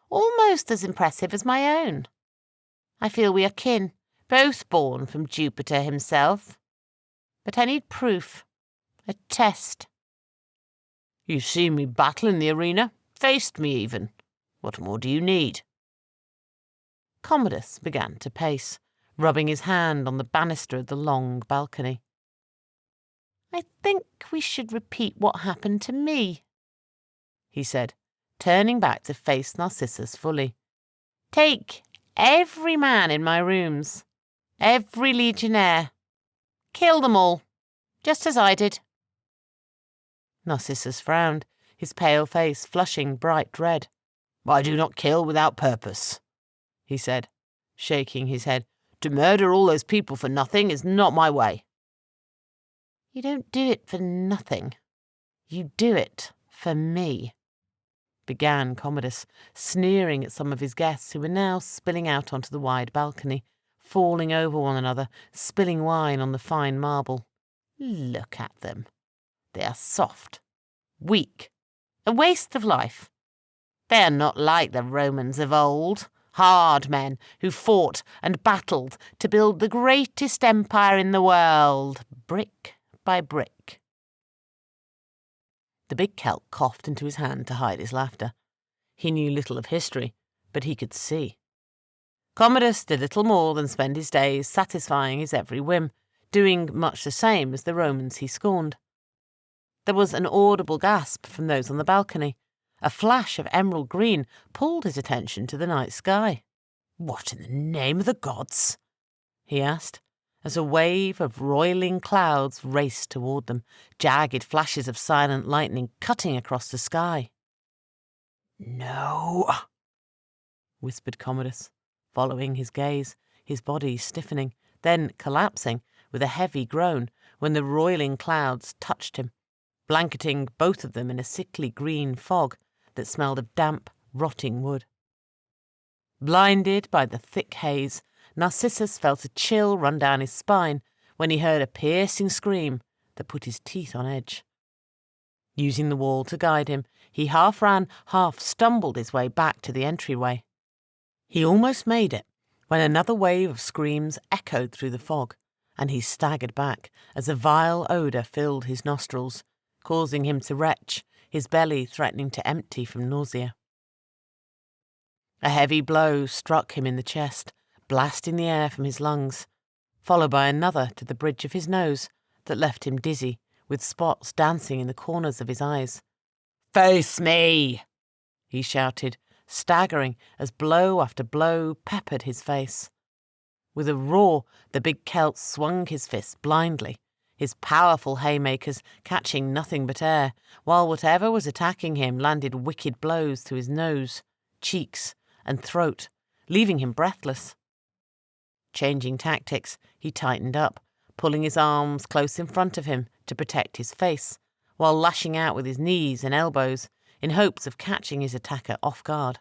Almost as impressive as my own. I feel we are kin, both born from Jupiter himself. But I need proof. A test. You've seen me battle in the arena, faced me even. What more do you need? Commodus began to pace, rubbing his hand on the banister of the long balcony. I think we should repeat what happened to me, he said, turning back to face Narcissus fully. Take every man in my rooms, every legionnaire. Kill them all, just as I did. Narcissus frowned, his pale face flushing bright red. I do not kill without purpose, he said, shaking his head. "To murder all those people for nothing is not my way." "You don't do it for nothing. You do it for me," began Commodus, sneering at some of his guests who were now spilling out onto the wide balcony, falling over one another, spilling wine on the fine marble. "Look at them. They are soft, weak, a waste of life. They are not like the Romans of old, hard men who fought and battled to build the greatest empire in the world, brick by brick." The big Celt coughed into his hand to hide his laughter. He knew little of history, but he could see. Commodus did little more than spend his days satisfying his every whim, doing much the same as the Romans he scorned. There was an audible gasp from those on the balcony. A flash of emerald green pulled his attention to the night sky. "What in the name of the gods?" he asked, as a wave of roiling clouds raced toward them, jagged flashes of silent lightning cutting across the sky. "No," whispered Commodus, following his gaze, his body stiffening, then collapsing with a heavy groan when the roiling clouds touched him, blanketing both of them in a sickly green fog that smelled of damp, rotting wood. Blinded by the thick haze, Narcissus felt a chill run down his spine when he heard a piercing scream that put his teeth on edge. Using the wall to guide him, he half ran, half stumbled his way back to the entryway. He almost made it when another wave of screams echoed through the fog, and he staggered back as a vile odour filled his nostrils, causing him to retch, his belly threatening to empty from nausea. A heavy blow struck him in the chest, blasting the air from his lungs, followed by another to the bridge of his nose that left him dizzy, with spots dancing in the corners of his eyes. "Face me!" he shouted, staggering as blow after blow peppered his face. With a roar, the big Celt swung his fists blindly, his powerful haymakers catching nothing but air, while whatever was attacking him landed wicked blows to his nose, cheeks, and throat, leaving him breathless. Changing tactics, he tightened up, pulling his arms close in front of him to protect his face, while lashing out with his knees and elbows in hopes of catching his attacker off guard.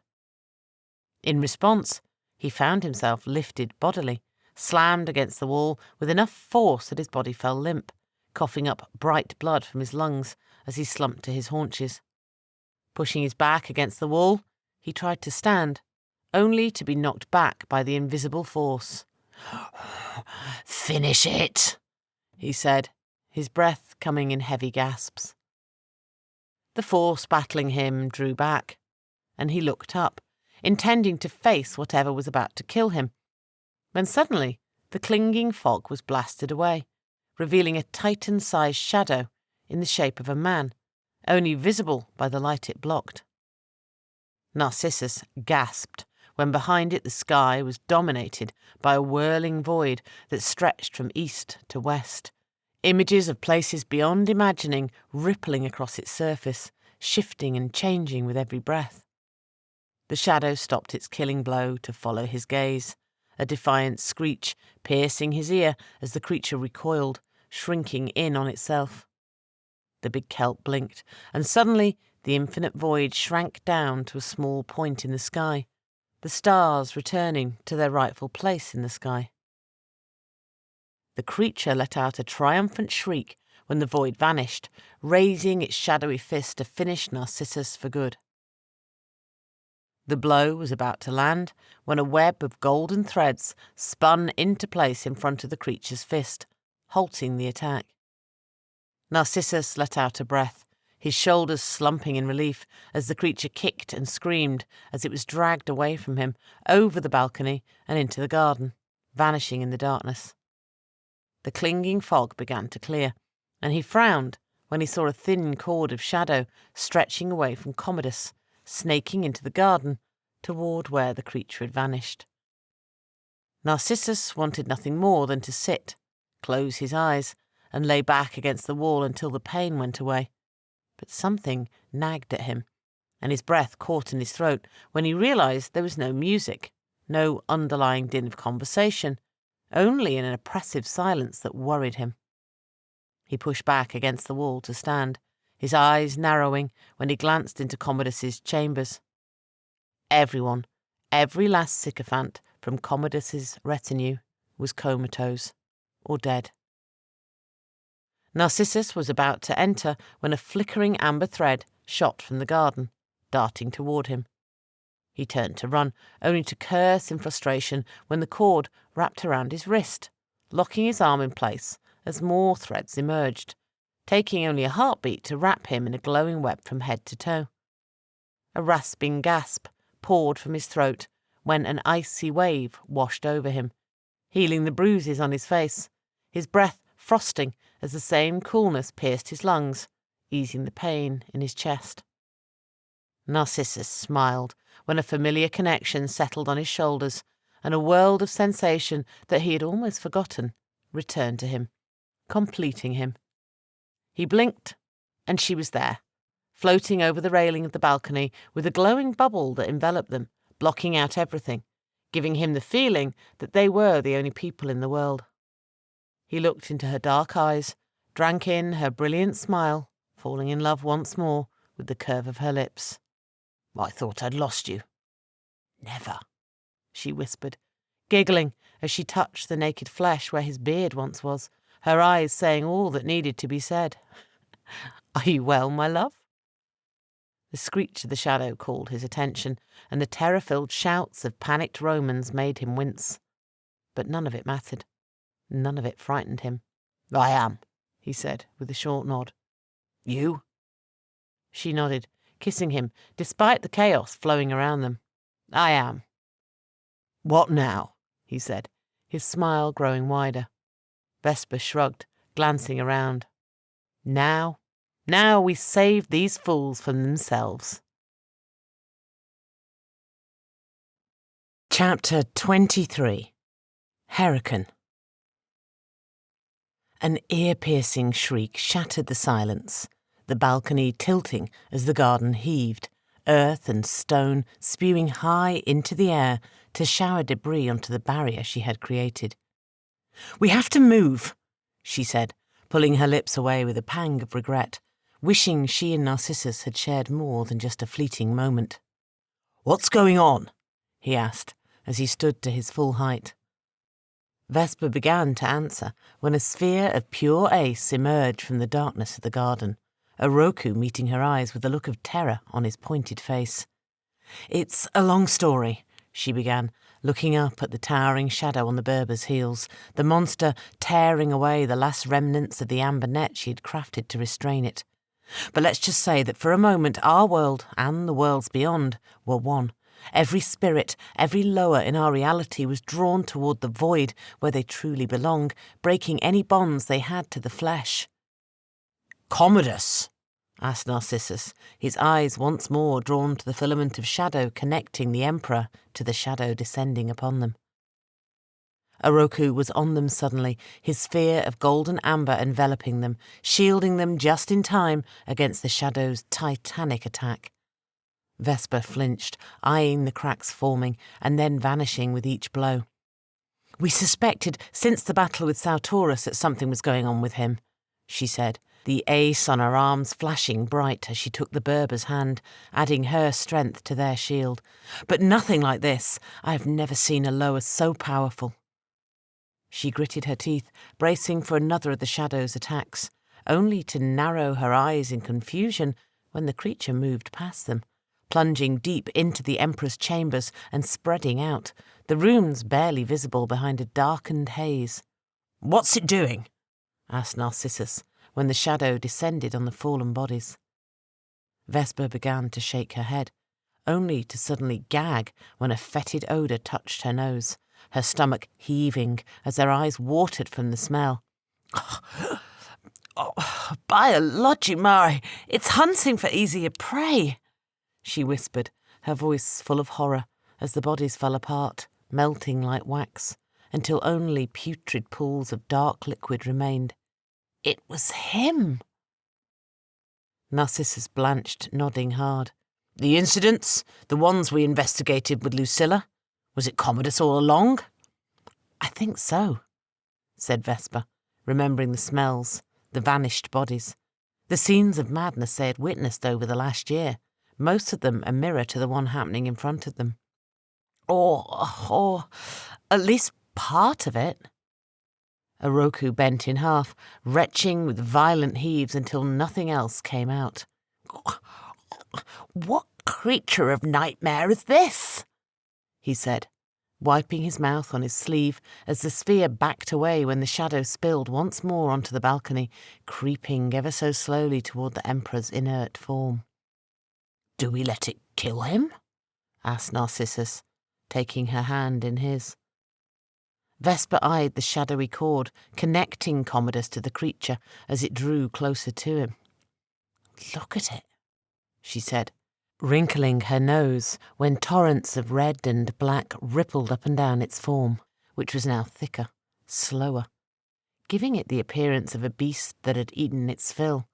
In response, he found himself lifted bodily, slammed against the wall with enough force that his body fell limp, coughing up bright blood from his lungs as he slumped to his haunches. Pushing his back against the wall, he tried to stand, only to be knocked back by the invisible force. "Finish it," he said, his breath coming in heavy gasps. The force battling him drew back, and he looked up, intending to face whatever was about to kill him, when suddenly the clinging fog was blasted away, revealing a Titan-sized shadow in the shape of a man, only visible by the light it blocked. Narcissus gasped when behind it the sky was dominated by a whirling void that stretched from east to west, images of places beyond imagining rippling across its surface, shifting and changing with every breath. The shadow stopped its killing blow to follow his gaze, a defiant screech piercing his ear as the creature recoiled, shrinking in on itself. The big Celt blinked, and suddenly the infinite void shrank down to a small point in the sky, the stars returning to their rightful place in the sky. The creature let out a triumphant shriek when the void vanished, raising its shadowy fist to finish Narcissus for good. The blow was about to land when a web of golden threads spun into place in front of the creature's fist, halting the attack. Narcissus let out a breath, his shoulders slumping in relief as the creature kicked and screamed as it was dragged away from him, over the balcony and into the garden, vanishing in the darkness. The clinging fog began to clear, and he frowned when he saw a thin cord of shadow stretching away from Commodus, snaking into the garden toward where the creature had vanished. Narcissus wanted nothing more than to sit, close his eyes, and lay back against the wall until the pain went away. But something nagged at him, and his breath caught in his throat when he realised there was no music, no underlying din of conversation, only an oppressive silence that worried him. He pushed back against the wall to stand, his eyes narrowing when he glanced into Commodus's chambers. Everyone, every last sycophant from Commodus's retinue, was comatose or dead. Narcissus was about to enter when a flickering amber thread shot from the garden, darting toward him. He turned to run, only to curse in frustration when the cord wrapped around his wrist, locking his arm in place as more threads emerged, taking only a heartbeat to wrap him in a glowing web from head to toe. A rasping gasp poured from his throat when an icy wave washed over him, healing the bruises on his face, his breath frosting as the same coolness pierced his lungs, easing the pain in his chest. Narcissus smiled when a familiar connection settled on his shoulders, and a world of sensation that he had almost forgotten returned to him, completing him. He blinked, and she was there, floating over the railing of the balcony with a glowing bubble that enveloped them, blocking out everything, giving him the feeling that they were the only people in the world. He looked into her dark eyes, drank in her brilliant smile, falling in love once more with the curve of her lips. "I thought I'd lost you." "Never," she whispered, giggling as she touched the naked flesh where his beard once was, her eyes saying all that needed to be said. "Are you well, my love?" The screech of the shadow called his attention, and the terror-filled shouts of panicked Romans made him wince. But none of it mattered. None of it frightened him. "I am," he said, with a short nod. "You?" She nodded, kissing him, despite the chaos flowing around them. "I am." "What now?" he said, his smile growing wider. Vesper shrugged, glancing around. Now we save these fools from themselves." Chapter 23. Hurricane. An ear-piercing shriek shattered the silence, the balcony tilting as the garden heaved, earth and stone spewing high into the air to shower debris onto the barrier she had created. "We have to move," she said, pulling her lips away with a pang of regret, wishing she and Narcissus had shared more than just a fleeting moment. "What's going on?" he asked, as he stood to his full height. Vesper began to answer when a sphere of pure ace emerged from the darkness of the garden, a Roku meeting her eyes with a look of terror on his pointed face. "It's a long story," she began, looking up at the towering shadow on the Berber's heels, the monster tearing away the last remnants of the amber net she had crafted to restrain it. "But let's just say that for a moment our world, and the worlds beyond, were one. Every spirit, every lower in our reality was drawn toward the void where they truly belong, breaking any bonds they had to the flesh." "Commodus?" asked Narcissus, his eyes once more drawn to the filament of shadow connecting the Emperor to the shadow descending upon them. Oroku was on them suddenly, his sphere of golden amber enveloping them, shielding them just in time against the shadow's titanic attack. Vesper flinched, eyeing the cracks forming and then vanishing with each blow. "We suspected since the battle with Sautorus that something was going on with him," she said, the ace on her arms flashing bright as she took the Berber's hand, adding her strength to their shield. "But nothing like this. I have never seen a lower so powerful." She gritted her teeth, bracing for another of the shadow's attacks, only to narrow her eyes in confusion when the creature moved past them, plunging deep into the Emperor's chambers and spreading out, the rooms barely visible behind a darkened haze. "What's it doing?" asked Narcissus, when the shadow descended on the fallen bodies. Vesper began to shake her head, only to suddenly gag when a fetid odour touched her nose, her stomach heaving as her eyes watered from the smell. "Oh, biologimari, it's hunting for easier prey," she whispered, her voice full of horror, as the bodies fell apart, melting like wax, until only putrid pools of dark liquid remained. "It was him." Narcissus blanched, nodding hard. "The incidents? The ones we investigated with Lucilla? Was it Commodus all along? I think so, said Vesper, remembering the smells, the vanished bodies, the scenes of madness they had witnessed over the last year, most of them a mirror to the one happening in front of them. Or at least part of it. Oroku bent in half, retching with violent heaves until nothing else came out. What creature of nightmare is this? He said, wiping his mouth on his sleeve as the sphere backed away when the shadow spilled once more onto the balcony, creeping ever so slowly toward the Emperor's inert form. Do we let it kill him? Asked Narcissus, taking her hand in his. Vesper eyed the shadowy cord, connecting Commodus to the creature as it drew closer to him. Look at it, she said, wrinkling her nose when torrents of red and black rippled up and down its form, which was now thicker, slower, giving it the appearance of a beast that had eaten its fill.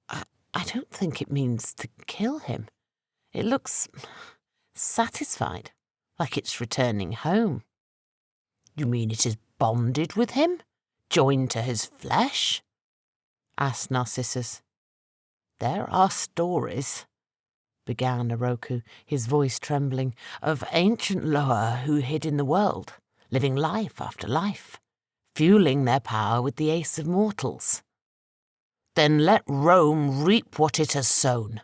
I don't think it means to kill him. It looks satisfied, like it's returning home. You mean it is bonded with him? Joined to his flesh? Asked Narcissus. There are stories, began Oroku, his voice trembling, of ancient Loa who hid in the world, living life after life, fueling their power with the ace of mortals. Then let Rome reap what it has sown,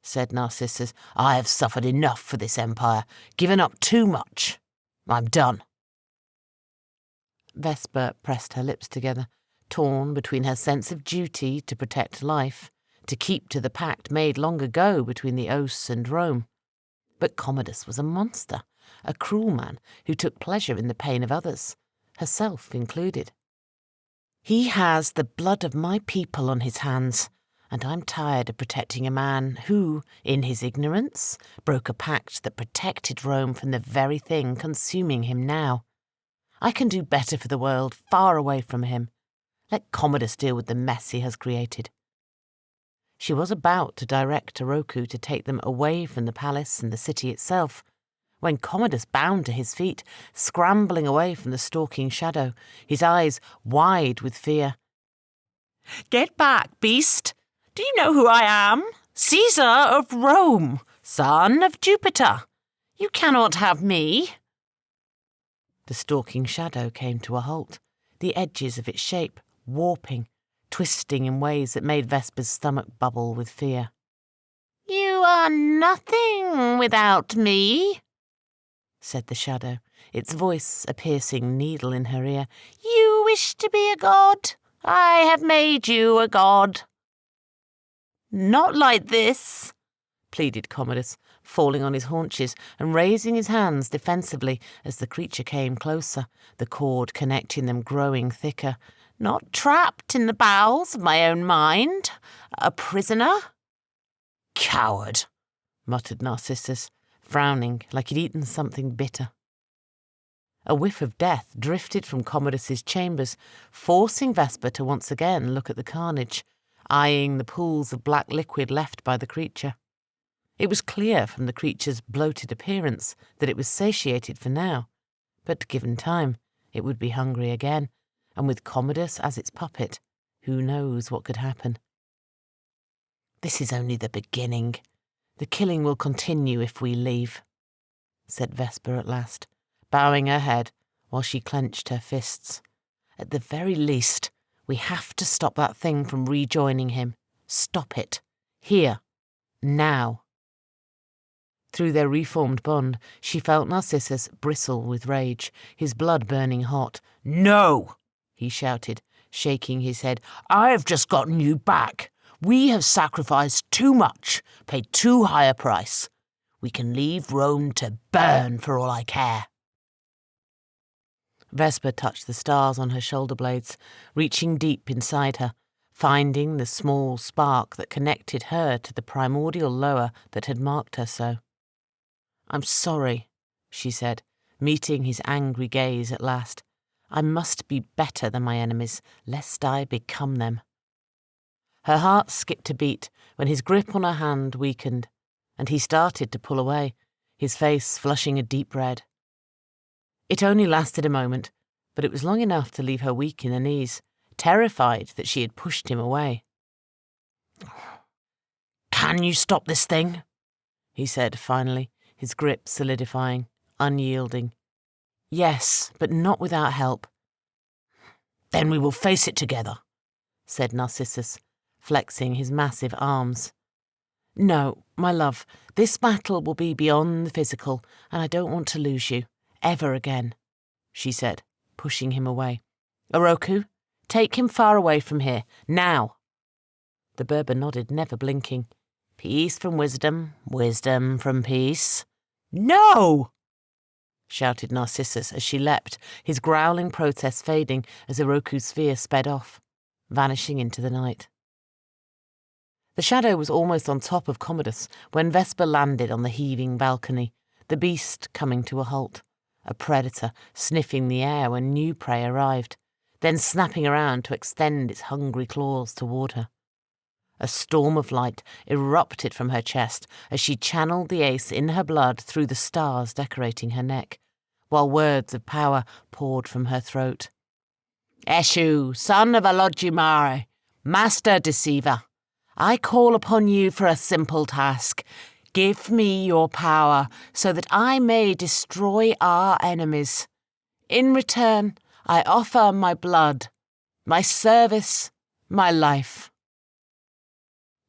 said Narcissus. I have suffered enough for this empire, given up too much. I'm done. Vesper pressed her lips together, torn between her sense of duty to protect life, to keep to the pact made long ago between the Oss and Rome. But Commodus was a monster, a cruel man who took pleasure in the pain of others, herself included. He has the blood of my people on his hands, and I'm tired of protecting a man who, in his ignorance, broke a pact that protected Rome from the very thing consuming him now. I can do better for the world, far away from him. Let Commodus deal with the mess he has created. She was about to direct Oroku to take them away from the palace and the city itself, when Commodus bounded to his feet, scrambling away from the stalking shadow, his eyes wide with fear. Get back, beast! Do you know who I am? Caesar of Rome, son of Jupiter. You cannot have me. The stalking shadow came to a halt, the edges of its shape warping, twisting in ways that made Vesper's stomach bubble with fear. You are nothing without me, said the shadow, its voice a piercing needle in her ear. You wish to be a god? I have made you a god. Not like this, pleaded Commodus, falling on his haunches and raising his hands defensively as the creature came closer, the cord connecting them growing thicker. Not trapped in the bowels of my own mind, a prisoner. Coward, muttered Narcissus, frowning like he'd eaten something bitter. A whiff of death drifted from Commodus's chambers, forcing Vesper to once again look at the carnage, eyeing the pools of black liquid left by the creature. It was clear from the creature's bloated appearance that it was satiated for now, but given time, it would be hungry again, and with Commodus as its puppet, who knows what could happen. This is only the beginning. The killing will continue if we leave, said Vesper at last, bowing her head while she clenched her fists. At the very least, we have to stop that thing from rejoining him. Stop it. Here. Now. Through their reformed bond, she felt Narcissus bristle with rage, his blood burning hot. No, he shouted, shaking his head. I have just gotten you back. We have sacrificed too much, paid too high a price. We can leave Rome to burn for all I care. Vesper touched the stars on her shoulder blades, reaching deep inside her, finding the small spark that connected her to the primordial Loa that had marked her so. I'm sorry, she said, meeting his angry gaze at last. I must be better than my enemies, lest I become them. Her heart skipped a beat when his grip on her hand weakened, and he started to pull away, his face flushing a deep red. It only lasted a moment, but it was long enough to leave her weak in the knees, terrified that she had pushed him away. "Can you stop this thing?" he said finally, his grip solidifying, unyielding. Yes, but not without help. "Then we will face it together," said Narcissus, flexing his massive arms. No, my love, this battle will be beyond the physical, and I don't want to lose you, ever again, she said, pushing him away. Oroku, take him far away from here, now. The Berber nodded, never blinking. Peace from wisdom, wisdom from peace. No! Shouted Narcissus as she leapt, his growling protest fading as Oroku's sphere sped off, vanishing into the night. The shadow was almost on top of Commodus when Vesper landed on the heaving balcony, the beast coming to a halt, a predator sniffing the air when new prey arrived, then snapping around to extend its hungry claws toward her. A storm of light erupted from her chest as she channeled the ace in her blood through the stars decorating her neck, while words of power poured from her throat. Eshu, son of Alodjimare, master deceiver, I call upon you for a simple task. Give me your power so that I may destroy our enemies. In return, I offer my blood, my service, my life.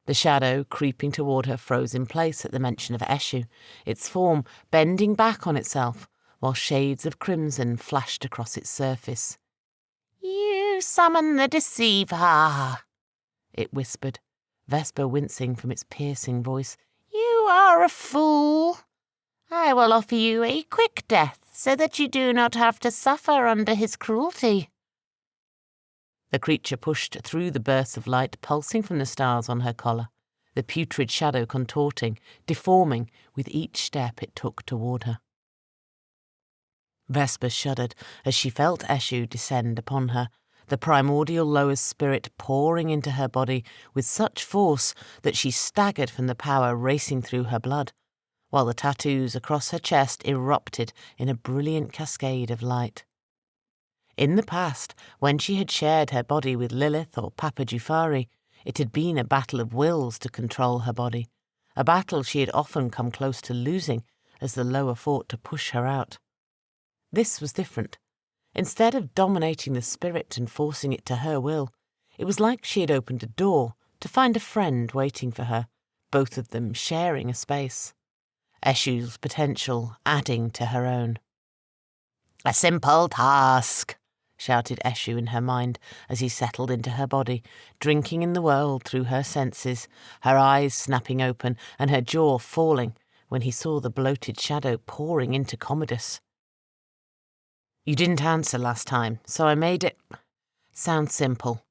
The shadow, creeping toward her, froze in place at the mention of Eshu, its form bending back on itself, while shades of crimson flashed across its surface. You summon the deceiver, it whispered, Vesper wincing from its piercing voice. You are a fool. I will offer you a quick death so that you do not have to suffer under his cruelty. The creature pushed through the bursts of light pulsing from the stars on her collar, the putrid shadow contorting, deforming with each step it took toward her. Vesper shuddered as she felt Eshu descend upon her, the primordial lower's spirit pouring into her body with such force that she staggered from the power racing through her blood, while the tattoos across her chest erupted in a brilliant cascade of light. In the past, when she had shared her body with Lilith or Papa Jufari, it had been a battle of wills to control her body, a battle she had often come close to losing as the lower fought to push her out. This was different. Instead of dominating the spirit and forcing it to her will, it was like she had opened a door to find a friend waiting for her, both of them sharing a space. Eshu's potential adding to her own. A simple task, shouted Eshu in her mind as he settled into her body, drinking in the world through her senses, her eyes snapping open and her jaw falling when he saw the bloated shadow pouring into Commodus. You didn't answer last time, so I made it sound simple.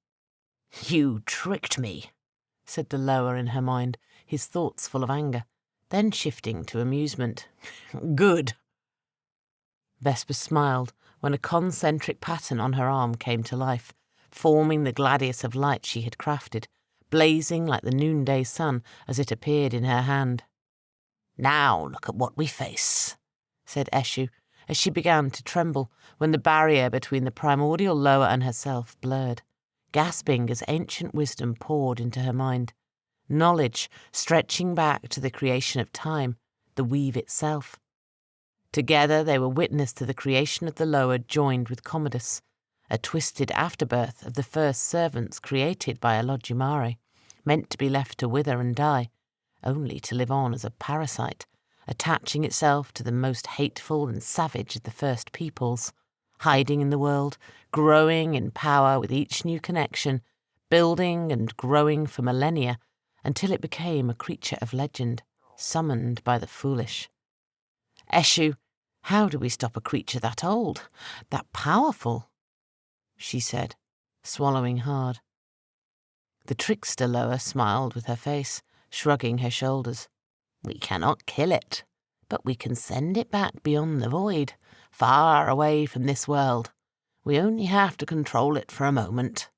You tricked me, said the lower in her mind, his thoughts full of anger, then shifting to amusement. Good. Vesper smiled when a concentric pattern on her arm came to life, forming the gladius of light she had crafted, blazing like the noonday sun as it appeared in her hand. Now look at what we face, said Eshu, as she began to tremble when the barrier between the primordial lower and herself blurred, gasping as ancient wisdom poured into her mind, knowledge stretching back to the creation of time, the weave itself. Together they were witness to the creation of the lower joined with Commodus, a twisted afterbirth of the first servants created by Alodjimare, meant to be left to wither and die, only to live on as a parasite, attaching itself to the most hateful and savage of the first peoples, hiding in the world, growing in power with each new connection, building and growing for millennia, until it became a creature of legend, summoned by the foolish. Eshu, how do we stop a creature that old, that powerful? She said, swallowing hard. The trickster lower smiled with her face, shrugging her shoulders. We cannot kill it, but we can send it back beyond the void, far away from this world. We only have to control it for a moment.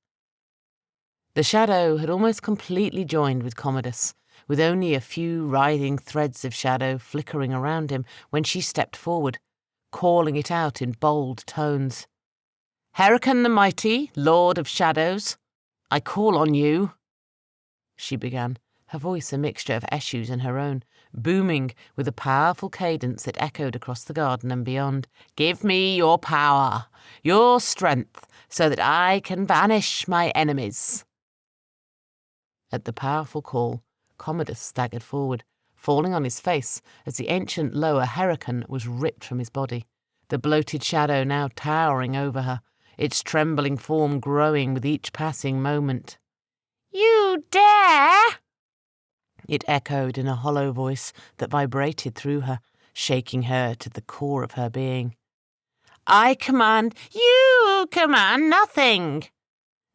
The shadow had almost completely joined with Commodus, with only a few writhing threads of shadow flickering around him when she stepped forward, calling it out in bold tones. "Herakan the Mighty, Lord of Shadows, I call on you," she began, her voice a mixture of Eshu's and her own, booming with a powerful cadence that echoed across the garden and beyond. "Give me your power, your strength, so that I can banish my enemies." At the powerful call, Commodus staggered forward, falling on his face as the ancient lower Herakan was ripped from his body, the bloated shadow now towering over her, its trembling form growing with each passing moment. "You dare!" it echoed in a hollow voice that vibrated through her, shaking her to the core of her being. "I command—" "You command nothing!"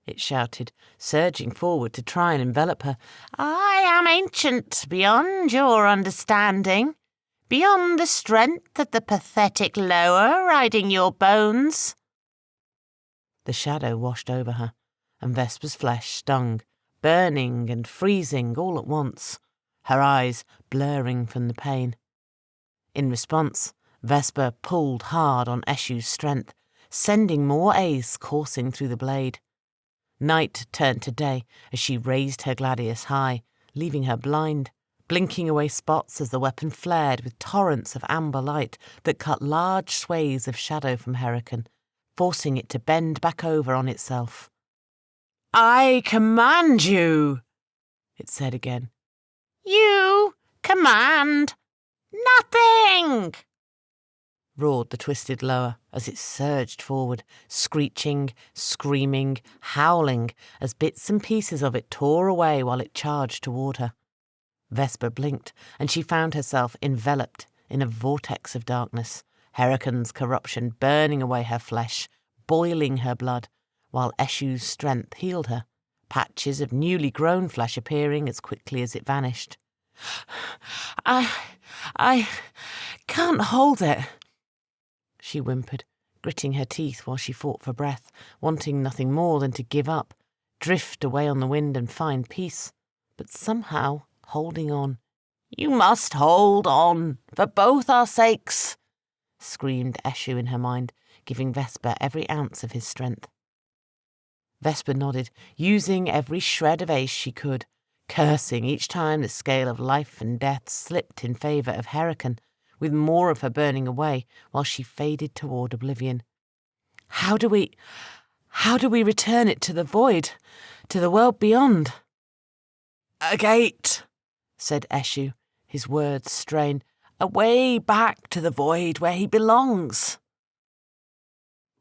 it shouted, surging forward to try and envelop her. "I am ancient beyond your understanding, beyond the strength of the pathetic lower riding your bones." The shadow washed over her, and Vesper's flesh stung, burning and freezing all at once, her eyes blurring from the pain. In response, Vesper pulled hard on Eshu's strength, sending more ace coursing through the blade. Night turned to day as she raised her gladius high, leaving her blind, blinking away spots as the weapon flared with torrents of amber light that cut large swathes of shadow from Herakan, forcing it to bend back over on itself. "I command you," it said again. "You command nothing!" roared the twisted lower as it surged forward, screeching, screaming, howling as bits and pieces of it tore away while it charged toward her. Vesper blinked, and she found herself enveloped in a vortex of darkness, Herakan's corruption burning away her flesh, boiling her blood, while Eshu's strength healed her, patches of newly grown flesh appearing as quickly as it vanished. I can't hold it," she whimpered, gritting her teeth while she fought for breath, wanting nothing more than to give up, drift away on the wind and find peace, but somehow holding on. "You must hold on, for both our sakes," screamed Eshu in her mind, giving Vesper every ounce of his strength. Vesper nodded, using every shred of ace she could, cursing each time the scale of life and death slipped in favour of Herakan, with more of her burning away while she faded toward oblivion. How do we return it to the void, to the world beyond?" "A gate," said Eshu, his words strained. "A way back to the void where he belongs."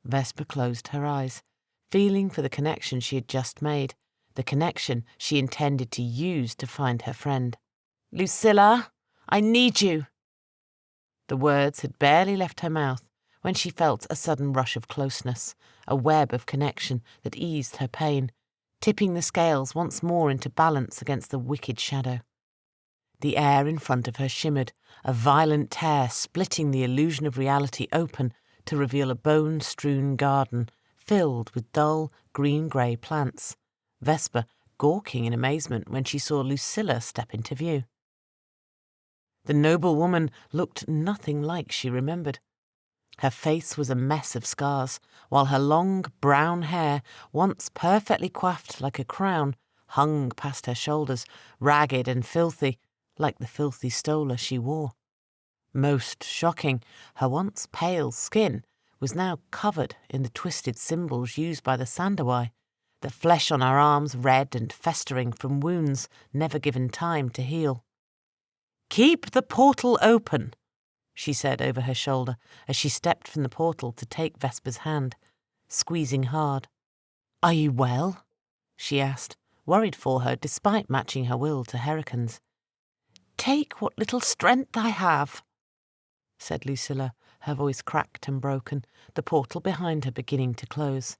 Vesper closed her eyes, feeling for the connection she had just made, the connection she intended to use to find her friend. "Lucilla, I need you." The words had barely left her mouth when she felt a sudden rush of closeness, a web of connection that eased her pain, tipping the scales once more into balance against the wicked shadow. The air in front of her shimmered, a violent tear splitting the illusion of reality open to reveal a bone-strewn garden filled with dull green-grey plants, Vesper gawking in amazement when she saw Lucilla step into view. The noble woman looked nothing like she remembered. Her face was a mess of scars, while her long brown hair, once perfectly coiffed like a crown, hung past her shoulders, ragged and filthy, like the filthy stola she wore. Most shocking, her once pale skin was now covered in the twisted symbols used by the Sandawai, the flesh on her arms red and festering from wounds never given time to heal. "Keep the portal open," she said over her shoulder as she stepped from the portal to take Vesper's hand, squeezing hard. "Are you well?" she asked, worried for her despite matching her will to Herakan's. "Take what little strength I have," said Lucilla, her voice cracked and broken, the portal behind her beginning to close.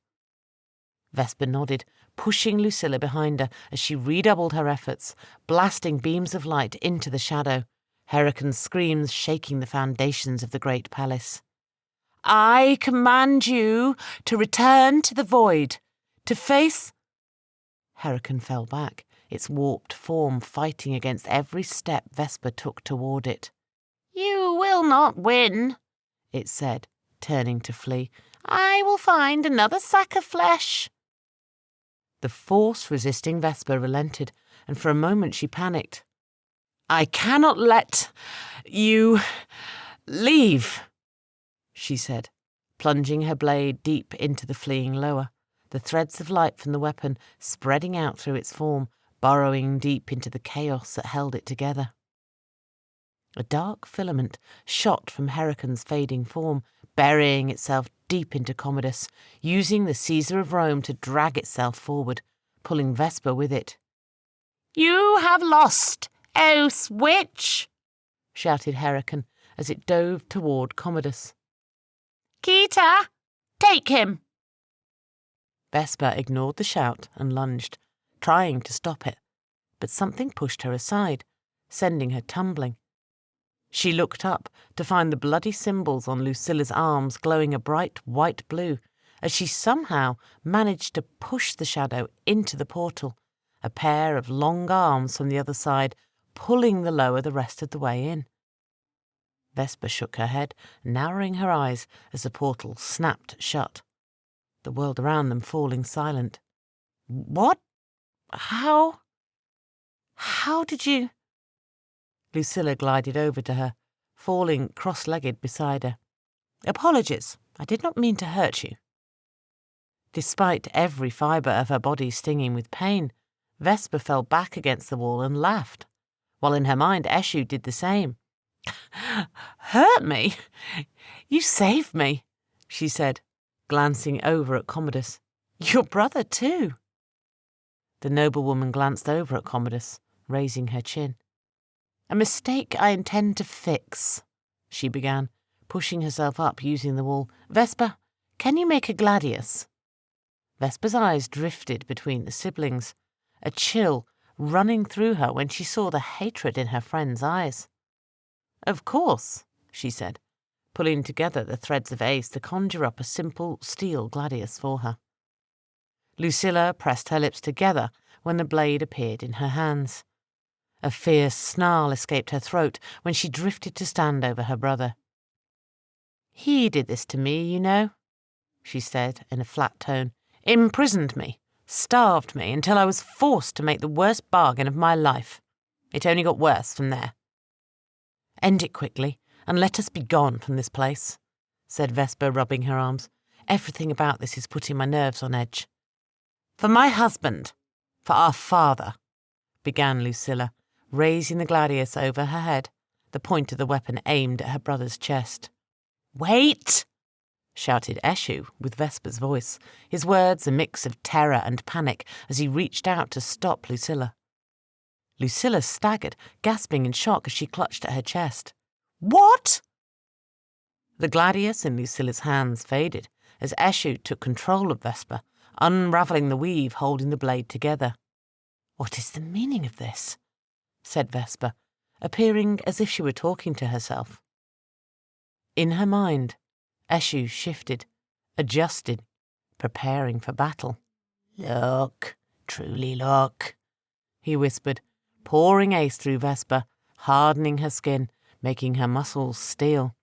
Vesper nodded, pushing Lucilla behind her as she redoubled her efforts, blasting beams of light into the shadow, Herakan's screams shaking the foundations of the great palace. "I command you to return to the void, to face—" Herakan fell back, its warped form fighting against every step Vesper took toward it. "You will not win," it said, turning to flee. "I will find another sack of flesh." The force resisting Vesper relented, and for a moment she panicked. "I cannot let you leave," she said, plunging her blade deep into the fleeing lower, the threads of light from the weapon spreading out through its form, burrowing deep into the chaos that held it together. A dark filament shot from Heracon's fading form, burying itself deep into Commodus, using the Caesar of Rome to drag itself forward, pulling Vesper with it. "You have lost, O witch!" shouted Heracon as it dove toward Commodus. "Kita, take him!" Vesper ignored the shout and lunged, trying to stop it, but something pushed her aside, sending her tumbling. She looked up to find the bloody symbols on Lucilla's arms glowing a bright white blue as she somehow managed to push the shadow into the portal, a pair of long arms from the other side pulling the lower the rest of the way in. Vesper shook her head, narrowing her eyes as the portal snapped shut, the world around them falling silent. "What? How did you—" Lucilla glided over to her, falling cross-legged beside her. "Apologies, I did not mean to hurt you." Despite every fibre of her body stinging with pain, Vesper fell back against the wall and laughed, while in her mind Eshu did the same. "Hurt me? You saved me," she said, glancing over at Commodus. "Your brother, too." The noblewoman glanced over at Commodus, raising her chin. "A mistake I intend to fix," she began, pushing herself up using the wall. "Vesper, can you make a gladius?" Vesper's eyes drifted between the siblings, a chill running through her when she saw the hatred in her friend's eyes. "Of course," she said, pulling together the threads of ace to conjure up a simple steel gladius for her. Lucilla pressed her lips together when the blade appeared in her hands. A fierce snarl escaped her throat when she drifted to stand over her brother. "He did this to me, you know," she said in a flat tone. "Imprisoned me, starved me, until I was forced to make the worst bargain of my life. It only got worse from there." "End it quickly, and let us be gone from this place," said Vesper, rubbing her arms. "Everything about this is putting my nerves on edge." "For my husband, for our father," began Lucilla, raising the gladius over her head, the point of the weapon aimed at her brother's chest. "Wait!" shouted Eshu with Vesper's voice, his words a mix of terror and panic as he reached out to stop Lucilla. Lucilla staggered, gasping in shock as she clutched at her chest. "What?" The gladius in Lucilla's hands faded as Eshu took control of Vesper, unravelling the weave holding the blade together. "What is the meaning of this?" said Vesper, appearing as if she were talking to herself. In her mind, Eshu shifted, adjusted, preparing for battle. "Look, truly look," he whispered, pouring ace through Vesper, hardening her skin, making her muscles steel.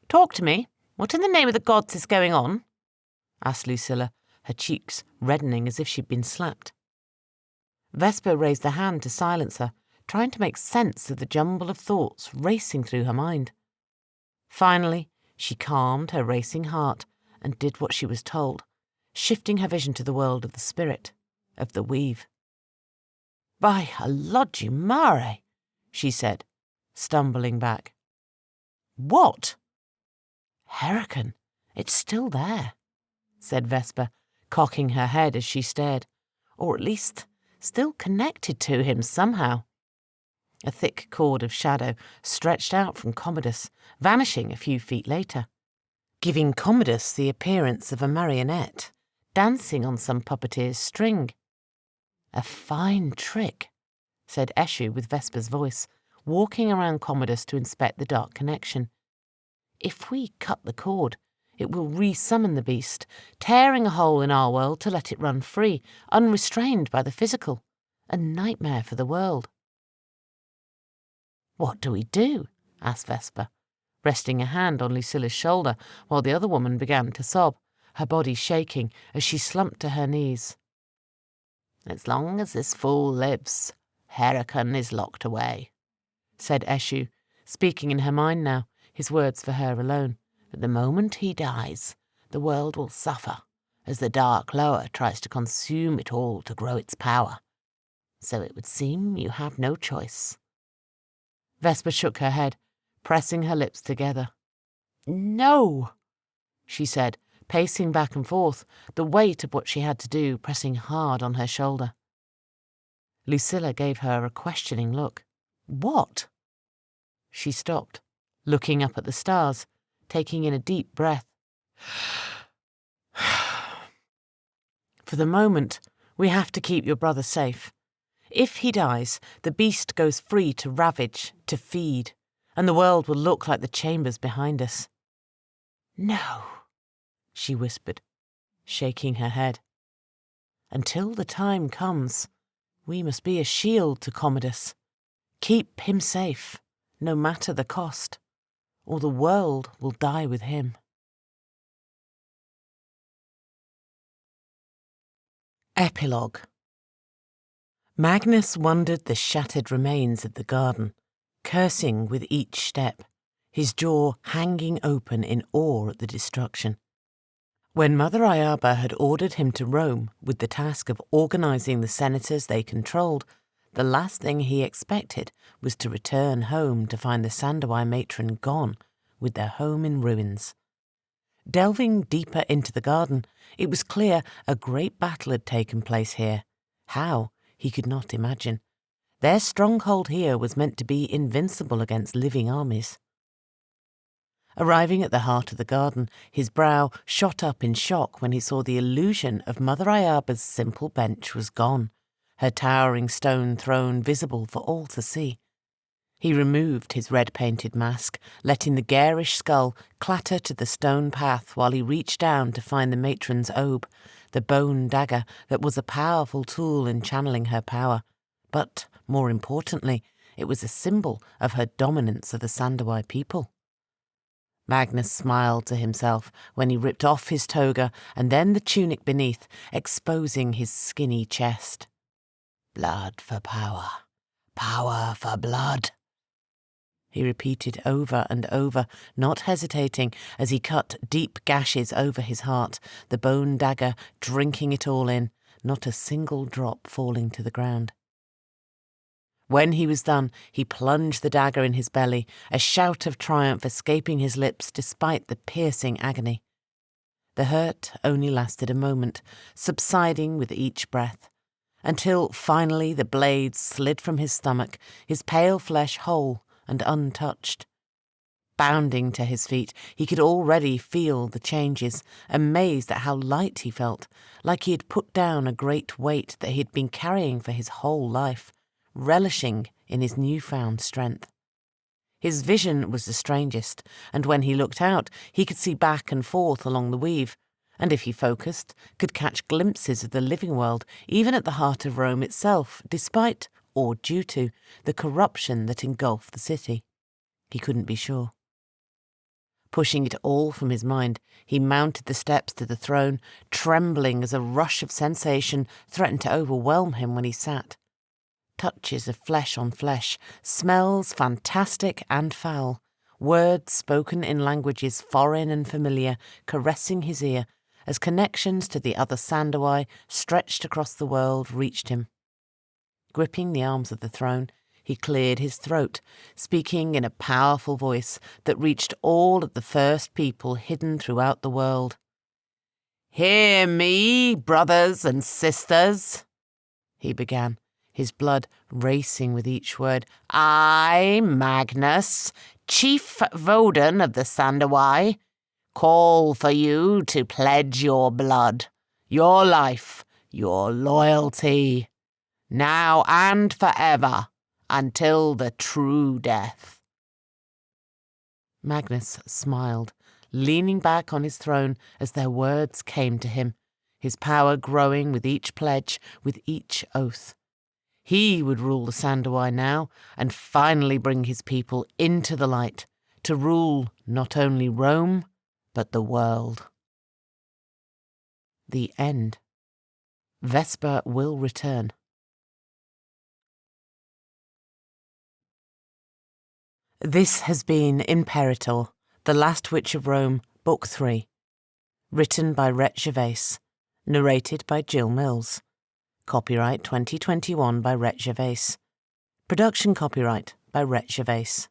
"Talk to me. What in the name of the gods is going on?" asked Lucilla, her cheeks reddening as if she'd been slapped. Vesper raised a hand to silence her, trying to make sense of the jumble of thoughts racing through her mind. Finally, she calmed her racing heart and did what she was told, shifting her vision to the world of the spirit, of the weave. "By Alodju Mare," she said, stumbling back. "What?" "Heracon, it's still there," said Vesper, cocking her head as she stared, or at least still connected to him somehow. A thick cord of shadow stretched out from Commodus, vanishing a few feet later, giving Commodus the appearance of a marionette dancing on some puppeteer's string. "A fine trick," said Eshu with Vesper's voice, walking around Commodus to inspect the dark connection. "If we cut the cord, it will re-summon the beast, tearing a hole in our world to let it run free, unrestrained by the physical. A nightmare for the world." "What do we do?" asked Vesper, resting a hand on Lucilla's shoulder while the other woman began to sob, her body shaking as she slumped to her knees. "As long as this fool lives, Herakan is locked away," said Eshu, speaking in her mind now, his words for her alone. "But the moment he dies, the world will suffer, as the Dark Lower tries to consume it all to grow its power. So it would seem you have no choice." Vesper shook her head, pressing her lips together. "No," she said, pacing back and forth, the weight of what she had to do pressing hard on her shoulder. Lucilla gave her a questioning look. "What?" She stopped, looking up at the stars, taking in a deep breath. "For the moment, we have to keep your brother safe. If he dies, the beast goes free to ravage, to feed, and the world will look like the chambers behind us." "No," she whispered, shaking her head. "Until the time comes, we must be a shield to Commodus. Keep him safe, no matter the cost, or the world will die with him." Epilogue. Magnus wandered the shattered remains of the garden, cursing with each step, his jaw hanging open in awe at the destruction. When Mother Iaba had ordered him to Rome with the task of organising the senators they controlled, the last thing he expected was to return home to find the Sandawai matron gone, with their home in ruins. Delving deeper into the garden, it was clear a great battle had taken place here. How, he could not imagine. Their stronghold here was meant to be invincible against living armies. Arriving at the heart of the garden, his brow shot up in shock when he saw the illusion of Mother Iaba's simple bench was gone, her towering stone throne visible for all to see. He removed his red-painted mask, letting the garish skull clatter to the stone path while he reached down to find the matron's obe, the bone dagger that was a powerful tool in channeling her power. But, more importantly, it was a symbol of her dominance of the Sandawai people. Magnus smiled to himself when he ripped off his toga and then the tunic beneath, exposing his skinny chest. "Blood for power, power for blood," he repeated over and over, not hesitating as he cut deep gashes over his heart, the bone dagger drinking it all in, not a single drop falling to the ground. When he was done, he plunged the dagger in his belly, a shout of triumph escaping his lips despite the piercing agony. The hurt only lasted a moment, subsiding with each breath, until finally the blade slid from his stomach, his pale flesh whole and untouched. Bounding to his feet, he could already feel the changes, amazed at how light he felt, like he had put down a great weight that he had been carrying for his whole life, relishing in his newfound strength. His vision was the strangest, and when he looked out, he could see back and forth along the weave, and if he focused, could catch glimpses of the living world, even at the heart of Rome itself, despite, or due to, the corruption that engulfed the city. He couldn't be sure. Pushing it all from his mind, he mounted the steps to the throne, trembling as a rush of sensation threatened to overwhelm him when he sat. Touches of flesh on flesh, smells fantastic and foul, words spoken in languages foreign and familiar, caressing his ear, as connections to the other Sandawai stretched across the world reached him. Gripping the arms of the throne, he cleared his throat, speaking in a powerful voice that reached all of the first people hidden throughout the world. "Hear me, brothers and sisters," he began, his blood racing with each word. "I, Magnus, Chief Voden of the Sandawai, call for you to pledge your blood, your life, your loyalty, now and forever, until the true death." Magnus smiled, leaning back on his throne as their words came to him, his power growing with each pledge, with each oath. He would rule the Sandawai now and finally bring his people into the light, to rule not only Rome, but the world. The end. Vesper will return. This has been Imperator, The Last Witch of Rome, Book 3. Written by Rhett Gervais. Narrated by Jill Mills. Copyright 2021 by Rhett Gervais. Production copyright by Rhett Gervais.